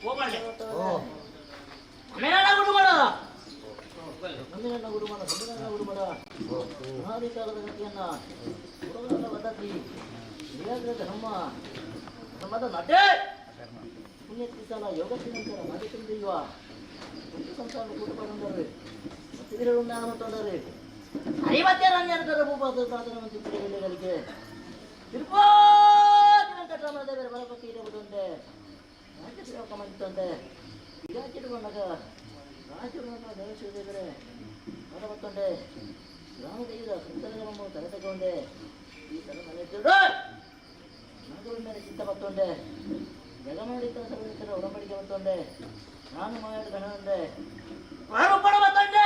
ಹೋಗಲ್ಲ ಮೇಲಣ್ಣ ಗುಡು ಮಾಡ ಮುಂದಿನ ಗುಡು ಮಾಡ ಮುಂದಿನ ಗುಡು ಮಾಡ ಮಹಾದೇಶಾಗದ ಗತಿಯನ್ನ ಹುಡುಗನ ಪದ್ಧತಿ ಹಿರಿಯಾಗ್ರದ ನಮ್ಮದ ನಟೆ ಪುಣ್ಯತಿಸಲ ಯೋಗತ್ತಿನಂತರ ಮಾದಿಕಂ ದೈವ ಮುಖ್ಯ ಸಂಸಾರ ಕೂಟಪಡಂದರು ಮತ್ತಿದಿರು ಜ್ಞಾನ ಮತ್ತೊಂದರೆ 50 ರಂಜನಕರ ಭೂಪಾದ ಪ್ರಾರ್ಥನಾ ಮಂತ್ರಿಗಳಿಗೆ ತಿರುಪತಿ ವೆಂಕಟರಮಣದೇವರ ಬಲಪತಿ ಇರಬಹುದುಂಟೆ ರಾಜ್ಯ ಸೇವಕ ಮಂತ್ರಂತೆ ವಿರಾಜಿರುವನಾಗ ರಾಜರುವನ್ನ ದೇವದೇವರೇ ಬಲಪತ್ತೊಂಡೆ ಗ್ರಾಮದೈದ ಸಂತರಗಳನ್ನು ತಲೆ ತಗೊಂಡೆ ಈ ಥರ ಮನೆಯಿದ್ದರು ನಾಗರ ಮೇಲೆ ಚಿತ್ತ ಬತ್ತೊಂಡೆ ಜಗಮಾಡಿತ ಸರ್ವತರ ಒಡಂಬಡಿಕೆ ಬತ್ತೊಂಡೆ ನಾನು ಮಾಡಿ ಗಣಂದೆ ಆರೋಪಣ ಬತ್ತೊಂಡೆ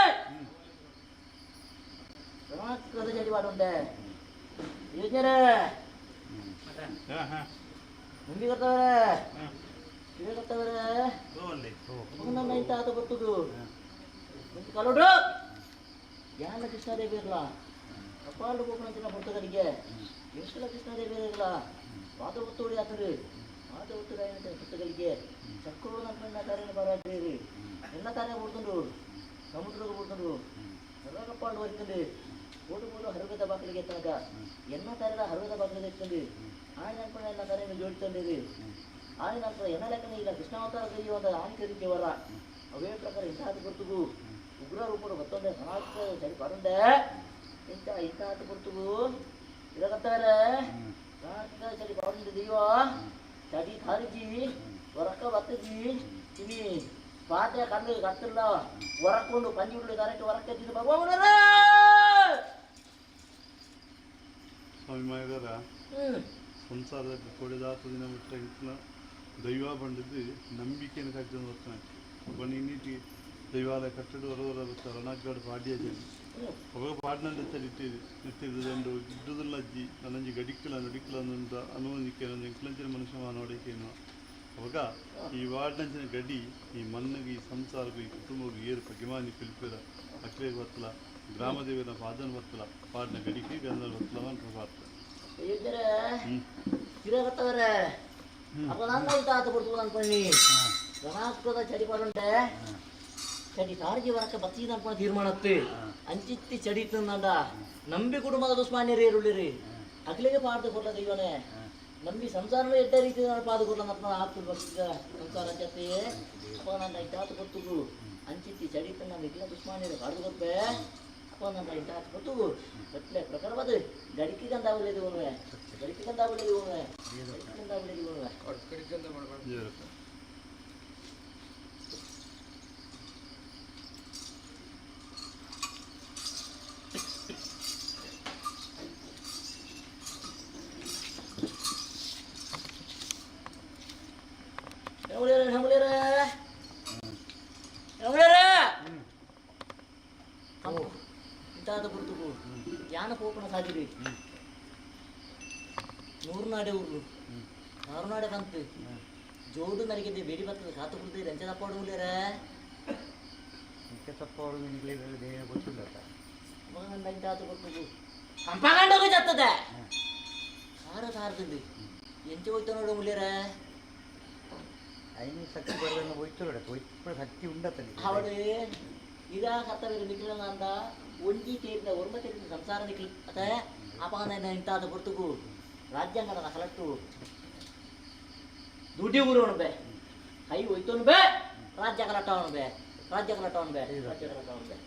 ಗಣಾತ್ರದ ಜಡಿ ಮಾಡುಂಡೆ ಯೋಜನೆ ಮುಂದೆ ಗೊತ್ತವರೇ ಕಿವಿ ಗೊತ್ತವರೇ ನನ್ನ ಇಂತ ಆತ ಗೊತ್ತದು ಕಲೋಡು ಯಾನ ಕೃಷ್ಣದೇವಿ ಇರಲ್ಲ ಕಪಾಲು ಗೋಪನಂತಿನ ಪುಸ್ತಕರಿಗೆ ಎಷ್ಟು ಕೃಷ್ಣದೇವಿ ಇರಲ್ಲ ಪಾದ ಒತ್ತುಡಿ ಆತರಿ ಪಾದ ಒತ್ತುಡಿ ಏನಂತ ಪುಸ್ತಕಗಳಿಗೆ ಚಕ್ರು ನನ್ನ ಕಾರ್ಯ ಬರಾದ್ರಿ ಎಲ್ಲ ಕಾರ್ಯ ಬಿಡ್ತಂಡು ಸಮುದ್ರಕ್ಕೆ ಬಿಡ್ತಂಡು ಎಲ್ಲ ಕಪಾಲು ಹೊರಿತಂಡು ಓಡು ಮೂಡು ಹರಗದ ಬಾಗಿಲಿಗೆ ತನಕ ಎನ್ನ ಕಾರ್ಯದ ಹರಗದ ಬಾಗಿಲಿಗೆ ಎತ್ತಂಡು ಆಯ್ನ ಅನ್ಕೊಂಡ ಎಲ್ಲ ಕಾರ್ಯವನ್ನು ಜೋಡಿತಂಡಿರಿ ಆಯ್ನ ಅನ್ಕೊಂಡ ಎನ್ನ ಲೆಕ್ಕನ ಈಗ ಕೃಷ್ಣಾವತಾರ ಕೈಯುವಂಥ ಆಣಿಕರಿಗೆ ವರ ಅವೇ ಪ್ರಕಾರ ಇಂತಹದ್ದು ಗುರುತುಗು ಉಗ್ರ ರೂಪರು ಮತ್ತೊಂದೇ ಸನಾತ ಸರಿ ಪಾಡುಂಡೆ ಇಂತಹದ್ದು ಗುರುತುಗು ಇದಾಗತ್ತಾರೆ ಸರಿ ಪಾಡುಂಡೆ ದೈವ ಚಡಿ ಖಾರಿಜಿ ಹೊರಕ ಬತ್ತಜಿ ಕಿವಿ ಪಾತೆ ಕಣ್ಣು ಕತ್ತಿಲ್ಲ ಹೊರಕೊಂಡು ಪಂಜಿ ಉಳ್ಳಿ ಕರೆಕ್ಟ್ ಹೊರಕ್ಕೆ ಎತ್ತಿದ್ದು ಭಗವಾನ ಸ್ವಾಮಿ ಮಾಯಗಾರ ಸಂಸಾರದಲ್ಲಿ ಕೊಡೆದಾತ ದಿನ ಬಿಟ್ಟ ಇತ್ತಲ ದೈವ ಬಂದಿದ್ದು ನಂಬಿಕೆಯನ್ನು ಕಟ್ಟಿದ ಬರ್ತಾನೆ ಬನ್ನಿ ನೀಟಿ ದೈವಾಲಯ ಕಟ್ಟಡು ಹೊರವರ ಬರ್ತಾರೆ ರಣಗಾಡು ಪಾಡ್ಯ ಜನ ಅವಾಗ ಪಾಡ್ನಲ್ಲಿ ಇಟ್ಟಿದ್ದು ಇಡ್ಡುದಿಲ್ಲ ಅಜ್ಜಿ ನನ್ನಂಜಿ ಗಡಿಕ್ಕಲ ನಡಿಕ್ಕಲ ಅನ್ನೊಂದು ಅನುವಂದಿಕೆ ನನ್ನ ಎಂಕ್ಲಂಚಿನ ಮನುಷ್ಯ ನೋಡಿಕೇನು ಅವಾಗ ಈ ವಾರ್ಡ್ನಂಚಿನ ಗಡಿ ಈ ಮಣ್ಣಿಗೆ ಈ ಸಂಸಾರಕ್ಕೂ ಈ ಕುಟುಂಬಕ್ಕೂ ಏರು ಪಗಿಮಾನಿ ಪಿಲ್ಪಿರ ಅಕ್ಲೇಗೆ ಬತ್ತಲ ಗ್ರಾಮದೇವಿನ ಪಾದನ ಬತ್ತಲ ಪಾಡ್ನ ಗಡಿಗೆ ಗಂಧನ ಬತ್ತಲ ಅಂತ ಪಾತ್ರ ತಿರಗತ್ತವರೇ ಅಪ್ಪ ನನ್ನ ಇಂತ ಆತ ಕೊಡ್ತು ಅನ್ಕೊಂಡಿ ಗಣಾತ್ಮದ ಚಡಿ ಪಡುಂಟೆ ಚಡಿ ಕಾರಿಗೆ ಬರಕ್ಕೆ ಬತ್ತೀದ ಅನ್ಕೊಂಡು ತೀರ್ಮಾನತ್ತೆ ಅಂಚಿತ್ತಿ ಚಡಿ ತಂದ ನಂಬಿ ಕುಟುಂಬದ ದುಸ್ಮಾನ್ಯರೇ ಇರುಳ್ಳಿರಿ ಅಗ್ಲಿಗೆ ಪಾಡ್ದು ಕೊಡ್ಲ ದೈವನೇ ನಂಬಿ ಸಂಸಾರವೇ ಎಡ್ಡ ರೀತಿ ಪಾದ ಕೊಡ್ಲ ಮತ್ತ ಆಗ್ತದೆ ಬರ್ತಿದ್ದ ಸಂಸಾರ ಜೊತೆ ಅಪ್ಪ ನನ್ನ ಇಂತಾತ ಕೊಟ್ಟು ಅಂಚಿತ್ತಿ ಚಡಿ ತಂದ ಮಿಗ್ಲ ದುಸ್ಮಾನ್ಯರು ಕಾಡ್ದು ಕೊಡ್ಬೆ ಅಪ್ಪ ನನ್ನ ಇಂತಾತ ಕೊಟ್ಟು ಕಟ್ಲೆ ಪ್ರಕಾರವಾದ ಗಡಿಕೆ ಗಂಧಾವಲೇದು ಉಣ್ವೆ ಗಡಿಕೆ ಗಂಧಾವಲೇದು ಉಣ್ವೆ ಗಂಧಾವಲೇದು ಉಣ್ವೆ ಇಂತಾದ ಗುರುತುಗು ಯಾನ ಪೋಪನ ಸಾಜಿರಿ ನೂರ್ನಾಡೆ ಊರು ನಾರುನಾಡೆ ಬಂತು ಜೋಡು ನನಗೆ ಬೇಡಿ ಬರ್ತದೆ ಕಾತು ಕುಡ್ದು ಎಂಚ ತಪ್ಪಾಡು ಮುಂದೇರ ತಪ್ಪಾಡು ಗೊತ್ತಿಲ್ಲ ಮಗನ ಇಂತಾದ ಗುರುತುಗು ಕಂಪಗಂಡೋಗಿ ಜತ್ತದೆ ಸಾರ ಸಾರದಲ್ಲಿ ಎಂಚ ಹೋಯ್ತು ನೋಡು ಮುಲ್ಲೇರ ಐನು ಶಕ್ತಿ ಬರೋದನ್ನು ಹೋಯ್ತು ಹೋಯ್ತು ಶಕ್ತಿ ಉಂಡತ್ತಲ್ಲಿ ಅವಳು ಈಗ ಕರ್ತವ್ಯ ನಿಖಿಲ ಅಂದ ಒಂಜಿ ತೇರಿನ ಒರ್ಮ ತೇರಿನ ಸಂಸಾರ ನಿಖಿಲ್ ಅದೇ ಅಪನ ಇಂತಾದ ಗುರುತುಗು ರಾಜ್ಯಾಂಗದ ಕಲೆಕ್ಟು ದುಡ್ಡಿ ಊರು ಅಣಬೆ ಕೈ ಹೋಯ್ತು ಬೇ ರಾಜ್ಯ ಕಲೆಕ್ಟ ಅವಣಬೆ ರಾಜ್ಯ ಕಲೆಕ್ಟ ಅವಣಬೆ ರಾಜ್ಯ ಕಲೆಕ್ಟ ಅವಣಬೆ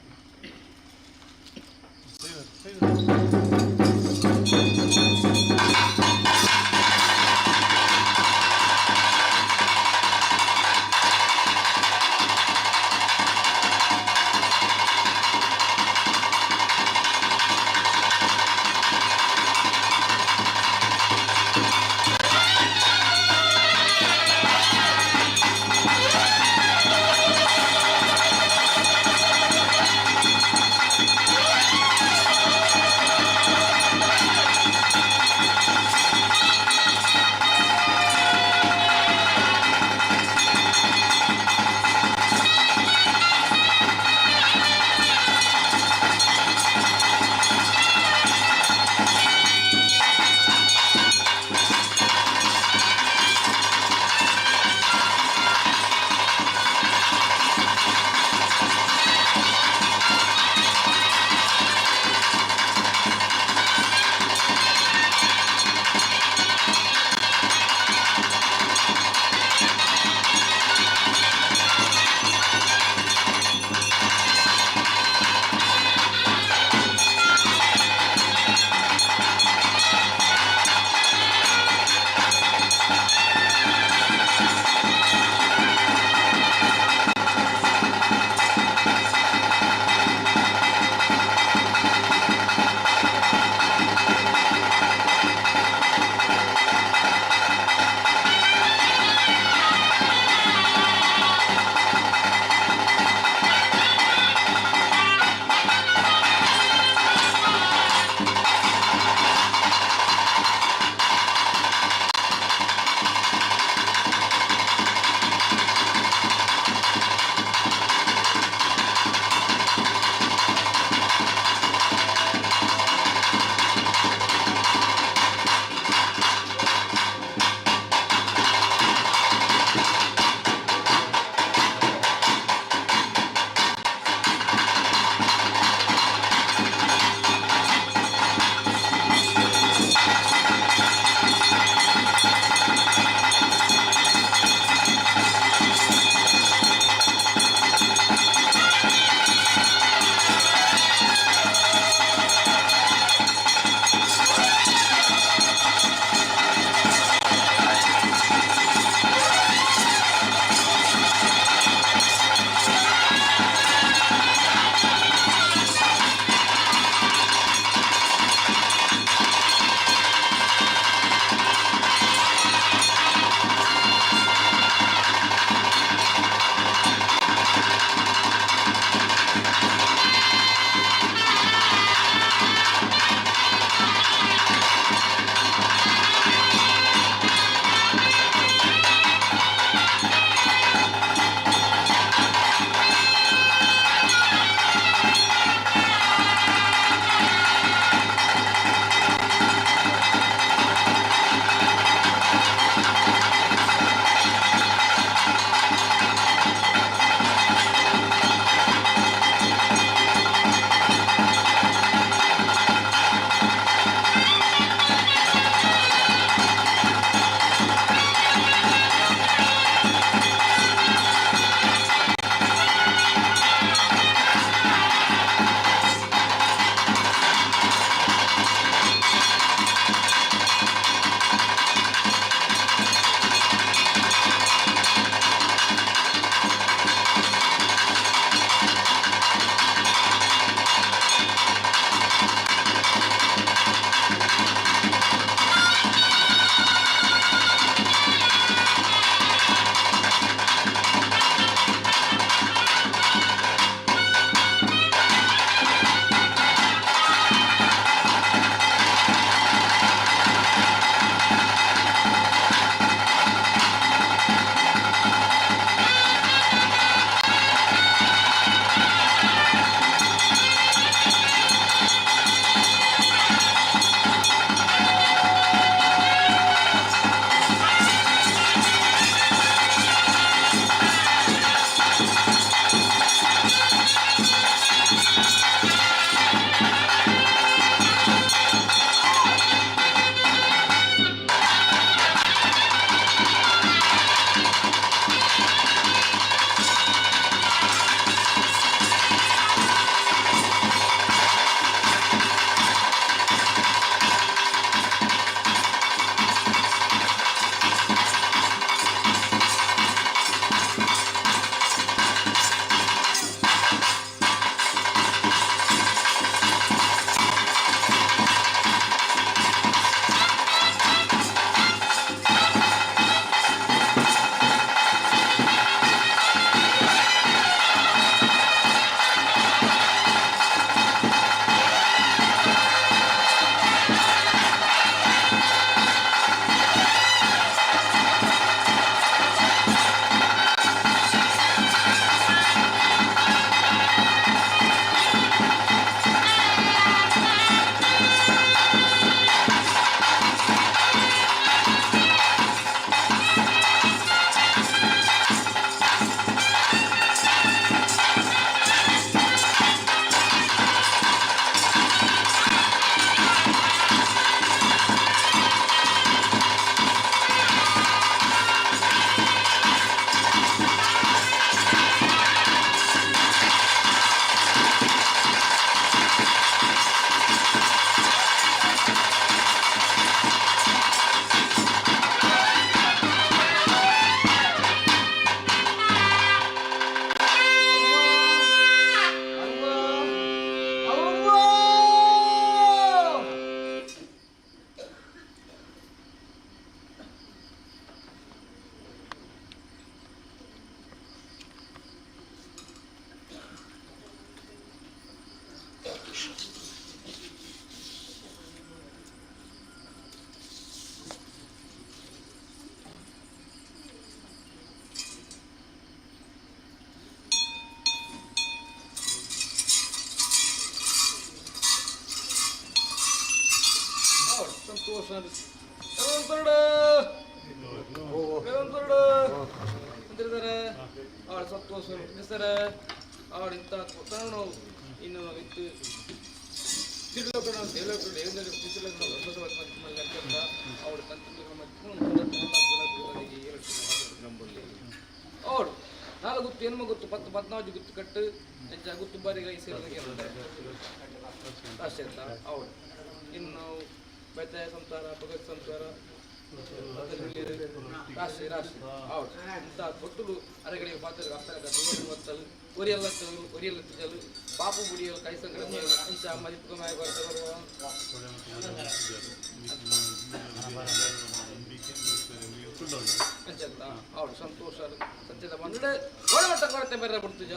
ಸಂತೋಷ ಅವಳ ಸಂತೋಷ ಸರ ಅವಳ ಇಂಥ ಕೊಟ್ಟನು ಇನ್ನು ಇತ್ತು ಅವಳು ಅವಳು 4 ಗುತ್ತು ಹೆಣ್ಮ ಗುತ್ತು 10 14 ಗುತ್ತು ಕಟ್ಟು ಹೆಚ್ಚ ಗುತ್ತು ಬಾರಿಗೆ ಅಷ್ಟೇ ಅಂತ ಅವಳು ಇನ್ನು ಬೆತ್ತ ಸಂಸಾರ ಭಗತ್ ಸಂಸಾರ ರಾಶಿ ಅವಳು ಇಂಥ ತೊಟ್ಟಲು ಅರೆಗಳಿಗೆ ಪಾತ್ರ ಅಷ್ಟಲು ಒರಿಯಲ್ಲತ್ತಲು ಪಾಪು ಬುಡಿಯಲು ಕೈ ಸಂಗ್ರಹ ಇಂಥ ಮದಿಪುಕಮಾಯ ಬರುವ ಅವಳು ಸಂತೋಷ ಸತ್ಯದ ಬಂದ್ರೆ ಒಳಮಟ್ಟ ಕೊರತೆ ಬೇರೆ ಬಿಡ್ತಿಜ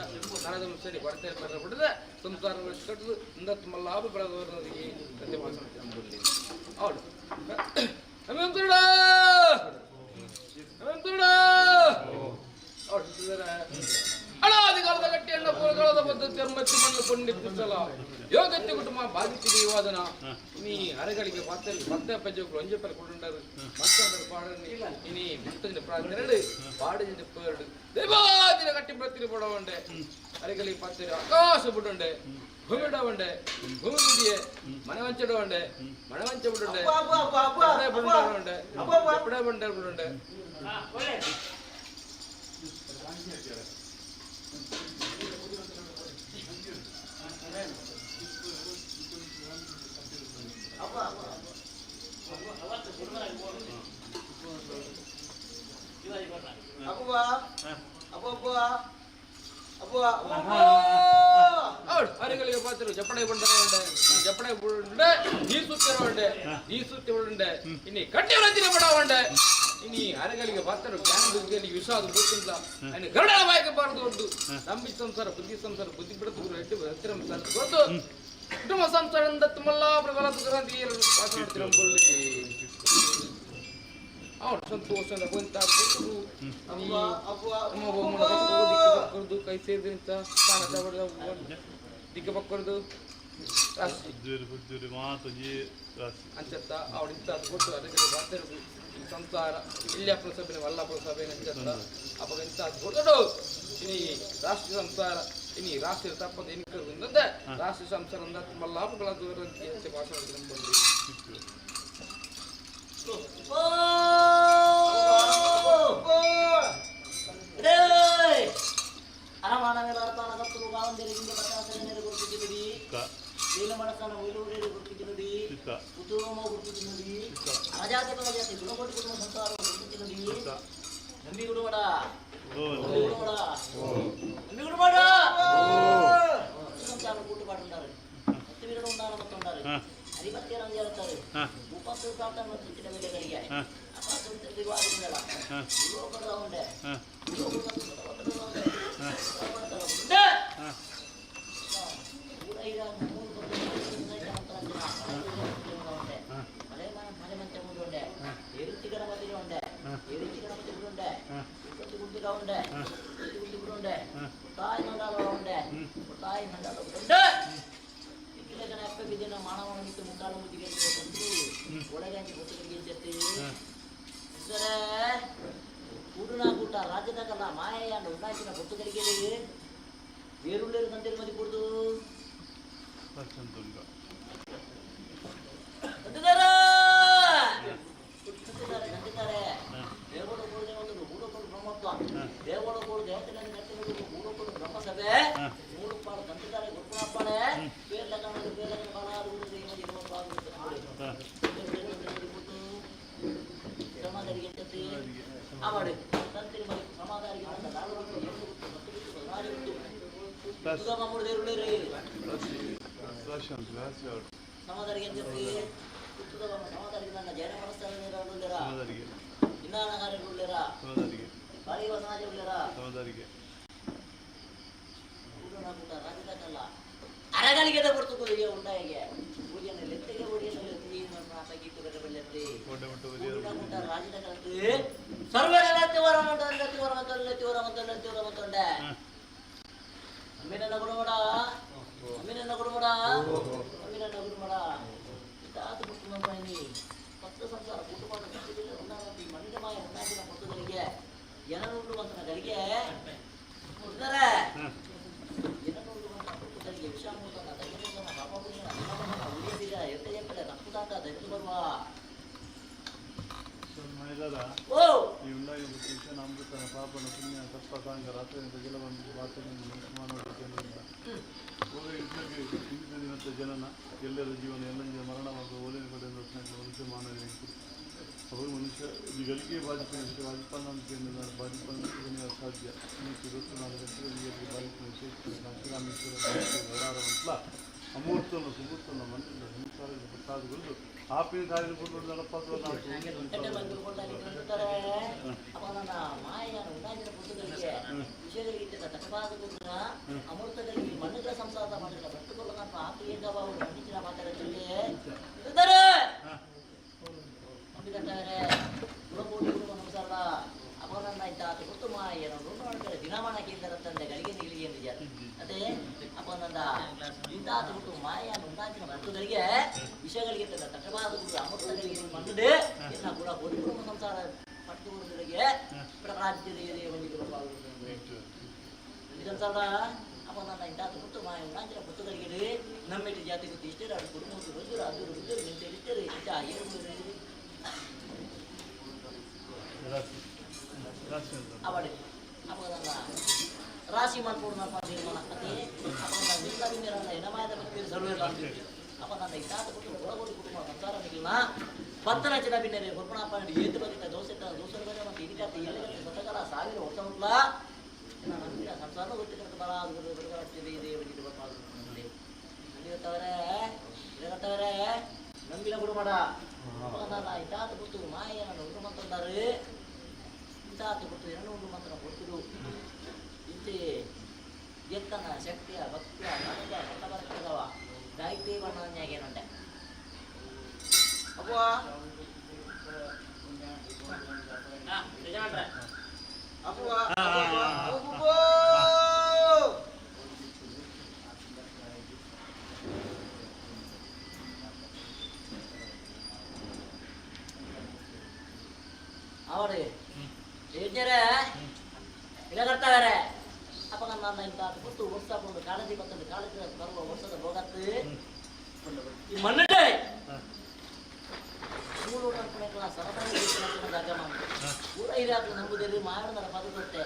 ನನಗೆ ಸರಿ ಕೊರತೆ ಬೇರೆ ಬಿಡದೆ ಸಂಸಾರ ಕಟ್ಟದು ಇಂದ ತುಂಬ ಲಾಭ ಬೆಳೆದವರಿಗೆ ಸತ್ಯ ಭಾಷಣ ಅವಳು ಅನಾದಿಕಾಲದ ಗಟ್ಟಿಯನ್ನ ಪುರಗಳದ ಪದ್ಧತಿಯನ್ನು ಮೆಚ್ಚಿ ಮಣ್ಣು ಕೊಂಡಿಪ್ಪಿಸಲ ಯೋಗತ್ಯ ಕುಟುಂಬ ಬಾಧಿಸಿದ ಯುವಾದನ ನೀ ಅರೆಗಳಿಗೆ ಪತ್ತೆ ಪಜ್ಜಗಳು ಅಂಜಪರ ಕೊಡುಂಡರು ಮತ್ತೊಂದರ ಪಾಡನಿ ಇನಿ ಮುತ್ತಂಜ ಪ್ರಾಂತರಡು ಪಾಡಿನ ಪೇರಡು ದೇವಾದಿನ ಕಟ್ಟಿ ಪ್ರತಿರಿ ಪಡವಂಡೆ ಅರೆಗಳಿಗೆ ಪತ್ತರಿ ಆಕಾಶ ಬಿಡುಂಡೆ ಭೂಮಿ ಇಡವಂಡೆ ಭೂಮಿ ಬಿಡಿಯೆ ಮನವಂಚಡವಂಡೆ ಮನವಂಚ ಬಿಡುಂಡೆ ಬಿಡುಂಡೆ ಎಪ್ಪಡೆ ಬಂಡೆ ಬಿಡುಂಡೆ ಅರೆಗಳಿಗೆ ಪಾತ್ರ ಜಪಡೆ ಬಂಡೆ ಜಪಡೆ ಬಿಡುಂಡೆ ಈ ಸುತ್ತಿ ಬಿಡುಂಡೆ ಇನ್ನಿ ಕಟ್ಟಿ ರಚನೆ ಬಡವಂಡೆ ಇನ್ನಿ ಅರೆಗಳಿಗೆ ಪಾತ್ರ ಜ್ಞಾನ ಬುದ್ಧಿಯಲ್ಲಿ ವಿಷಾದ ಗೊತ್ತಿಲ್ಲ ಅನ್ನು ಗರುಡ ಬಾಯಿಗೆ ಬಾರದು ಒಂದು ನಂಬಿ ಸಂಸಾರ ಬುದ್ಧಿ ಬಿಡುತ್ತೆ ಎಟ್ಟು ಹತ್ತಿರ ಗೊತ್ತು ಕುಟುಂಬ ಸಂಸಾರದಿಂದ ತುಮಲ್ಲಾಪುರ ಗಲತಿ ಮಾತಾಡ್ತಿರಂಬಲ್ಲಿ ಅವಳು ಸಂತೋಷದ ಬಂತು ಕೈ ಸೇರಿದಂತ ದಿಕ್ಕ ಪಕ್ಕದ್ದು ಅಂಚತ್ತ ಅವಳಿಂತ ಕೊಟ್ಟು ಅದಕ್ಕೆ ಮಾತಾಡುದು ಸಂಸಾರ ಇಲ್ಲಿಯಪ್ಪನ ಸಭೆ ವಲ್ಲಪ್ಪನ ಸಭೆ ಅಂಚತ್ತ ಅಪ್ಪ ಇಂತ ಕೊಟ್ಟು ಇನಿ ರಾಷ್ಟ್ರ ಸಂಸಾರ ಇನಿ ರಾಷ್ಟ್ರೀಯ ತಪ್ಪದ ಎನ್ನಿಕಂದೆ ರಾಷ್ಟ್ರೀಯ ಸಂಸಾರ ಅಂದ ತುಂಬ ಲಾಭಗಳ ದೂರಂತೆ ಭಾಷಣ ಬಂದು ಅರಮಾನವೇಲಾರ್ಥಾನಗತ್ತಲು ಗಾವಂದಿರಿಗೆ ಪಟ್ಟಾಸರನೇರು ಗುರುತಿಸಿನುಡಿ ನೀಲ ಮನಸ್ಸನ್ನು ಒಯ್ಲೂರೇರು ಗುರುತಿಸಿನುಡಿ ಕುತೂಹಮ ಗುರುತಿಸಿನುಡಿ ಅಜಾತಿ ಪರಜಾತಿ ಗುಣಕೋಟಿ ಕುಟುಂಬ ಸಂಸಾರ ಗುರುತಿಸಿನುಡಿ ನಂಬಿ ಗುರುವಡ ಸಂಸಾರ ಕೂಟುಪಾಡುಂಟಾರು 10 വീട് ഉണ്ടാകുന്ന മൊത്തമുണ്ടാറ് 54 ചേർത്താറ് 30 പ്രാർത്ഥന വെച്ചിട്ട് വേലകളിയ അപ്പൊ ദിവാദികള യുവകടവുണ്ട് ಮಾನವನಿಗೆ ಮುಕ್ಕಾಲು ಮುದ್ದಿಗೆ ಒಳಗೆ ಕೂಟ ರಾಜ್ಯದಾಗಲ್ಲ ಮಾಯ ಉನ್ನಾಯ್ತಿನ ಗೊತ್ತುಗಳಿಗೆ ಬೇರುಳ್ಳೇರು ಗಂಟೆ ಮದಿ ಕುಡ್ದು ದೇವಗಳು ಕೂಡದೆ ಒಂದು ಗೂಡೋಕೊಂಡು ಬ್ರಹ್ಮತ್ವ ದೇವಗಳು ಕೂಡ ದೇವತೆಗಳನ್ನು ನೆಟ್ಟಿರುವುದು ಗೂಡೋಕೊಂಡು ಬ್ರಹ್ಮಸಭೆ ಮೂರು ಪಾಡು ತಂತಿದ್ದಾರೆ ಗುರುಪುಣಪ್ಪಳೆ ಬೇರ್ಲಗ ಸಮಾಧಾರಿಗೆ ಅವಳು ತಂತಿರಿ ಮರಿ ಸಮಾಧಾರಿಗೆ ಸಮಾಧಾರಿಗೆ ಸಮಾಧಾರಿಗೆ ನನ್ನ ಜೈನ ಮನಸ್ಸಾರ ಇನ್ನಾನಗಾರರುಳ್ಳೇರಾ ಬಾಳಿವ ಸಮಾಜರುಳ್ಳೇರಾ ರಾಜ್ಯದಲ್ಲ ಅರಗಲಿಗೆ ಬರ್ತದೆ ಉಂಟಾಯಿಗೆ ಪೂಜೆಯನ್ನು ಲೆತ್ತೆಗೆ ಓಡಿಯಲ್ಲಿ ರಾಜ್ಯದ ಕಲಂತೆ ಸರ್ವರ ಮತ್ತೊಂಡೆ ಅಮ್ಮಿನ ಗುರುಮಡ ಅಮ್ಮಿನ ಗುರುಮಡ ತಾತು ಬಿಟ್ಟು ನಮ್ಮ ನೀ ಪತ್ರ ಸಂಸಾರ ಕುಟುಂಬದ ಈ ಮಣ್ಣಿನ ಮಾಯ ಉನ್ನಾಗಿನ ಪುಸ್ತಕಗಳಿಗೆ ಜನನುಡುವಂತ ಗಳಿಗೆ ಕೊಡ್ತಾರೆ ಜನನುಡುವಂತ ಪುಸ್ತಕಗಳಿಗೆ ವಿಷಾಮೂತನ ದೈವನ ಪಾಪಪುಣ್ಯನ ಅನುಭವನ ಉಳಿಯದಿದ ಎಟ್ಟೆ ಎಪ್ಪಡೆ ತಪ್ಪುದಾಟ ದೈವ ಬರುವ ಓ ಈ ಉಂಡಾಗಿ ಕೃಷ್ಣ ಅಮೃತನ ಪಾಪನ ಪುಣ್ಯ ತಪ್ಪ ಕಾಂಗ ರಾತ್ರಿಯಿಂದ ಗೆಲುವನ್ನು ವಾರ್ತೆಯನ್ನು ಮತ್ತು ಜನನ ಎಲ್ಲರ ಜೀವನ ಎಲ್ಲಂಜ ಮರಣವಾಗುವ ಓಲಿನ ಕಡೆಯಿಂದ ಮನುಷ್ಯ ಮಾನವ ಅವರು ಮನುಷ್ಯ ಈ ಗಲಿಗೆ ಬಾಧಿಸಿದ ಬಾಜಿಪನ್ನ ಬಾಜಿಪನ್ನ ಸಾಧ್ಯ ಇವತ್ತು ನಾನು ಗಂಟೆಗಳಿಗೆ ಬಾಧಿಸಿದ ವಿಶೇಷ ಶ್ರೀರಾಮೇಶ್ವರ ಅಮೂರ್ತನ ಸುಮೂರ್ತನ ಮಣ್ಣಿನ ಸಂಸಾರದ ಪ್ರಸಾದಗಳು ಆಪಿನ ಕಾಯಿಲೆ ಕೊಟ್ಟು ನಡಪಾದ ಅಮೃತಗಳಿಗೆ ಮಣ್ಣುಗಳ ಸಂಸಾರ ಮಾಡಿದ ಭಕ್ತುಗಳನ್ನು ಆಪಿ ಏಕವಾವು ಖಂಡಿಸಿನ ಮಾತಾಡುತ್ತಲೇ ನಮಸ್ಕಾರ ಅಪನನ್ನ ಇದ್ದಾತ ಕುಟುಂಬ ಏನೋ ನೋಡ್ತಾರೆ ದಿನಮಾನ ಕೇಂದ್ರಂತೆ ಗಳಿಗೆ ನಿಗಳಿಗೆ ನಿಜ ಅದೇ ಅಪನಂದ ಇಂತಾತ ಕುಟುಂಬ ಏನು ಉಂಟಾಚಿನ ಭಕ್ತಗಳಿಗೆ ವಿಷಯಗಳಿಗೆ ತಟ್ಟಬಾರದು ಅಮೃತಗಳಿಗೆ ಮಣ್ಣುಡೆ ಎಲ್ಲ ಕೂಡ ಕುಟುಂಬ ಸಂಸಾರ ಪಟ್ಟುಗಳಿಗೆ ರಾಜ್ಯದ ಸಂಸಾರ ಅಪನನ್ನ ಇಂತಾತ ಕುಟುಂಬ ಉಂಟಾಚಿನ ಭಕ್ತಗಳಿಗೆ ನಮ್ಮೆಟ್ಟು ಜಾತಿ ಗೊತ್ತು ಇಷ್ಟೇ ಅದು ಕುಟುಂಬ ಬಂದರು ಅದು ಬಿದ್ದರು ನಿಂತಿರ್ತಾರೆ ಇಷ್ಟ ಏನು ಅವಡೆ ಅಪನನ್ನ ರಾಶಿ ಮಾಡ್ಕೊಂಡು ಅದೇ ಅಪನ ನಿಲ್ಲದಿರಲ್ಲ ಎನಮಾಯದ ಬಗ್ಗೆ ಸರ್ವೇಲ್ಲ ಅಪನನ್ನ ಇದ್ದಾತ ಕುಟುಂಬ ಒಳಗೋಡಿ ಕುಟುಂಬ ಸಂಸಾರ ನಿಲ್ಲ ಪತ್ತನ ಜನ ಬಿನ್ನರೆ ಹೊರಪಣಪ್ಪ ಏತು ಬದಿತ ದೋಸೆ ದೋಸೆ ಬಗ್ಗೆ ಮತ್ತೆ ಇದಕ್ಕೆ ಎಲ್ಲ ಸತಕಲ ಸಾವಿರ ವರ್ಷ ಉಂಟ್ಲ ನಂಬಿನ ಸಂಸಾರ ಗೊತ್ತಿರುತ್ತೆ ಬರ ಆಗ್ತದೆ ಇದೆ ಬಂದಿದ್ದು ಬರ್ಪಾಗುತ್ತೆ ಇರತ್ತವರೇ ನಂಬಿನ ಬಿಡು ಮಾಡ ಅಪನನ್ನ ಇದ್ದಾತ ಕುಟ್ಟು ಮಾಯನ ಉಂಟು ಮಾಡ್ತಾರೆ ಇಂತಾತು ಕೊಟ್ಟು ಎರಡು ಮಾತ್ರ ಕೊಟ್ಟರು ಇಂತೆ ಎತ್ತನ ಶಕ್ತಿಯ ಭಕ್ತಿಯ ನನಗೆ ಹೊತ್ತ ಬರ್ತದವ ಗಾಯತ್ರಿ ಬಣ್ಣನ್ಯಾಗ ಏನಂಡೆ ಅಪ್ಪ ಅವರೇ ಯೋಜನೆ ಇಲ್ಲ ಕರ್ತಾವ್ರೆ ಅಪ್ಪ ನನ್ನ ಇಂತ ಗೊತ್ತು ವರ್ಷ ಬಂದು ಕಾಳಜಿ ಬರ್ತದೆ ಕಾಳಜಿ ಬರುವ ವರ್ಷದ ಹೋಗತ್ತೆ ಈ ಮಣ್ಣೆ ಸರಕಾರಿ ಜಾಗ ಪೂರ ಹಿರಿಯಾಕ ನಂಬುದೇರಿ ಮಾಡಿದ ಬದುಕುತ್ತೆ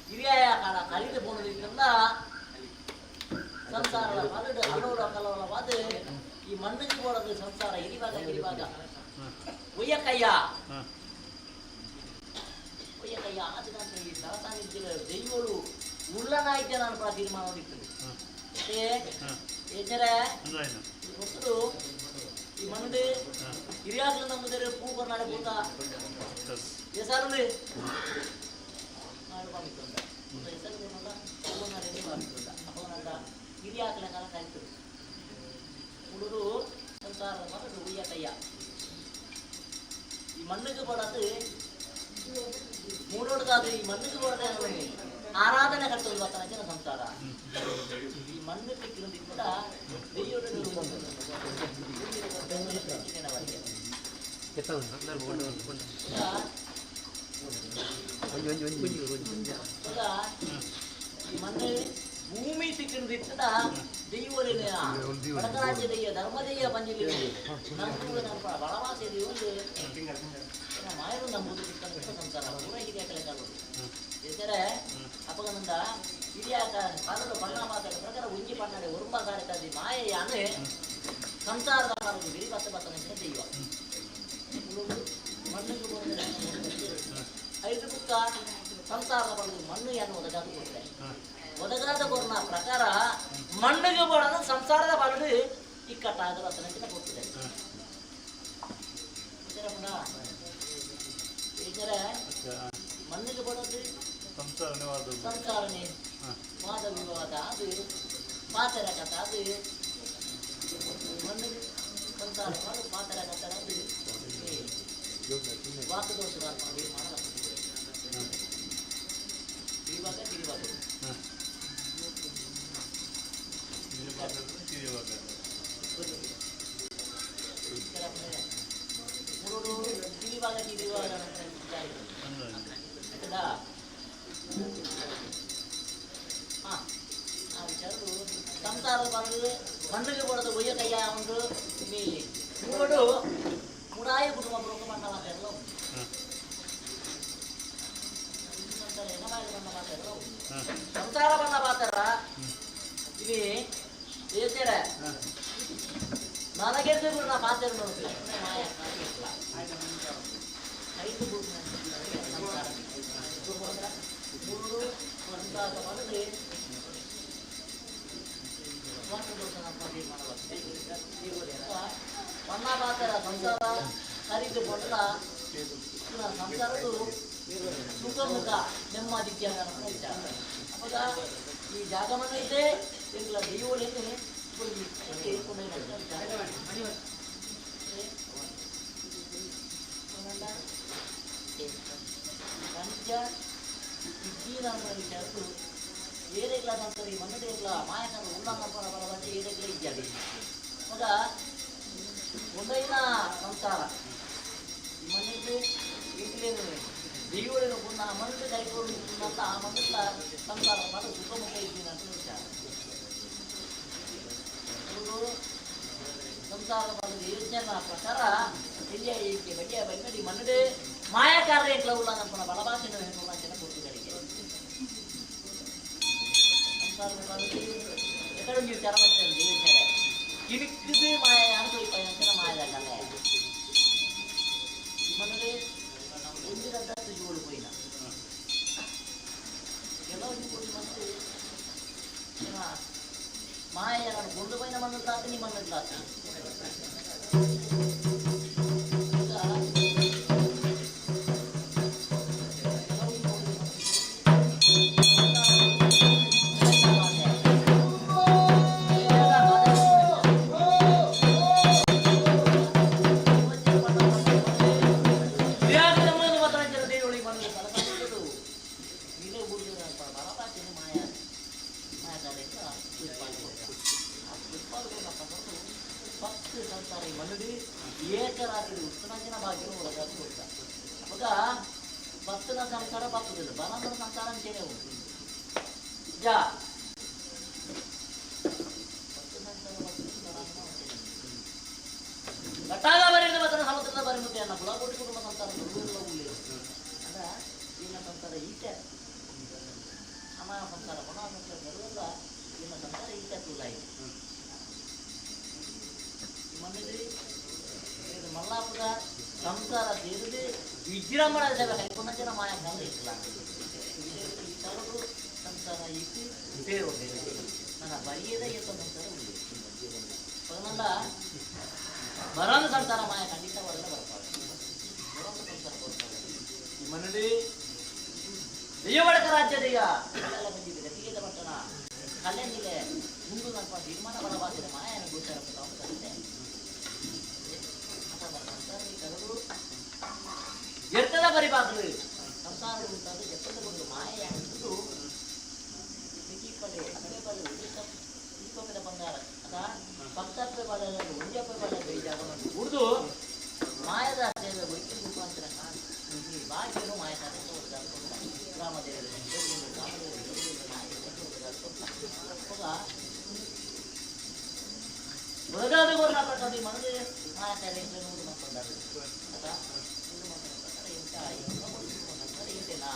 ಹಿರಿಯ ಕಾಲ ಕಲಿದು ಬೋಣದಿಂದ ಸಂಸಾರದ ಮರಡು ಹಲವು ಕಲವರ ವಾದ ಈ ಮಣ್ಣಿಗೆ ಬೋಡದು ಸಂಸಾರ ಇರಿವಾಗ ಒಯ್ಯಕ್ಕಯ್ಯ ಆದಿನಂತರ ಈ ಸರಸಾನಿದ್ದ ದೈವಗಳು ಉಳ್ಳನಾಯ್ತೆ ನಾನು ತೀರ್ಮಾನ ಮಾಡಿರ್ತದೆ ಗೊತ್ತು ಈ ಮಣ್ಣು ಹಿರಿಯಾಗಲು ನಂಬುದರೆ ಪೂ ಬರ್ನಾಡೆ ಭೂತ ಹೆಸರಲ್ಲಿ ಮಾಡ್ಕೊಂಡಿದ್ದ ಹೆಸರು ಮಾಡ್ಕೊಂಡ ಅಪನಂದ ಹಿರಿಯಾಗಲ ಕಾಲ ಕಾಯ್ತು ಹುಡುಗರು ಸಂಸಾರ ಮರಡು ಉಯ್ಯಕಯ್ಯ ಈ ಮಣ್ಣಿಗೆ ಬಡದು ಮೂಡೋಡ್ದಾದ್ರೆ ಈ ಮಣ್ಣಿಗೆ ಬಡದೆ ಆರಾಧನೆ ಕಟ್ಟೋದು ಇವತ್ತಿನ ಜನ ಸಂಸಾರ ಈ ಮಣ್ಣು ಕಿಕ್ಕಿರೋದು ಕೂಡ ಈ ಮಣ್ಣು ಭೂಮಿ ಸಿಕ್ಕಿರೋದು ಇತ್ತದ ದೈವರೇನ ರಾಜ್ಯದಯ್ಯ ಧರ್ಮದಯ್ಯ ಪಂಜಲಿ ಬಲವಾಸಿ ಒಂದು ಮಾಯರು ನಂಬುದು ಸಂಸಾರ ಪೂರ ಹಿರಿಯ ಕಲೆ ಕಾಲೋದು ಹೆಸರೇ ಅಪಗನಂದ ಹಿರಿಯಾಕ ಕಾಲದ ಬಣ್ಣ ಮಾತಾಡ ಪ್ರಕಾರ ಉಂಜಿ ಪಣ್ಣಾಡೆ ಉರುಂಬ ಕಾರ್ಯದಲ್ಲಿ ಮಾಯೆ ಅಂದ್ರೆ ಸಂಸಾರದ ಕಾಲದ ಬಿರಿ ಬತ್ತ ದೈವ ಮಣ್ಣಿಗೆ ಐದು ಬುಕ್ಕ ಸಂಸಾರದ ಬರೋದು ಮಣ್ಣು ಏನು ಒದಗಾದ ಕೊಡ್ತಾರೆ ಒದಗಾದ ಕೊರನ ಪ್ರಕಾರ ಮಣ್ಣಿಗೆ ಬರೋದು ಸಂಸಾರದ ಬರದು ಇಕ್ಕಟ್ಟಾದ ಬತ್ತನಂತ ಕೊಡ್ತಿದೆ ಮಣ್ಣಿಗೆ ಬರೋದು ಸಂಸಾರನೆ ವಾದ ವಿವಾದ ಅದು ಪಾತರ ಕಥ ಅದು ಮಣ್ಣಿಗೆ ಸಂಸಾರ ಮಾಡು ಪಾತರ ಕಥ ಅದು ವಾಕದೋಷ ಮಾಡಲಾಗ್ತದೆ ತಿರುವಾಗ ಭಾಗಕ್ಕೆ ಇದು ವಿವಾಹ ಆಯ್ತದಾ? ಆ ವಿಚಾರಗಳು ಸಂಸಾರ ಬಂದು ಮಣ್ಣಿಗೆ ಕೊಡದ ಒಯ್ಯ ಕೈಯ ಒಂದು ಮೂಡು ಮುಡಾಯ ಕುಟುಂಬ ಬ್ರೋಕ ಬಣ್ಣ ಮಾತಾಡಲು ಸಂಸಾರ ಬಣ್ಣ ಮಾತಾರ ಇವಿ ಹೇಳ್ತೀರ ನನಗೆ ನಾ ಮಾತಾಡ ನೋಡ್ತಿಲ್ಲ ಐದು ಸಂಸಾರ ಮೂರು ಒಂದಾದ ಮಾಡಿದ್ರೆ ಮಣ್ಣ ಮಾತಾರ ಸಂಸಾರ ಕರಿದುಕೊಂಡ ಸಂಸಾರದು ಸುಖ ಮುಖ ನೆಮ್ಮದಿತ್ಯ ವಿಚಾರ ಅವಾಗ ಈ ಜಾಗಮನ ಇದೆ ಇಲ್ಲ ದೈವಳಿಂದ ಪಂಚ ಇದ್ದೀರನ್ನ ವಿಚಾರದ್ದು ಏರೆಗ್ಲ ಸಂಸಾರ ಈ ಮನ್ನಡೆಗ್ಲ ಮಾಯಕರ ಉಲ್ಲಂಘನ ಬರಬಂದು ಏರೆಗ್ಲ ಇದ್ಯಾಡಿ ಮಗ ಒಂದೈನ ಸಂಸಾರ ಈ ಮನೆಗೆ ಇಂಟ್ಲೇನು ದೈವಳಿನ ಪುಣ್ಣ ಮನಸ್ಸು ಕೈಕೊಂಡು ಅಂತ ಆ ಮನಸ್ಸ ಸಂಸಾರ ಮಾಡಿ ಸುಖಮುಖ ಇದ್ದೀನಿ ಅಂತ ವಿಚಾರ ಅವರು ಸಂಸಾರ ಮಾಡಿದ ಯೋಜನೆ ಪ್ರಕಾರ ಇಲ್ಲಿಯ ಈಕೆ ಬಗೆಯ ಬೈಕಡಿ ಮನ್ನಡೆ ಮಾಯಕಾರ ಎಗ್ಲ ಉಲ್ಲಂಘನ ಬಲಭಾಷೆನ ಹೇಳ್ಕೊಂಡ ಕೊಡ್ತಿದ್ದಾರೆ ಎಕಡೆ ವಿಚಾರ ಮಾಡ್ತಾರೆ ದೇವಚಾರ ಕಿಣಿಕಿದು ಮಾಯ ಅನುಭವಿಸಿದ ಮಾಯದಲ್ಲೇ ಮನಗೆ ಒಂದಿರದ್ದು ಜೋಡು ಪೋಯಿನ ಕೆಲವು ಮತ್ತೆ ಮಾಯ ಕೊಂಡು ಪೋಯಿನ ಮಣ್ಣು ತಾತ ನಿಮ್ಮ ಮಣ್ಣು ತಾತ ಏಕರಾತ್ರಿ ಉತ್ತರಾಂಜನ ಭಾಗ್ಯನು ಒಳಗಾಕಿ ಹೋಗ್ತಾ ಅವಾಗ ಭಕ್ತನ ಸಂಸಾರ ಬರ್ತದೆ ಬನಂತರ ಸಂಸಾರ ಅಂತೇನೆ ಉಂಟು ಜಾ ಘಟ್ಟಾಗ ಬರೀದ ಭಕ್ತನ ಸಮುದ್ರದ ಬರಿಮುತ್ತೆ ಅನ್ನ ಕುಲಕೋಟಿ ಕುಟುಂಬ ಸಂಸಾರ ಉಳ್ಳಿ ಅದ ಇನ್ನ ಸಂಸಾರ ಈಚೆ ಅಮ್ಮ ಸಂಸಾರ ಪುನಃ ಬರುವಲ್ಲ ಇನ್ನ ಸಂಸಾರ ಈಚೆ ತುಲ ಇದೆ ಮನೆಯಲ್ಲಿ ಮಲ್ಲಾಪುರ ಸಂಸಾರ ಸೇರಿದು ವಿಜೃಂಭಣೆ ಸೇವೆ ಕೈಕೊಂಡ ಜನ ಮಾಯ ಬಂದು ಇಟ್ಟಿಲ್ಲ ವಿಚಾರಗಳು ಸಂಸಾರ ಇಟ್ಟು ಸೇವೆ ನನ್ನ ಬರೆಯದ ಎತ್ತ ಸಂಸಾರ ಉಳಿದು ಅದನ್ನೆಲ್ಲ ಬರೋದು ಸಂಸಾರ ಮಾಯ ಖಂಡಿತ ಒಳ್ಳೆ ಬರ್ತಾರೆ ಬರೋದು ಸಂಸಾರ ಬರ್ತಾರೆ ಈ ಮನೆಯಲ್ಲಿ ದೈವಡಕ ರಾಜ್ಯದೀಗ ಎಲ್ಲ ಬಂದಿದೆ ಗತಿಗೆದ ಪಟ್ಟಣ ಕಲ್ಯಾಣಿಲೆ ಮುಂದು ನಮ್ಮ ನಿರ್ಮಾಣ ಬಲವಾಸಿದ ಮಾಯ ಗೋಚರ ಕಲಿತೆ ಎತ್ತದ ಪರಿಪಾಕಲು ಸಂಸಾರ ಉಂಟಾದ ಎತ್ತದ ಒಂದು ಮಾಯ ಅಂಟು ಮಿಗಿಪಲೆ ಅಗಡೆಪಲೆ ಉಳಿದ ಬಂಗಾರ ಅದ 10 ರೂಪಾಯಿ ಬಾಲದಲ್ಲಿ 1 ರೂಪಾಯಿ ಬಾಲ ಬೇಜಾಗವನ್ನು ಕುಡಿದು ಮಾಯದ ಸೇವೆ ವೈದ್ಯ ಮುಖಾಂತರ ಭಾಗ್ಯನು ಮಾಯದ ಗ್ರಾಮದೇವರಿಗೆ ಒಳಗಾದ ಗೋರ್ನ ಪ್ರಕಾರ ಮನದೇ ಮಾಯ ಕಾರ್ಯಕ್ರಮ ಮಾಡ್ಕೊಂಡಾರೆ ಅದ ಇಂಟೇನಾ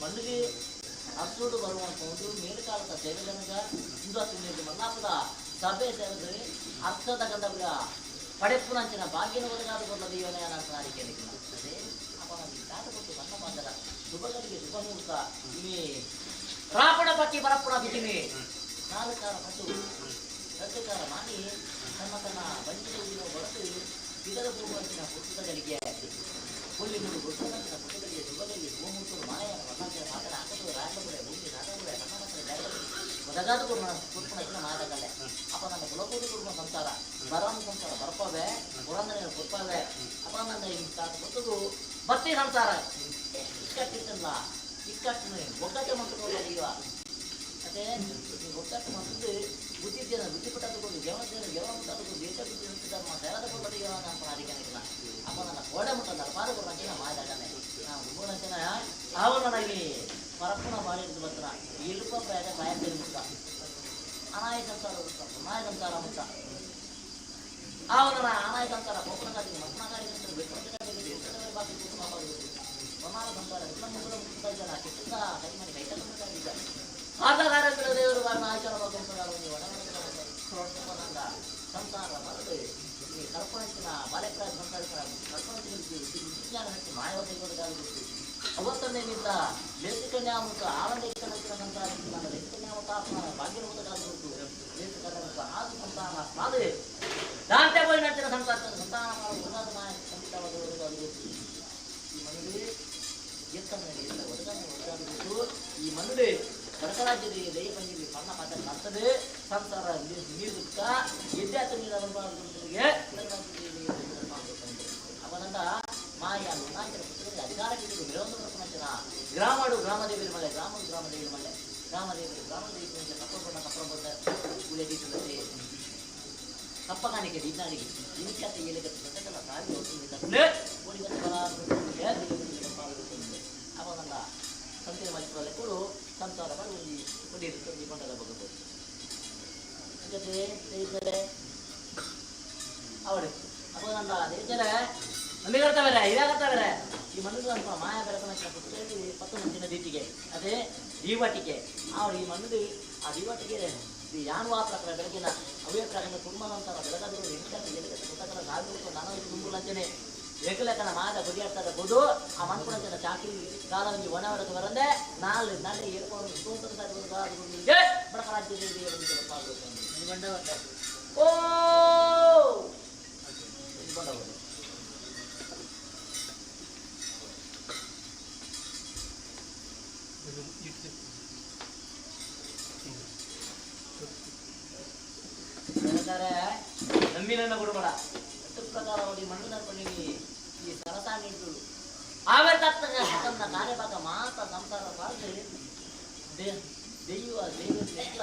ಮಣ್ಣಿಗೆ ಅಸೋಡು ಬರುವಂಥದ್ದು ಮೇಲ್ಕಾಲದ ಸೇವೆಗನಗ ಇಂದು ಮಲ್ಲಾಪುರ ಸಭೆ ಸೇರಿದ್ರೆ ಅರ್ಥದ ಗಂಧಗಳ ಪಡೆಪ್ಪುನಂಚಿನ ಭಾಗ್ಯನ ಒದಗಾದ ಕೊಟ್ಟ ದೈವನೇ ನಾನು ಸಾರಿಕೆಯಲ್ಲಿ ಅದೇ ಅಪ್ಪ ದಾಟ ಕೊಟ್ಟು ಸಣ್ಣ ಮಾದರ ಶುಭಗಳಿಗೆ ಶುಭ ಮುಹೂರ್ತ ಇನಿ ರಾಪಣ ಪಟ್ಟಿ ಪರಪ್ಪಣ ಬಿಟ್ಟಿನಿ ನಾಲ್ಕಾರ ಪಟ್ಟು ರದ್ದಕಾರ ಮಾಡಿ ತನ್ನ ತನ್ನ ಬಂಡಿನ ಬಳಸಿ ಇದರ ಪೂರ್ವಂಚಿನ ಪುಸ್ತಕಗಳಿಗೆ ಹುಲ್ಲಿನೂರು ಗುರುತಂಚಿನ ಪುಸ್ತಕಗಳಿಗೆ ಶುಭಗಳಿಗೆ ಶುಭಮೂರ್ತರು ಮಾಯನ ಮಸಾಂತರ ಮಾತನ ಹಾಕಲು ರಾಜಗುಡೆ ಭೂಮಿ ರಾಜಗುಡೆ ಕನ್ನಡ ಜಾಗದಲ್ಲಿ ಒದಗಾದ ಕುರ್ಪಣ ಮಾದಕಲೆ ಅಪ್ಪ ನನ್ನ ಕುಲಕೂಡಿ ಕುರ್ಮ ಸಂಸಾರ ಬರಾಮ ಸಂಸಾರ ಬರ್ಪವೆ ಪುರಂದರ ಕೊಪ್ಪವೆ ಅಪ್ಪ ನನ್ನ ಕೊಟ್ಟದು ಬತ್ತಿ ಸಂಸಾರ ಇಕ್ಕಟ್ಟಿತ್ತಲ್ಲ ಇಕ್ಕಟ್ಟು ಒಗ್ಗಟ್ಟೆ ಮಂತ್ರಿಗಳು ಈಗ ಮತ್ತೆ ಒಗ್ಗಟ್ಟು ಮಂತ್ರಿ ಬುದ್ಧಿದ್ದೇನೆ ಬುದ್ಧಿಪಟ್ಟ ತಗೊಂಡು ಜೀವನ ಮುಟ್ಟಾದ್ರು ದೇಶ ಬುದ್ಧಿ ನಿಂತಿದ್ದಾರೆ ಸೇರದ ಕೊಟ್ಟಿಗೆ ನಾನು ಪ್ರಾಧಿಕಾರಿಲ್ಲ ಅಪ್ಪ ನನ್ನ ಗೋಡೆ ಮುಟ್ಟಲ್ಲ ಪಾರು ಕೊಡ್ರಂತೆ ನಾ ಮಾತಾಡನೆ ನಾವು ಗುರುನಂತನ ಅವನು ನನಗೆ ಪರಪ್ಪನ ಬಾಳಿ ಬರ್ತಾರ ಇಲ್ಪ ಪ್ರಾಯ ಪ್ರಾಯದಲ್ಲಿ ಮುಟ್ಟ ಅನಾಯ ಸಂಸಾರ ಅನಾಯ ಸಂಸಾರ ಮುಟ್ಟ ಅವನ ಅನಾಯ ಸಂಸಾರ ಕೊಪ್ಪಣಗಾರಿ ಮಕ್ಕಳಗಾರಿ ಬಾಕಿ ಸಮಾನ ಸಂಸಾರ ಎಲ್ಲ ಮುಗ್ಗಲ ಮುಟ್ತಾ ಇದ್ದಾನೆ ಕೆಟ್ಟಿದ್ದ ಕೈಮನೆ ಕೈತಲ್ಲ ಆಟಗಾರಗಳ ದೇವರು ಬಾರಿನ ಆಚಾರ ಸಂಸಾರ ಮರಳು ಈ ಕಲ್ಪನೆಸಿನ ಬಾಲ್ಯಪ್ರಾಯ ಸಂಸಾರಿಕ ಕಲ್ಪನೆಸಿ ವಿಜ್ಞಾನ ಹಚ್ಚಿ ಮಾಯವತೆಗಳು ಅವತ್ತನ್ನೇ ನಿಂತ ಲೇಖಕನ್ಯಾಮಕ ಆನಂದಿಕ ಸಂಸಾರ ಲೇಖಕನ್ಯಾಮಕ ಭಾಗ್ಯನೂತಗಾಲುಂಟು ಲೇಖಕ ಆದು ಸಂತಾನ ಮಾದರಿ ದಾಂತೆ ಹೋಗಿ ನಂತರ ಸಂತಾನ ಉನ್ನತ ಮಾಯ ಸಂಗೀತವಾದ ಈ ಮನುವೆ ಎತ್ತನಲ್ಲಿ ಎಲ್ಲ ಒದಗಾಡುವುದು ಈ ಮನುವೆ ಕಡಕರಾಜ್ಯದ ದಯ ಬಂದಿದೆ ಸಣ್ಣ ಪಾತ್ರ ನರ್ತದೆ ಸಂಸಾರ ನೀಡುತ್ತ ಎದ್ದಾತ ನೀರಿಗೆ ಅವನಂದ ಮಾಯ ಲೋನಾಂಚನ ಪುಸ್ತಕದಲ್ಲಿ ಅಧಿಕಾರಕ್ಕೆ ವಿರೋಧ ಪ್ರಪಂಚನ ಗ್ರಾಮಡು ಗ್ರಾಮದೇವಿರ ಮಲೆ ಗ್ರಾಮಡು ಗ್ರಾಮದೇವಿರ ಮಲೆ ಗ್ರಾಮದೇವಿ ಕಪ್ಪಗೊಂಡ ಉಳಿದಿರುತ್ತದೆ ಕಪ್ಪಗಾಣಿಕೆ ದೀನಾಡಿಗೆ ಇನ್ಕತೆ ಏಳಿಗೆ ಪ್ರಸಂಗದ ಸಾರಿ ಹೋಗುತ್ತದೆ ಅವನಂದ ಸಂತೆ ಮಾಡಿಕೊಳ್ಳಲೆ ಕೊಡು ಸಂಸಾರ ಮಾಡಿ ಒಂದು ಕೊಂಡದ ಬಗ್ಗಬಹುದು ಜೊತೆ ಸೇರಿದರೆ ಅವಳು ಅಪ್ಪ ನನ್ನ ದೇಶದ ನಮಗೆ ಬರ್ತಾವಲ್ಲ ಇದಾಗತ್ತಾವಲ್ಲ ಈ ಮಣ್ಣು ಅಂತ ಮಾಯ ಬೆಳಕನ ಪುಸ್ತಕದಲ್ಲಿ 10 ಮಂದಿನ ದೀಟಿಗೆ ಅದೇ ದೀವಟಿಗೆ ಅವಳು ಈ ಮಣ್ಣು ಆ ದೀವಟಿಗೆ ಯಾನುವಾ ಪ್ರಕಾರ ಬೆಳಗಿನ ಅವೇ ಪ್ರಕಾರ ಕುರ್ಮನಂತರ ಬೆಳಗಾದ್ರು ಪುಸ್ತಕದ ಸಾಗಿಬಿಟ್ಟು ನಾನು ತುಂಬುಲಂಚನೆ ಲೆಕ್ಕಲೆಕ್ಕನ ಮಾದ ಗುಡಿಯಾಡ್ತಾರೆ ಬೋದು ಆ ಮನ್ಪುಣಂಚನ ಚಾಕರಿ ಕಾಲಂಜಿ ಒಣ ಹೊಡೆದು ಬರಂದೆ ನಾಳೆ ನಾಳೆ ಏರ್ಕೊಂಡು ಸೂತ್ರ ಬಡಕರಾಜ್ಯದಲ್ಲಿ ಓ ನಂಬಿನ ಕೊಡಬೇಡ ಪ್ರಕಾರ ನೋಡಿ ಮಣ್ಣು ನಡ್ಕೊಂಡು ಈ ಸರಸ ನೀಡು ಆವೇರ್ತನ್ನ ಕಾರ್ಯಭಾಗ ಮಾತ್ರ ಸಂಸಾರ ಪಾಲ್ಗೆ ದೈವ ಎಲ್ಲ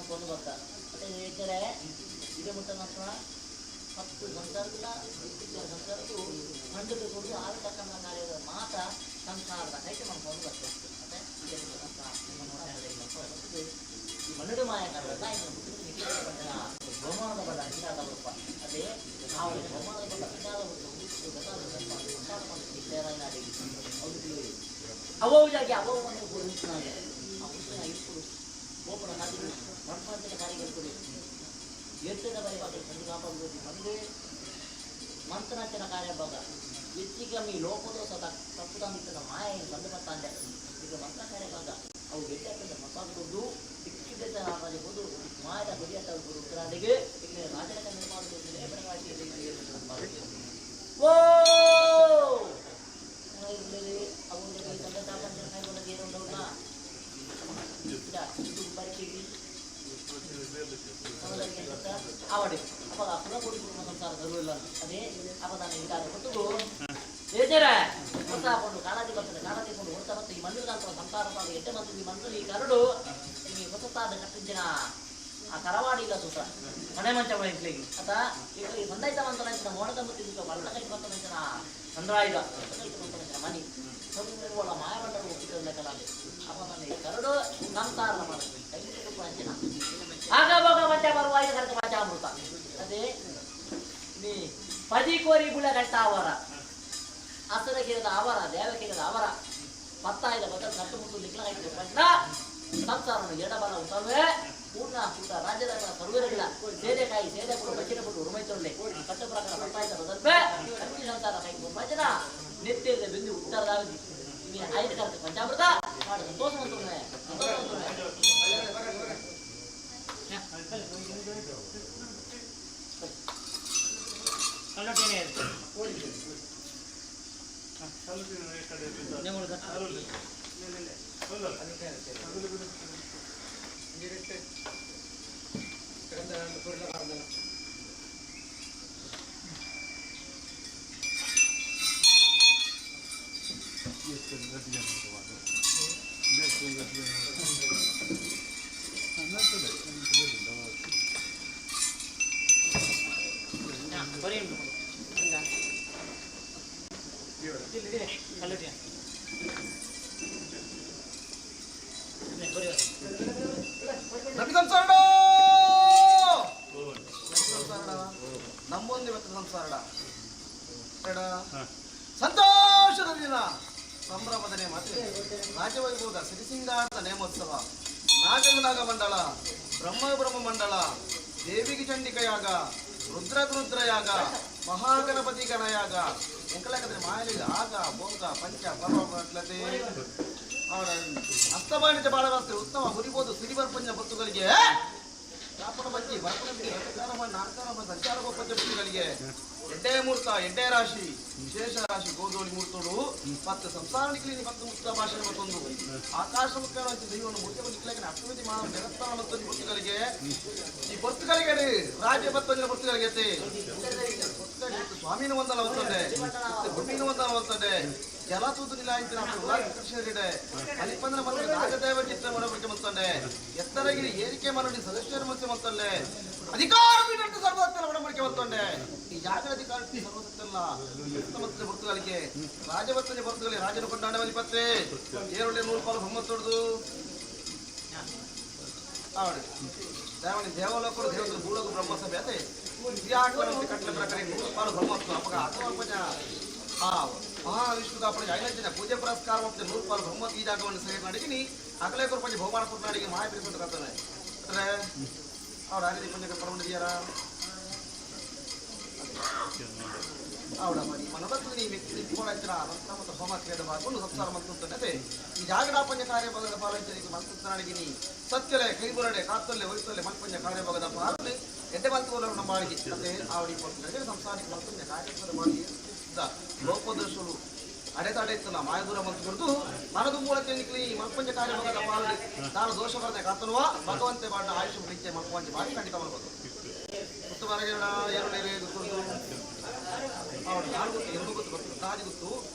ಕೊಂಡು ಬರ್ತ ಮತ್ತೆ ಹೇಳ್ತಾರೆ ಇದೇ ಮುಟ್ಟ ನಂತರ 10 ಸಂಸಾರದಿಂದ ಸಂಸಾರಕ್ಕೂ ಮಂಡದ ಕೊಡು ಆವೇರ್ತಕ್ಕಂಥ ಕಾರ್ಯದ ಮಾತ್ರ ಸಂಸಾರದ ಕೈಗೆ ಮಾಡ್ಕೊಂಡು ಬರ್ತದೆ ಮತ್ತೆ ಈ ಮಣ್ಣು ಮಾಯ ಕಾರ್ಯ ಬಹುಮಾನದ ಬಡ ಹಿಂದಾದ ರೂಪ ಅದೇ ನಾವು ಬಹುಮಾನದ ಬಡ ಹಿಂದಾದ ಅವಜಾಗಿ ಅವವನ್ನು ಹುಡುಕಿನಾಗೆ ಆ ಹುಡುಕಿನ ಇಟ್ಟು ಗೋಪುರ ಹಾಕಿ ಮನ್ಪಂಚನ ಕಾರ್ಯಗಳು ಎತ್ತದ ಬರೆಯುವಾಗ ಸಂಧಿ ಕಾಪಾಡಬೇಕು ಮಂದೆ ಮಂತ್ರನಂಚನ ಕಾರ್ಯಭಾಗ ಹೆಚ್ಚಿಗಮ್ಮಿ ಲೋಪದೋಷ ತಪ್ಪುದಾಂಬಿತದ ಮಾಯನ್ನು ಬಂದುಬರ್ತಾಂಡೆ ಈಗ ಮಂತ್ರ ಕಾರ್ಯಭಾಗ ಅವು ಗೆಡ್ಡ ಮಸಾಲುಕೊಂಡು ಸಿಕ್ಕಿದ್ದು ಮಾಯದ ಗುರಿಯತ್ತ ಉತ್ತರಾದಿಗೆ ರಾಜನ ಓ ಅವಡಿ ಅಪ್ಪ ಪುರ ಕೊಡಿ ಸಂಸಾರ ಇಲ್ಲ ಅದೇ ಅಪ್ಪ ನಾನು ಇಂಗಾದ ಕೊಟ್ಟು ಬೇಜಾರ ಹೊಸ ಹಾಕೊಂಡು ಕಾಳಜಿ ಬರ್ತದೆ ಕಾಳಜಿ ಕೊಂಡು ಹೊರತ ಮತ್ತೆ ಈ ಮಣ್ಣು ಸಂಸಾರ ಎಟ್ಟೆ ಮತ್ತು ಈ ಮಣ್ಣು ಈ ಕರಡು ಈ ಹೊಸತಾದ ಕಟ್ಟಿದ್ದಿನ ಆ ತರವಾಡಿ ಇಲ್ಲ ಸೂತ್ರ ಮನೆ ಮಂಚ ಮಳಿಸ್ಲಿಕ್ಕೆ ಅತ ಈಗ ಈ ಸಂದೈತ ಮಂತ್ರ ಮೋಡದ ಮುತ್ತಿದ್ದು ಮಲ್ಲಕೈಟ್ ಬಂತ ಮಂಚನ ಸಂದ್ರಾಯುಧ ಮನಿ ಒಳ ಮಾಯಮಂಡಲ ಒಪ್ಪಿಕೊಳ್ಳ ಕಲಾಲೆ ಅಪ್ಪ ನನ್ನ ಈ ಕರಡು ಸಂಸಾರ ಮಾಡ್ತೀನಿ ಕೈ ಮಂಚನ ಆಗ ಹೋಗ ಮಂಚ ಬರುವಾಗ ಕರೆದು ಮಂಚ ಅಮೃತ ಅದೇ ನೀ ಪದಿ ಕೋರಿ ಗುಳ ಕಟ್ಟ ಅವರ ಹಸರಗಿರದ ಅವರ ದೇವಕಿರದ ಅವರ ಪತ್ತಾಯಿದ ಬದಲು ನಟ್ಟು ಮುಟ್ಟು ಲಿಕ್ಲಾಯಿತು ಪಂಡ ಸಂಸಾರವನ್ನು ಎಡಬಲ ಉಂಟವೇ ಪೂರ್ಣ ಪೂಟ ರಾಜ್ಯದ ಸರ್ವೇರಗಳ ಸೇದೆಕಾಯಿ ಸೇದೆ ಕೊಡು ಬಚ್ಚಿನ ಕೊಟ್ಟು ಉರುಮೈತೊಳ್ಳೆ ಕಟ್ಟಪ್ರ ಪ್ರಕಾರ ಸಂಪಾದಿಸಲು ಸ್ವಲ್ಪ ಅಕ್ಕಿ ಸಂಸಾರ ಕೈಗೆ ಬೊಂಬಾಜನ ನೆತ್ತಿರದ ಬಿಂದು ಉತ್ತರದಾಗಿ ನೀ ಐದು ಕರೆದು ಪಂಚಾಮೃತ ಮಾಡಿ ಸಂತೋಷ ಅಂತಂದ್ರೆ ಕಲ್ಲೊಟ್ಟೇನೆ ನಬಿ ಸಂಸಾರಡ ನಮ್ಮೊಂದು ಇವತ್ತು ಸಂಸಾರಡ ಸಂತೋಷದ ದಿನ ಸಂಭ್ರಮದ ಮತ್ತೆ ರಾಜವೈಭವದ ಸಿರಿಸಿಂಗಾರದ ನೇಮೋತ್ಸವ ನಾಗ ಮಂಡಳ ಬ್ರಹ್ಮ ಮಂಡಳ ದೇವಿಗೆ ಚಂಡಿಕಯಾಗ ರುದ್ರಯಾಗ ಮಹಾಗಣಪತಿ ಗಣಯಾಗ ಎಂಕಲಾಗದ್ರೆ ಮಾಯಲಿಗೆ ಆಗ ಬೊಂಗ ಪಂಚ ಪರ್ವತೆ ಅಸ್ತವಾಣಿಜ್ಯ ಬಾಳವಾಸ್ತೆ ಉತ್ತಮ ಹುರಿಬೋದು ಸಿರಿಬರ್ಪಂಚ ಬತ್ತುಗಳಿಗೆ ರಾಪಣ ಬಜ್ಜಿ ಬರಪಣಿ ನಾಲ್ಕಾರ ಸಂಚಾರ ಪಂಚ ಬತ್ತುಗಳಿಗೆ ಎಡ್ಡೆ ಮುಹೂರ್ತ ಎಡ್ಡೆ ರಾಶಿ ವಿಶೇಷ ರಾಶಿ ಗೋಧೋಳಿ ಮುಹೂರ್ತಗಳು ಮತ್ತು ಸಂಸಾರಣಿಕಲಿ ಮತ್ತು ಮುಕ್ತ ಭಾಷೆ ಮತ್ತೊಂದು ಆಕಾಶ ಮುಖ್ಯ ದೈವವನ್ನು ಮುಖ್ಯ ಮುಖ್ಯಕ್ಕೆ ಅಷ್ಟಮಿತಿ ಮಾನವ ಜಗತ್ತಾನ ಮತ್ತು ಬರ್ತುಗಳಿಗೆ ಈ ಬರ್ತುಗಳಿಗೆ ರಾಜ್ಯ ಬತ್ತಂಜನ ಬರ್ತುಗಳಿಗೆ ಸ್ವಾಮಿನ ಒಂದಲ್ಲ ಹೋಗ್ತದೆ ಗುಡ್ಡಿನ ಒಂದಲ್ಲ ಹೋಗ್ತದೆ ಜಲ ತೂತು ನಿಲಾಯಿಸಿನ ಕೃಷ್ಣರಿಡೆ ಅಲಿಪಂದ್ರ ಮತ್ತು ನಾಗದೇವ ಚಿತ್ರ ಮಾಡಬೇಕು ಮತ್ತಂಡೆ ಎತ್ತರಗಿರಿ ಏರಿಕೆ ಮಾಡಿ ಸದಸ್ಯರ ಮತ್ತೆ ಮತ್ತಲ್ಲೇ ಅಧಿಕಾರ ಪೀಠ ಸರ್ವೋತ್ತಲ ಒಡಂಬಡಿಕೆ ಮತ್ತೊಂಡೆ ಈ ಜಾಗದ ಅಧಿಕಾರ ಸರ್ವೋತ್ತಲ್ಲ ಮತ್ತೆ ಬರ್ತುಗಳಿಗೆ ರಾಜವರ್ತನೆ ಬರ್ತುಗಳಿಗೆ ರಾಜನ ಕೊಂಡಾಂಡ ಪತ್ತೆ ಏರೊಳ್ಳೆ 100 ರೂಪಾಯಿ ಹೊಮ್ಮತ್ತೊಡ್ದು ಅವಳು ದೇವನಿ ದೇವಲೋಕರು ದೇವರ ಭೂಲೋಕ ಬ್ರಹ್ಮಸಭೆ ಅದೇ ಕಟ್ಟಲೆ ಪ್ರಕಾರ 100 ರೂಪಾಯಿ ಬ್ರಹ್ಮತ್ವ ಅಪಗ ಅಥವಾ ಮಹಾವಿಷ್ಣುದ ಅಪ್ಪನಿಗೆ 5 ಪೂಜೆ ಪುರಸ್ಕಾರ ಮತ್ತೆ 100 ರೂಪಾಯಿ ಬ್ರಹ್ಮತ್ ಈ ಜಾಗವನ್ನು ಸರಿ ಮಾಡಿದ್ದೀನಿ ಅಕಲೇಕರು ಪಂಚ ಬಹುಮಾನ ಕೊಟ್ಟಾಡಿಗೆ ಮಾಹಿತಿ ಕೊಡ್ತಾರೆ ಅಂದ್ರೆ ಅವ್ರು ಆಗಿದೆ ಪಂಚ ಪರಮಡಿಯಾರ ಅವಳ ಮನಬದ್ದು ನೀವು ವ್ಯಕ್ತಿಗಳ ಮತ್ತು ಹೋಮ ಕ್ರಿಯೆ ಮಾಡಿಕೊಂಡು ಸಂಸಾರ ಮಂತ್ರುತ್ತದೆ ಈ ಜಾಗಡ ಪಂಚ ಕಾರ್ಯಭಾಗದ ಪಾಲಂಚರಿಗೆ ಮಂತ್ರುತ್ತನಾಡಿಗಿನಿ ಸತ್ಯಲೆ ಕೈಬುರಡೆ ಕಾತ್ತಲ್ಲೆ ವಯಸ್ಸಲ್ಲೇ ಮಲ್ಪಂಚ ಕಾರ್ಯಭಾಗದ ಪಾಲನೆ ಎಡ್ಡೆ ಮಂತ್ರುಗಳು ನಮ್ಮ ಬಾಳಿಗೆ ಮತ್ತೆ ಆವಡಿ ಕೊಡ್ತಾರೆ ಸಂಸಾರಕ್ಕೆ ಮಂತ್ರುಂಜ ಕಾರ್ಯಕ್ರಮದ ಬಾಳಿಗೆ ಲೋಪದೋಷಗಳು ಅಡೆತಡೆ ಇತ್ತಲ್ಲ ಮಾಯದೂರ ಮಂತ್ರಿಗಳು ಮನದು ಮೂಲಕ ನಿಕ್ಲಿ ಮಲ್ಪಂಚ ಕಾರ್ಯಭಾಗದ ಪಾಲನೆ ನಾನು ದೋಷ ಬರದೆ ಕಾತನುವ ಭಗವಂತೆ ಬಾಡ ಆಯುಷ ಪ್ರೀತಿ ಮಲ್ಪಂಚ ಬಾರಿ ಖಂಡಿತ ಮಾಡ್ಬೋದು ಸುತ್ತಮರಗಿರಣ ಎರಡನೇ ಗೊತ್ತು ಅವಳು ಯಾರು ಗೊತ್ತು ಎರಡು ಗೊತ್ತು ಗೊತ್ತು ತಾಜಿ ಗೊತ್ತು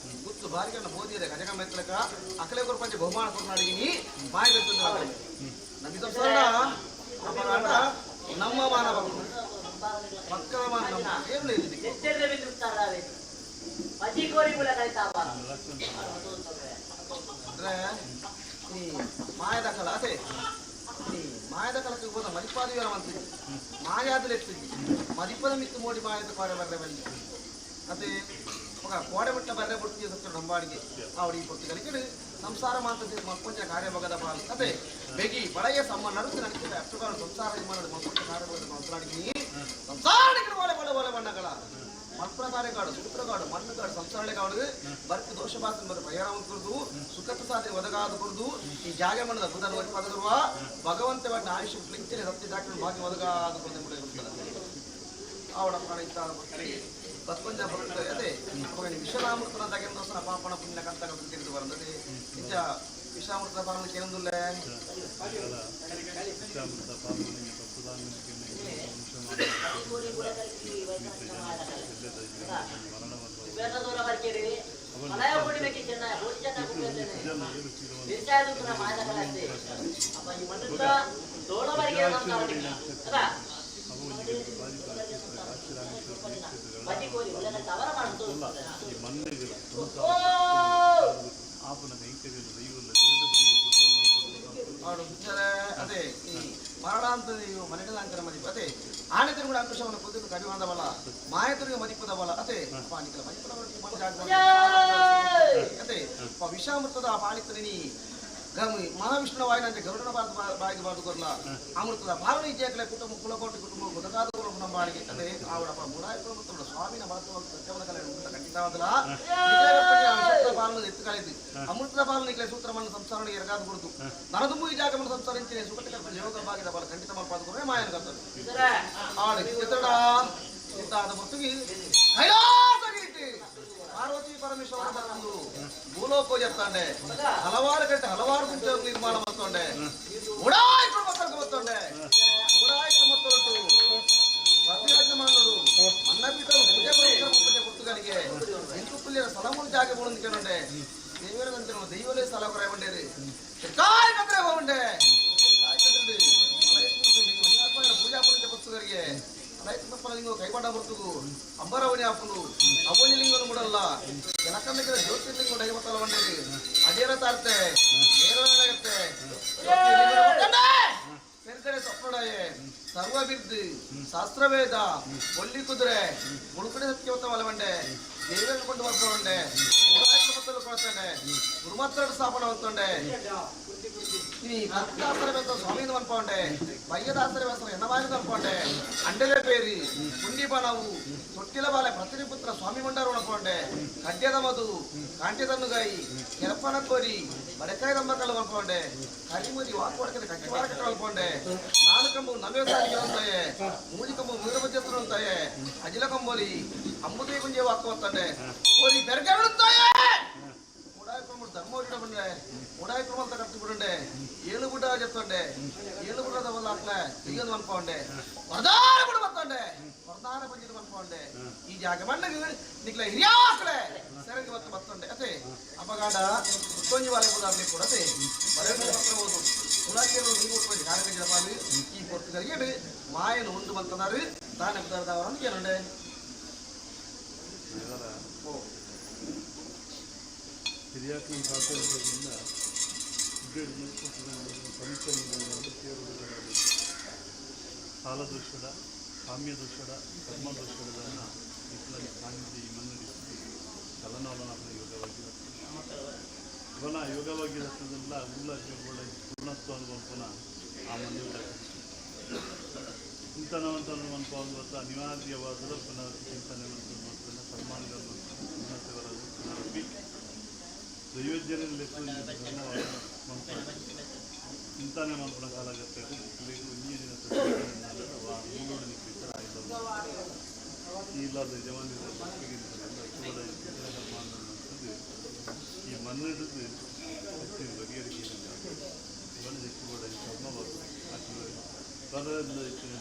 ಗೊತ್ತು ಬಾರಿಗಣ್ಣ ಬೋಧಿಯದೆ ಗಜಗ ಮೆತ್ತಲಕ ಅಕಲೆ ಕೊರ್ಪಂಚ ಬಹುಮಾನ ಕೊಡ್ನಾಡಿಗಿನಿ ಮಾಯ ಗೊತ್ತು ನಬಿ ಸಂಸಾರ ನಮ್ಮ ಮಾನವ ಮಕ್ಕಳ ಮಾನವ ಏನು ಅಂದ್ರೆ ಈ ಮಾಯದ ಕಲ ಅದೇ ಈ ಮಾಯದ ಕಲಕ್ಕೆ ಹೋದ ಮದಿಪಾದಿವರ ಮಂತ್ರಿ ಮಾಯಾದಲ್ಲಿ ಎತ್ತಿದ್ದಿ ಮದಿಪದ ಮಿತ್ತು ಮೋಡಿ ಮಾಯದ ಕೋಡೆ ಬರ್ರೆ ಬಂದು ಮತ್ತೆ ಕೋಡೆ ಬಿಟ್ಟ ಬರ್ರೆ ಬಿಡ್ತೀವಿ ಸತ್ತು ನಂಬಾಡಿಗೆ ಅವಡಿ ಪುಟ್ಟಿಗಳಿಗೆ ಸಂಸಾರ ಮಾತ್ರ ಮಲ್ಪಂಚ ಕಾರ್ಯಭಾಗದ ಪಾಲ ಅದೇ ಬೆಗಿ ಬಳೆಯ ಸಮ ನಡುತ್ತೆ ನಡೀತಿದೆ ಅಷ್ಟುಗಳು ಸಂಸಾರ ಮಾಡಿ ಮಲ್ಪಂಚ ಕಾರ್ಯಭಾಗದ ಮಾತನಾಡಿದ್ದೀನಿ ಸಂಸಾರಕ್ಕೆ ಒಲೆ ಒಲೆ ಒಲೆ ಬಣ್ಣಗಳ ಮಲ್ಪನ ಕಾರ್ಯಗಾಡು ಸೂತ್ರಗಾಡು ಮಣ್ಣುಗಾಡು ಸಂಸಾರಳೆಗಾಡು ಬರ್ತಿ ದೋಷ ಭಾಷೆ ಬರ ಪ್ರಯಾಣ ಕುರಿದು ಸುಖತ ಸಾಧನೆ ಒದಗಾದ ಕುರಿದು ಈ ಜಾಗ ಮಣ್ಣದ ಬುಧನ ಪದರುವ ಭಗವಂತ ಬಣ್ಣ ಆಯುಷ್ಯ ಕ್ಲಿಂಚಿನ ಸತ್ಯ ಡಾಕ್ಟರ್ ಭಾಗ್ಯ ಒದಗಾದ ಕುರಿತು ಅವಳ ಪ್ರಾಣ ಇತ್ತಾಳ ಬಸ್ಪಂಜ ಬರುತ್ತದೆ ಅದೇ ವಿಶ್ವನಾಮೃತನ ದಗೆಂದೋಸನ ಪಾಪಣ ಪುಣ್ಯ ಕಂತ ತಿಳಿದು ಬರುತ್ತದೆ ನಿಜ ವಿಶ್ವಾಮೃತ ಪಾಲನಕ್ಕೆ ಏನೊಂದಿಲ್ಲ ಅದೇ ಈ ಮರಣಾಂತ ಮನೆಗಳಾಂತರ ಮದಿಪು ಅದೇ ಆನೆ ತಿರುಗುಳ ಅಂಕುಶವನ್ನು ಕುದಿದು ಕಡಿವಾದ ಬಲ ಮಾಯ ತಿರುಗಿ ಮದಿಪದ ಬಲ ಅದೇ ಪಾಣಿಕಲ ಅದೇ ವಿಷಾಮೃತದ ಪಾಣಿತನಿ ಮಹಾವಿಷ್ಣುವ ವಾಯಿನಂತೆ ಗರುಡನ ಬಾಯಿಗೆ ಬಾರ್ದು ಕೊರ್ಲ ಅಮೃತದ ಪಾಲನೆ ಇದ್ದೇಕಲೆ ಕುಟುಂಬ ಕುಲಕೋಟಿ ಕುಟುಂಬ ಗೊತ್ತಾದ ನಮ್ಮ ಬಾಳಿಗೆ ಅದೇ ಆವಡಪ್ಪ ಮುಡಾಯ್ತು ಮತ್ತು ಸ್ವಾಮಿನ ಭಾರತ ಕಲೆ ಖಂಡಿತವಾದಲ್ಲ ಪಾಲನೆ ಎತ್ತು ಕಳೆದು ಅಮೃತದ ಪಾಲನೆ ಸೂತ್ರವನ್ನು ಸಂಸಾರಕ್ಕೆ ಎರಗಾದು ಕೊಡುದು ನರದುಂಬು ಈ ಜಾಗವನ್ನು ಸಂಸಾರಿಂಚೆ ಸುಖ ಯೋಗ ಭಾಗದ ಬಾಲ ಖಂಡಿತ ಮಾಡ್ಪಾದುಕೊಂಡ್ರೆ ಮಾಯನ ಕರ್ತದೆ ಆಡಿ ಎತ್ತಡ ಇದ್ದಾದ ಹೊತ್ತಿಗೆ ಕೈಲಾಸಗಿರಿಟ್ಟು ಪಾರ್ವತಿ ಪರಮೇಶ್ವರ ಬಂದು ಭೂಲೋಕ ಎತ್ತಂಡೆ ಹಲವಾರು ಗಂಟೆ ಹಲವಾರು ಗುಂಟೆ ನಿರ್ಮಾಣ ಮಾಡ್ಕೊಂಡೆ ಉಡಾಯ್ತು ಮಕ್ಕಳಿಗೆ ಬತ್ತೊಂಡೆ ಉಡಾಯ್ತು ಮಕ್ಕಳು ಪ್ರತಿರಾಜ್ಯ ಮಾಡೋರು ಅನ್ನ ಬಿಟ್ಟರು ಪೂಜೆ ಪುಸ್ತಕಗಳಿಗೆ ಎಂಟು ಪುಲ್ಯರ ಸ್ಥಳಮೂಲ ಜಾಗ ಬೋಳಿಕೊಂಡೆ ದೇವರಂತೆ ದೈವಲೇ ಸ್ಥಳ ಕೊರಗೊಂಡೇರಿ ಕಾಯ್ ಕದ್ರೆ ಹೋಗೊಂಡೆ ಪೂಜಾ ಪುಣ್ಯ ಪುಸ್ತಕರಿಗೆ ಲಿಂಗ ಕೈಪಾಡ ಬರ್ತದು ಅಂಬರವಣಿ ಹಾಕುದು ಅವನಿ ಲಿಂಗನು ಬಿಡಲ್ಲ ಜನಕಂದಕ್ಕೆ ಜ್ಯೋತಿರ್ಲಿಂಗ ಡೈವತ್ತಲ್ಲ ಬಂಡೇರಿ ಅದೇರ ತಾರ್ತೆ ನೇರಳಾಗತ್ತೆ ಪೆರ್ಕಡೆ ಸಪ್ಪಡಾಯೆ ಸರ್ವ ಬಿದ್ದು ಶಾಸ್ತ್ರವೇದ ಒಳ್ಳಿ ಕುದುರೆ ಮುಳುಕಡೆ ಸತ್ಯವತ್ತ ಮಲವಂಡೆ ದೇವೇರು ಕೊಂಡು ಬರ್ಕೊಂಡೆ ಮುರಾಯಕರು ಕೊಡ್ತಾನೆ ಗುರುಮಾತ್ರ ಸ್ಥಾಪನ ಹೊತ್ತೊಂಡೆ ಕರ್ತಾಸರ ಬೇಸ ಸ್ವಾಮಿ ಅನ್ಕೊಂಡೆ ಬಯ್ಯದಾಸರ ಬೇಸರ ಎನ್ನವಾಯಿನ ಅನ್ಕೊಂಡೆ ಅಂಡೆಲೆ ಬೇರಿ ಕುಂಡಿ ಬಾಣವು ತೊಟ್ಟಿಲ ಬಾಲೆ ಪ್ರತಿನಿಪುತ್ರ ಸ್ವಾಮಿ ಮಂಡಾರು ಅನ್ಕೊಂಡೆ ಕಡ್ಯದ ಮಧು ಕಾಂಟ್ಯದನ್ನುಗಾಯಿ ಕೆರಪ್ಪನ ಕೋರಿ ಬಡಕಾಯಿ ದಂಬಕಲ್ಲು ಅನ್ಕೊಂಡೆ ಕರಿಮುರಿ ವಾಕೋಡಕ್ಕೆ ಕಟ್ಟಿ ವಾರಕಟ್ಟು ಅನ್ಕೊಂಡೆ ನಾನು ಕಂಬು ನವ್ಯ ಸಾರಿಗೆ ಅಂತಾಯೆ ಮೂಜಿ ಕಂಬು ಮುಗಿದ ಮಧ್ಯಸ್ಥರು ಅಂತಾಯೆ ಅಜಿಲ ಕಂಬೋಲಿ ಅಂಬುದೇ ಗುಂಜೆ ವಾಕು ಅಂತಂಡೆ ಕೋರಿ ಬೆರಕೆ ಬಿಡುತ್ತಾಯೆ ಧರ್ಮ ಬಂಡೆ ಉಡಾಯಕ್ರಮ ಅಂತ ಕಟ್ಟಿ ಬಿಡುಂಡೆ ಏಳು ಗುಡ್ಡ చెప్తుండే ఏళ్ళు గుడ్డ వల్ల అట్లా తీయదు అనుకోండి వరదాన కూడా వస్తుండే వరదాన పంచిది అనుకోండి ఈ జాగ మన్నకి నీకుల ಹಿರಿಯಾಕಳೆ ಸರಂಗಿ ಮತ್ತು ಬರ್ತಂಡೆ ಅತೆ ಅಪಗಾಡ ಉತ್ತೊಂಜಿ ವಾಲೆ ಬುದಾರ್ಲಿ ಕೂಡ ಅತೆ ಬರೆದು ಬರ್ತಬಹುದು ಉಡಾಕಿಯರು ನೀವು ಉತ್ಪತ್ತಿ ಕಾರ್ಯಕ್ರಮ ಜಪಾಲಿ ಈ ಪೊರ್ತುಗರಿಗೆ ಮಾಯನು ಉಂಡು ಬಂತನಾರು ತಾನೆ ಬದರದವರನ್ನು ಕೇಳಂಡೆ ಹಿರಿಯಾಕನ ಸಾಕೋದ್ರಿಂದ ಸಾಲ ದೋಷದ ಕಾಮ್ಯ ದೋಷದ ಕರ್ಮ ದೋಷಗಳನ್ನು ಇಟ್ಲಾಗಿ ಸಾನ್ನಿಧ್ಯ ಈ ಮನ್ನಡಿಸಿ ಚಲನವಲನ ಯೋಗವಾಗಿರುತ್ತೆ ಇವನ ಯೋಗವಾಗಿರೋದ್ರಲ್ಲ ಉಳ್ಳಗಳ ಪೂರ್ಣತ್ವ ಅನುಭವನ ಆ ಮನ್ನುಗಳ ಚಿಂತನವಂತನು ಅನುಭವ ಅನಿವಾರ್ಯವಾದ ಪುನರ್ ಚಿಂತನೆವಂತ ಕರ್ಮಾನುಗಳನ್ನು ಉನ್ನತವರದು ಪುನರಪಿ ದೈವಜ್ಞರಲ್ಲಿ ಚಿಂತನೆ ಮಾಡ್ಕೊಳ್ಳೋ ಕಾಲಾಗತ್ತೆ ನೀರಿನ ಮೂಡೋಡು ನಿಂತಿರ್ತಾರೆ ಇಲ್ಲದ ಜವಾನಿದ ಈ ಮಣ್ಣಿಡಿದು ಬಗೆಹರಿಕೆ ಇವನು ಹೆಚ್ಚುಬೋಡ ಕರ್ಮಭಾಗ ಪದದಿಂದ ಹೆಚ್ಚಿನ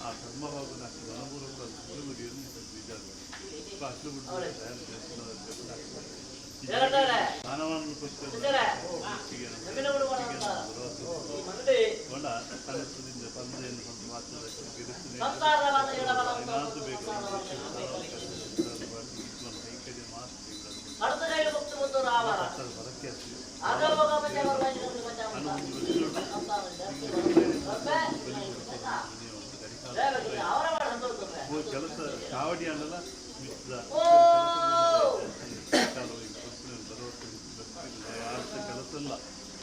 ಆ ಕರ್ಮಭಾಗನ ಅಷ್ಟು ಮನಪೂರ್ವಕ ಬಗೆಯನ್ನು ವಿಚಾರ ಅಷ್ಟು ಬಿಟ್ಟು ಮಾನವನಿಗೋಸ್ಕರ ಕನಸದಿಂದ ತಂದೆಯನ್ನು ಒಂದು ಮಾತ್ರದಕ್ಕೆ ಬೇಕು ಕೈಕಡೆ ಕೆಲಸ ಕಾವಡಿ ಅನ್ನಲ್ಲ ಕೆಲಸ ಇಲ್ಲ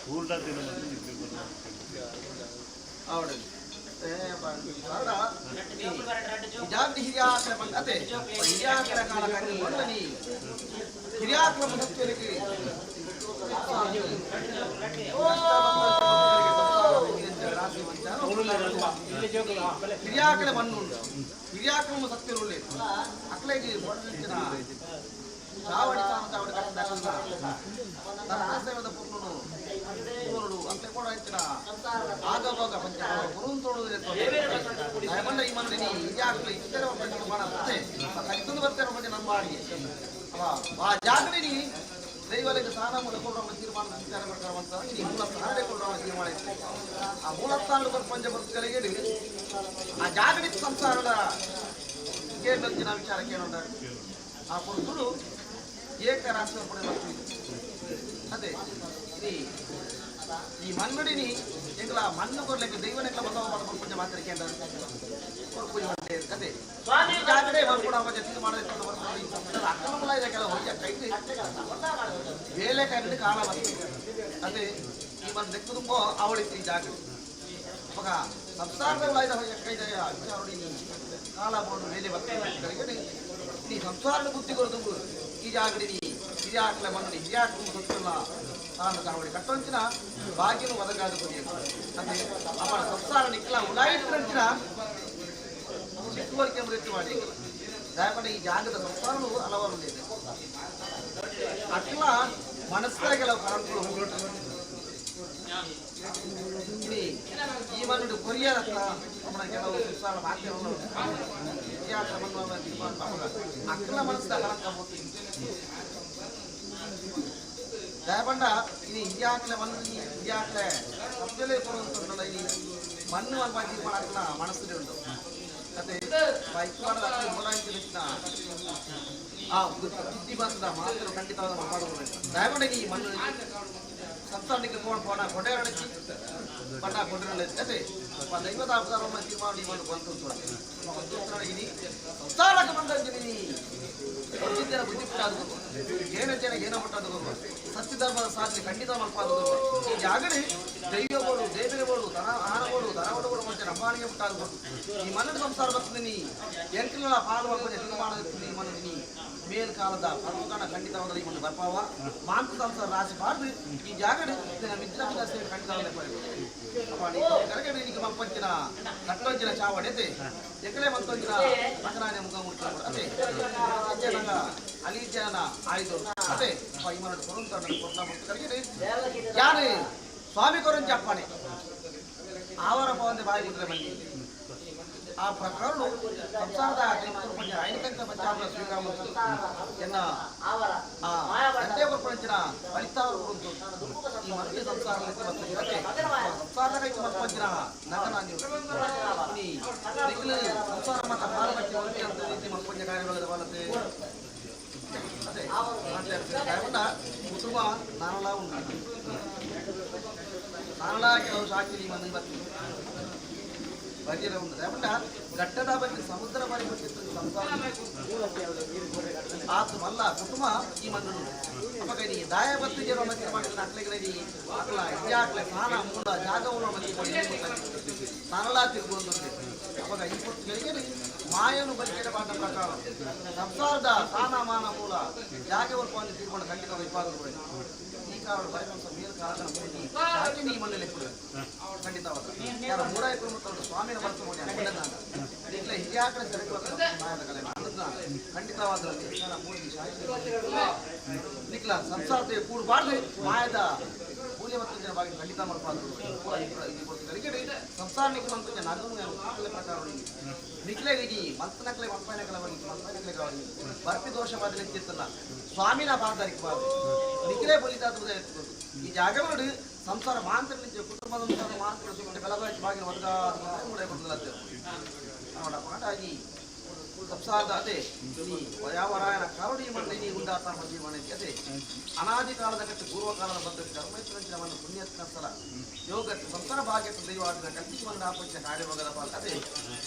ಪೂರ್ಣ ದಿನ ಹಿರಿಯಾಕಡೆ ಮಣ್ಣು ಹಿರಿಯಾಕ್ರಮ ಸತ್ಯರುಳ್ಳಿ ಅಕ್ಲೆಗೆ ಚಾವಡಿ ಚಾವಡಿ ತನ್ನ ಆಶ್ರಯದ ಪೂರ್ಣನು ಪೂರ್ಣರು ಅಕ್ಲೆ ಕೂಡ ಇರ್ತೀರ ಆಗವಾಗ ಪಂಚ ಗುರುನ್ ತೊಡೋದು ಈ ಮಂದಿನಿ ಹಿರಿಯಾಕ್ಲೆ ಇತರ ಮಾಡತ್ತೆ ಕಲಿತಂದು ಬರ್ತಾರೆ ಮಂದಿ ನಮ್ಮ ಬಾಡಿಗೆ ಆ ಜಾಗಡಿ ದೈವಲಿಗೆ ಸ್ನಾನ ಮಾಡಿಕೊಳ್ಳುವ ತೀರ್ಮಾನ ವಿಚಾರ ಮಾಡ್ತಾರಂತ ಈ ಮೂಲ ಸ್ನಾನ ಕೊಳ್ಳುವ ತೀರ್ಮಾನ ಇತ್ತು ಆ ಮೂಲ ಸ್ಥಾನದ ಪ್ರಪಂಚ ಬರ್ತಗಳಿಗೆ ಆ ಜಾಗಡಿ ಸಂಸಾರದ ಕೇಳಿನ ವಿಚಾರ ಕೇಳೋಣ ಆ ಪುರುಷರು ಏಕ ರಾಷ್ಟ್ರ ಪಡೆ ಬರ್ತೀವಿ ಅದೇ ಈ ಮಣ್ಣುಡಿನಿ ಎಂಗ್ಲ ಮಣ್ಣು ಕೊಡ್ಲಿಕ್ಕೆ ದೈವನೆಲ್ಲ ಬಸವ ಮಾಡ್ಕೊಂಡು ಪೂಜೆ ಮಾತಾಡಿಕೆ ಪೂಜೆ ಮಾಡ್ತೇ ಅದೇ ಜಾಗಡೆ ಬರ್ಕೊಡ ಇದು ಮಾಡಿದ್ರೆ ಅಕ್ಕಮಲ್ಲ ಇದೆ ಕೆಲವು ಹೊರಗೆ ಕೈಗೆ ಬೇಲೆ ಕೈಲಿ ಕಾಣ ಬರ್ತದೆ ಅದೇ ಈ ಮನ್ ಲೆಕ್ಕದುಂಬೋ ಅವಳಿಸಿ ಜಾಗ ಮಗ ಸಂಸಾರದವಳಾಯ್ದ ಕೈದಯ ಅವಳಿ ಕಾಲ ಬೋಡು ಮೇಲೆ ಬರ್ತಾರೆ ನೀ ಸಂಸಾರದ ಬುದ್ಧಿ ಕೊರದು ಈ ಜಾಗಡಿ ನೀ ಹಿರಿಯಾಕ್ಲ ಮಣ್ಣು ಹಿರಿಯಾಕ್ಲ ಗೊತ್ತಿಲ್ಲ ನಾನು ಅವಳಿ ಕಟ್ಟೊಂಚಿನ ಭಾಗ್ಯನು ಒದಗಾದ ಕೊಡಿಯದು ಅದೇ ಅವಳ ಸಂಸಾರ ನಿಕ್ಕಲ ಉಡಾಯಿಟ್ಟಿನ ಚಿಕ್ಕವರಿಗೆ ಮೃತ್ಯು ಮಾಡಿ ದಯಪಡ ಈ ಜಾಗದ ಸಂಸಾರವು ಹಲವಾರು ಇದೆ ಅಟ್ಲ ಮನಸ್ಸಿನ ಕೆಲವು ಕಾರಣಗಳು ಈ ಮಣ್ಣು ಕೊರಿಯರ್ ಹತ್ರ ನಮ್ಮ ಕೆಲವು ಸಂಸಾರ ಮಾಧ್ಯಮಗಳು ಅಕ್ಕಲ ಮನಸ್ಸಿನ ಕಲಂಕ ದಯಪಂಡ ini ಇದ್ಯಾಕ್ಲೆ ಮಣ್ಣು ಇದ್ಯಾಕ್ಲೆ ಅಪ್ಪಲೇ ಕೊಡುವಂತಲ್ಲ ಈ ಮಣ್ಣು ಅಲ್ವಾ ತೀರ್ಮಾನ ಮನಸ್ಸಿದೆ ಉಂಟು ಮತ್ತೆ ಬೈಕ್ ಮಾಡೋದು ಅಷ್ಟೇ ಮೂಲಾಂಚಿನ ಆ ಬುದ್ಧಿ ಬಂದ ಮಾತ್ರ ಖಂಡಿತವಾದ ಮಾಡುವುದು ದಯಪಂಡ ಈ ಮಣ್ಣು ಸಂಸ್ಥಾನಕ್ಕೆ ಪೋಣ ಕೊಡೆ ಅಡಚಿ ಬಣ್ಣ ಕೊಟ್ಟರೆ ಅದೇ ದೈವದ ಅವತಾರವನ್ನು ತೀರ್ಮಾನ ಮಾಡಿ ಬಂತು ini ಸಂಸ್ಥಾನಕ್ಕೆ ಬಂದಿದ್ದೀನಿ ಜನ ಬುದ್ಧಿ ಬಿಟ್ಟಾದ್ರು ಏನ ಮಟ್ಟದು ಸತ್ಯ ಧರ್ಮದ ಸಾಧನೆ ಖಂಡಿತ ಮಲ್ಪಾದು ಈ ಜಾಗಡೆ ದೈವಗಳು ದೇವರುಗಳು ಆನಗಳು ದನವಡುಗಳು ಮತ್ತೆ ನಂಬಾಣಿಗೆ ಬಿಟ್ಟಾದ್ರು ಈ ಮನ್ನದ ಸಂಸಾರ ಬರ್ತೀನಿ ಎಂಕಲ ಪಾಲು ಮಾಡ್ಕೊಂಡು ನಿರ್ಮಾಣ ಈ ಮನದಿನಿ ಮೇಲ್ಕಾಲದ ಪರ್ವಕಾಣ ಖಂಡಿತವಾದ ಈ ಮಣ್ಣು ಬರ್ಪಾವ ಮಾಂಸ ಸಂಸಾರ ರಾಶಿ ಬಾರ್ದು ಈ ಜಾಗಡೆ ವಿದ್ಯಾಭ್ಯಾಸ ಖಂಡಿತವಾದ ಕರಗಡೆ ನಿಮಗೆ ಮಪ್ಪಂಚಿನ ಕಟ್ಟೊಂಚಿನ ಚಾವಡೆತೆ ಎಕಲೆ ಮತ್ತೊಂಚಿನ ಮಕನಾನೆ ಮುಖ ಮುಟ್ಟ ಅದೇ ಜನ ಅಲ್ಲಿ ಜನ ಆಯ್ದು ಅದೇ ಈ ಮನ ಕೊರಂತ ಕರಗಡೆ ಯಾರು ಸ್ವಾಮಿ ಕೊರಂತ ಅಪ್ಪಣೆ ಆವರ ಪವಂದೆ ಬಾಯಿ ಬಿಟ್ಟರೆ ಬನ್ನಿ ಆ ಪ್ರಕಾರನು ಸಂಸಾರದ ಐನಿಕಂಕ ಪಂಚಾಮೃತ ಶ್ರೀರಾಮ ಎನ್ನ ಗಂಟೆ ಪ್ರಪಂಚನ ಫಲಿತಾವರು ಈ ಮನುಷ್ಯ ಸಂಸಾರ ಸಂಸಾರ ಮಲ್ಪಂಚಿನ ನಗನ ಸಂಸಾರ ಮತ ಭಾರತಕ್ಕೆ ಒಳ್ಳೆ ಅಂತ ರೀತಿ ಮಲ್ಪಂಚ ಕಾರ್ಯವಾಗದ ಬಲತೆ ಅದೇ ಕುಟುಂಬ ನಾನಲ ಉಂಟು ನಾನಲ ಕೆಲವು ಸಾಕಿ ಮನೆ ಬರ್ತೀನಿ ಬಗೆರ ఉన్నది అంటే గట్టದ ಬಗ್ಗೆ ಸಮುದ್ರ ಬಾರಿ ಆತು ಮಲ್ಲ ಕುಟುಂಬ ಈ ಮಣ್ಣು ಅಪಗನಿ ದಾಯ ಬತ್ತು ಜರೋ ಮತ್ತೆ ಮಾಡಿದ ಅಟ್ಲೆಗನಿ ಅಟ್ಲ ಇಜಾಕ್ಲೆ ಸ್ನಾನ ಮೂಲ ಜಾಗವನ್ನು ಮತ್ತೆ ಮಾಡಿ ಸ್ನಾನಲಾ ತಿರುಗುವುದು ಅಪಗ ಈ ಪುಸ್ತಕಗಳಿಗೆ ಮಾಯನು ಬರಿಕೆದ ಪಾಠ ಪ್ರಕಾರ ಸಂಸಾರದ ಸ್ಥಾನಮಾನ ಮೂಲ ಜಾಗವನ್ನು ಬಂದು ತಿರುಕೊಂಡು ಖಂಡಿತ ವಿಪಾದಗಳು ಈ ಕಾರಣ ಬರೆದಂತ ಮೇಲ್ ಕಾರಣ ಹಾಗೆ ಈ ಮಣ್ಣಲ್ಲಿ ಖಂಡಿತವಾದ ಯಾರು 150 ಸ್ವಾಮಿನ ಬರ್ತು ನೋಡಿ ಇಲ್ಲ ಹಿರಿಯಾಕಡೆ ಖಂಡಿತವಾದ ನಿಕ್ಲ ಸಂಸಾರತೆ ಕೂಡಬಾರ್ದು ಮಾಯದ ಪೂಜೆ ಮತ್ತು ಭಾಗ ಖಂಡಿತ ಮಾಡ್ಬಾರ್ದು ಸಂಸಾರ ನಿಕ್ಲ ನಗರ ಪ್ರಕಾರ ನಿಕ್ಲೆಗೆ ಮಲ್ಪನಕ್ಲೆ ಮಲ್ಪನಕ್ಲೆ ಕಾವಾಗಿ ಬರ್ಪಿ ದೋಷ ಬಾಧಲಿಕ್ಕಿತ್ತಲ್ಲ ಸ್ವಾಮಿನ ಬಾಧರಿಕೆ ಬಾರ್ದು ನಿಕ್ಲೆ ಬಲಿತಾದ ಈ ಜಾಗ ನೋಡಿ ಸಂಸಾರ ಮಾಂತ್ರ ಕುಟುಂಬದ ಮಾಂತ್ರ ಬೆಳಗಾವಿ ಬಾಗಿನ ವರ್ಗ ಹಾಗಾಗಿ ಸಂಸಾರದ ಅದೇ ಯಾವರಾಯನ ಕರುಡಿ ಮಂಡಿ ಉಂಡಾತ ಜೀವನ ಅದೇ ಅನಾದಿ ಕಾಲದ ಕಟ್ಟು ಪೂರ್ವಕಾಲದ ಪದ್ಧತಿ ಧರ್ಮೇಶ್ವರಂಚಿನವನ್ನು ಪುಣ್ಯತ್ನ ಸ್ಥಳ ಯೋಗ ಸಂಸಾರ ಭಾಗ್ಯ ದೈವಾದಿನ ಕಟ್ಟಿ ಮಂಡ ಆಪಂಚ ಕಾರ್ಯಭೋಗದ ಪಾಲ ಅದೇ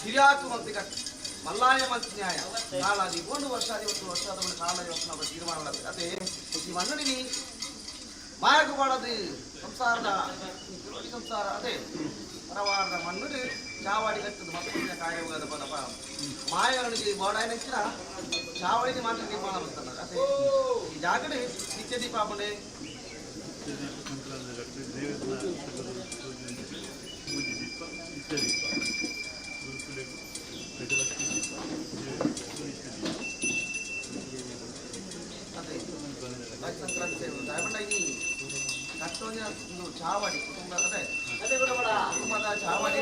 ಹಿರಿಯಾಕು ಮಂತ್ರಿ ಕಟ್ಟು ಮಲ್ಲಾಯ ಮಂತ್ರಿ ನ್ಯಾಯ ಕಾಲಾದಿ 1 ವರ್ಷ 50 ವರ್ಷದ ಕಾಲ ಇವತ್ತು ತೀರ್ಮಾನ ಅದೇ ಈ ಮನ್ನಡಿನಿ ಮಾಯಕು ಮಾಡೋದು ಸಂಸಾರದ ಸಂಸಾರ ಅದೇ ಪರವಾರದ ಮಣ್ಣು ಚಾವಾಡಿ ಕಟ್ಟದು ಮಕ್ಕಳಿನ ಕಾರ್ಯವಾದ ಪದ ಮಾಯಗಳಿಗೆ ಬೋಡಾಯ ನೆಚ್ಚಿನ ಚಾವಳಿಗೆ ಮಾತ್ರ ನಿರ್ಮಾಣ ಮಾಡ್ತಾರೆ ಅದೇ ಈ ಜಾಗಡೆ ನಿತ್ಯ ದೀಪಾವಳಿ ಅದೇ ಸಂಕ್ರಾಂತಿ ದಯಮಾಡಿ ಕಟ್ಟೋನ ಒಂದು ಚಾವಡಿ ಕುಟುಂಬ ಅದೇ ಕುಟುಂಬದ ಚಾವಡಿ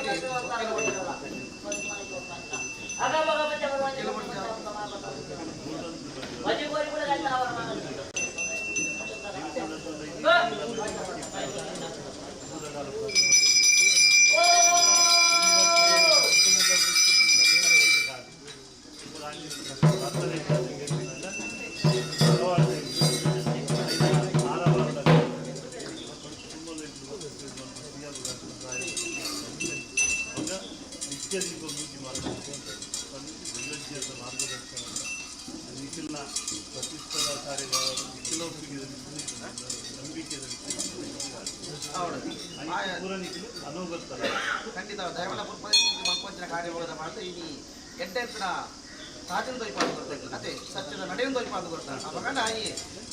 ನಿತ್ಯ ದೀಪ ಪೂಜೆ ಮಾಡಬೇಕು ಅಂತ ಪ್ರತಿಷ್ಠದ ಕಾರ್ಯಗಾರರು ಕೆಲವೊಬ್ಬರಿಗೆ ನಂಬಿಕೆಯಲ್ಲಿ ಪೂರಣಿಕೆ ಅನುಭವಿಸ್ತಾರೆ ಖಂಡಿತ ದಯಮಾಡಿ ಪರಿಸ್ಥಿತಿ ಮಲ್ಪಂಚಿನ ಕಾರ್ಯವಾದ ಮಾಡ್ತಾ ಈ ಎಡ್ಡೆತ್ತಿನ ಸಾಧನ ದೊಯ್ಪಾದು ಬರ್ತದೆ ಅದೇ ಸತ್ಯದ ನಡೆಯನ್ನು ದೊಯ್ಪಾದು ಬರ್ತಾರೆ ಅವಾಗ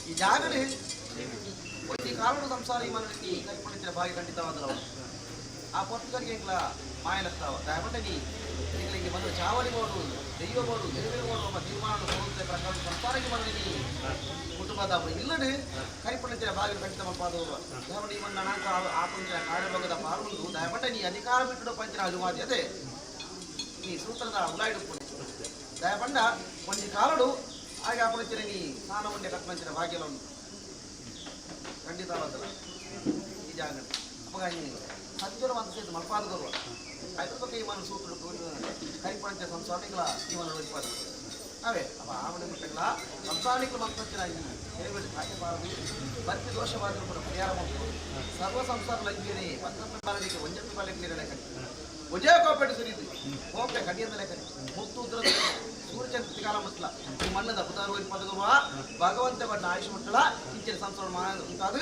ಈ ಜಾಗನೇ ಒಂದು ಕಾರಣ ಸಂಸಾರ ಈ ಮನೆಯಲ್ಲಿ ಕಲ್ಪಣಿಸಿದ ಭಾಗಿ ಖಂಡಿತವಾದಲ್ಲ ಆ ಪುಸ್ತಕರಿಗೆ ಇಂಗ್ಲ ಮಾಯಲತ್ತಾವ ದಯಮಾಡಿ ನಿಮಗೆ ಬಂದು ಚಾವಡಿ ಮಾಡುವುದು ದೈವ ಮಾಡುವುದು ನೆರವೇರು ಮಾಡುವ ತೀರ್ಮಾನ ಹೋಗುತ್ತೆ ಪ್ರಕಾರ ಸಂಸಾರಕ್ಕೆ ಮನೆಯಲ್ಲಿ ಕುಟುಂಬದ ಇಲ್ಲದೆ ಕೈಪಣಿಸಿದ ಭಾಗಿ ಖಂಡಿತ ಮಲ್ಪಾದವರು ದಯಮಾಡಿ ಈ ಮನ್ನ ನಾಲ್ಕು ಆಪಂಚಿನ ಕಾರ್ಯಭಾಗದ ಪಾಲ್ಗೊಂಡು ದಯಮಾಡಿ ಅಧಿಕಾರ ಬಿಟ್ಟು ಪಂಚಿನ ಅನುವಾದಿ ಅದೇ ಈ ಸೂತ್ರದ ಉಲಾಯಿಡು ದಯಪಂಡ ಒಂದು ಕಾಲಡು ಹಾಗೆ ಅಪರಿಚಿನ ನೀ ಸ್ನಾನ ಉಂಡೆ ಕಟ್ಮಂಚಿನ ಭಾಗ್ಯಲ ಉಂಟು ಖಂಡಿತವಾದಲ್ಲ ಈ ಜಾಗ ಅವಾಗ ಸಜ್ಜನ ಒಂದು ಸೇತು ಮಲ್ಪಾದ ಗೌರವ ಅದ್ರ ಬಗ್ಗೆ ಈ ಮನ ಸೂತ್ರ ಕೈಪಂಚ ಸಂಸಾರಿಗಳ ಜೀವನ ಉತ್ಪಾದ ಅವೇ ಅಪ್ಪ ಆವಣೆ ಬಿಟ್ಟಲ್ಲ ಸಂಸಾರಿಗಳ ಮಂತ್ರಿನ ನೆರವೇರಿ ಕಾರ್ಯಬಾರದು ಭಕ್ತಿ ದೋಷವಾದರೂ ಕೂಡ ಪರಿಹಾರ ಮಾಡ್ಬೋದು ಸರ್ವ ಸಂಸಾರ ಲಂಘನೆ ಪತ್ರ ಪಾಲನೆಗೆ ಒಂಜಪ್ಪಿ ಪಾಲನೆಗೆ ಲೆಕ್ಕ ಉಜಯ ಕೋಪೆಟ್ಟು ಸುರಿದು ಕೋಪೆ ಕಡಿಯಿಂದ ಲೆಕ್ಕ ಮುತ್ತು ಉದ್ರ ಸೂರ್ಯಚಂದ್ರ ಕಾಲ ಮುಟ್ಲ ಈ ಮಣ್ಣದ ಪುತಾರು ಪದಗುವ ಭಗವಂತ ಬಣ್ಣ ಆಯುಷ ಮುಟ್ಟಲ ಇಂಚಿನ ಸಂಸಾರ ಉಂಟಾದು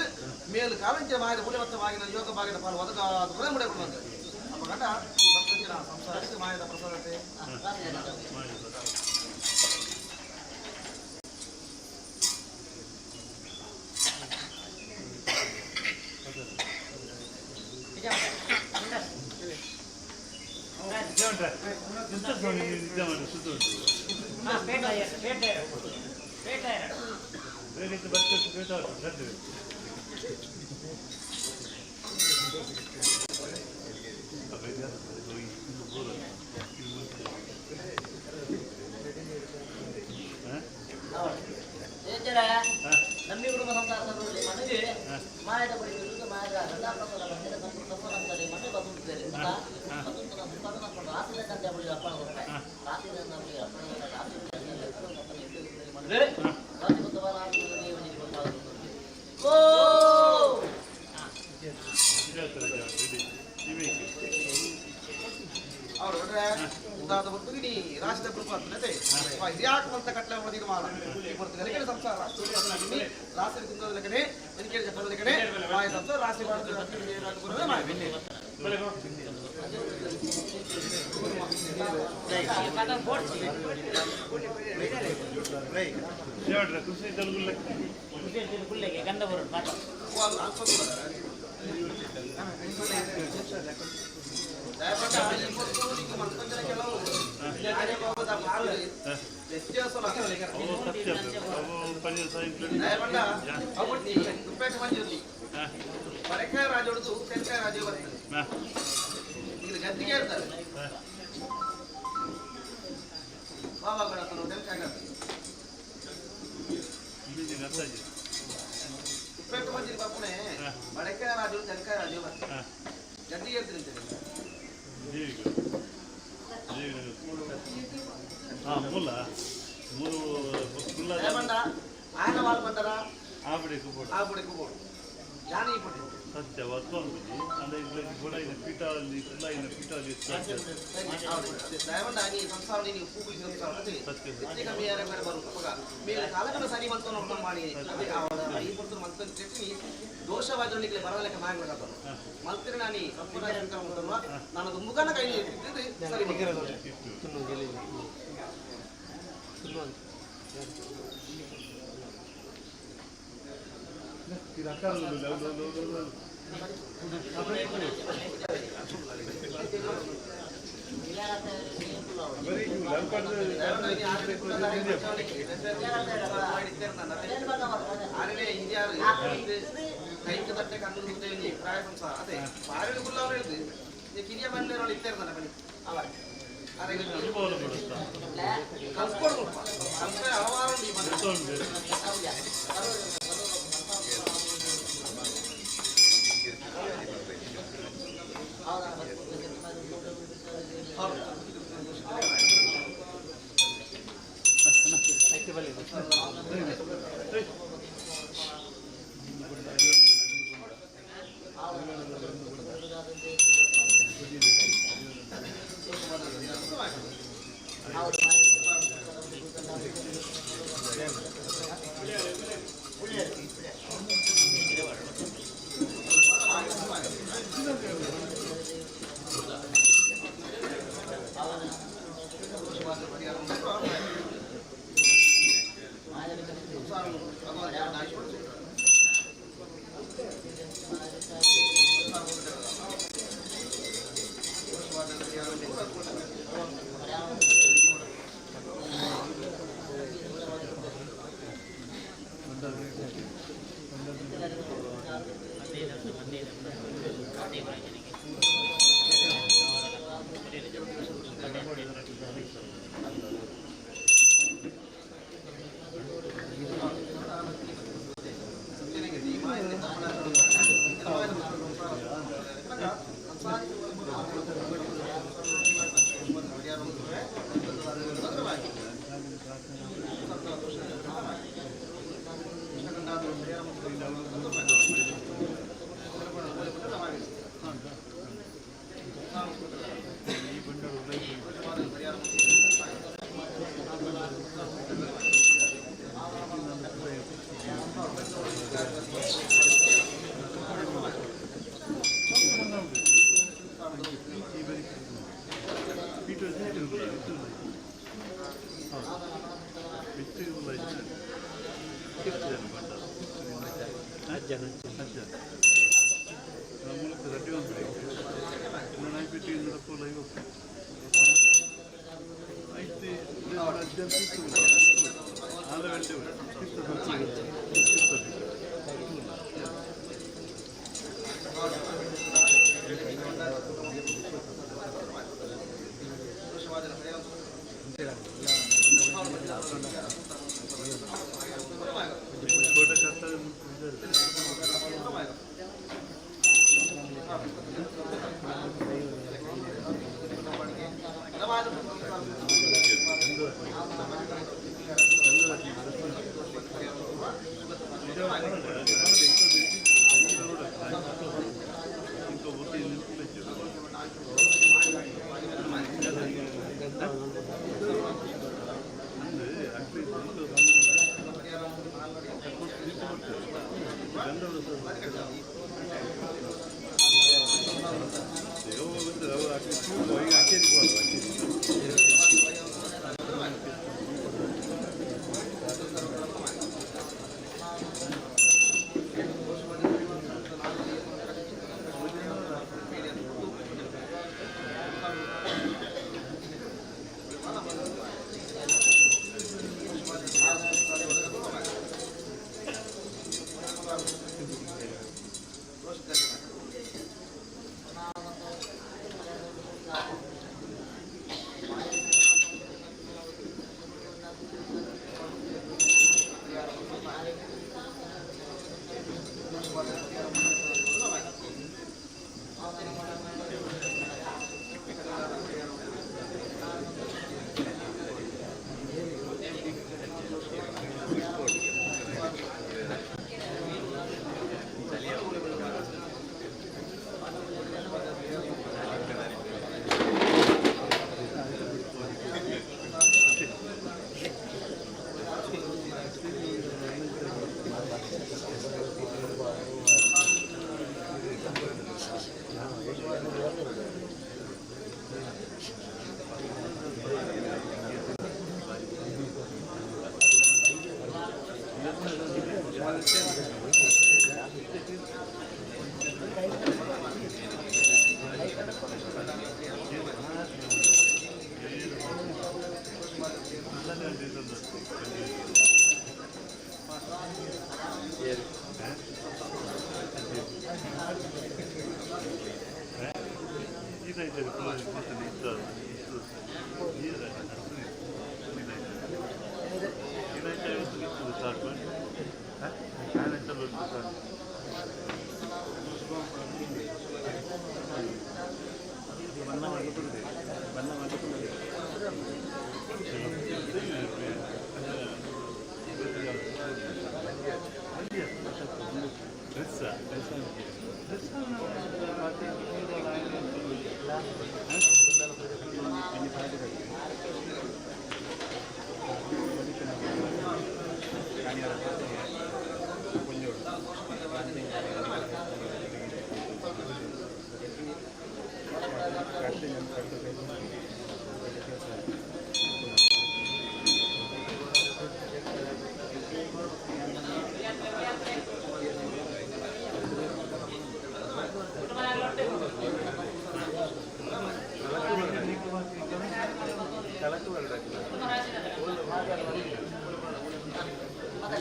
ಮೇಲು ಕಾಲಂಚಿನ ಮಾಯದ ಪುಣ್ಯವತ್ತವಾಗಿನ ಯೋಗ ಭಾಗದ ಪಾಲು ಒದಗಾದ ಕೂಡ ಮುಡಿಕೊಂಡು ಅಪಘಾತ ಭಕ್ತಿನ ಸಂಸಾರಕ್ಕೆ ಮಾಯದ ಪ್ರಸಾದತೆ ನಂಬಿ ಕುಟುಂಬ ಸಂಸಾರ ಮನೆಗೆ ಮಾಯದ ಬಳಿ ಮಾಯದ ಮನೆ ಬದುಕಿದ್ದಾರೆ ರಾತ್ರಿ ಗಂಟೆ ಬಳಿ ಅಪ್ಪಣ ಕೊಡ್ತಾರೆ ರಾತ್ರಿ ಅವ್ರು ಉದಾದ ಹೊರತು ನೀ ರಾಶಿದ ಬರ್ತದೆ ಇದ್ಯಾಕಂತ ಕಟ್ಲೆ ಹೊಡೆದಿದ್ದು ಮಾಡ ಈ ಬರ್ತದೆ ಸಂಸಾರ ರಾಶಿ ತುಂಗದ ಲೆಕ್ಕನೆ ನನಗೆ ಜಪದ ಲೆಕ್ಕನೆ ಮಾಯ ಸಂಸಾರ ರಾಶಿ ಮಾಡ್ತಾರೆ ಕೃಷಿ ಗುಲ್ಲೆಗೆ ಗಂಧ ಬರೋದು ಮಾತ್ರ ಪರಕಾಯ ರಾಜ ಹೊಡೆದು ತೆಂಕಾಯ ರಾಜ ಬರ್ತದೆ ಈಗ ಗದ್ದಿಗೆ ಇರ್ತಾರೆ ಬಾಬಾಗಳ ತೆಂಕಾಯ ಉಪ್ಪೆಟ್ಟು ಮಂಜಿ ಬಾಪುಣೆ ಬಡಕಾಯ ರಾಜು ತೆಂಕಾಯ ರಾಜು ಬರ್ತದೆ ಗದ್ದಿಗೆ ಇರ್ತೀನಿ ಮೂಲ ಮೂರು ఆయన వాళ్ళు పంటారా ఆవిడకు జానీ ఇప్పుడు సత్య వస్తుంది అంటే కూడా ఆయన పీఠాలు ఇలా ఆయన పీఠాలు దయవండి ఆయన సంసారం నేను ఉప్పు పూజ మీరు కాలకన్నా సరి మంతో ఉంటాం ಮಾಡಿ ಈ ಪುರ್ತರು ಮಂತ್ರ ಚೆಟ್ಟಿ ದೋಷವಾದಗಳಿಗೆ ಬರಲೆಕ್ಕ ನಾಗಬೇಕಾದ ಮಂತ್ರಿ ನಾನು ಸಂಪೂರ್ಣ ಉಂಟಲ್ವ ನಾನು ಮುಖನ ಕೈ ಸರಿ ಕೈಕ ತಟ್ಟೆ ಕಣ್ಣು ಪ್ರಾಯ ಸಂಸಾರ ಅದೇ ಬಾರಳಿ ಗುಲ್ಲ ಹೇಳಿದ್ವಿ ಕಿರಿಯ ಮನೆಯಲ್ಲಿ ಇತ್ತೇ ಇರ್ತಾನೆ ಬನ್ನಿ ಅವ ಕಲ್ಸ್ಕೊಡ್ಬೇಕು ಕಲ್ಸ್ರೆ ಹಲವಾರು How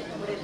Gracias.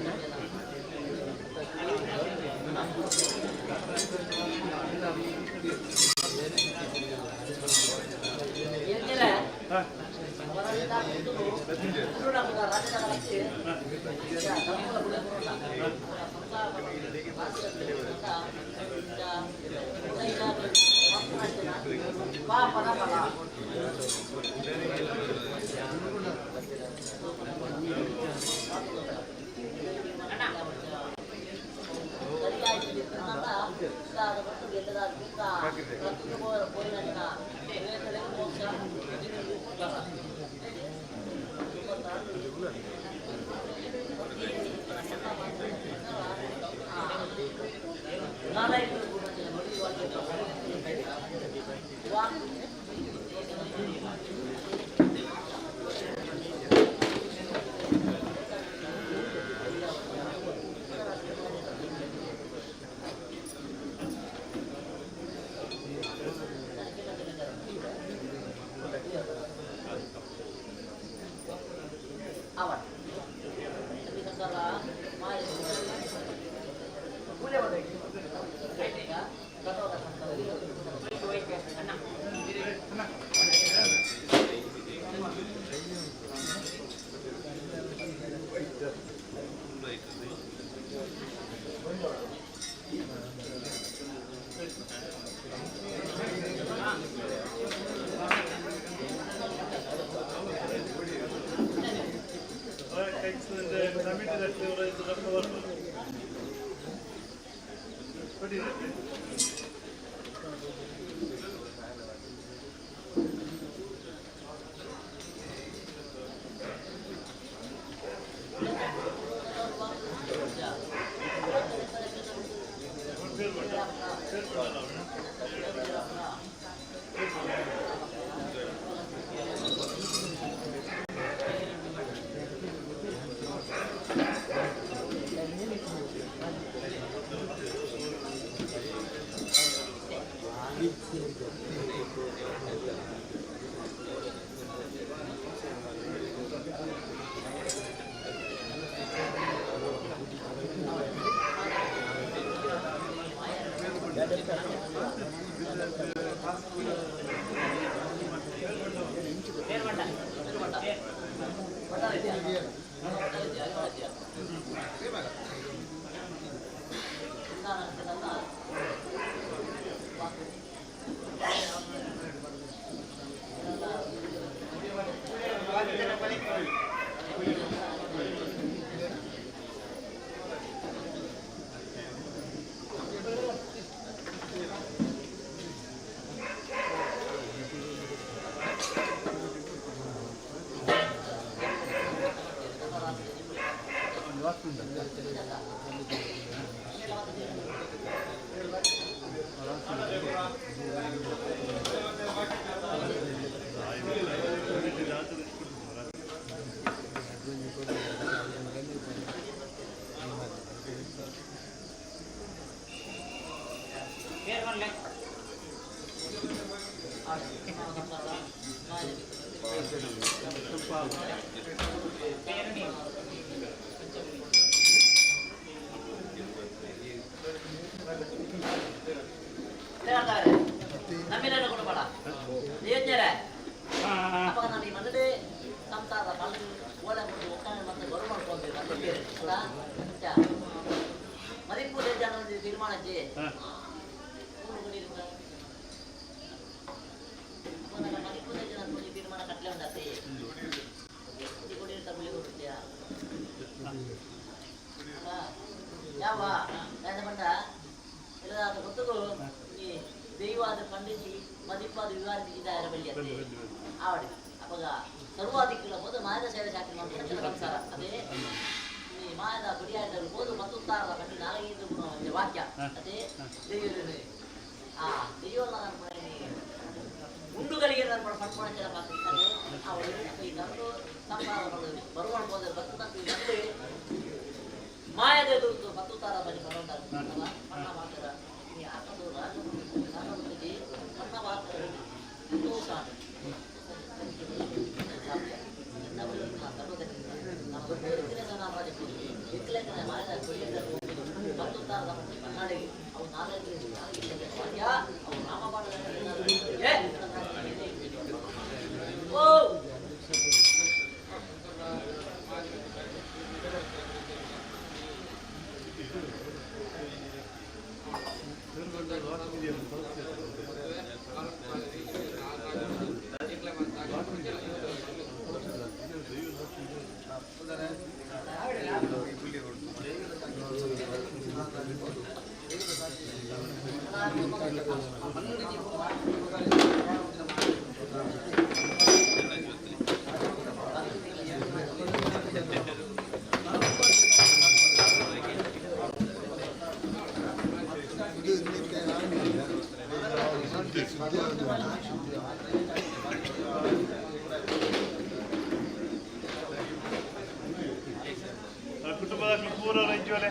ಕುಟುಂಬದಾಗಲಿ ಪೂರ ರೈಜ್ವಲೆ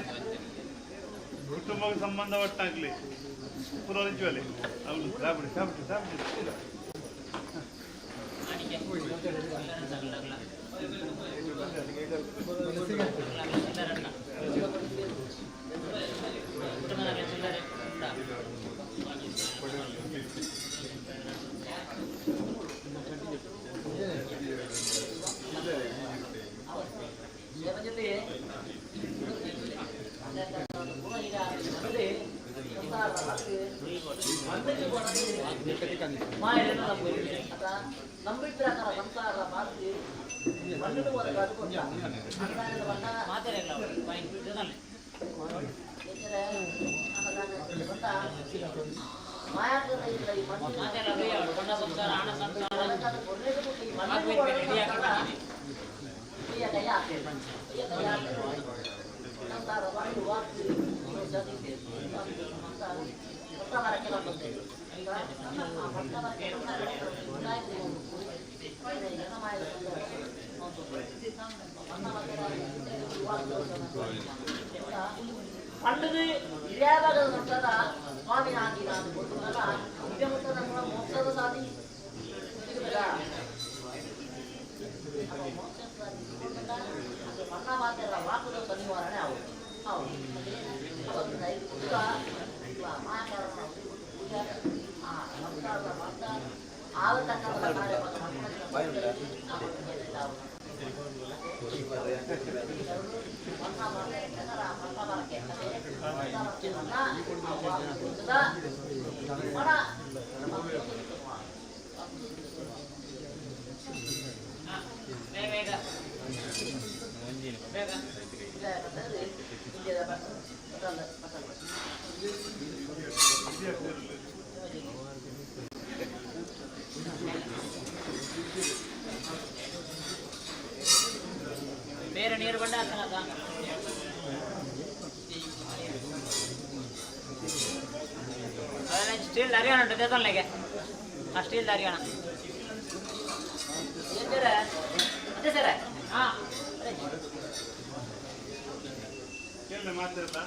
ಕುಟುಂಬಕ್ಕೆ ಸಂಬಂಧ ಒಟ್ಟಾಗಲಿ ಪೂರ ರೈಜ್ವಲೆ ಅವನು ಸಾಬಿಡಿ ಸಾಬಿಡಿ ಸಾಬಿಡಿ ನಂಬಿಟ್ಟಾರ ಸಂಸಾರ ಮಾತಿ ಮಣ್ಣು ಪಂಡದು ಹಿರಿಯಾದ ನಂತರ ಸ್ವಾಮಿ ಹಾಕಿ ನಾನು ಗೊತ್ತಲ್ಲ ಮುಖ್ಯಮಂತ್ರಿ ನಮ್ಮ ಮೋಕ್ಷದ ಸಾಧಿ ಮನ್ನ ಮಾತೆಲ್ಲ ವಾಕದ ಸನ್ನಿವಾರಣೆ ಅವರು ಬೇರೆ ನೀರು ಬಂಡ ಸ್ಟೀಲ್ ಹರಿಯಾಣ ಉಂಟು ದೇವಸ್ಥಾನಕ್ಕೆ ಆ ಸ್ಟೀಲ್ ಹರಿಯಾಣ ಅದೇ ಸರ ಹಾಂ ಮಾತಾಡಲ್ಲ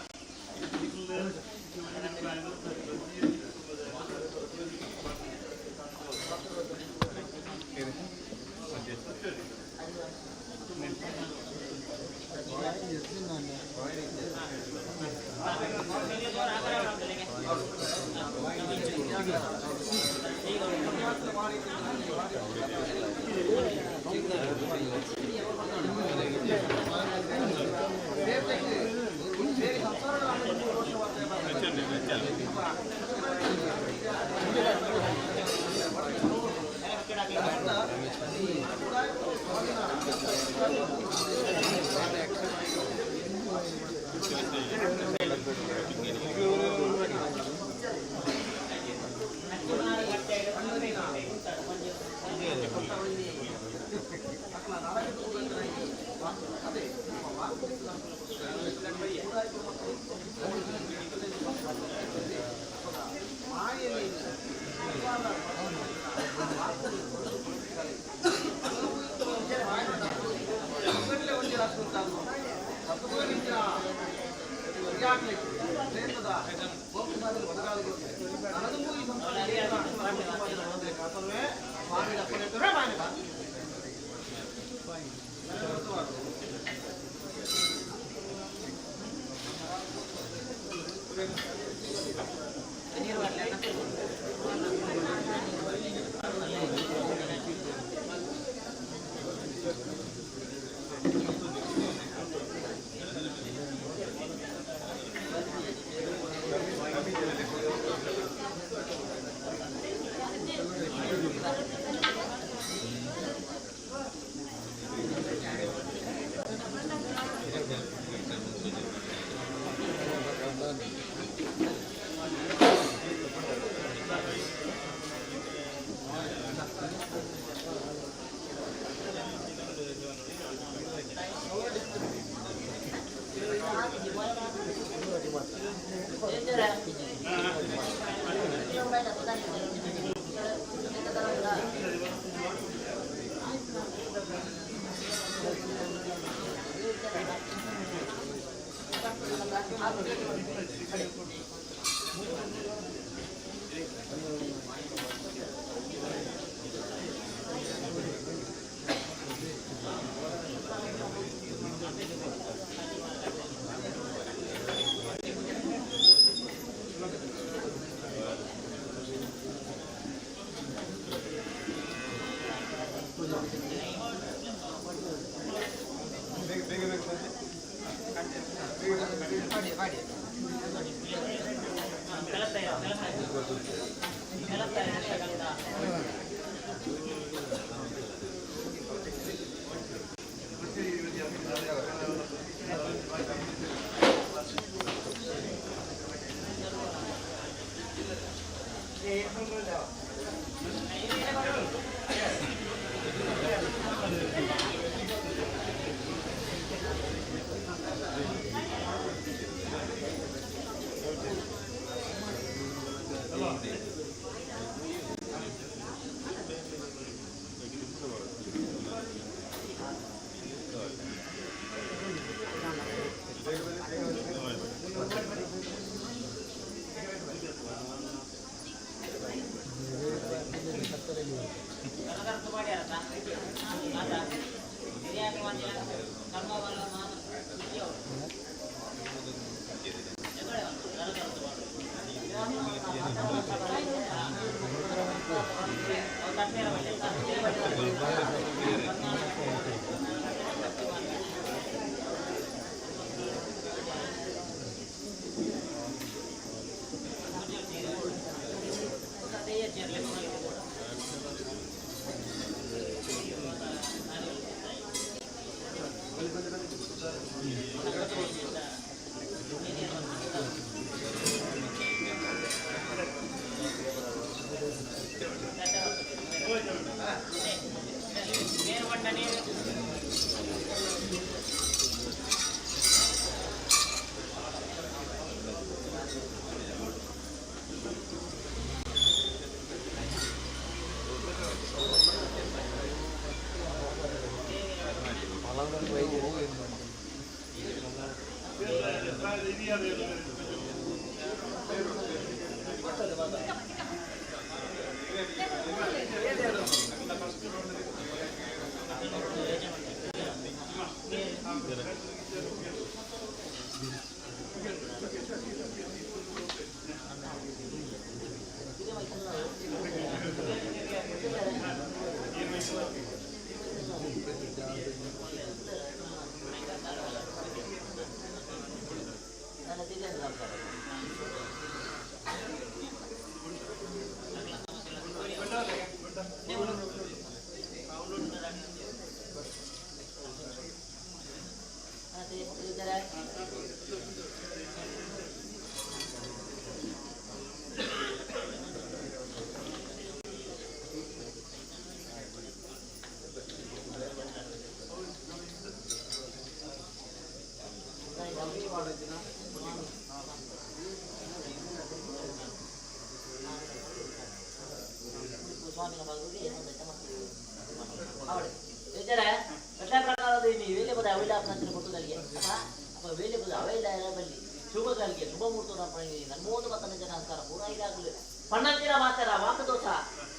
ಪಣ್ಣಂತಿನ ಮಾತಾರ ವಾಕ ದೋಷ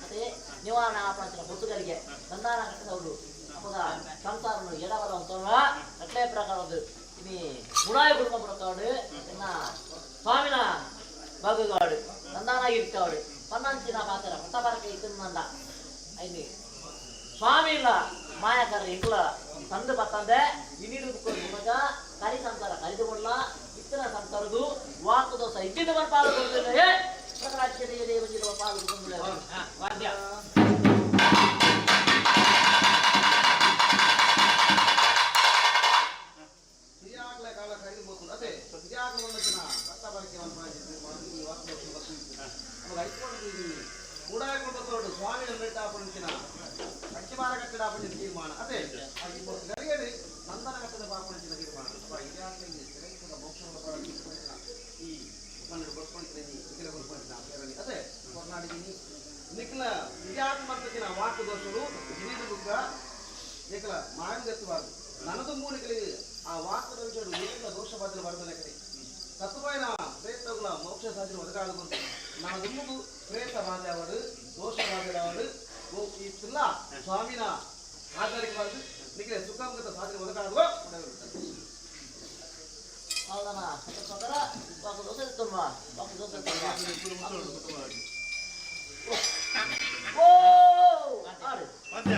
ಮತ್ತೆ ನಿವಾರಣೆ ಆಪಣಚಿನ ಬೊತ್ತುಗಳಿಗೆ ನಂದಾನ ಕಟ್ಟದವರು ಅಪ್ಪದ ಸಂಸಾರನು ಎಡವರ ಅಂತಂದ್ರ ಅಟ್ಲೇ ಪ್ರಕಾರದ್ದು ಇನಿ ಗುಣಾಯ ಕುಟುಂಬ ಪ್ರಕಾಡು ಇನ್ನ ಸ್ವಾಮಿನ ಭಾಗಗಾಡು ನಂದಾನಾಗಿರ್ತಾವಡು ಪಣ್ಣಂಚಿನ ಮಾತಾರ ಪಟ್ಟಬರಕ್ಕೆ ಇಕ್ಕಂದ ಐನಿ ಸ್ವಾಮಿ ಇಲ್ಲ ಮಾಯಕರ ಇಂಗ್ಲ ತಂದು ಬತ್ತಂದೆ ಇನಿರುದ್ಕೊಂಡು ನಿಮಗ ಕರಿ ಸಂಸಾರ ಕರಿದುಕೊಳ್ಳ ಇತ್ತನ ಸಂಸಾರದು ವಾಕ ದೋಷ ಇದ್ದಿದ್ದು ಬಂದು ಪಾಲ್ಗೊಂಡಿದೆ ರಾಜ್ಯದ ದೇವಜಿರುವ ಪಾಲ್ಗೊಂಡು ವಾದ್ಯ ಇದಾಗಲೇ ಕಾಲ ಕರಿಬಹುದು ಅದೇ ಇದಾಗಲೇ ಒಂದು ದಿನ ಭತ್ತ ಬರಕ್ಕೆ ಒಂದು ನಮಗೆ ಐತ್ಕೊಂಡಿದ್ದೀವಿ ಕೂಡಾಕೊಂಡು ಸ್ವಾಮಿನ ಬೆಟ್ಟ ಹಾಕೊಂಡಿನ ಕಟ್ಟಿಮಾರ ಕಟ್ಟಡ ಹಾಕೊಂಡಿನ ತೀರ್ಮಾನ ಅದೇ ಗರಿಯಡಿ ನಂದನ ಕಟ್ಟದ ಹಾಕೊಂಡಿನ ತೀರ್ಮಾನ ಇದಾಗಲೇ ಮೋಕ್ಷವನ್ನು ಈ ಕನ್ನಡ ಬರ್ಕೊಂಡಿದ್ದೀನಿ ಇಕ್ಕಿಲ ಬರ್ಕೊಂಡಿದ್ದೀನಿ ಅದೇ ಹೊರನಾಡಿದ್ದೀನಿ ನಿಖಿಲ ವಿದ್ಯಾತ್ಮಕತಿನ ವಾಕು ದೋಷಗಳು ಹಿರಿದುಗ ಏಕಲ ಮಾವಿನ ಎತ್ತಬಾರದು ನನ್ನದು ಮೂಲಿಗಳಿಗೆ ಆ ವಾಕದ ವಿಷಯ ಏಕ ದೋಷ ಬದಲು ಬರದಲ್ಲ ಕಡೆ ತತ್ವೈನ ಪ್ರೇತಗಳ ಮೋಕ್ಷ ಸಾಧನೆ ಒದಗಾಡುವಂತ ನಾನು ದುಮ್ಮದು ಪ್ರೇತ ಬಾಧೆಯವಡು ದೋಷ ಬಾಧೆಯವಡು ಇತ್ತಿಲ್ಲ ಸ್ವಾಮಿನ ಆಧಾರಿಕವಾಗಿ ನಿಮಗೆ ಸುಖಾಂಗತ ಸಾಧನೆ ಒದಗಾಡುವ అవునా సోదరా బాగు దోసెత్తమ్మా బాగు దోసెత్తమ్మా ఓ ఆడు మధ్య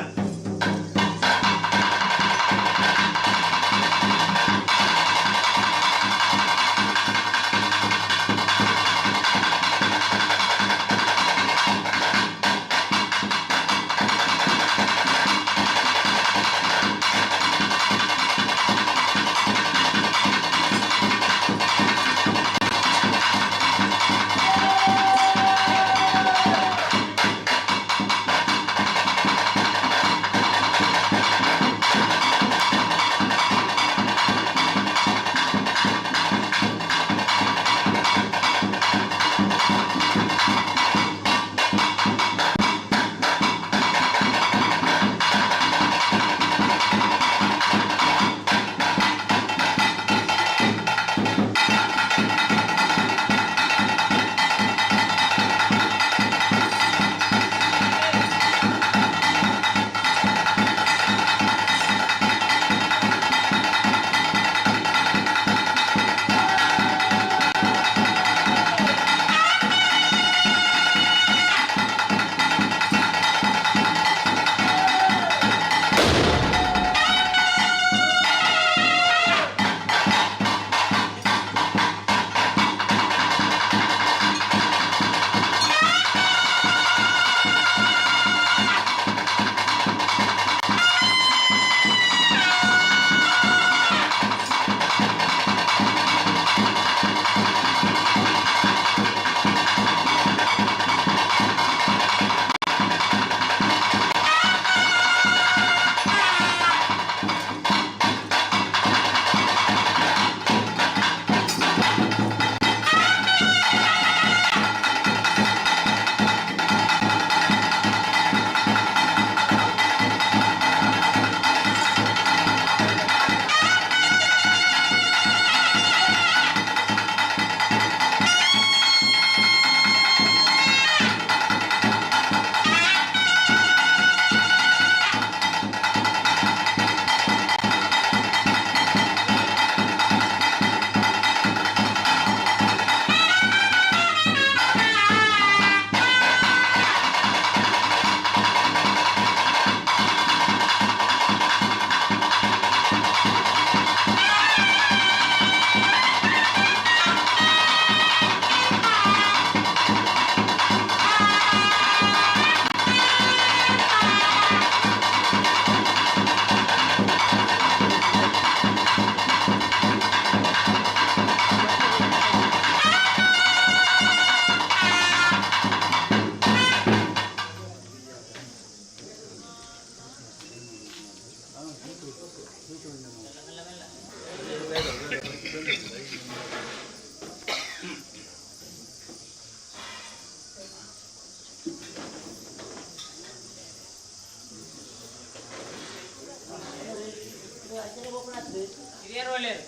ఇదే రోలేదు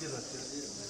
Gracias.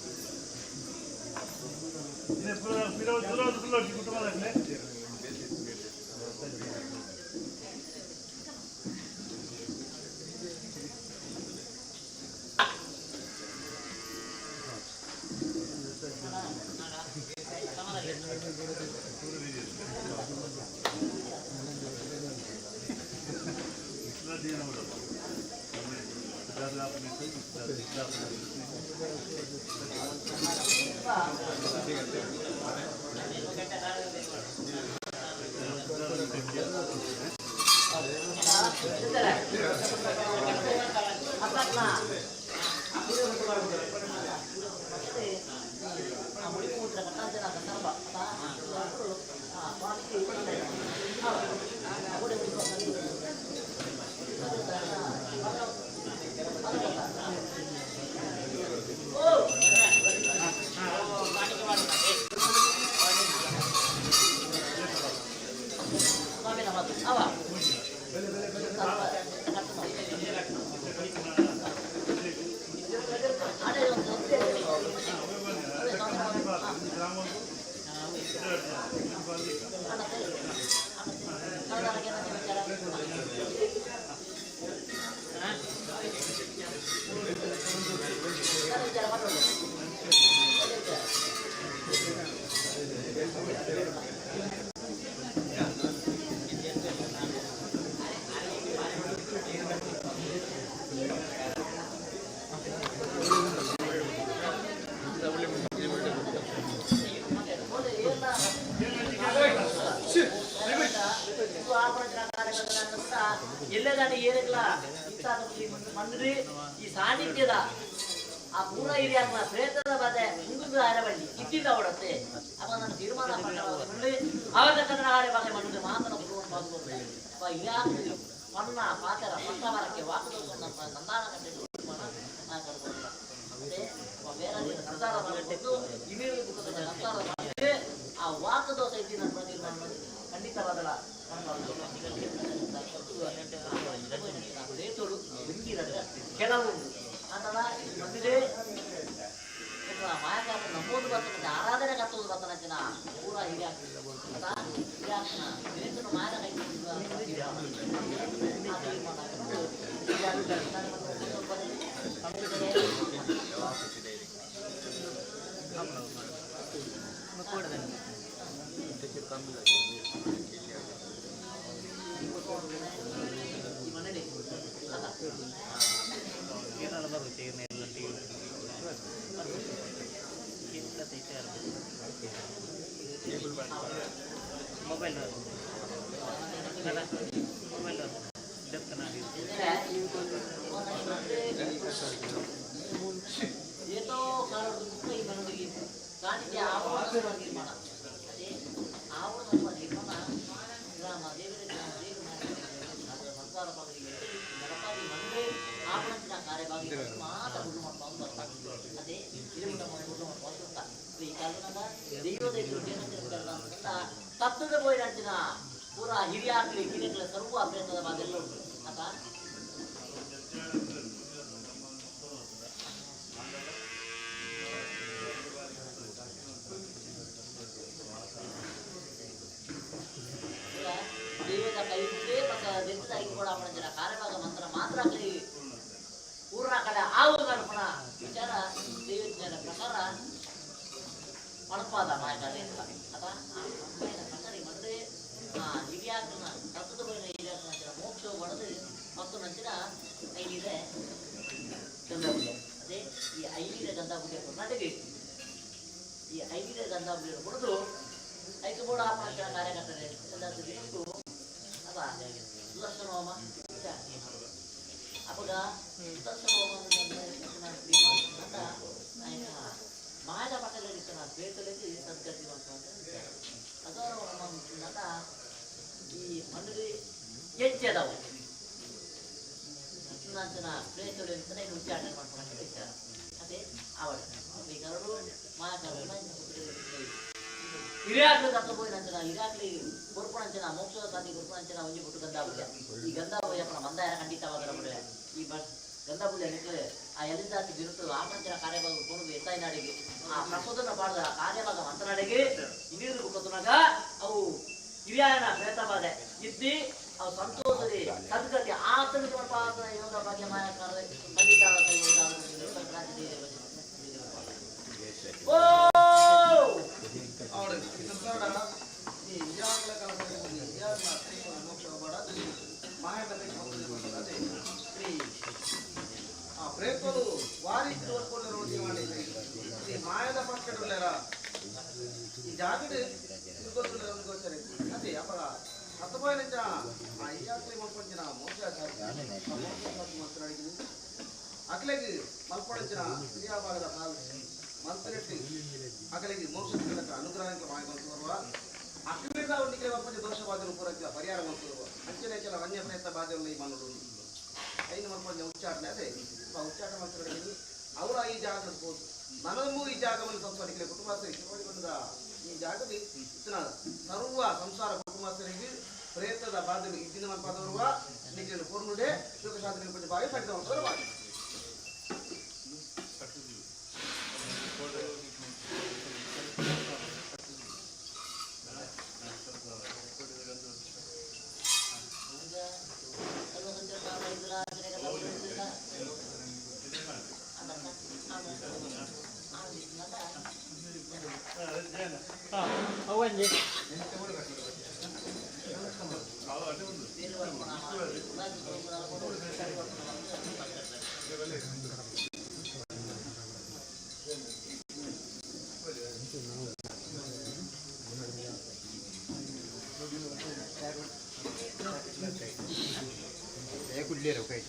ಎಲ್ಲದಾನೆ ಏನಿಲ್ಲ ಮಂದ್ರಿ ಈ ಸಾನ್ನಿಧ್ಯದ ಆ ಪೂರ್ಣ ಹಿರಿಯಾತ್ಮ ಪ್ರೇತದ ಬಾಧೆ ಮುಂಗುದು ಆರಬಳ್ಳಿ ಇದ್ದಿದ್ದ ಅವಡತ್ತೆ ಅವ ನನ್ನ ತೀರ್ಮಾನ ಮಾಡಿ ಅವರ ಕನ್ನಡ ಆರೆ ಬಾಧೆ ಮಂದ್ರೆ ಮಾತ್ರ ಅವ ಇಲಾಖೆ ಮಣ್ಣ ಪಾತರ ಪಟ್ಟವರಕ್ಕೆ ವಾಕದ ನಂದಾನ ಕಟ್ಟೆ ಆ ವಾಕ ದೋಷ ಇದ್ದಿ ನನ್ನ ತೀರ್ಮಾನ ಮಾಡಿ ಖಂಡಿತವಾದಲ್ಲ ರೇತೋಡು ಕೆಲವು ಅಂತಲ್ಲ ಬಂದಿದೆ ಮಾಯಕ ನಮ್ಮೋದು ಬರ್ತದೆ ಆರಾಧನೆ ಕಟ್ಟೋದು ಬರ್ತಾನ ಪೂರ ಹಿರಿಯ ಮಾಯಕ ಮೊಬೈಲ್ ఏదో కారణం ముప్పై మంది దానికి ఆవరణ నిర్మాణ అదే ఆవరణ నిర్మాణ గ్రామ దేవత సంసార గణపతి మంది ఆవరణ కార్యభాగి మాత అదే ఈ కారణంగా ತತ್ವದ ಹೋಯ್ದಂಚಿನ ಪೂರ ಹಿರಿಯಾಗ್ಲಿ ಗಿರಿಗಳ ಸರ್ವ ಅಭ್ಯರ್ಥದ ಬಾದೆಲ್ಲ ಉಂಟು ಆತ ದೇವದ ಕೈಗೆ ಮತ್ತು ದೇವದಾಗಿ ಕೂಡ ಮಾಡಿದ ಕಾರ್ಯಭಾಗ ಮಂತ್ರ ಮಾತ್ರ ಆಗಲಿ ಪೂರ್ಣ ಕಡೆ ಆವು ಗಣಪನ ವಿಚಾರ ದೇವಜ್ಞಾನ ಪ್ರಕಾರ ಮಣಪಾದ ಮಾಯಕಾಲ ಅದ ಮಂದ್ರೆ ಹಿರಿಯಾಕನ ತತ್ವದ ಬೈನ ಹಿರಿಯಾಕನ ಮೋಕ್ಷ ಒಡೆದು ಮತ್ತು ನಂತರ ಐದಿದೆ ಗಂಧಾಬುಡಿ ಅದೇ ಈ ಐದಿರ ಗಂಧಾಬುಡಿ ಕರ್ನಾಟಕ ಈ ಐದಿರ ಗಂಧಾಬುಡಿ ಹೊಡೆದು ಐಕಬೋಡ ಆಪರೇಷನ್ ಕಾರ್ಯಕರ್ತರೆ ಎಲ್ಲದೂ ಅದ ಸುದರ್ಶನ ಹೋಮ ಅವಾಗ ಸುದರ್ಶನ ಹೋಮ ಮಾಯದ ಪಕ್ಕದಲ್ಲಿ ಬೇತಲೆಗೆ ಸದ್ಗತಿ ಮಾಡ್ತಾರೆ ಅದು ನಟ ಈ ಮಣ್ಣು ಹೆಚ್ಚದವು ನಂತರ ಪ್ಲೇಸಲ್ಲಿ ಅಂತಾನೆ ಉಚ್ಚಾರಣೆ ಮಾಡ್ಕೊಂಡು ವಿಚಾರ ಅದೇ ಅವಳ ಈಗರು ಮಾಯಕ ಹಿರಿಯಾಗ್ಲಿ ತಪ್ಪೋಯ್ ನಂತರ ಹಿರಿಯಾಗ್ಲಿ ಕೊರ್ಪಣಂಚನ ಮೋಕ್ಷ ಸಾಧಿ ಕೊರ್ಪಣಂಚನ ಒಂಜಿ ಬಿಟ್ಟು ಗಂಧಾವಯ್ಯ ಈ ಗಂಧಾವಯ್ಯ ಮಂದಾಯ ಖಂಡಿತವಾದ ಈ ಗಂಧಪೂಜೆ ನಿಂತರೆ ಆ ಎಲ್ಲಿಂದಾತಿ ಬಿರುತ್ತು ಆಪಂಚನ ಕಾರ್ಯಭಾಗ ಕೊಡುದು ಎತ್ತಾಯಿ ನಾಡಿಗೆ ಆ ಪ್ರಸೋದನ ಪಾಡದ ಕಾರ್ಯಭಾಗ ಮಂತ್ರನಾಡಿಗೆ ಹಿರಿಯರು ಕೊತ್ತನಾಗ ಅವು ಹಿರಿಯನ ಪ್ರೇತಬಾಧೆ ಇದ್ದಿ ಅವು ಸಂತೋಷದಿ ಸದ್ಗತಿ ಆತನಿಗೆ ಪಾದ ಯೋಗ ಭಾಗ್ಯ ಮಾಯಕಾರದ ಖಂಡಿತ ಓ ಪ್ರೇತರು ವಾರಿ ಮಾಯದ ಪಕ್ಕಡುಳ್ಳರ ಈ ಜಾಗಡೆ ಗೊತ್ತಿಲ್ಲ ಗೋಚರ ಅದೇ ಅಪರ ಹತ್ತುಪಾಯ ಐಯಾತ್ರೆ ಮಲ್ಪಂಚಿನ ಮೋಸ ಮಾತನಾಡಿದ್ದೀನಿ ಅಕಲೆಗೆ ಮಲ್ಪಂಚಿನ ಹಿರಿಯ ಭಾಗದ ಹಾಲು ಮಲ್ಪನೆಟ್ಟಿ ಅಕಲೆಗೆ ಮೋಕ್ಷ ಅನುಗ್ರಹಕ್ಕೆ ಮಾಡಿಕೊಂಡು ಅಕ್ಕಿಂದ ಒಂದಿಗೆ ಮಲ್ಪಂಚ ದೋಷ ಬಾಧೆಯನ್ನು ಪೂರೈಸಿದ ಪರಿಹಾರ ಮಾಡ್ತಿರುವ ಅಂಚನೆ ಕೆಲ ಅನ್ಯ ಪ್ರಯತ್ನ ಬಾಧೆಯನ್ನು ಈ ಮನೋಡು ಐದು ಮಲ್ಪಂಚ ಉಚ್ಚಾಟನೆ ಅದೇ ಉಚ್ಚಾಟ ಮಾತನಾಡಿದ್ದೀನಿ ಅವರ ಈ ಜಾಗದ ಹೋದು ನನಗೂ ಈ ಜಾಗವನ್ನು ಸಂಸಾರಿಕೆ ಕುಟುಂಬಸ್ಥರಿಗೆ ಬಂದ ಈ ಜಾಗದಲ್ಲಿ ಇತ್ತಿನ ಸರ್ವ ಸಂಸಾರ ಕುಟುಂಬಸ್ಥರಿಗೆ ಪ್ರಯತ್ನದ ಬಾಧೆಗಳು ಇದ್ದಿನ ಮಲ್ಪಾದವರು ನಿಜನ್ನು ಪೂರ್ಣುಡೆ ಶೋಕ ಸಾಧನೆ ಬಗ್ಗೆ ಬಾಯಿ ಪಡೆದವರು ಮಾಡಿ ಅವಂಜಿ ಕುಡ್ಲೇರು ಕೈ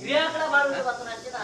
ಹಿರಿಯಾಕಳ ಬಾಳುವುದು ಮತ್ತು ನಂಚಿನ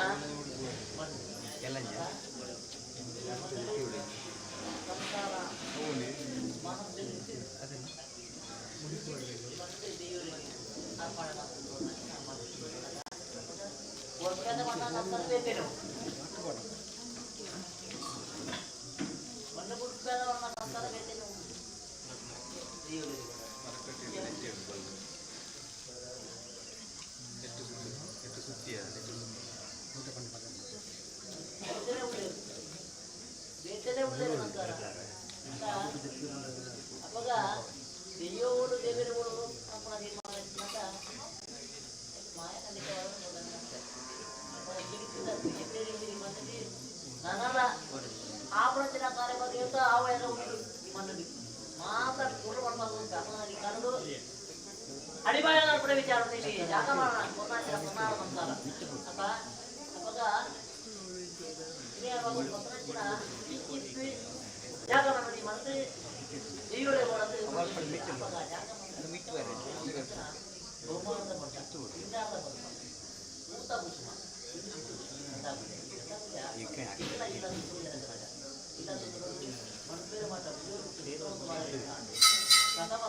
apakah dia udah dia berburu apa lagi malah maka main nanti kalau bukan apa jadi kita diri mana di nana lah apa cerita karya bagi kita awal yang di mana di mata kurang masuk karena lagi karena dulu hari bayar pada bicara ini jangan mana pernah cerita pernah masalah apa apakah ini apa pernah cerita itu jangan mana di mana Iyo le bola te awal per mikir mikir rumah ada bercatu tidak ada uta busma kita manpir mata itu kemarin kata apa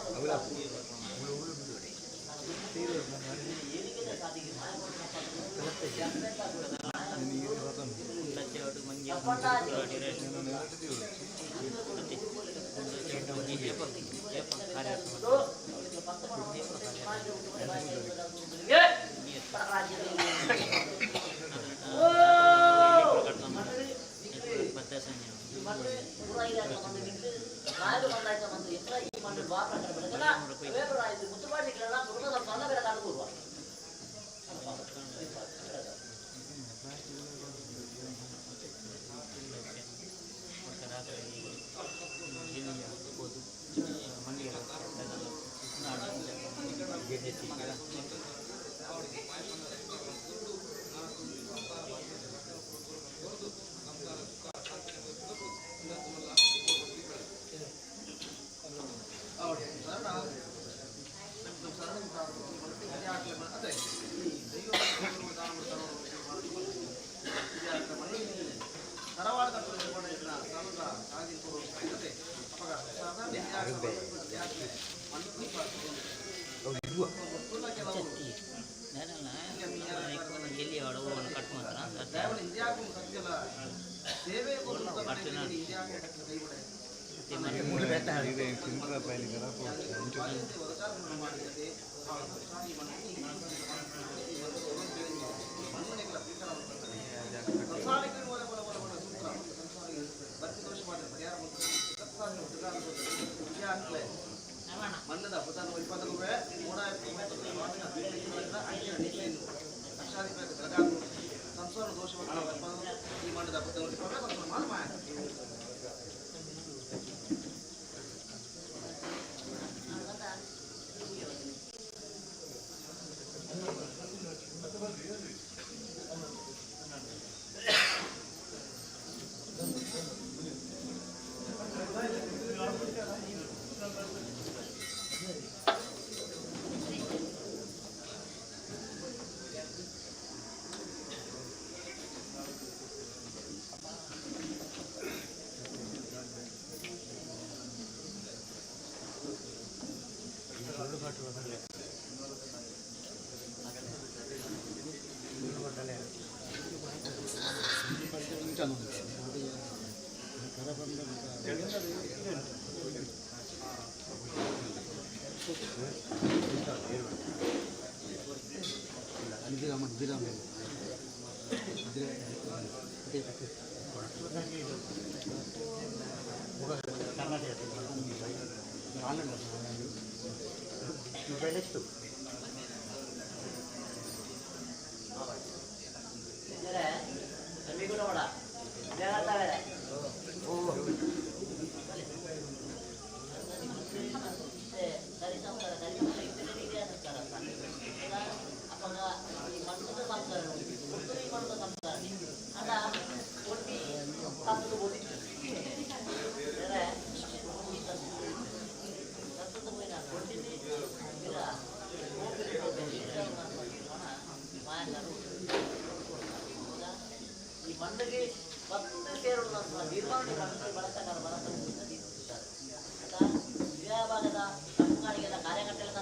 ini kita tadi gimana ದಯವಿಟ್ಟು ಇಂಡಿಯಾಗೂ ಸತ್ಯಲ್ಲ ಸೇವೆ ಇಂಡಿಯಾಗೆ ಕೈಬಿಡ ಮಣ್ಣದ ಹುತಾನು 20 ರೂಪಾಯಿ 150 ಲಕ್ಷಾಧಿಪತಿ ಬೆಳಗಾವಿ ಸಂಸಾರ ದೋಷವನ್ನು ಈ ಮಣ್ಣದ ಹುತಾನು ಸಂಸಾರ ಮಾಡ ಮಂದಿಗೆ ಮತ್ತೆ ಸೇರೋಣ ನಿರ್ಮಾಣ ಬಳಸಕಾರ ವಿಭಾಗದ ಸಂಘಟನೆಗಳ ಕಾರ್ಯಕರ್ತೆಗಳ